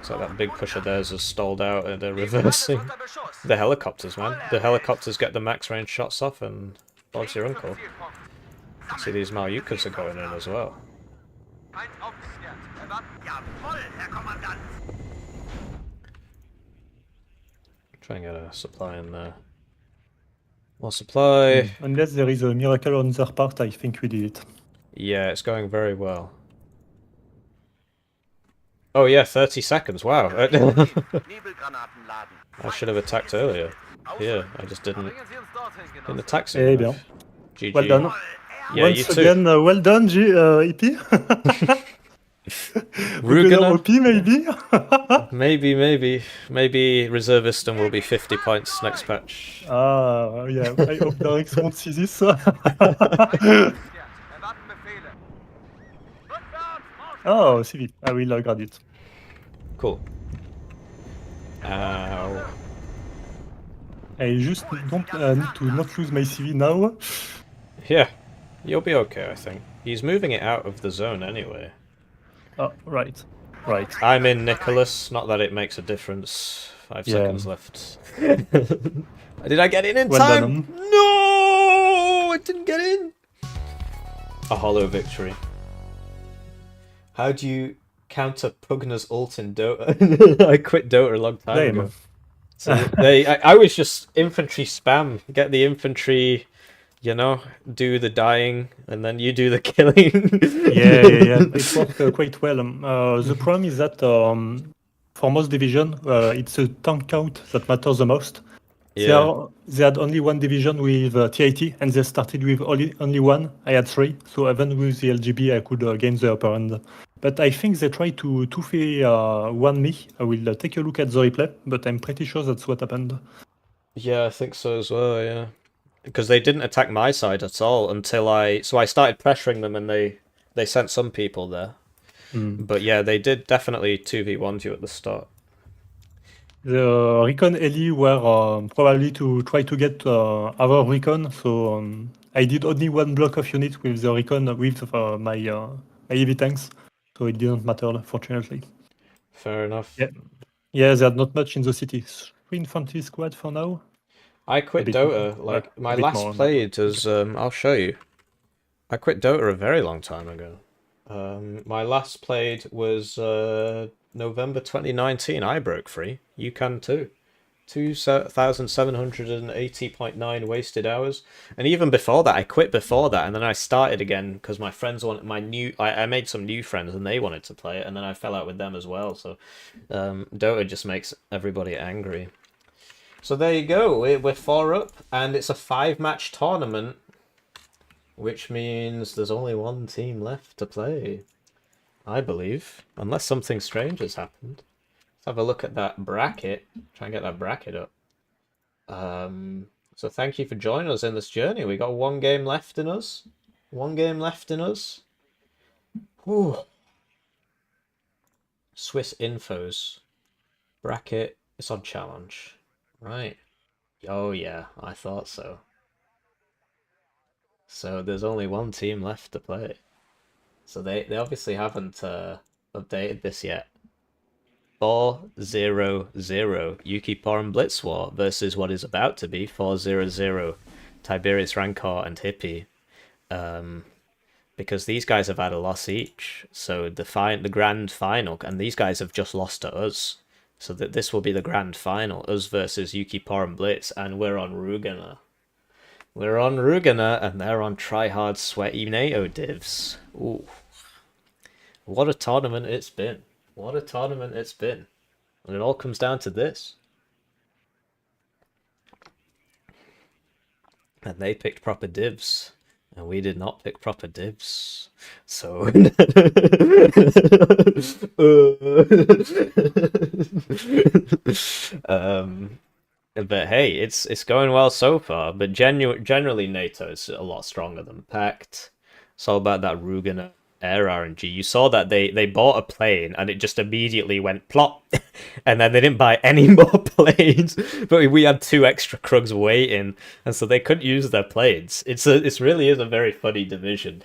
So that big pusher theirs has stalled out and they're reversing. The helicopters, man. The helicopters get the max range shots off and Bob's your uncle. See, these Malyukas are going in as well. Try and get a supply in there. More supply. Unless there is a miracle on their part, I think we did it. Yeah, it's going very well. Oh yeah, 30 seconds, wow. I should have attacked earlier. Yeah, I just didn't attack soon enough. GG. Well done. Yeah, Once you too. again, well done, EP. Rugana? OP maybe? Maybe Reserviston will be 50 points next patch. Yeah, I hope Darix won't see this. Erwarten Befehle. Rückwärts, Marsch! Oh, CV, I will grab it. Cool. Ow. I just don't need to not lose my CV now. Yeah, you'll be okay, I think. He's moving it out of the zone anyway. Oh, right. Right. I'm in Nicholas, not that it makes a difference. 5 Yeah. seconds left. Did I get in Well time? done. No! I didn't get in! A hollow victory. How do you counter Pugna's ult in Dota? I quit Dota a long time Same. ago. So I was just infantry spam. Get the infantry, you know, do the dying, and then you do the killing. Yeah. It worked quite well. The problem is that for most division, it's a tank count that matters the most. Yeah. They had only one division with TIT, and they started with only one. I had 3, so even with the LGB, I could gain the upper hand. But I think they tried to 2v1 me. I will take a look at the replay, but I'm pretty sure that's what happened. Yeah, I think so as well, yeah. Because they didn't attack my side at all until I started pressuring them and they sent some people there. But yeah, they did definitely 2v1 you at the start. The recon Ellie were probably to try to get our recon, so I did only one block of unit with the recon with my heavy tanks, so it didn't matter, fortunately. Fair enough. Yeah, there's not much in the city. 3 infantry squad for now. I quit Dota, like, my last played as, I'll show you. I quit Dota a very long time ago. My last played was November 2019. I broke free. You can too. 2,780.9 wasted hours. And even before that, I quit before that, and then I started again because my friends wanted I made some new friends and they wanted to play it, and then I fell out with them as well. So Dota just makes everybody angry. So there you go. We're 4 up, and it's a 5-match tournament, which means there's only one team left to play, I believe, unless something strange has happened. Let's have a look at that bracket. Try and get that bracket up. So thank you for joining us in this journey. We got 1 game left in us. 1 game left in us. Whew. Swiss Infos. Bracket. It's on challenge. Right. Oh yeah, I thought so. So there's only 1 team left to play. So they obviously haven't updated this yet. 4-0-0 Yuki Por and BlitzPaw versus what is about to be 4-0-0 Tiberius Rancor and Hippie. Because these guys have had a loss each. So the grand final, and these guys have just lost to us. So that this will be the grand final, us versus Yuki Por and Blitz, and we're on Rugana. We're on Rugana, and they're on tryhard sweaty NATO divs. Ooh. What a tournament it's been. What a tournament it's been. And it all comes down to this. And they picked proper divs. And we did not pick proper divs. So... But hey, it's going well so far. But generally, NATO is a lot stronger than Pact. It's all about that Rugana air RNG. You saw that they bought a plane and it just immediately went plop, and then they didn't buy any more planes. But we had 2 extra Krugs waiting, and so they couldn't use their planes. It really is a very funny division.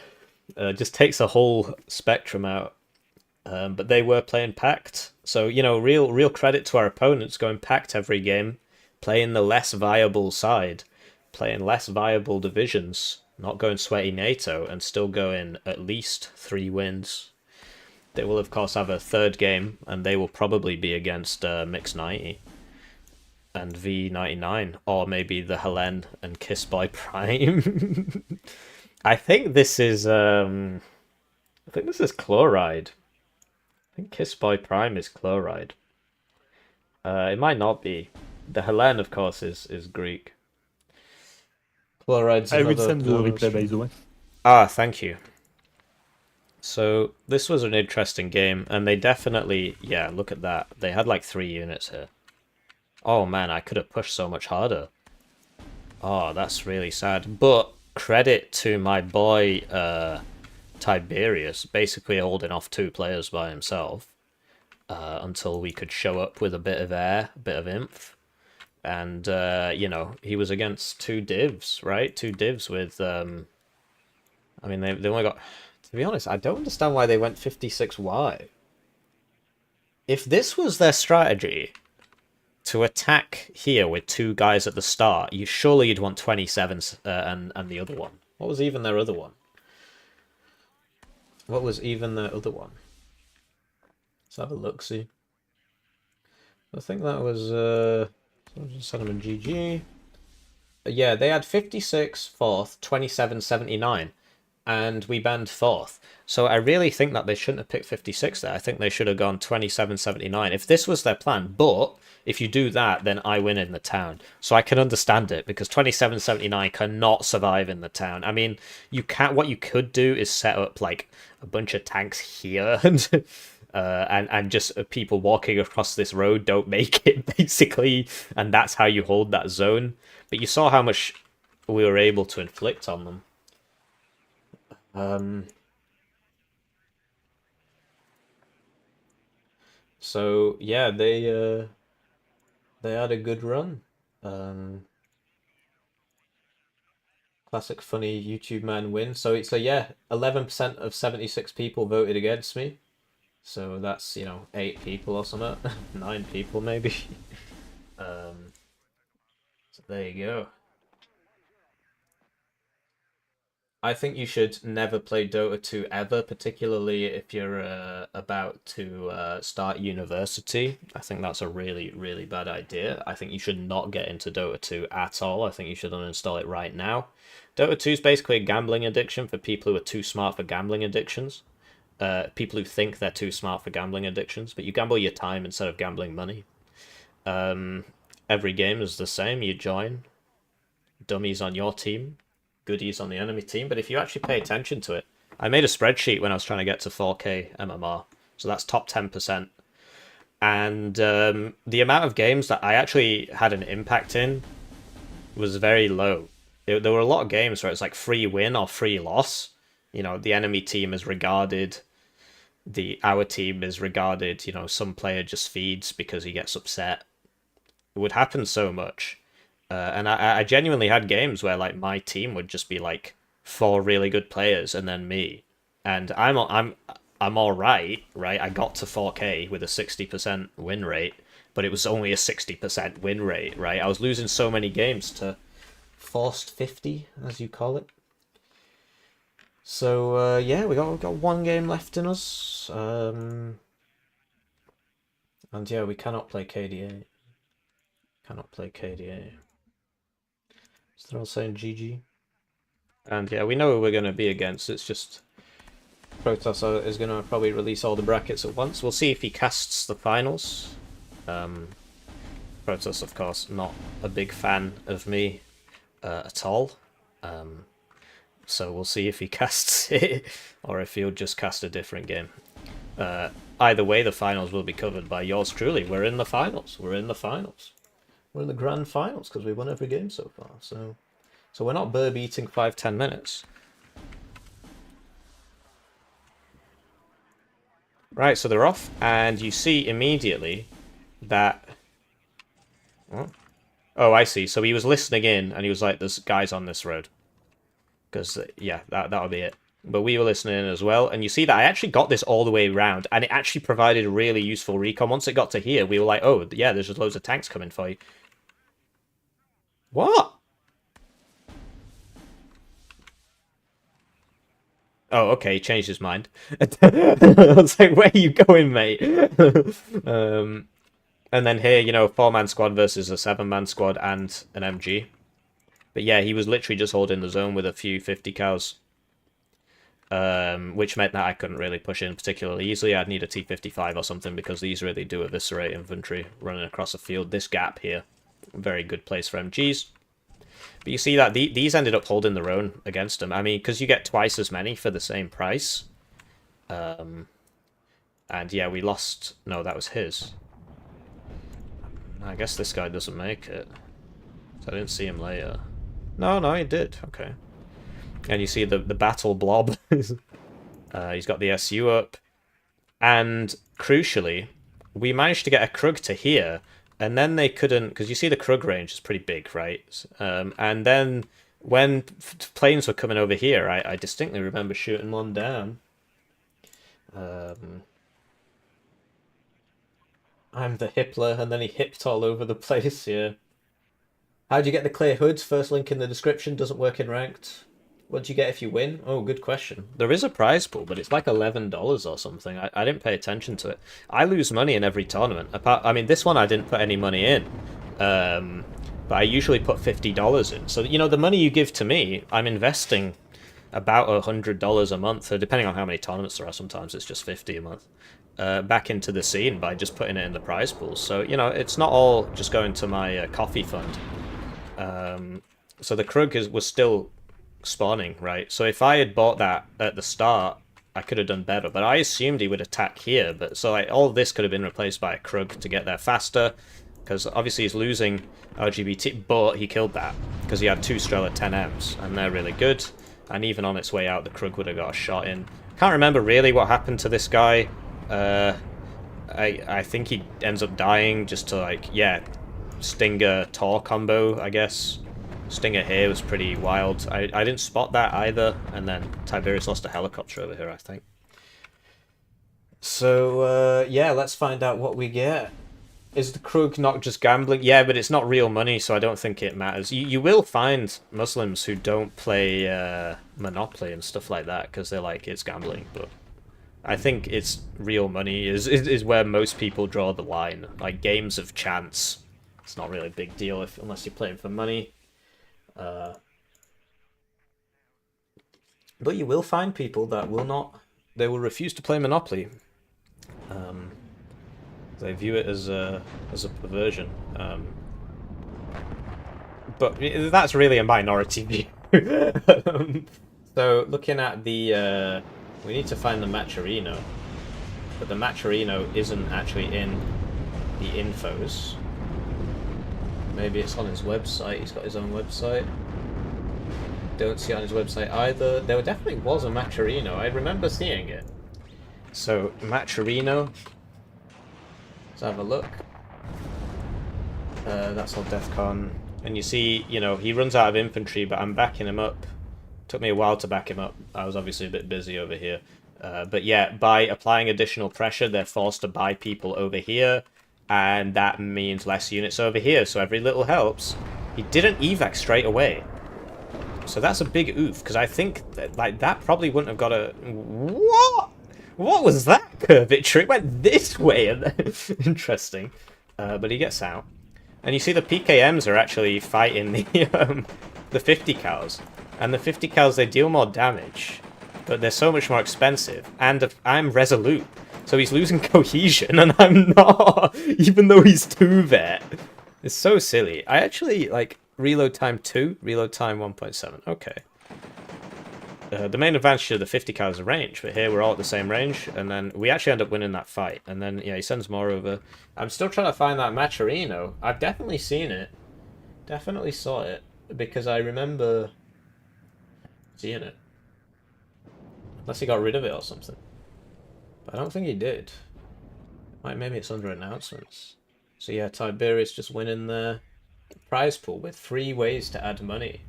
Just takes a whole spectrum out. But they were playing Pact, so you know, real credit to our opponents going Pact every game, playing the less viable side, playing less viable divisions. Not going sweaty NATO and still going at least 3 wins. They will, of course, have a 3rd game, and they will probably be against Mix 90 and V99, or maybe the Helen and Kiss by Prime. I think this is Chloride. I think Kiss by Prime is Chloride. It might not be. The Helen, of course, is Greek. I will send the replay, by the way. Ah, thank you. So this was an interesting game, and they definitely, yeah, look at that. They had like 3 units here. Oh man, I could have pushed so much harder. Oh, that's really sad. But credit to my boy Tiberius, basically holding off 2 players by himself until we could show up with a bit of air, a bit of imph. And, you know, he was against 2 divs, right? 2 divs with, I mean, they only got... To be honest, I don't understand why they went 56Y. If this was their strategy, to attack here with 2 guys at the start, surely you'd want 27s and the other one. What was even their other one? What was even their other one? Let's have a look-see. I think that was... so I'll just send them a GG. Yeah, they had 56 4th, 27 79. And we banned 4th. So I really think that they shouldn't have picked 56 there. I think they should have gone 27-79 if this was their plan. But if you do that, then I win in the town. So I can understand it, because 27-79 cannot survive in the town. I mean, you can't. What you could do is set up like a bunch of tanks here and just people walking across this road don't make it, basically. And that's how you hold that zone. But you saw how much we were able to inflict on them. So yeah, they had a good run. Classic funny YouTube man win. So it's yeah, 11% of 76 people voted against me. So that's, you know, 8 people or something. 9 people maybe. So there you go. I think you should never play Dota 2 ever, particularly if you're about to start university. I think that's a really, really bad idea. I think you should not get into Dota 2 at all. I think you should uninstall it right now. Dota 2 is basically a gambling addiction for people who are too smart for gambling addictions. People who think they're too smart for gambling addictions, but you gamble your time instead of gambling money. Every game is the same. You join. Dummies on your team. Goodies on the enemy team, but if you actually pay attention to it, I made a spreadsheet when I was trying to get to 4K MMR, so that's top 10%, and the amount of games that I actually had an impact in was very low. There were a lot of games where it's like free win or free loss. You know, the enemy team is regarded, our team is regarded, you know, some player just feeds because he gets upset. It would happen so much. And I genuinely had games where like my team would just be like 4 really good players and then me, and I'm all right. I got to 4K with a 60% win rate, but it was only a 60% win rate, right? I was losing so many games to forced 50, as you call it. So yeah, we got 1 game left in us, and yeah, we cannot play KDA. So they're all saying GG. And yeah, we know who we're going to be against. It's just Protoss is going to probably release all the brackets at once. We'll see if he casts the finals. Protoss, of course, not a big fan of me at all. So we'll see if he casts it or if he'll just cast a different game. Either way, the finals will be covered by yours truly. We're in the finals. We're in the grand finals because we've won every game so far. So we're not burb eating 5-10 minutes. Right, so they're off, and you see immediately that... Oh, I see. So he was listening in, and he was like, there's guys on this road. Because, yeah, that'll be it. But we were listening in as well, and you see that I actually got this all the way around, and it actually provided a really useful recon. Once it got to here, we were like, oh, yeah, there's just loads of tanks coming for you. What? Oh, okay, he changed his mind. I was like, where are you going, mate? And then here, you know, 4-man squad versus a 7-man squad and an MG. But yeah, he was literally just holding the zone with a few 50 cows. Which meant that I couldn't really push in particularly easily. I'd need a T-55 or something because these really do eviscerate infantry running across a field. This gap here, very good place for MGs. But you see that these ended up holding their own against them. I mean, because you get twice as many for the same price. And yeah, we lost... No, that was his. I guess this guy doesn't make it. So I didn't see him later. No, he did. Okay. And you see the battle blob. He's got the SU up. And crucially, we managed to get a Krug to here. And then they couldn't... Because you see the Krug range is pretty big, right? And then when planes were coming over here, I distinctly remember shooting one down. I'm the Hippler, and then he hipped all over the place, yeah. How do you get the clear hoods? First link in the description, doesn't work in ranked. What do you get if you win? Oh, good question. There is a prize pool, but it's like $11 or something. I didn't pay attention to it. I lose money in every tournament. I mean, this one I didn't put any money in. But I usually put $50 in. So, you know, the money you give to me, I'm investing about $100 a month, depending on how many tournaments there are. Sometimes it's just $50 a month. Back into the scene by just putting it in the prize pools. So, you know, it's not all just going to my coffee fund. So the Krug was still spawning, right? So if I had bought that at the start, I could have done better. But I assumed he would attack here. But so like, all this could have been replaced by a Krug to get there faster. Because obviously he's losing LGBT, but he killed that. Because he had 2 Strela 10Ms, and they're really good. And even on its way out, the Krug would have got a shot in. Can't remember really what happened to this guy. I think he ends up dying just to, like, yeah, Stinger Tor combo, I guess. Stinger here was pretty wild. I didn't spot that either, and then Tiberius lost a helicopter over here, I think. So, yeah, let's find out what we get. Is the Krug not just gambling? Yeah, but it's not real money, so I don't think it matters. You will find Muslims who don't play Monopoly and stuff like that, because they're like, it's gambling, but I think it's real money is where most people draw the line. Like, games of chance, it's not really a big deal unless you're playing for money. But you will find people that they will refuse to play Monopoly. They view it as a perversion. But that's really a minority view. So looking at the, we need to find the Macherino, but the Macherino isn't actually in the infos. Maybe it's on his website. He's got his own website. Don't see it on his website either. There definitely was a Macherino. I remember seeing it. So Macherino. Let's have a look. That's all DEFCON. And you see, you know, he runs out of infantry, but I'm backing him up. Took me a while to back him up. I was obviously a bit busy over here. But yeah, by applying additional pressure, they're forced to buy people over here. And that means less units over here, so every little helps. He didn't evac straight away. So that's a big oof, because I think that, like, that probably wouldn't have got a... What? What was that curvature? It went this way. Interesting. But he gets out. And you see the PKMs are actually fighting the 50 cals. And the 50 cals, they deal more damage. But they're so much more expensive. And I'm resolute. So he's losing cohesion, and I'm not, even though he's 2 vet. It's so silly. I actually, like, reload time 2, reload time 1.7. Okay. The main advantage of the 50 cal is the range, but here we're all at the same range, and then we actually end up winning that fight. And then, yeah, he sends more over. I'm still trying to find that Macherino. I've definitely seen it. Definitely saw it, because I remember seeing it. Unless he got rid of it or something. I don't think he did. Maybe it's under announcements. So yeah, Tiberius just winning the prize pool with 3 ways to add money.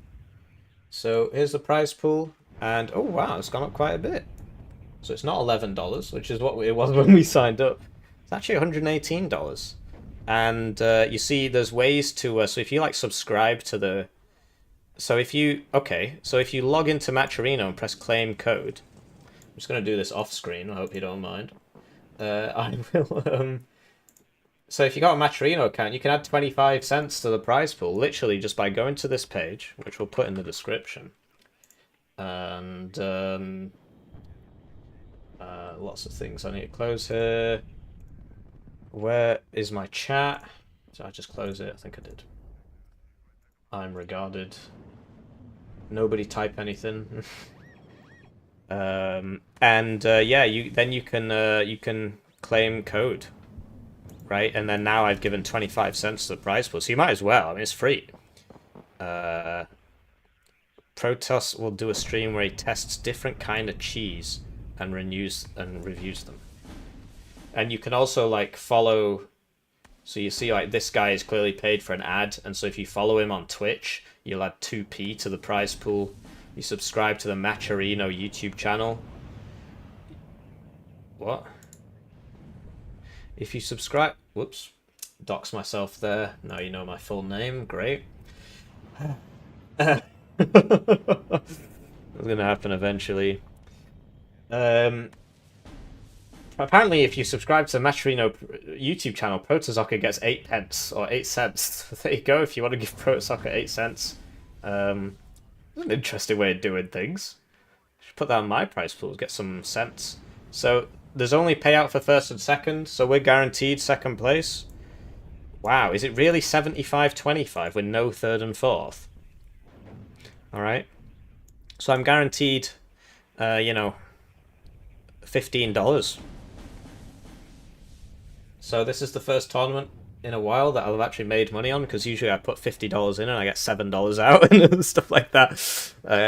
So here's the prize pool, and oh wow, it's gone up quite a bit. So it's not $11, which is what it was when we signed up. It's actually $118. And you see there's ways to, so if you like subscribe to the, so if you log into Macherino and press claim code, I'm just going to do this off screen, I hope you don't mind. I will, so if you got a Macherino account, you can add 25 cents to the prize pool, literally just by going to this page, which we'll put in the description. And, lots of things I need to close here. Where is my chat? So I just close it, I think I did. I'm regarded. Nobody type anything. Yeah, you can claim code, right? And then now I've given 25 cents to the prize pool, so you might as well. I mean, it's free. Protoss will do a stream where he tests different kind of cheese and reviews them. And you can also like follow. So you see, like, this guy is clearly paid for an ad, and so if you follow him on Twitch, you'll add 2p to the prize pool. You subscribe to the Matcherino YouTube channel. What? If you subscribe... Whoops. Dox myself there. Now you know my full name. Great. It's gonna happen eventually. Apparently, if you subscribe to the Matcherino YouTube channel, Protosoccer gets 8 pence or 8 cents. There you go. If you want to give Protosoccer 8 cents, it's an interesting way of doing things. Should put that on my prize pools. Get some cents. So there's only payout for first and second. So we're guaranteed second place. Wow, is it really 75-25 with no third and fourth? All right. So I'm guaranteed, $15. So this is the first tournament in a while that I've actually made money on, because usually I put $50 in and I get $7 out and stuff like that.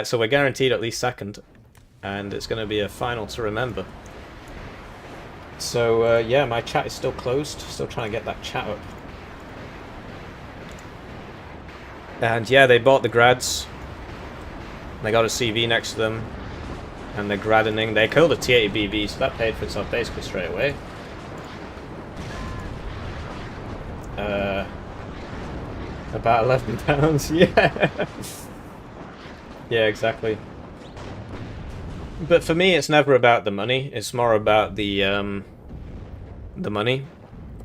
So we're guaranteed at least second, and it's going to be a final to remember. So yeah, my chat is still closed. Still trying to get that chat up. And yeah, they bought the grads. They got a CV next to them, and they're gradening. They killed a T80BB, so that paid for itself basically straight away. About £11, yeah. Yeah, exactly. But for me, it's never about the money. It's more about the money.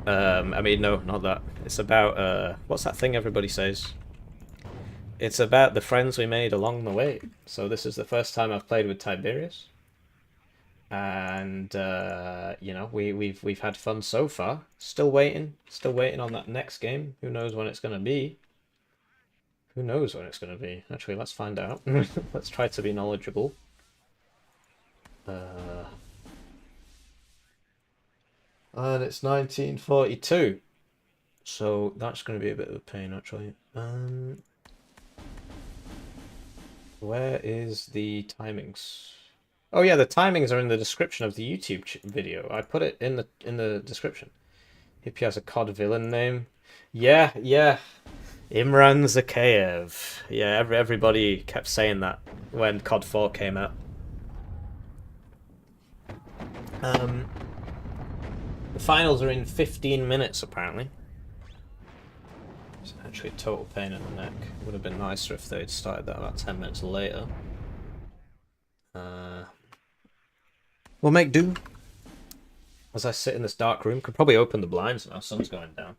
I mean, no, not that. It's about what's that thing everybody says? It's about the friends we made along the way. So this is the first time I've played with Tiberius, and we've had fun so far. Still waiting on that next game. Who knows when it's gonna be? Who knows when it's gonna be? Actually, let's find out. Let's try to be knowledgeable. And it's 1942, so that's gonna be a bit of a pain actually. Where is the timings? Oh yeah, the timings are in the description of the YouTube video. I put it in the description. Hippie has a COD villain name. Yeah. Imran Zakayev. Yeah, everybody kept saying that when COD 4 came out. The finals are in 15 minutes apparently. It's actually a total pain in the neck. Would have been nicer if they'd started that about 10 minutes later. We'll make do. As I sit in this dark room, could probably open the blinds now. Sun's going down.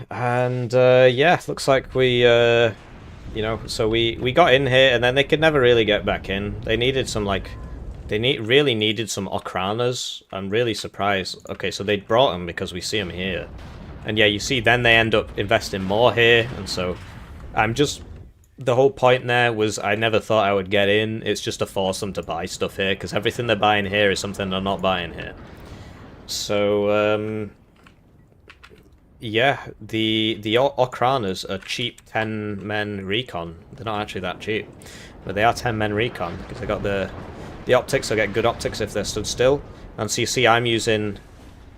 And yeah, looks like we, so we got in here, and then they could never really get back in. They needed some really needed some Okranas. I'm really surprised. Okay, so they brought them because we see them here. And yeah, you see, then they end up investing more here, and so the whole point there was I never thought I would get in. It's just to force them to buy stuff here, because everything they're buying here is something they're not buying here. So, yeah, the Okranas are cheap 10-men recon. They're not actually that cheap, but they are 10-men recon, because they got the optics. They'll get good optics if they're stood still. And so you see I'm using...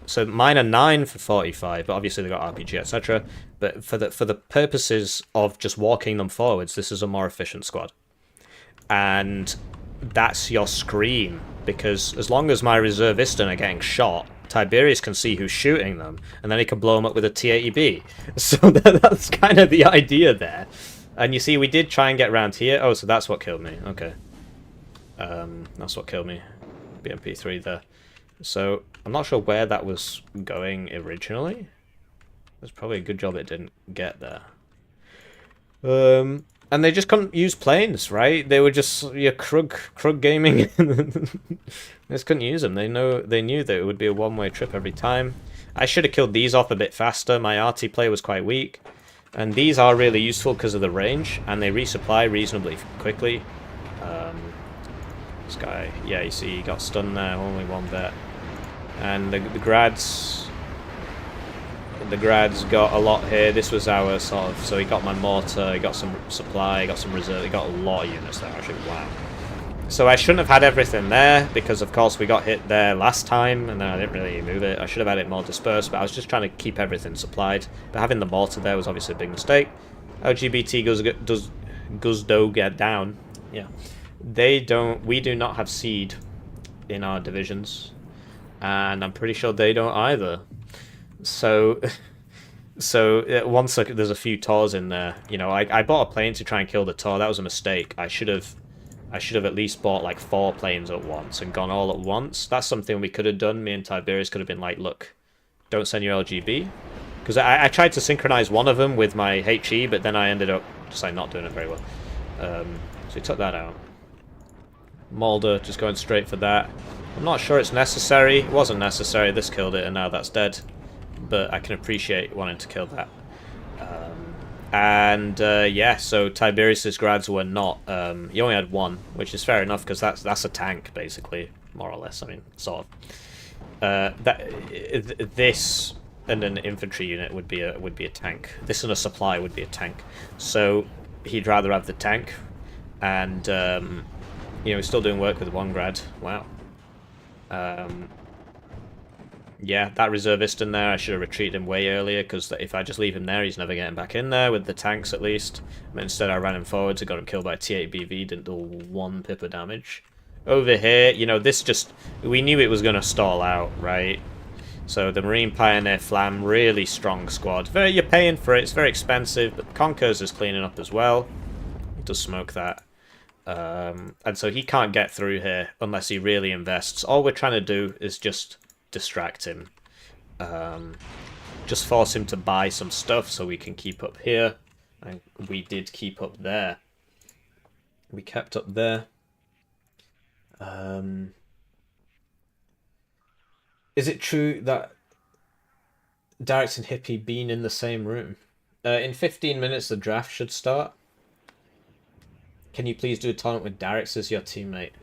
So mine are 9 for 45, but obviously they got RPG, etc. But for the purposes of just walking them forwards, this is a more efficient squad. And that's your screen, because as long as my reservistan are getting shot, Tiberius can see who's shooting them, and then he can blow them up with a T80B. So that's kind of the idea there. And you see, we did try and get around here. Oh, so that's what killed me. Okay. That's what killed me. BMP3 there. So I'm not sure where that was going originally. It's probably a good job it didn't get there. And they just couldn't use planes, right? They were just Krug gaming. They just couldn't use them. They knew that it would be a one-way trip every time. I should have killed these off a bit faster. My RT play was quite weak. And these are really useful because of the range, and they resupply reasonably quickly. This guy, yeah, you see he got stunned there, only one vet. And the grads got a lot here. This was our sort of, so he got my mortar, he got some supply, he got some reserve, he got a lot of units there actually, wow. So I shouldn't have had everything there, because of course we got hit there last time, and then I didn't really move it. I should have had it more dispersed, but I was just trying to keep everything supplied. But having the mortar there was obviously a big mistake. LGBT does get down. Yeah. We do not have seed in our divisions. And I'm pretty sure they don't either. So... once there's a few Tors in there, you know, I bought a plane to try and kill the Tor. That was a mistake. I should have at least bought like 4 planes at once and gone all at once. That's something we could have done. Me and Tiberius could have been like, look, don't send your LGB. Because I tried to synchronize one of them with my HE, but then I ended up just like not doing it very well. So we took that out. Mulder just going straight for that. I'm not sure it's necessary. It wasn't necessary. This killed it, and now that's dead. But I can appreciate wanting to kill that. Yeah, so Tiberius's grads were not. He only had 1, which is fair enough because that's a tank basically, more or less. I mean, sort of. This and an infantry unit would be a tank. This and a supply would be a tank. So he'd rather have the tank, and you know, he's still doing work with 1 grad. Wow. Yeah, that reservist in there, I should have retreated him way earlier, because if I just leave him there, he's never getting back in there, with the tanks at least. But instead I ran him forwards and got him killed by T8BV, didn't do 1 pip of damage. Over here, you know, this just... We knew it was going to stall out, right? So the Marine Pioneer Flam, really strong squad. You're paying for it, it's very expensive, but Conkers is cleaning up as well. He does smoke that. And so he can't get through here unless he really invests. All we're trying to do is just... distract him. Just force him to buy some stuff so we can keep up here. And we did keep up there. We kept up there. Is it true that Darix and Hippie been in the same room? In 15 minutes the draft should start. Can you please do a tournament with Darix as your teammate?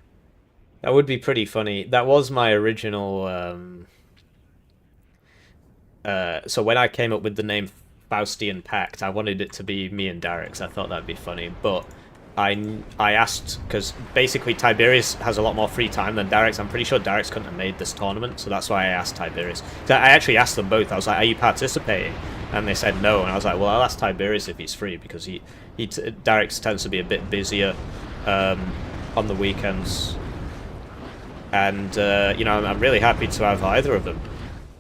That would be pretty funny. That was my original... so when I came up with the name Faustian PACT, I wanted it to be me and Darix. I thought that'd be funny, but I asked, because basically Tiberius has a lot more free time than Darix. I'm pretty sure Darix couldn't have made this tournament, so that's why I asked Tiberius. I actually asked them both. I was like, are you participating? And they said no, and I was like, well, I'll ask Tiberius if he's free, because Darix tends to be a bit busier on the weekends. And, you know, I'm really happy to have either of them.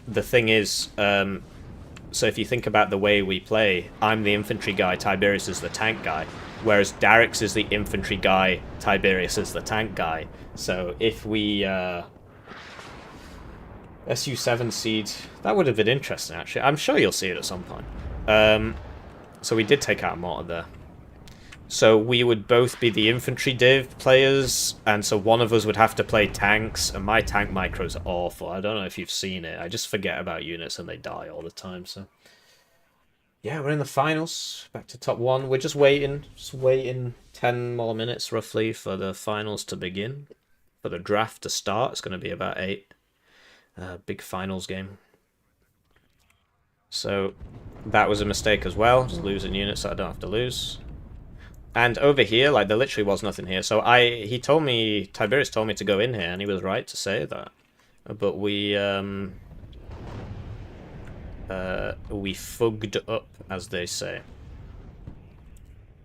The thing is, so if you think about the way we play, I'm the infantry guy, Tiberius is the tank guy. Whereas Darix is the infantry guy, Tiberius is the tank guy. So if we... SU-7 seed, that would have been interesting, actually. I'm sure you'll see it at some point. So we did take out a mortar there. So we would both be the infantry div players, and so one of us would have to play tanks, and my tank micros are awful. I don't know if you've seen it. I just forget about units and they die all the time, so... Yeah, we're in the finals. Back to top 1. We're just waiting 10 more minutes, roughly, for the finals to begin. For the draft to start, it's going to be about 8. Big finals game. So, that was a mistake as well. Just losing units that I don't have to lose. And over here, like, there literally was nothing here. So Tiberius told me to go in here, and he was right to say that. But we fugged up, as they say.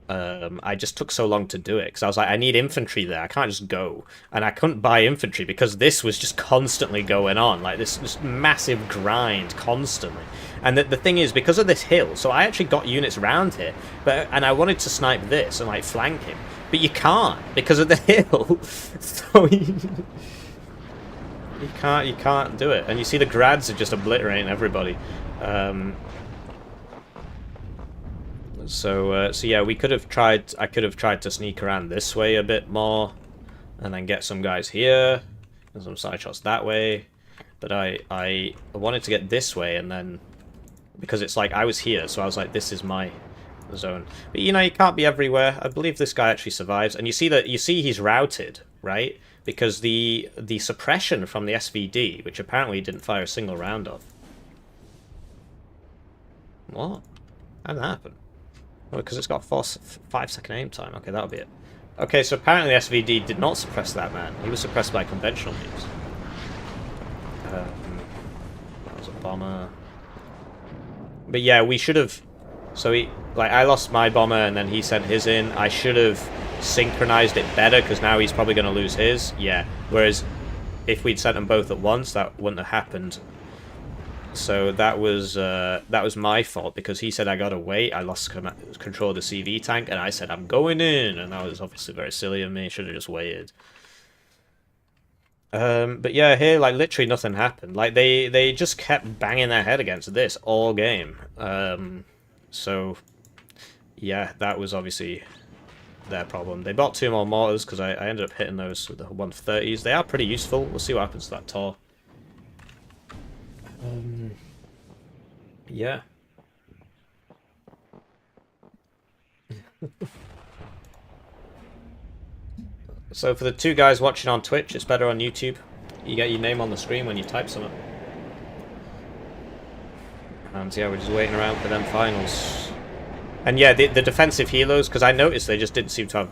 I just took so long to do it, because I was like, I need infantry there, I can't just go. And I couldn't buy infantry, because this was just constantly going on, like this massive grind, constantly. And the thing is, because of this hill, so I actually got units around here, and I wanted to snipe this and like flank him, but you can't, because of the hill. So you can't do it. And you see the grads are just obliterating everybody. So yeah, I could have tried to sneak around this way a bit more, and then get some guys here, and some side shots that way. But I wanted to get this way, and then, because it's like, I was here, so I was like, this is my zone. But you know, you can't be everywhere. I believe this guy actually survives, and you see he's routed, right? Because the suppression from the SVD, which apparently he didn't fire a single round of. What? How did that happen? Well, because it's got 5-second aim time. Okay, that'll be it. Okay, so apparently the SVD did not suppress that man. He was suppressed by conventional means. That was a bomber. But yeah, we should have... So I lost my bomber and then he sent his in. I should have synchronized it better because now he's probably going to lose his. Yeah. Whereas if we'd sent them both at once, that wouldn't have happened. So that was my fault because he said I gotta wait. I lost control of the CV tank and I said I'm going in, and that was obviously very silly of me. Should have just waited. But yeah, here like literally nothing happened. Like they just kept banging their head against this all game. So yeah, that was obviously their problem. They bought 2 more mortars because I ended up hitting those with the 130s. They are pretty useful. We'll see what happens to that Tor. Yeah. So for the 2 guys watching on Twitch, it's better on YouTube. You get your name on the screen when you type something. And yeah, we're just waiting around for them finals. And yeah, the defensive helos, because I noticed they just didn't seem to have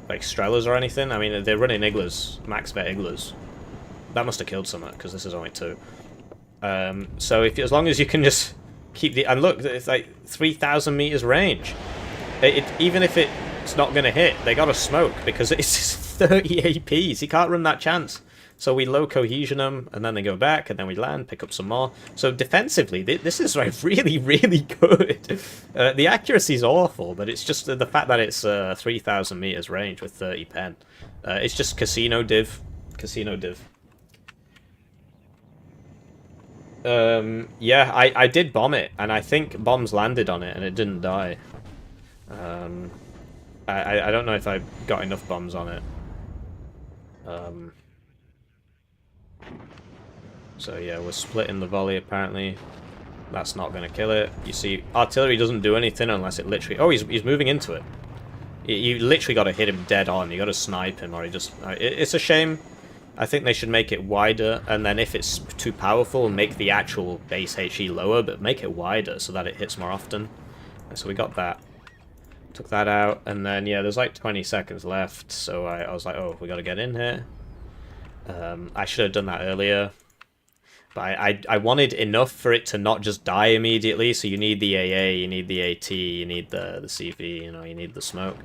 like Strellas or anything. I mean, they're running Iglas, max vet Iglas. That must have killed someone, because this is only 2. So as long as you can just keep the... And look, it's like 3,000 meters range. Even if it's not going to hit, they got to smoke, because it's 30 APs. You can't run that chance. So we low cohesion them, and then they go back, and then we land, pick up some more. So defensively, this is like really, really good. The accuracy is awful, but it's just the fact that it's 3,000 meters range with 30 pen. It's just casino div. Casino div. Yeah, I did bomb it, and I think bombs landed on it, and it didn't die. I don't know if I got enough bombs on it. So yeah, we're splitting the volley apparently. That's not going to kill it. You see, artillery doesn't do anything unless it literally... Oh, he's moving into it. You literally got to hit him dead on. You got to snipe him, or he just... It's a shame. I think they should make it wider, and then if it's too powerful, make the actual base HE lower, but make it wider so that it hits more often. And so we got that. Took that out, and then, yeah, there's like 20 seconds left, so I was like, oh, we got to get in here. I should have done that earlier. But I wanted enough for it to not just die immediately, so you need the AA, you need the AT, you need the CV, you know, you need the smoke.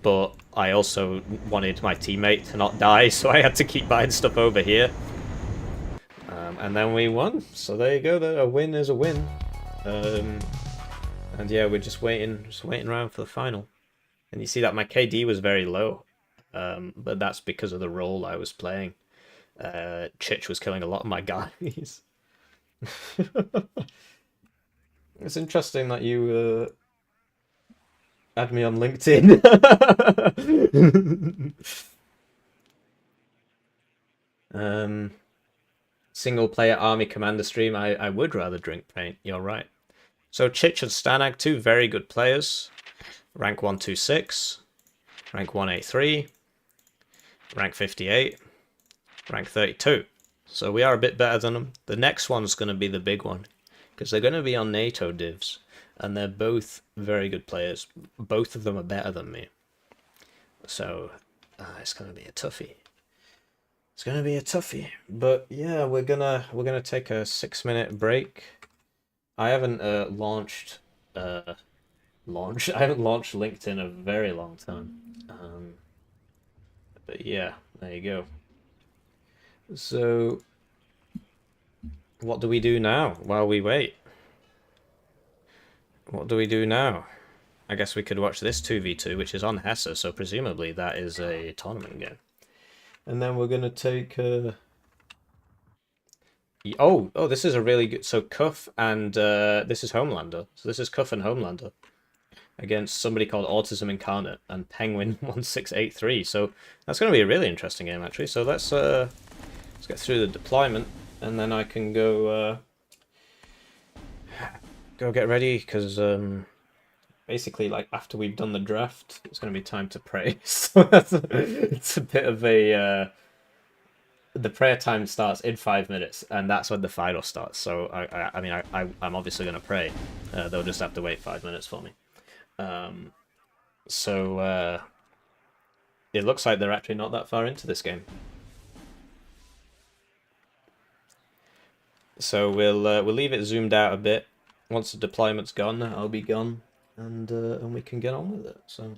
But I also wanted my teammate to not die, so I had to keep buying stuff over here. And then we won, so there you go, a win is a win. And yeah, we're just waiting around for the final. And you see that my KD was very low, but that's because of the role I was playing. Chich was killing a lot of my guys. It's interesting that you add me on LinkedIn. Single player army commander stream. I would rather drink paint. You're right. So Chich and Stanag, 2 very good players. Rank 126, rank 183, rank 58. Rank 32. So we are a bit better than them. The next one's going to be the big one, because they're going to be on NATO divs, and they're both very good players. Both of them are better than me. So it's going to be a toughie. It's going to be a toughie. But yeah, we're gonna take a 6-minute break. I haven't launched LinkedIn in a very long time. But yeah, there you go. So, what do we do now while we wait? What do we do now? I guess we could watch this 2v2, which is on Hesse, so presumably that is a tournament game. And then we're going to take... Oh, this is a really good... So, Cuff and... this is Homelander. So this is Cuff and Homelander against somebody called Autism Incarnate and Penguin 1683. So, that's going to be a really interesting game, actually. So, let's get through the deployment, and then I can go get ready, because basically, like, after we've done the draft, it's going to be time to pray. So it's a bit of a... the prayer time starts in 5 minutes, and that's when the final starts. So, I'm obviously going to pray. They'll just have to wait 5 minutes for me. It looks like they're actually not that far into this game. So we'll leave it zoomed out a bit. Once the deployment's gone, I'll be gone, and we can get on with it. So,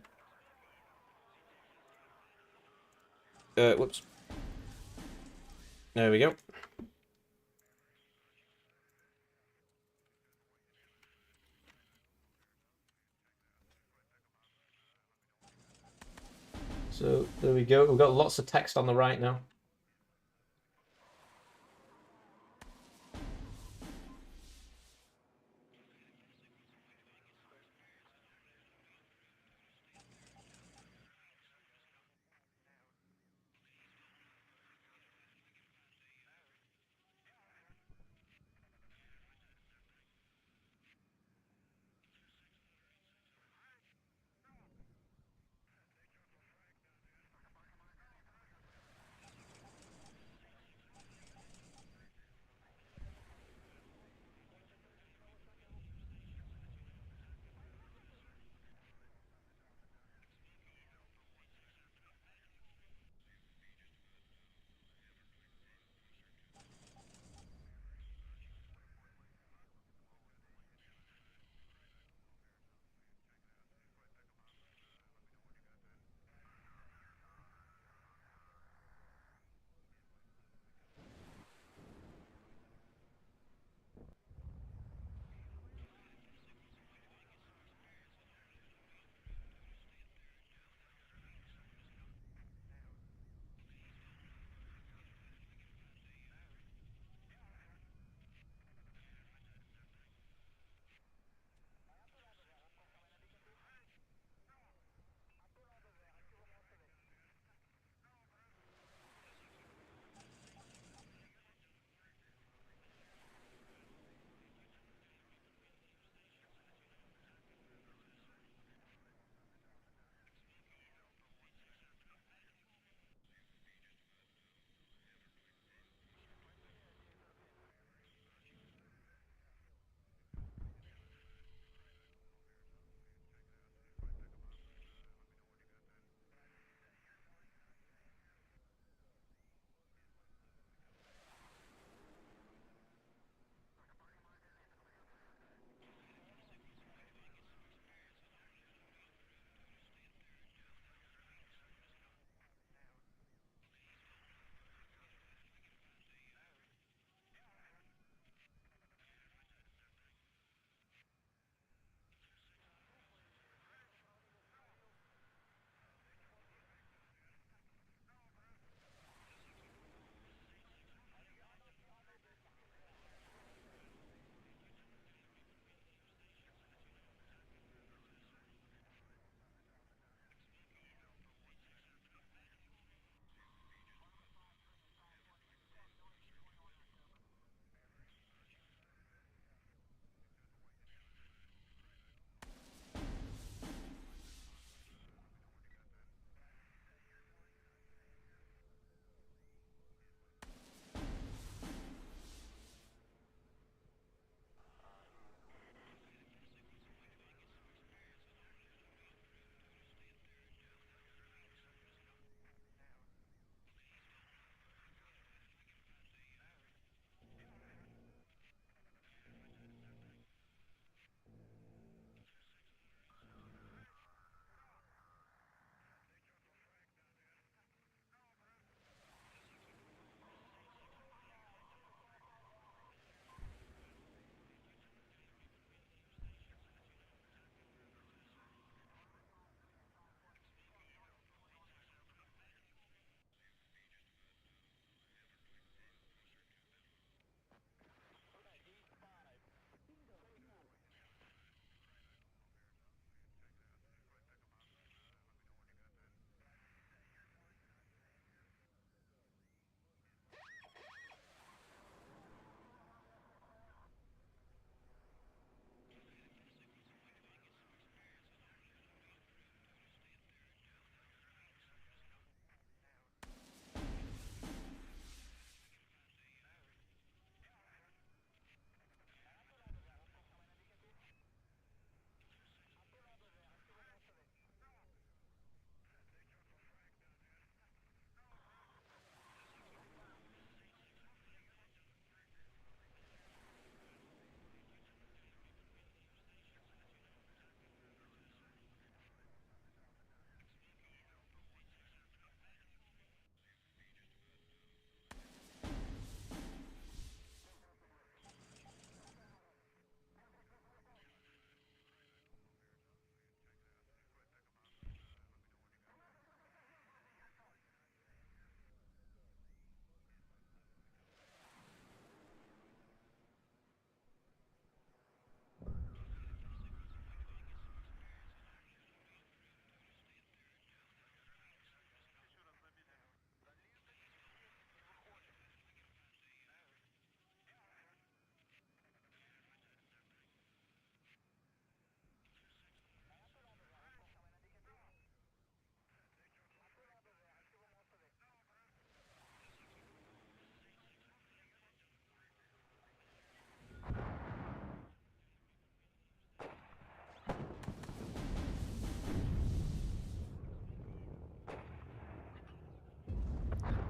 whoops. There we go. So there we go. We've got lots of text on the right now.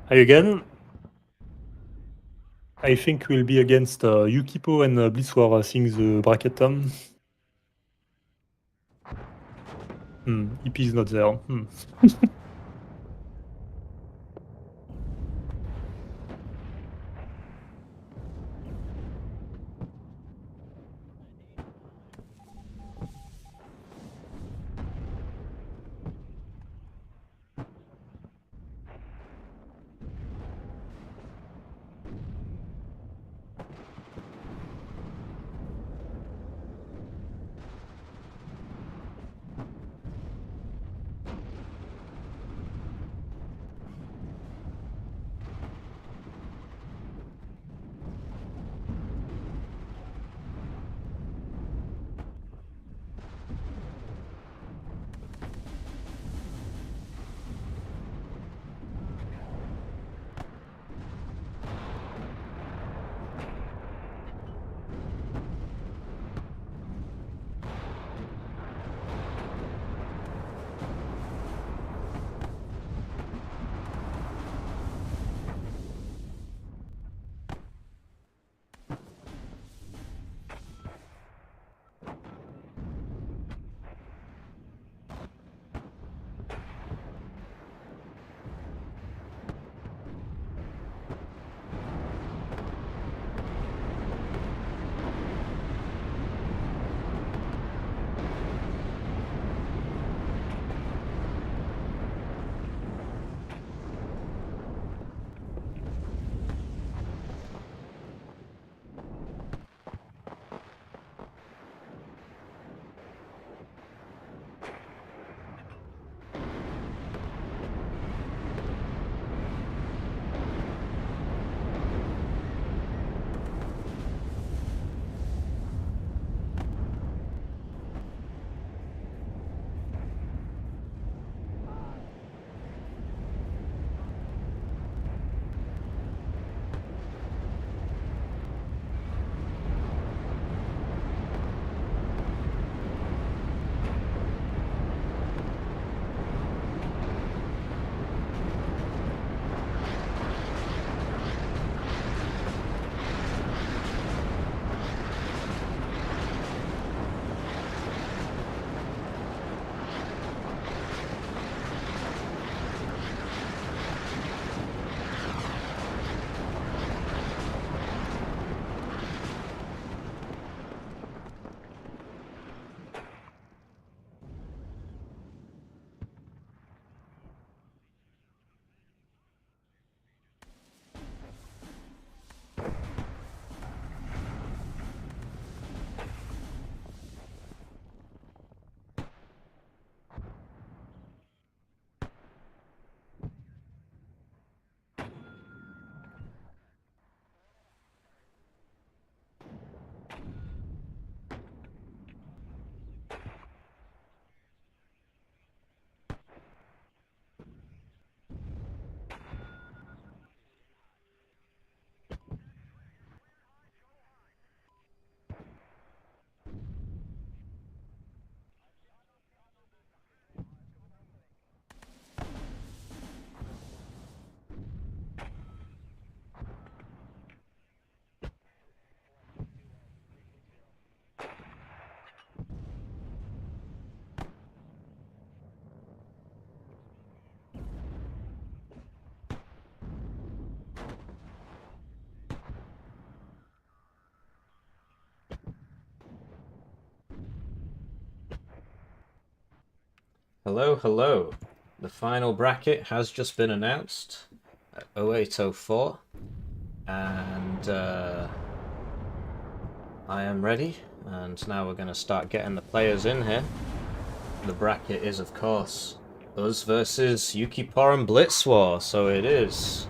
Again, I think we'll be against Yukipo and BlitzPaw seeing the bracket. EP is not there. Hello, hello. The final bracket has just been announced at 0804, and I am ready, and now we're going to start getting the players in here. The bracket is, of course, us versus Yukipo and BlitzPaw, so it is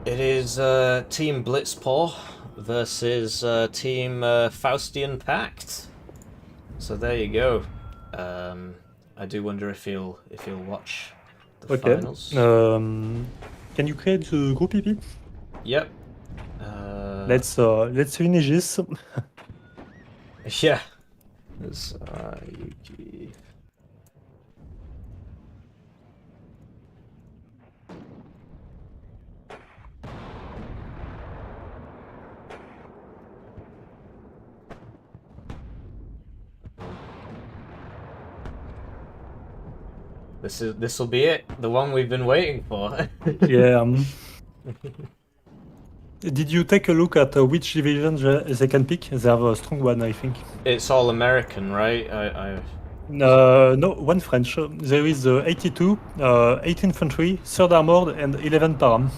Team BlitzPaw versus Team Faustian PACT. So there you go. I do wonder if he'll watch the finals. Can you create the group EP? Yep. Let's finish this. Yeah. There's Yuki. This will be it. The one we've been waiting for. Yeah. Did you take a look at which division they can pick? They have a strong one, I think. It's all American, right? No, one French. There is 82, 8 infantry, 3rd armored, and 11 param.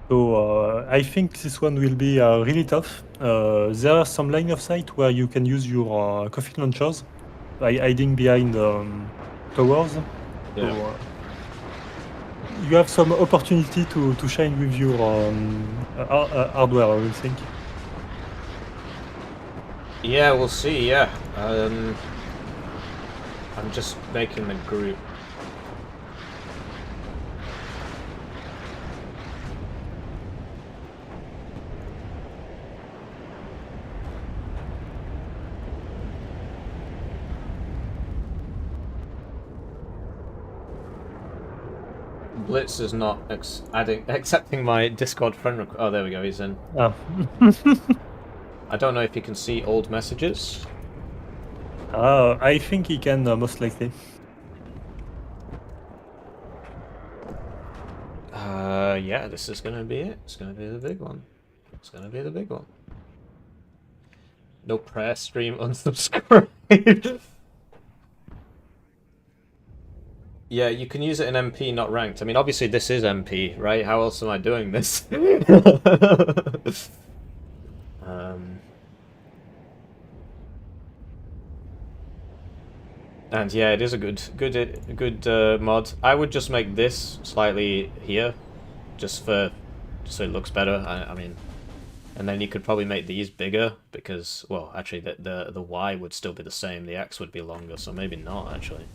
So I think this one will be really tough. There are some line of sight where you can use your coffin launchers by hiding behind towers. Yeah. So, you have some opportunity to shine with your hardware, I will think. Yeah, we'll see. Yeah. I'm just making the group. Blitz is not accepting my Discord friend request. Oh, there we go. He's in. Ah. I don't know if you can see old messages. I think he can, most likely. Yeah, this is gonna be it. It's gonna be the big one. It's gonna be the big one. No prayer stream, unsubscribe. Yeah, you can use it in MP, not ranked. I mean, obviously this is MP, right? How else am I doing this? And yeah, it is a good mod. I would just make this slightly here, just so it looks better. I mean, and then you could probably make these bigger because, well, actually the Y would still be the same. The X would be longer, so maybe not actually.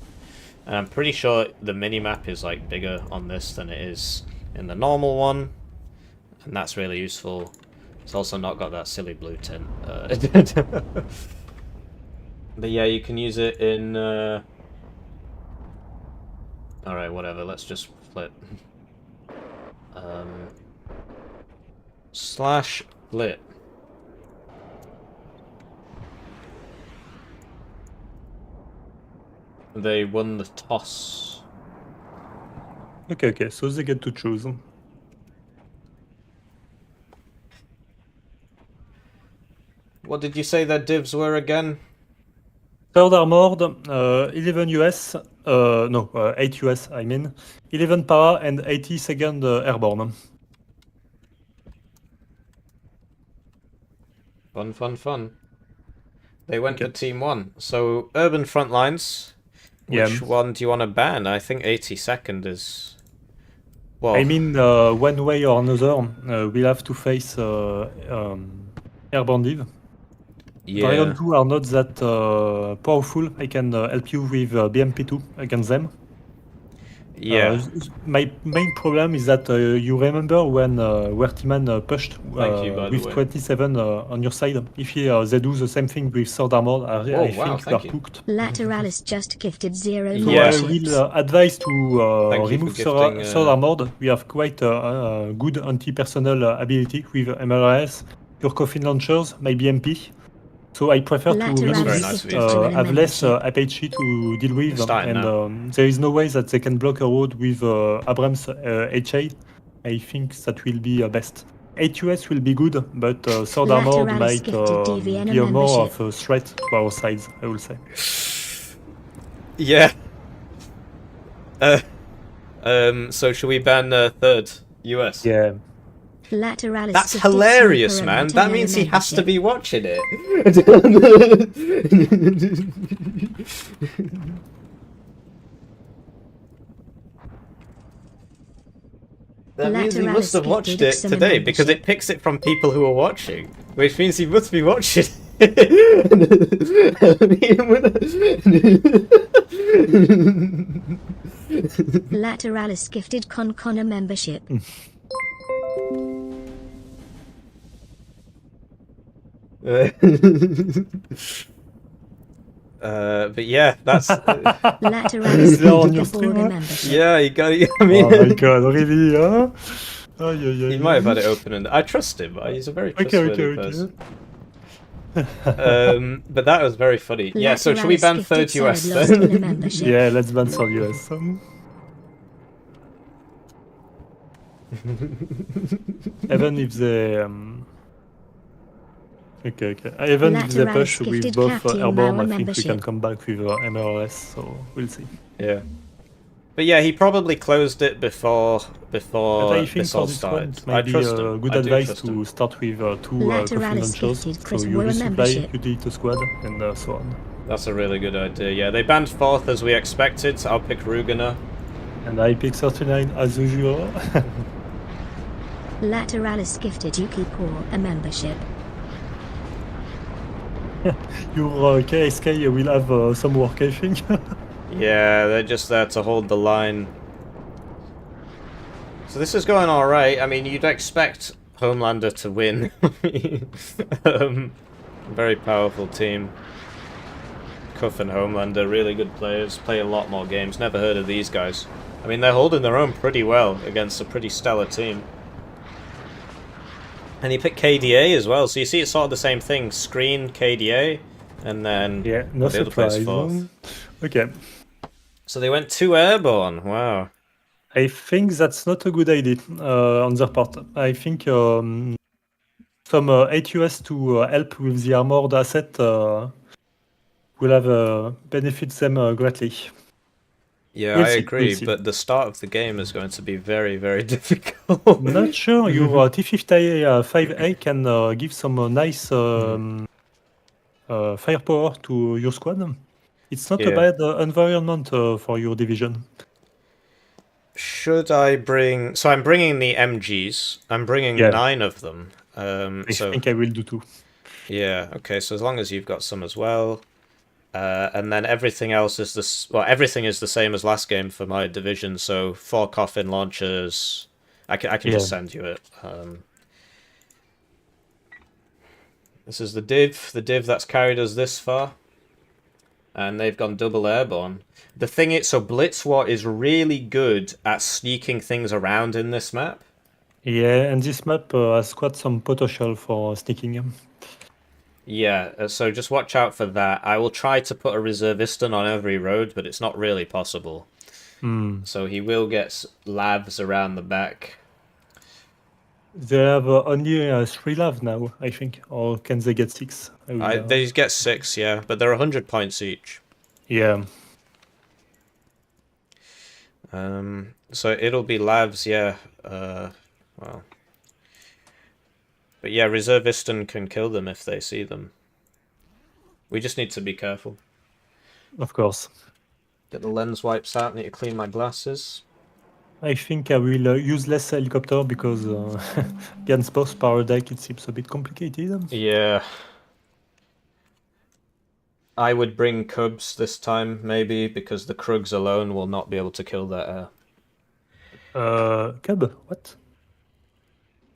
And I'm pretty sure the mini-map is like bigger on this than it is in the normal one, and that's really useful. It's also not got that silly blue tint. But yeah, you can use it in... Alright, whatever, let's just flip. Slash lit. They won the toss. Okay, so they get to choose. What did you say their divs were again? 3rd armored, 11 US, 8 US, I mean, 11 para and 82nd airborne. Fun. They went to Team 1. So, urban front lines. Which one do you want to ban? I think 82nd is... Well, I mean, one way or another, we'll have to face airborne div. yeah. Dragon 2 are not that powerful. I can help you with BMP2 against them. Yeah. My main problem is that you remember when Wertiman pushed Thank you, by the with way. 27 on your side. If they do the same thing with 3rd armored, I wow, think you are thank you. cooked. Lateralis just gifted 0 So Yeah. I will advise to Thank you remove for gifting, 3rd armored. We have quite a good anti-personnel ability with MLRS, your coffin launchers, my BMP. So I prefer to remove very this, nice of you. have less Apache to deal with, Starting and there is no way that they can block a road with Abrams HA. I think that will be best. 8 US will be good, but 3rd armored Lateralis might gifted DVN be a more membership. of a threat to our sides, I will say. Yeah. So should we ban 3rd US? Yeah. Lateralis That's gifted hilarious, Super man. M10 That means he has to membership. be watching it. That means he Lateralis must have watched gifted it some today because it membership. picks it from people who are watching, which means he must be watching. Lateralis gifted Con membership. But yeah, that's Lateralis They're on gifted your the stream, Border huh? membership. yeah. You got it. I mean, Oh my god, really, huh? he might have had it open, and I trust him. He's a very trustworthy person. But that was very funny. Yeah, so should we ban third US then? Yeah, let's ban third US. Even if they... Okay. Even if they push with both airborne, I think we can come back with MRS, so we'll see. Yeah. But yeah, he probably closed it before But I think this for all this started. one, it might be a good advice to start with two coffin launchers, so you resupply, you delete a squad, and so on. That's a really good idea. Yeah, they banned 4th as we expected. I'll pick Rugener. And I pick 39 as usual. Lateralis gifted BlitzPaw a membership. Your KSK will have some work, I think. Yeah, they're just there to hold the line. So this is going alright. I mean, you'd expect Homelander to win. Very powerful team. Cuff and Homelander, really good players. Play a lot more games. Never heard of these guys. I mean, they're holding their own pretty well against a pretty stellar team. And he picked KDA as well, so you see it's sort of the same thing. Screen, KDA, and then yeah, no the other player's 4th. Okay. So they went 2 airborne, wow. I think that's not a good idea on their part. I think some 8 US to help with the armored asset will have benefit them greatly. Yeah, We'll I see, agree, we'll see. but the start of the game is going to be very, very difficult. Not sure. Your T-55A can give some nice firepower to your squad. It's not a bad environment for your division. Should I bring... So I'm bringing the MGs. I'm bringing 9 of them. I think I will do too. Yeah, okay, so as long as you've got some as well. And then everything else is this. Well, everything is the same as last game for my division. So 4 coffin launchers. I can just send you it. This is the div that's carried us this far, and they've gone double airborne. The thing is, so BlitzPaw is really good at sneaking things around in this map. Yeah, and this map has quite some potential for sneaking. Yeah, so just watch out for that. I will try to put a reservistan on every road, but it's not really possible. So he will get lavs around the back. They have only 3 lav now, I think. Or can they get 6? They get 6, yeah, but they're 100 points each. Yeah. So it'll be lavs, yeah. Well... But yeah, reservistan can kill them if they see them. We just need to be careful. Of course. Get the lens wipes out, need to clean my glasses. I think I will use less helicopter because against both power deck it seems a bit complicated. Yeah. I would bring Cubs this time, maybe, because the Krugs alone will not be able to kill that air. Cub? What?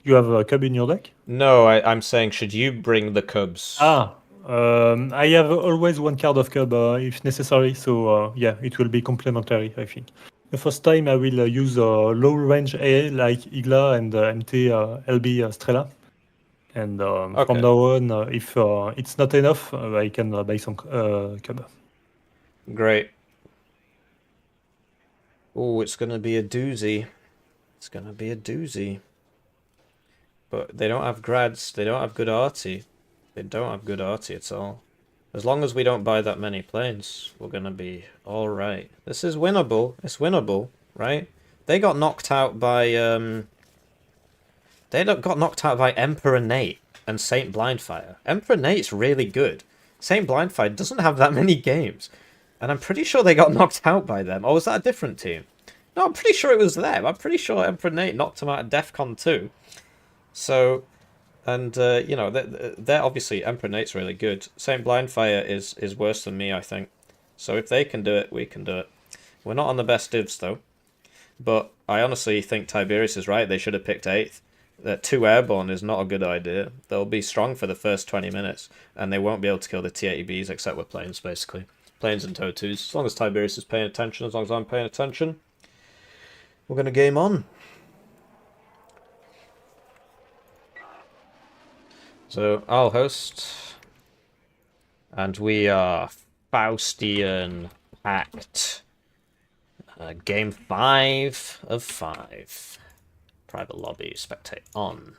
You have a Cub in your deck? No, I'm saying, should you bring the Cubs? I have always 1 card of Cub if necessary, so yeah, it will be complementary, I think. The first time I will use low range AA like Igla and MT LB Strela. And from now on, if it's not enough, I can buy some Cub. Great. Oh, it's going to be a doozy. It's going to be a doozy. But they don't have grads, they don't have good arty. They don't have good arty at all. As long as we don't buy that many planes, we're going to be alright. This is winnable. It's winnable, right? They got knocked out by... They got knocked out by Emperor Nate and Saint Blindfire. Emperor Nate's really good. Saint Blindfire doesn't have that many games. And I'm pretty sure they got knocked out by them. Or was that a different team? No, I'm pretty sure it was them. I'm pretty sure Emperor Nate knocked them out of DEF CON 2. So, and, you know, they're obviously, Emperor Nate's really good. Saint Blindfire is worse than me, I think. So if they can do it, we can do it. We're not on the best divs, though. But I honestly think Tiberius is right. They should have picked 8th. That 2 airborne is not a good idea. They'll be strong for the first 20 minutes, and they won't be able to kill the T-80Bs except with planes, basically. Planes and TOW2s. As long as Tiberius is paying attention, as long as I'm paying attention, we're going to game on. So I'll host, And we are Faustian PACT. Game 5 of 5. Private lobby, spectate on.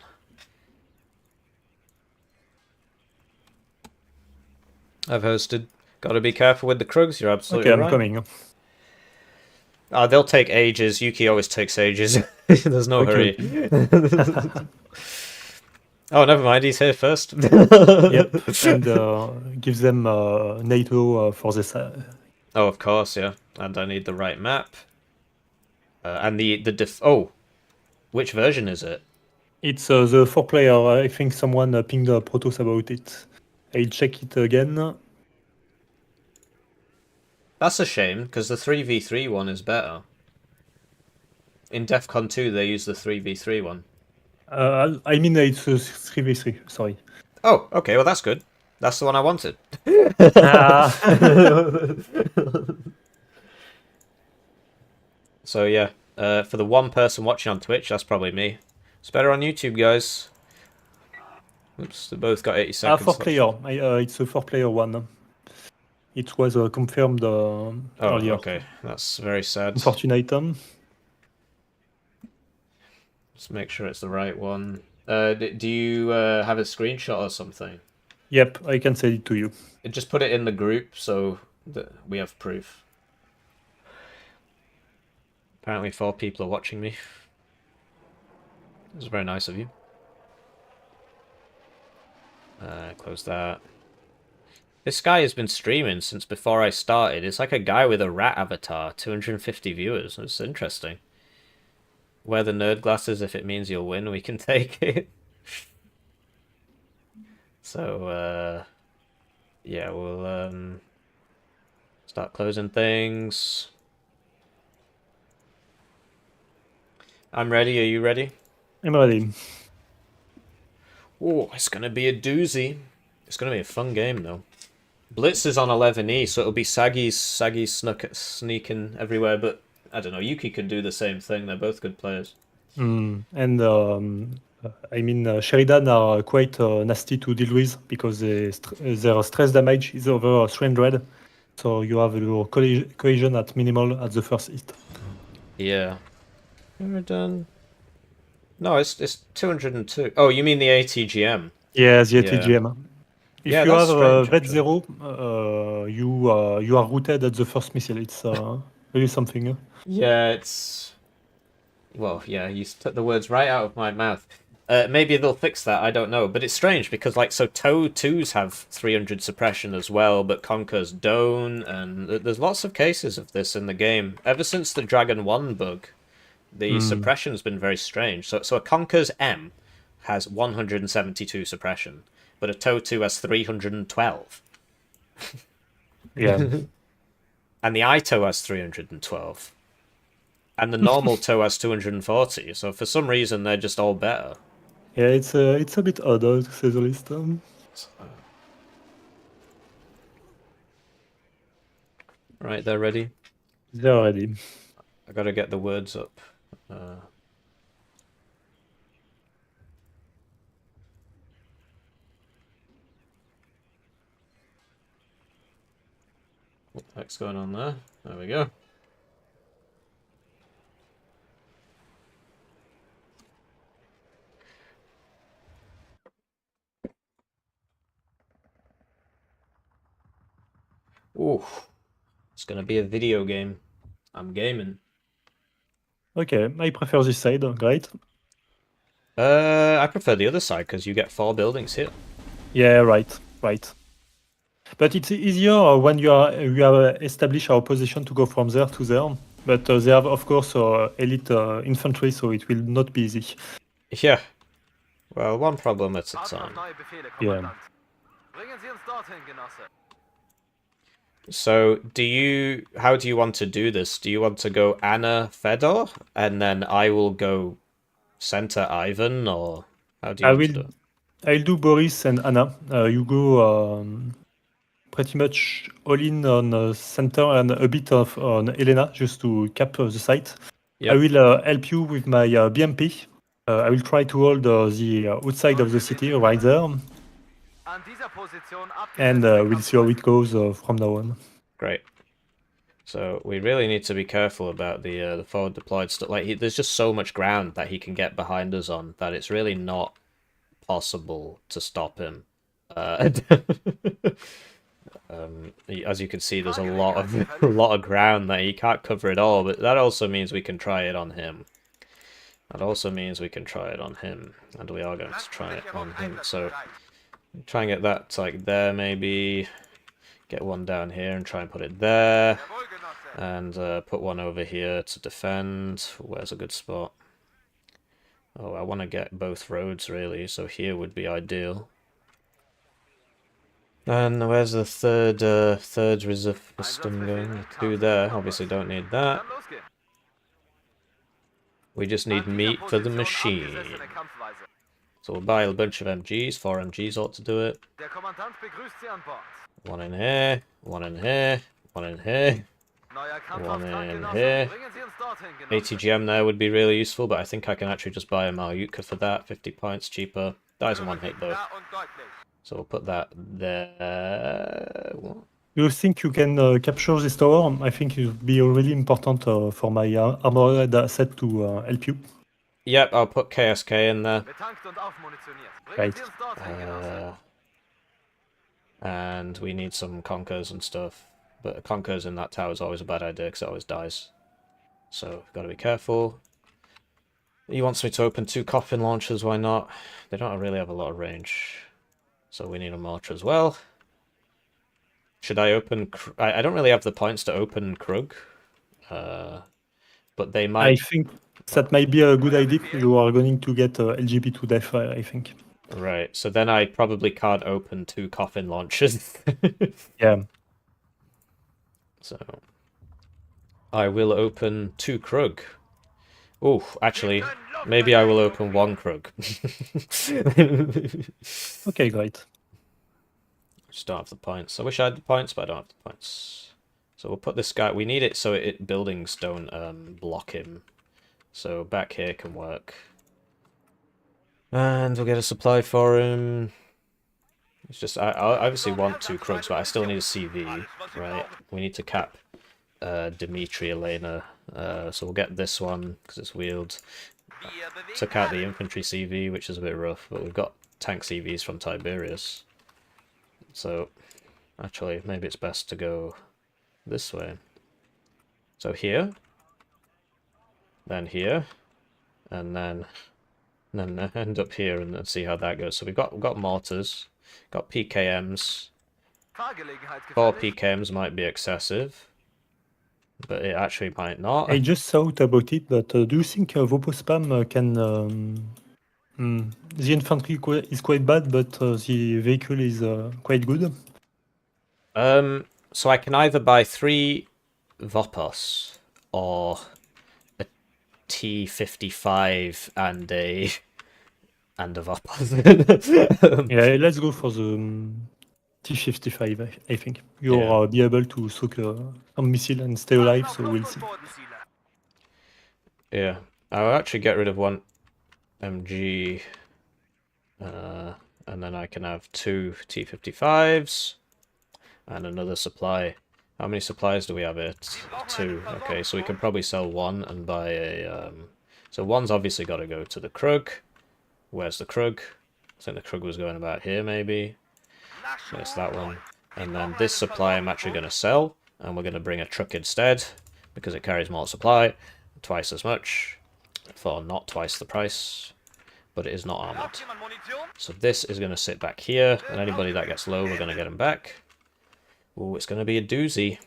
I've hosted. Gotta be careful with the Krugs, you're absolutely Okay, right. I'm coming. They'll take ages. Yuki always takes ages. There's no hurry. Oh, never mind. He's here first. Yep, and gives them NATO for this. Oh, of course, yeah. And I need the right map. And oh, which version is it? It's the 4-player. I think someone pinged Protoss about it. I'll check it again. That's a shame, because the 3v3 one is better. In DEFCON 2, they use the 3v3 one. I mean, it's 3v3, sorry. Oh, okay, well that's good. That's the one I wanted. So yeah, for the one person watching on Twitch, that's probably me. It's better on YouTube, guys. Oops, they both got 80 seconds. 4-player. It's a 4-player one. It was confirmed earlier. Okay, that's very sad. Unfortunate. Just make sure it's the right one. Do you have a screenshot or something? Yep, I can send it to you. Just put it in the group so that we have proof. Apparently 4 people are watching me. It was very nice of you. Close that. This guy has been streaming since before I started. It's like a guy with a rat avatar, 250 viewers. It's interesting. Wear the nerd glasses if it means you'll win. We can take it. So, yeah, we'll start closing things. I'm ready. Are you ready? I'm ready. Oh, it's going to be a doozy. It's going to be a fun game, though. Blitz is on 11E, so it'll be Saggy's sneaking everywhere, but I don't know, Yuki can do the same thing. They're both good players. And I mean, Sheridan are quite nasty to deal with because their stress damage is over 300. So you have your cohesion at minimal at the first hit. Yeah. We're done. No, it's 202. Oh, you mean the ATGM? Yeah, the ATGM. If Yeah, you that's have strange, vet actually. 0, you are rooted at the first missile. It's really something. Yeah, it's... Well, yeah, you took the words right out of my mouth. Maybe they'll fix that, I don't know. But it's strange because, like, so TOW 2s have 300 suppression as well, but Conkers don't, and there's lots of cases of this in the game. Ever since the Dragon 1 bug, the suppression's been very strange. So a Conkers M has 172 suppression, but a TOW 2 has 312. Yeah. And the ITO has 312. And the normal TOW has 240, so for some reason they're just all better. Yeah, it's a bit odd, to say the least. Right, they're ready. They're ready. I gotta get the words up. What the heck's going on there? There we go. Ooh, it's gonna be a video game. I'm gaming. Okay, I prefer this side. Great. I prefer the other side because you get 4 buildings here. Yeah, right. But it's easier when you have established our position to go from there to there. But they have, of course, elite infantry, so it will not be easy. Yeah. Well, one problem at a time. Yeah. So, how do you want to do this? Do you want to go Anna Fedor, and then I will go center Ivan, or how do you want to do it? I'll do Boris and Anna. You go pretty much all in on center and a bit on Elena, just to cap the site. Yep. I will help you with my BMP. I will try to hold the outside of the city right there. and we'll see how it goes from now on. Great. So we really need to be careful about the forward deployed stuff. Like, there's just so much ground that he can get behind us on that it's really not possible to stop him. As you can see, there's a lot of ground that he can't cover it all, but that also means we can try it on him. That also means we can try it on him, and we are going to try it on him. So try and get that like there, maybe get one down here and try and put it there, and put one over here to defend. Where's a good spot? Oh, I want to get both roads really, so here would be ideal. And where's the third reserve system going? 2 there. Obviously don't need that. We just need meat for the machine. So we'll buy a bunch of MGs. 4 MGs ought to do it. One in here. One in here. One in here. One in here. ATGM there would be really useful, but I think I can actually just buy a Malyutka for that. 50 points cheaper. Dies in 1 hit though. So we'll put that there. What? You think you can capture this tower? I think it would be really important for my armored asset to help you. Yep, I'll put KSK in there. Right. And we need some Conkers and stuff. But Conkers in that tower is always a bad idea because it always dies. So, got to be careful. He wants me to open 2 coffin launchers, why not? They don't really have a lot of range. So we need a mortar as well. Should I open... I don't really have the points to open Krug. But they might... I think that might be a good idea. You are going to get LGB to death, I think. Right, so then I probably can't open 2 coffin launchers. Yeah. So... I will open 2 Krug. Oh, actually, maybe I will open 1 Krug. Okay, great. Just don't have the points. I wish I had the points, but I don't have the points. So we'll put this guy... We need it so buildings don't block him. So back here can work. And we'll get a supply for him. It's just... I obviously want 2 Krugs, but I still need a CV, right? We need to cap Dimitri Elena. So we'll get this one, because it's wheeled. Took out the infantry CV, which is a bit rough, but we've got tank CVs from Tiberius. So, actually, maybe it's best to go this way. So here, then here, and then end up here and then see how that goes. So we've got mortars, got PKMs. 4 PKMs might be excessive, but it actually might not. I just thought about it, but do you think Vopospam can... the infantry is quite bad, but the vehicle is quite good? So I can either buy 3 Vopos or a T55 and a Vopos. Yeah, let's go for the T55, I think. You'll be able to soak some missile and stay alive, so we'll see. Yeah, I'll actually get rid of 1 MG, and then I can have 2 T55s and another supply. How many supplies do we have here? 2. Okay, so we can probably sell 1 and buy a... So 1's obviously got to go to the Krug. Where's the Krug? I think the Krug was going about here, maybe. There's that one. And then this supply I'm actually going to sell, and we're going to bring a truck instead, because it carries more supply, twice as much, for not twice the price, but it is not armored. So this is going to sit back here, and anybody that gets low, we're going to get them back. Oh, it's going to be a doozy.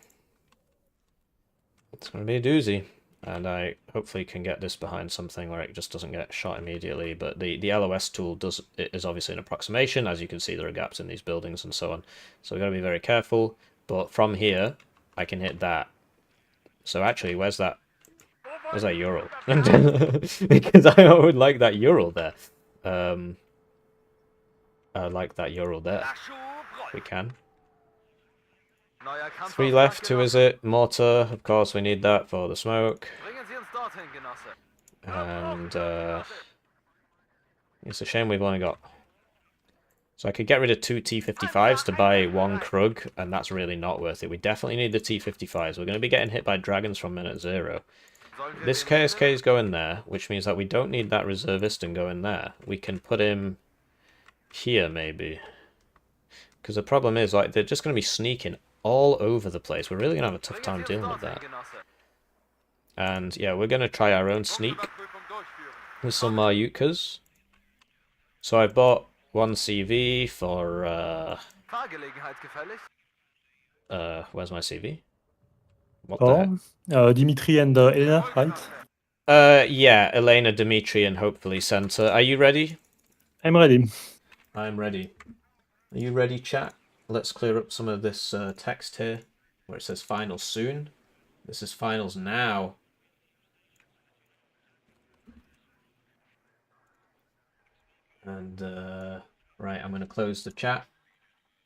It's going to be a doozy. And I hopefully can get this behind something where it just doesn't get shot immediately. But the LOS tool is obviously an approximation. As you can see, there are gaps in these buildings and so on. So we've got to be very careful. But from here, I can hit that. So actually, where's that Ural? Because I would like that Ural there. I like that Ural there. We can. 3 left, 2 is it? Mortar, of course we need that for the smoke. And it's a shame we've only got So I could get rid of 2 T-55s to buy 1 Krug, and that's really not worth it. We definitely need the T-55s. We're going to be getting hit by dragons from minute 0. This KSK is going there, which means that we don't need that reservist and go in there. We can put him here, maybe. Because the problem is, like, they're just going to be sneaking all over the place. We're really going to have a tough time dealing with that. And, yeah, we're going to try our own sneak with some Yukas. So I bought 1 CV for, where's my CV? What the heck? Dimitri and Elena, right? Yeah, Elena, Dimitri, and hopefully Center. Are you ready? I'm ready. I'm ready. Are you ready, chat? Let's clear up some of this text here, where it says finals soon. This is finals now. And, right, I'm going to close the chat.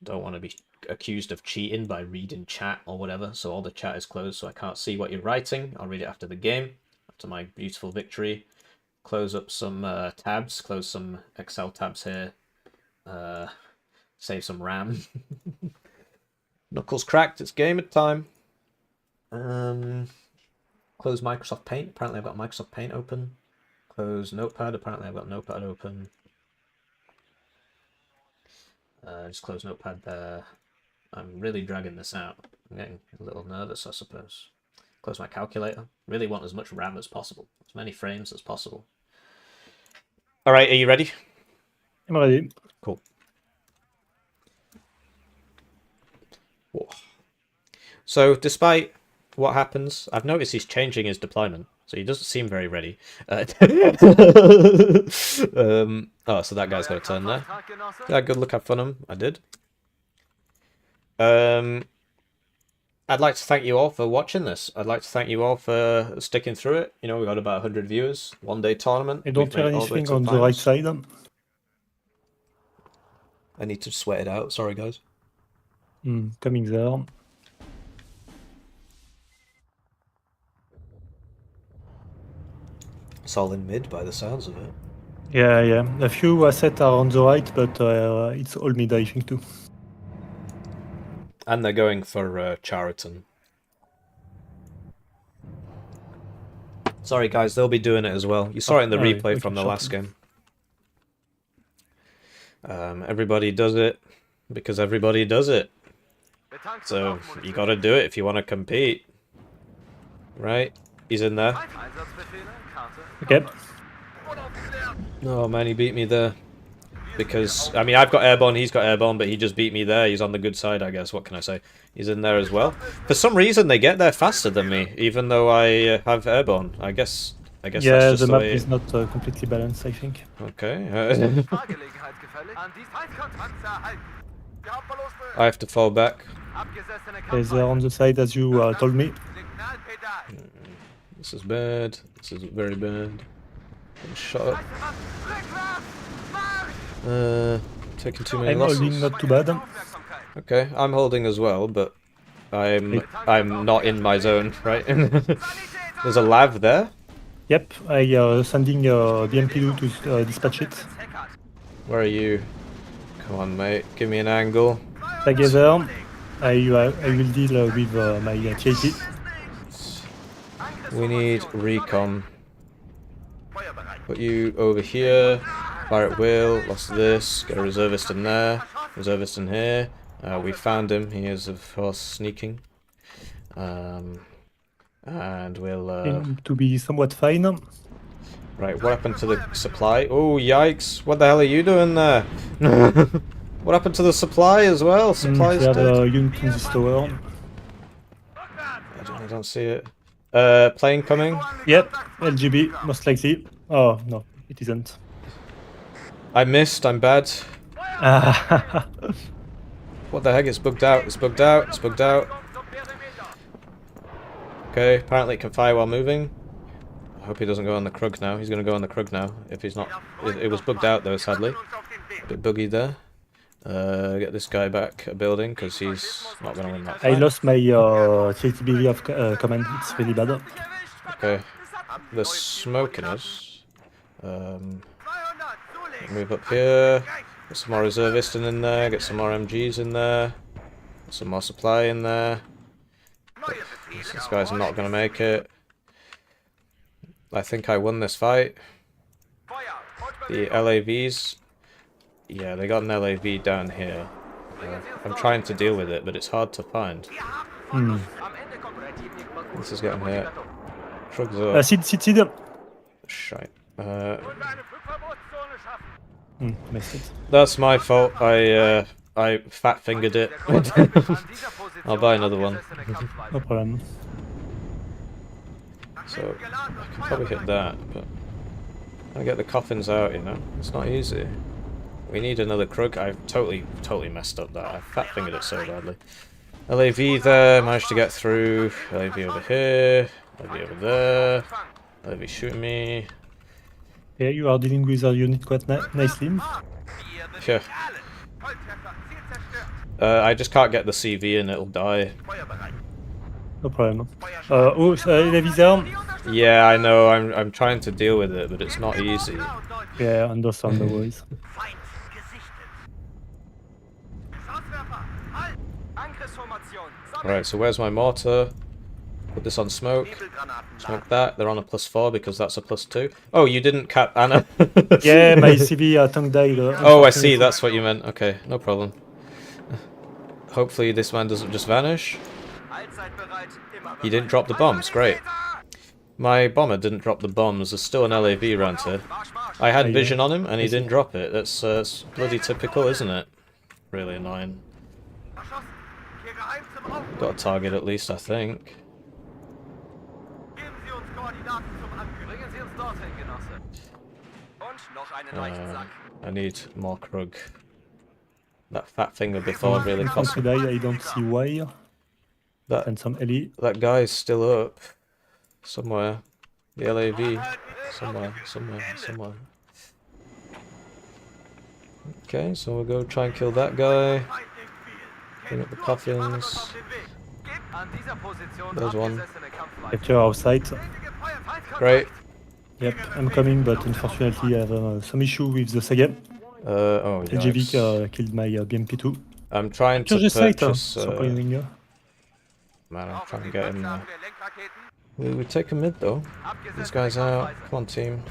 Don't want to be accused of cheating by reading chat or whatever, so all the chat is closed so I can't see what you're writing. I'll read it after the game, after my beautiful victory. Close up some tabs, close some Excel tabs here. Save some RAM. Knuckles cracked, it's gamer time. Close Microsoft Paint, apparently I've got Microsoft Paint open. Close Notepad, apparently I've got Notepad open. Just close Notepad there. I'm really dragging this out. I'm getting a little nervous, I suppose. Close my calculator. Really want as much RAM as possible. As many frames as possible. Alright, are you ready? I'm ready. Cool. Whoa. So, despite what happens, I've noticed he's changing his deployment. So he doesn't seem very ready. Oh, so that guy's got a turn there. Yeah, good luck, have fun him. I did. I'd like to thank you all for watching this. I'd like to thank you all for sticking through it. You know, we got about 100 viewers. 1-day tournament. I don't hear anything on the right side. I need to sweat it out. Sorry, guys. Coming there. It's all in mid by the sounds of it. Yeah, yeah. A few assets are on the right, but it's all mid, I think, too. And they're going for Chariton. Sorry, guys, they'll be doing it as well. You saw it in the replay from the last game. Everybody does it because everybody does it. So you got to do it if you want to compete. Right? He's in there. Okay. Oh man, he beat me there. Because, I mean, I've got airborne, he's got airborne, but he just beat me there. He's on the good side, I guess. What can I say? He's in there as well. For some reason, they get there faster than me, even though I have airborne. I guess yeah, that's just the map way... is not completely balanced, I think. Okay. I have to fall back. They're on the side as you told me. This is bad. This is very bad. I'm shot up. Taking too many I'm losses. holding not too bad. Okay, I'm holding as well, but I'm not in my zone, right? There's a lav there. Yep, I sending BMP2 to dispatch it. Where are you? Come on, mate. Give me an angle. Together, I will deal with my TAT. We need recon. Put you over here. Fire at will. Lost this. Get a reservist in there. Reservist in here. We found him. He is, of course, sneaking. And we'll... Seem to be somewhat fine. Right, what happened to the supply? Oh, yikes. What the hell are you doing there? What happened to the supply as well? Supply's dead. dead. Unit in this tower. I don't see it. Plane coming? Yep, LGB, most likely. Oh, no, it isn't. I missed, I'm bad. What the heck? It's bugged out. It's bugged out. It's bugged out. Okay, apparently it can fire while moving. I hope he doesn't go on the Krug now. He's going to go on the Krug now. If he's not... It was bugged out though, sadly. A bit buggy there. Get this guy back a building because he's not going to win that fight. I lost my TTBV of command. It's really bad. Okay. They're smoking us. Move up here. Get some more reservists in there, get some more MGs in there, get some more supply in there. This guy's not going to make it. I think I won this fight. The LAVs, yeah, they got an LAV down here. I'm trying to deal with it, but it's hard to find. This is getting hit. Shrugs up. Seed. Shite. Missed it. That's my fault. I fat fingered it. I'll buy another one. No problem. So I can probably hit that, but I get the coffins out. You know, it's not easy. We need another Krug. I've totally messed up that. I fat fingered it so badly. LAV there, managed to get through. LAV over here. LAV over there. LAV shooting me. Yeah, you are dealing with our unit quite nicely. Yeah. I just can't get the CV and it'll die. No problem. Lavizer. Yeah, I know. I'm trying to deal with it, but it's not easy. Yeah, understand the worries. Alright, so where's my mortar? Put this on smoke. Smoke that. They're on a +4 because that's a +2. Oh, you didn't cap Anna. Yeah, my CV tank died. Oh, I see. That's what you meant. Okay, no problem. Hopefully this man doesn't just vanish. He didn't drop the bombs. Great. My bomber didn't drop the bombs. There's still an LAV around here. I had vision on him and he didn't drop it. That's bloody typical, isn't it? Really annoying. Got a target at least, I think. I need more Krug. That fat finger before really cost me. I don't see why. And some LE. That guy's still up. Somewhere. The LAV. Somewhere. Okay, so we'll go try and kill that guy. Bring up the coffins. There's one. Capture our site. Great. Yep, I'm coming, but unfortunately I have some issue with the Saga. Oh, yeah. LGV killed my BMP2. I'm trying to purchase... Man, I'm trying to get him there. We take a mid though. This guy's out. Come on, team.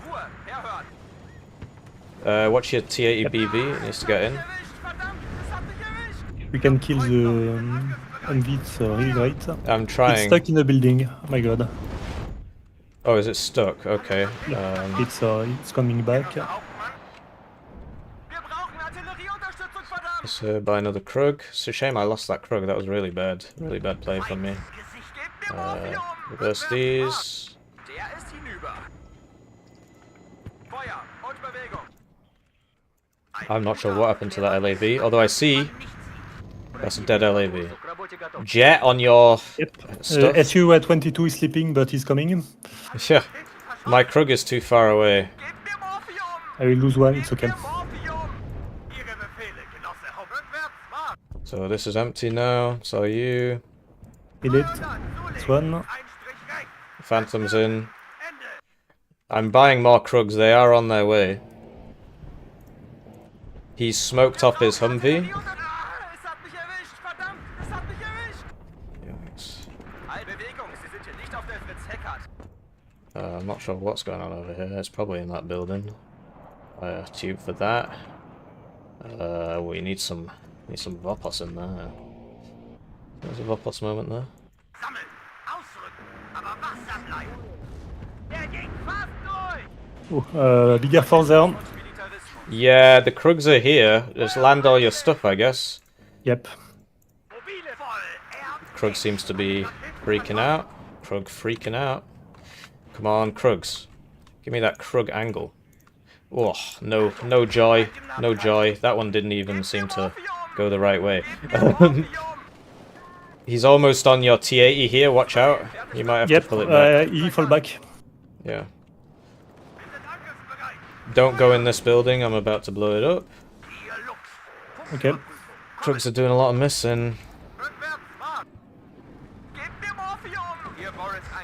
Watch your T80 BV. It needs to get in. We can kill the MV, it's really great. I'm trying. It's stuck in the building. Oh my god. Oh, is it stuck? Okay. It's coming back. Let's buy another Krug. It's a shame I lost that Krug. That was really bad. Really bad play from me. Reverse these. I'm not sure what happened to that LAV, although I see that's a dead LAV. Jet on your stuff. SU-22 is sleeping, but he's coming. Yeah, my Krug is too far away. I will lose one, it's okay. So this is empty now, so you... Kill it. This one. Phantom's in. I'm buying more Krugs, they are on their way. He's smoked off his Humvee. I'm not sure what's going on over here. It's probably in that building. Tube for that. We need some Vopos in there. There's a Vopos moment there. Bigger force there. Yeah, the Krugs are here. Just land all your stuff, I guess. Yep. Krug seems to be freaking out. Krug freaking out. Come on, Krugs. Give me that Krug angle. Oh, no joy. No joy. That one didn't even seem to go the right way. He's almost on your T80 here, watch out. You might have to pull it back. He fall back. Yeah. Don't go in this building, I'm about to blow it up. Okay. Krugs are doing a lot of missing.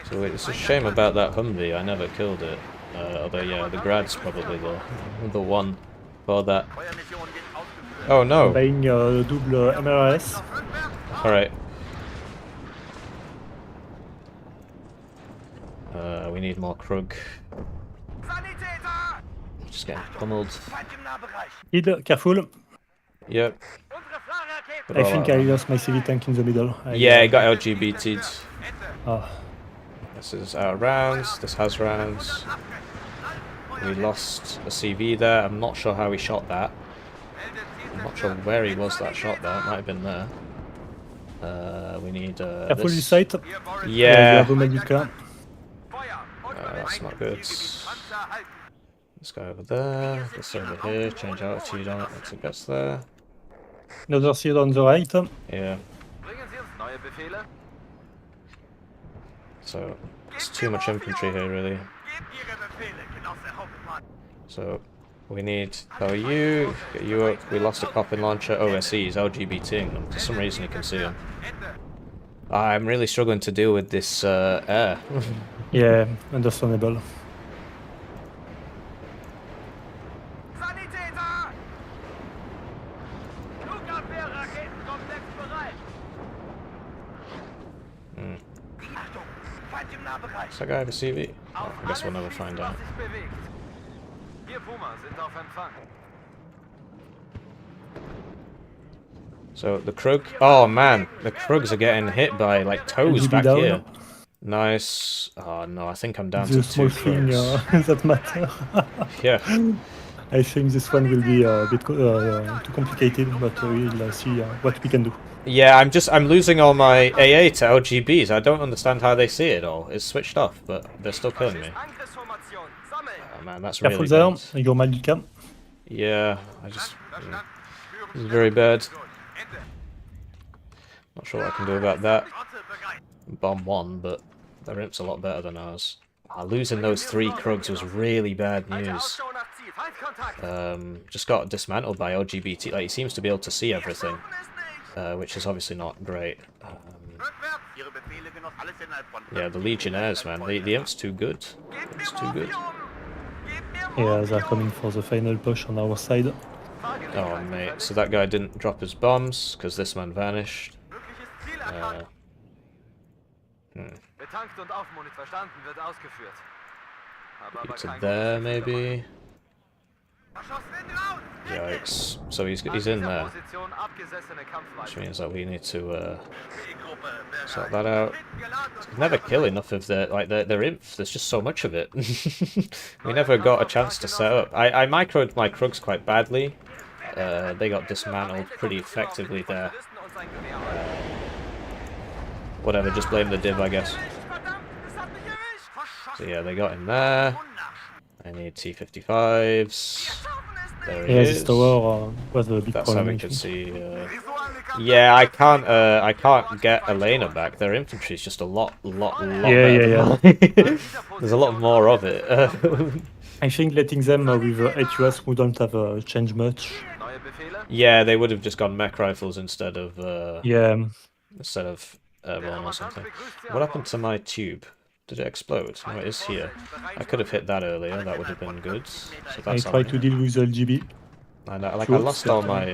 So it's a shame about that Humvee, I never killed it. Although yeah, the Grad's probably the one for that. Oh no. Buying double MRS. Alright. We need more Krug. Sanitäter! Just getting pummeled. Feind im Nahbereich. Id, careful. Yep. Unsere Flagraketen. Put I all think that I on. lost my CV tank in the middle. Yeah, it got LGBT'd. Ah, This is our rounds. This has rounds. We lost a CV there. I'm not sure how he shot that. I'm not sure where he was that shot there. It might have been there. We need careful this. this site. You Yeah. have a medic car. That's not good. This guy over there. This over here. Change altitude on it once it gets there. Another seed on the right. Yeah. Bringen Sie uns neue Befehle? So it's too much infantry here, really. Gebt Ihre Befehle, Genosse Hauptmann. So we need. Oh, you get you up. We lost a copping launcher. OSE is LGBTing them. For some reason, you can see them. Ende. I'm really struggling to deal with this air. Yeah, understandable. Sanitäter! Flugabwehrraketenkomplex bereit. Achtung! Feind im Nahbereich. Does that guy have a CV? Oh, Auf I guess we'll alles never schießen, find was out. sich bewegt. Wir Puma sind auf Empfang. So the Krug. Oh man, the Krugs are getting hit by like toes LGB back down. here. Nice. Oh no, I think I'm down The to small 2 thing Krugs. that matter. Yeah. I think this one will be a bit too complicated, but we'll see what we can do. Yeah, I'm losing all my AA to LGBs. I don't understand how they see it all. It's switched off, but they're still killing me. Angriffsformation. Sammeln. Oh man, that's Careful really there. bad. Your medic car. Yeah, I just Verstanden. this is very bad. Ende. Not sure what I can do about that. Flotte bereit. Bomb 1, but their imp's a lot better than ours. Losing those 3 Krugs was really bad Alte news. Ausschau nach Ziel. Feindkontakt. Just got dismantled by LGBT. Like, he seems to be able to see everything, Schaffen es nicht. which is obviously not great. Rückwärts. Ihre Befehle, Genoss. Alles innerhalb von Yeah, the Legionnaires, man. The imp's too good. Gebt mir It's too good. Morphium. Gebt mir Yeah, Morphium. they're coming for the final push on our side. Oh, mate. So that guy didn't drop his bombs, because this man vanished. Mögliches Ziel erkannt. Betankt und aufmunit. Verstanden. Wird ausgeführt. Aber Get to kein there, gutes Ziel maybe. dabei. Erschossen raus. Yikes. So he's in Dieser there, Position abgesessene which Kampfweise. means that we need to B-Gruppe bereit. sort that out. Geladen und Never kill enough of their imps. There's just so much of it. We never got a chance to set up. I microed my Krugs quite badly. They got dismantled pretty effectively there. Terroristen und sein Gewehr. Whatever, just blame the div, I guess. Verdammt, es hat mich erwischt. So yeah, they got in there. I need T-55s. There he Yeah, is. this tower was a big That's how problem. we I can think. see. Visual Yeah, I can't get Elena back. Their infantry is just a lot Yeah, better. There's a lot more of it. I think letting them with HUS who don't have changed much. Neue Befehle? Yeah, they would have just gone mech rifles instead of Yeah, airborne or something. What happened to my tube? Did it explode? No, it is here. I could have hit that earlier. That would have been good. So I that's try to deal with the LGB. And I Sure, lost all my.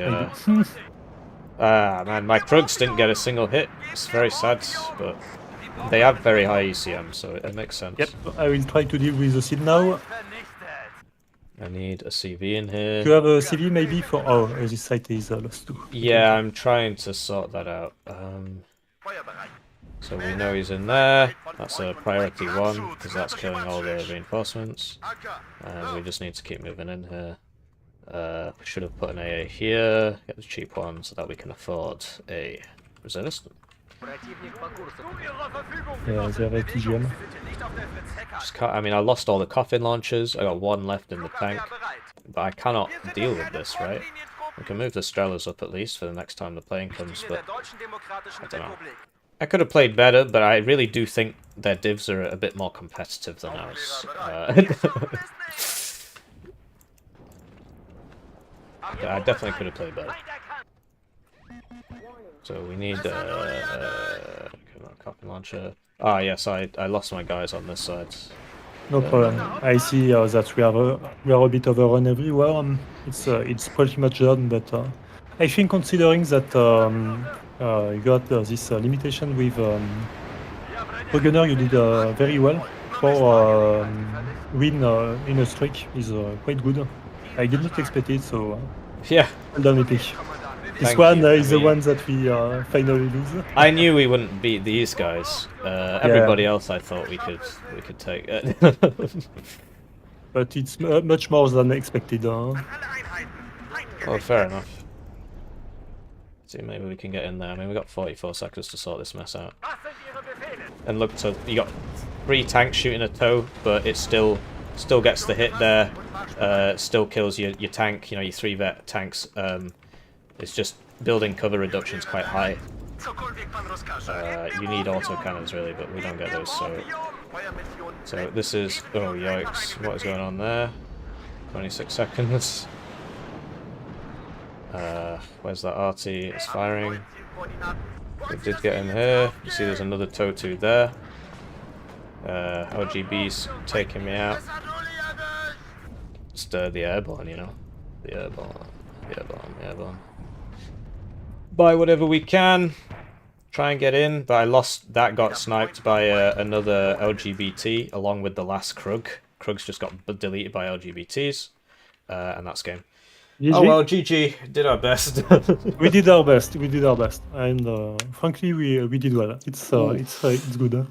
Man, my Krugs didn't get a single hit. It's very sad, but they have very high ECM, so it makes sense. Yep, I will try to deal with the seed now. Vernichtet. I need a CV in Do you here. have a CV maybe for... Oh, this site is lost too. Yeah, I'm trying to sort that out. Feuerbereit. So we know he's in there. That's a priority 1, because that's killing all the reinforcements. Acker. And we just need to keep moving in here. We should have put an AA here, get the cheap one, so that we can afford a reservist. Противник по курсу. Zu Ihrer Verfügung. Yeah, they have a TGM. Sie sind hier nicht auf der Fritz-Hecker. Just can't, I mean, I lost all the coffin launchers. I got 1 left in the tank, Flugabwehr bereit. but I cannot Wir sind deal auf with keine this, right? Frontlinientruppen. We can move the Strelas up at least for the next time the plane comes, Richtlinie but der Deutschen Demokratischen I don't know. Republik. I could have played better, but I really do think their divs are a bit more competitive than ours. I definitely could have played better. So we need copy launcher. Ah yes, I lost my guys on this side. No problem. I see that we are a bit overrun everywhere. It's pretty much done, but I think considering that you got this limitation with Gunner, you did very well. For win in a streak is quite good. I did not expect it, so Yeah, well done, Epic. This Thank one you. is I the mean- one that we finally lose. I knew we wouldn't beat these guys. Everybody else, I thought we could take. But it's much more than expected. Oh, fair enough. See, maybe we can get in there. I mean, we got 44 seconds to sort this mess out. And look, so you got 3 tanks shooting a tow, but it still gets the hit there. Still kills your tank. You know, your 3 vet tanks. It's just building cover reduction's quite high. You need auto cannons really, but we don't get those. So this is, oh yikes! What is going on there? 26 seconds. Where's that RT? It's firing. We did get in here. You see there's another tow 2 there. LGB's taking me out. Just the airborne, you know. The airborne. Buy whatever we can. Try and get in, but I lost. That got sniped by another LGBT along with the last Krug. Krug's just got deleted by LGBTs, and that's game. GG. Oh well, GG. Did our best. We did our best. And frankly, we did well. It's good.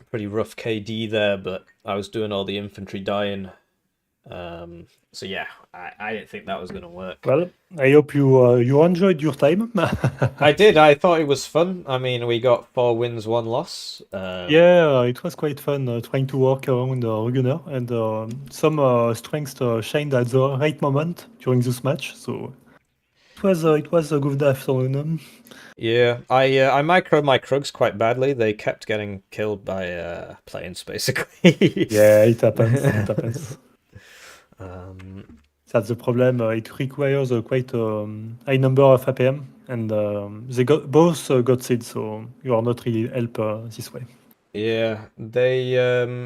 Pretty rough KD there, but I was doing all the infantry dying. So yeah, I didn't think that was gonna work. Well, I hope you enjoyed your time. I did. I thought it was fun. I mean, we got 4 wins, 1 loss. Yeah, it was quite fun trying to work around Gunner, and some strengths shined at the right moment during this match. So it was a good afternoon. Yeah, I microed my Krugs quite badly. They kept getting killed by planes, basically. Yeah, it happens. That's the problem. It requires quite a high number of APM, and they both got seed, so you are not really helped this way. Yeah, they.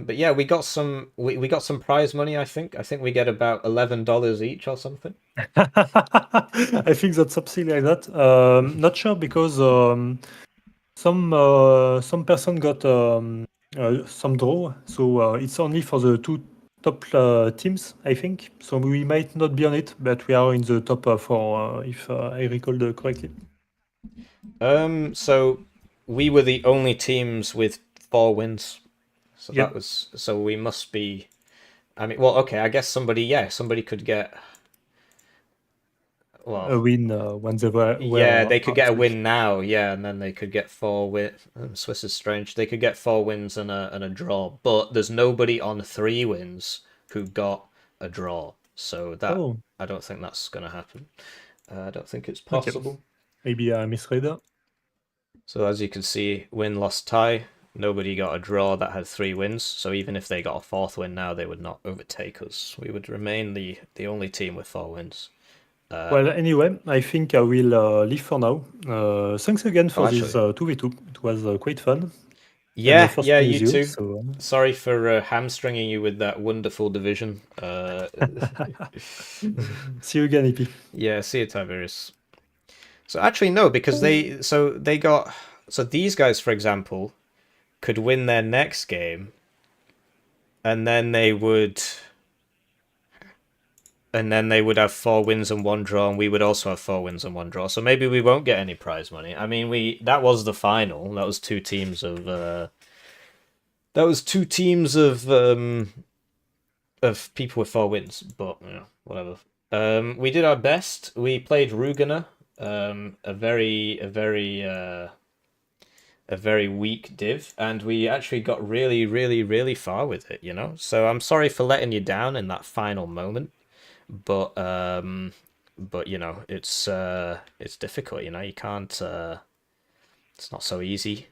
But yeah, we got some. We got some prize money. I think we get about $11 each or something. I think that's something like that. Not sure because some person got some draw, so it's only for the 2 top teams, I think. So we might not be on it, but we are in the top 4, if I recall correctly. So we were the only teams with 4 wins. So Yep. that was. So we must be. I mean, well, okay. I guess somebody could get. Well, A win when they were. yeah, they could get a win now, yeah, and then they could get 4 wins. Swiss is strange. They could get 4 wins and a draw, but there's nobody on 3 wins who got a draw. So that I don't think that's gonna happen. I don't think it's possible. Okay. Maybe I misread that. So as you can see, win, loss, tie. Nobody got a draw that had 3 wins. So even if they got a 4th win now, they would not overtake us. We would remain the only team with 4 wins. Well, anyway, I think I will leave for now. Thanks again for this 2v2. It was quite fun. Yeah, first yeah, time you with too. so, Sorry for hamstringing you with that wonderful division. see you again, EP. Yeah, see you, Tiberius. So actually, no, because these guys, for example, could win their next game, and then they would have 4 wins and 1 draw, and we would also have 4 wins and 1 draw. So maybe we won't get any prize money. I mean, that was the final. That was 2 teams of people with 4 wins. But you know, whatever. We did our best. We played Rugana, a very weak div, and we actually got really, really, really far with it. You know, so I'm sorry for letting you down in that final moment. But you know, it's difficult, you know, you can't it's not so easy.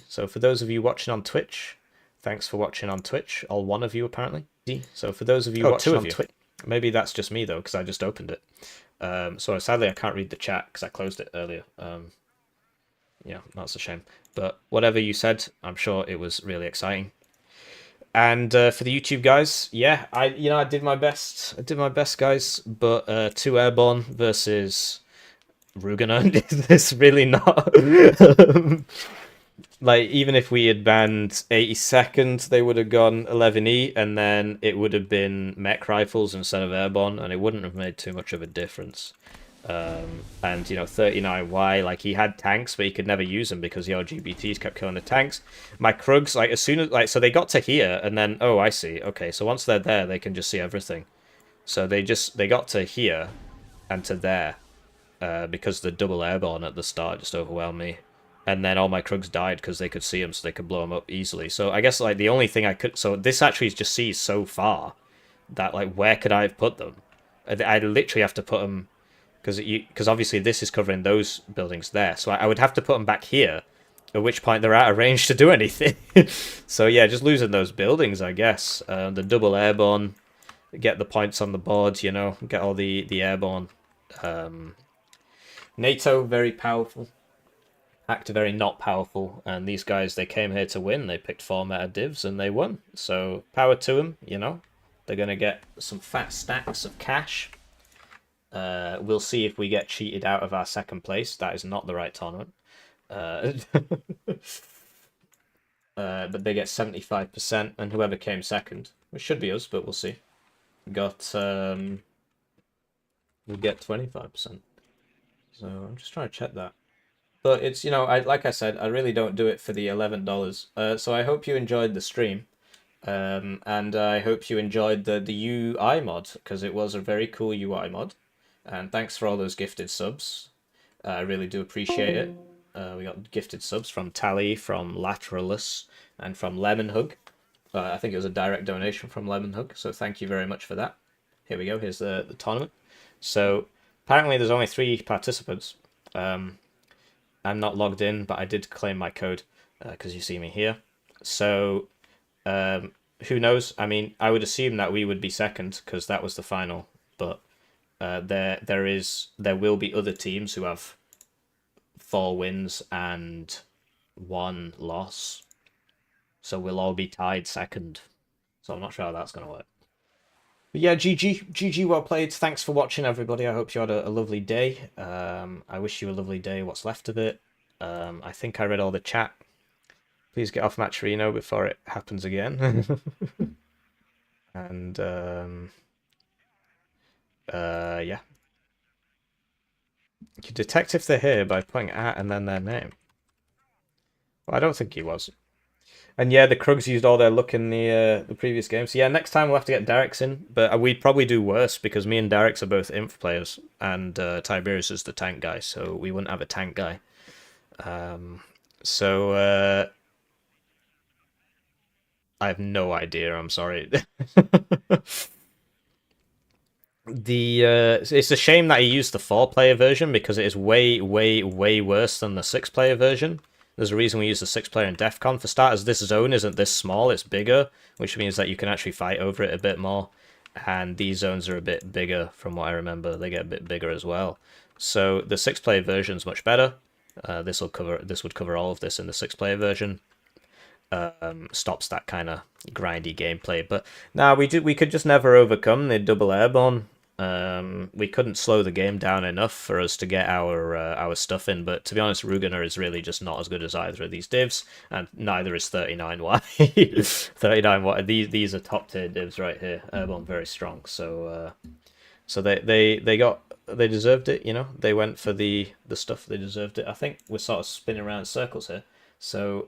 So for those of you watching on Twitch, thanks for watching on Twitch, all 1 of you apparently. So for those of you watching on Twitch, maybe that's just me though, because I just opened it. So sadly I can't read the chat because I closed it earlier. Yeah, that's a shame, but whatever you said, I'm sure it was really exciting. And for the YouTube guys, yeah, I did my best. Guys, but 2 airborne versus Rugener is really not. Like, even if we had banned 82nd, they would have gone 11E, and then it would have been mech rifles instead of airborne, and it wouldn't have made too much of a difference. And, you know, 39Y, like, he had tanks, but he could never use them because the LGBTs kept killing the tanks. My Krugs, like, as soon as, like, so they got to here, and then, oh, I see, okay, so once they're there, they can just see everything. So they got to here and to there, because the double airborne at the start just overwhelmed me. And then all my Krugs died because they could see them, so they could blow them up easily. So I guess, like, the only thing I could... So this actually just sees so far that, like, where could I have put them? I literally have to put them... Because obviously this is covering those buildings there. So I would have to put them back here, at which point they're out of range to do anything. So yeah, just losing those buildings, I guess. The double airborne, get the points on the board, you know, get all the airborne. NATO, very powerful. Pact very not powerful, and these guys, they came here to win. They picked 4 meta divs and they won. So power to them, you know. They're going to get some fat stacks of cash. We'll see if we get cheated out of our second place. That is not the right tournament. But they get 75%, and whoever came second, which should be us, but we'll see, we'll get 25%. So I'm just trying to check that. But it's, you know, like I said, I really don't do it for the $11. So I hope you enjoyed the stream. And I hope you enjoyed the UI mod, because it was a very cool UI mod. And thanks for all those gifted subs. I really do appreciate it. We got gifted subs from Tally, from Lateralus, and from Lemon Hug. I think it was a direct donation from Lemon Hug, so thank you very much for that. Here we go, here's the tournament. So apparently there's only 3 participants. I'm not logged in, but I did claim my code because you see me here. So who knows? I mean, I would assume that we would be second because that was the final. But there will be other teams who have 4 wins and 1 loss. So we'll all be tied second. So I'm not sure how that's going to work. But yeah, GG, well played. Thanks for watching, everybody. I hope you had a lovely day. I wish you a lovely day, what's left of it. I think I read all the chat. Please get off Matcherino before it happens again. And, yeah. You can detect if they're here by putting at and then their name. Well, I don't think he was. And yeah, the Krugs used all their luck in the previous game. So yeah, next time we'll have to get Derek's in. But we'd probably do worse because me and Derek's are both Inf players. And Tiberius is the tank guy, so we wouldn't have a tank guy. I have no idea, I'm sorry. It's a shame that he used the 4-player version because it is way, way, way worse than the 6-player version. There's a reason we use the 6-player in DEF CON. For starters, this zone isn't this small, it's bigger, which means that you can actually fight over it a bit more. And these zones are a bit bigger from what I remember. They get a bit bigger as well. So the 6-player version is much better. This would cover all of this in the 6-player version. Stops that kind of grindy gameplay. But now we could just never overcome the double airborne. We couldn't slow the game down enough for us to get our stuff in, but to be honest, Rugener is really just not as good as either of these divs, and neither is 39Y. 39Y, these are top tier divs right here. Airborne very strong, so they deserved it, you know. They went for the stuff, they deserved it. I think we're sort of spinning around in circles here. So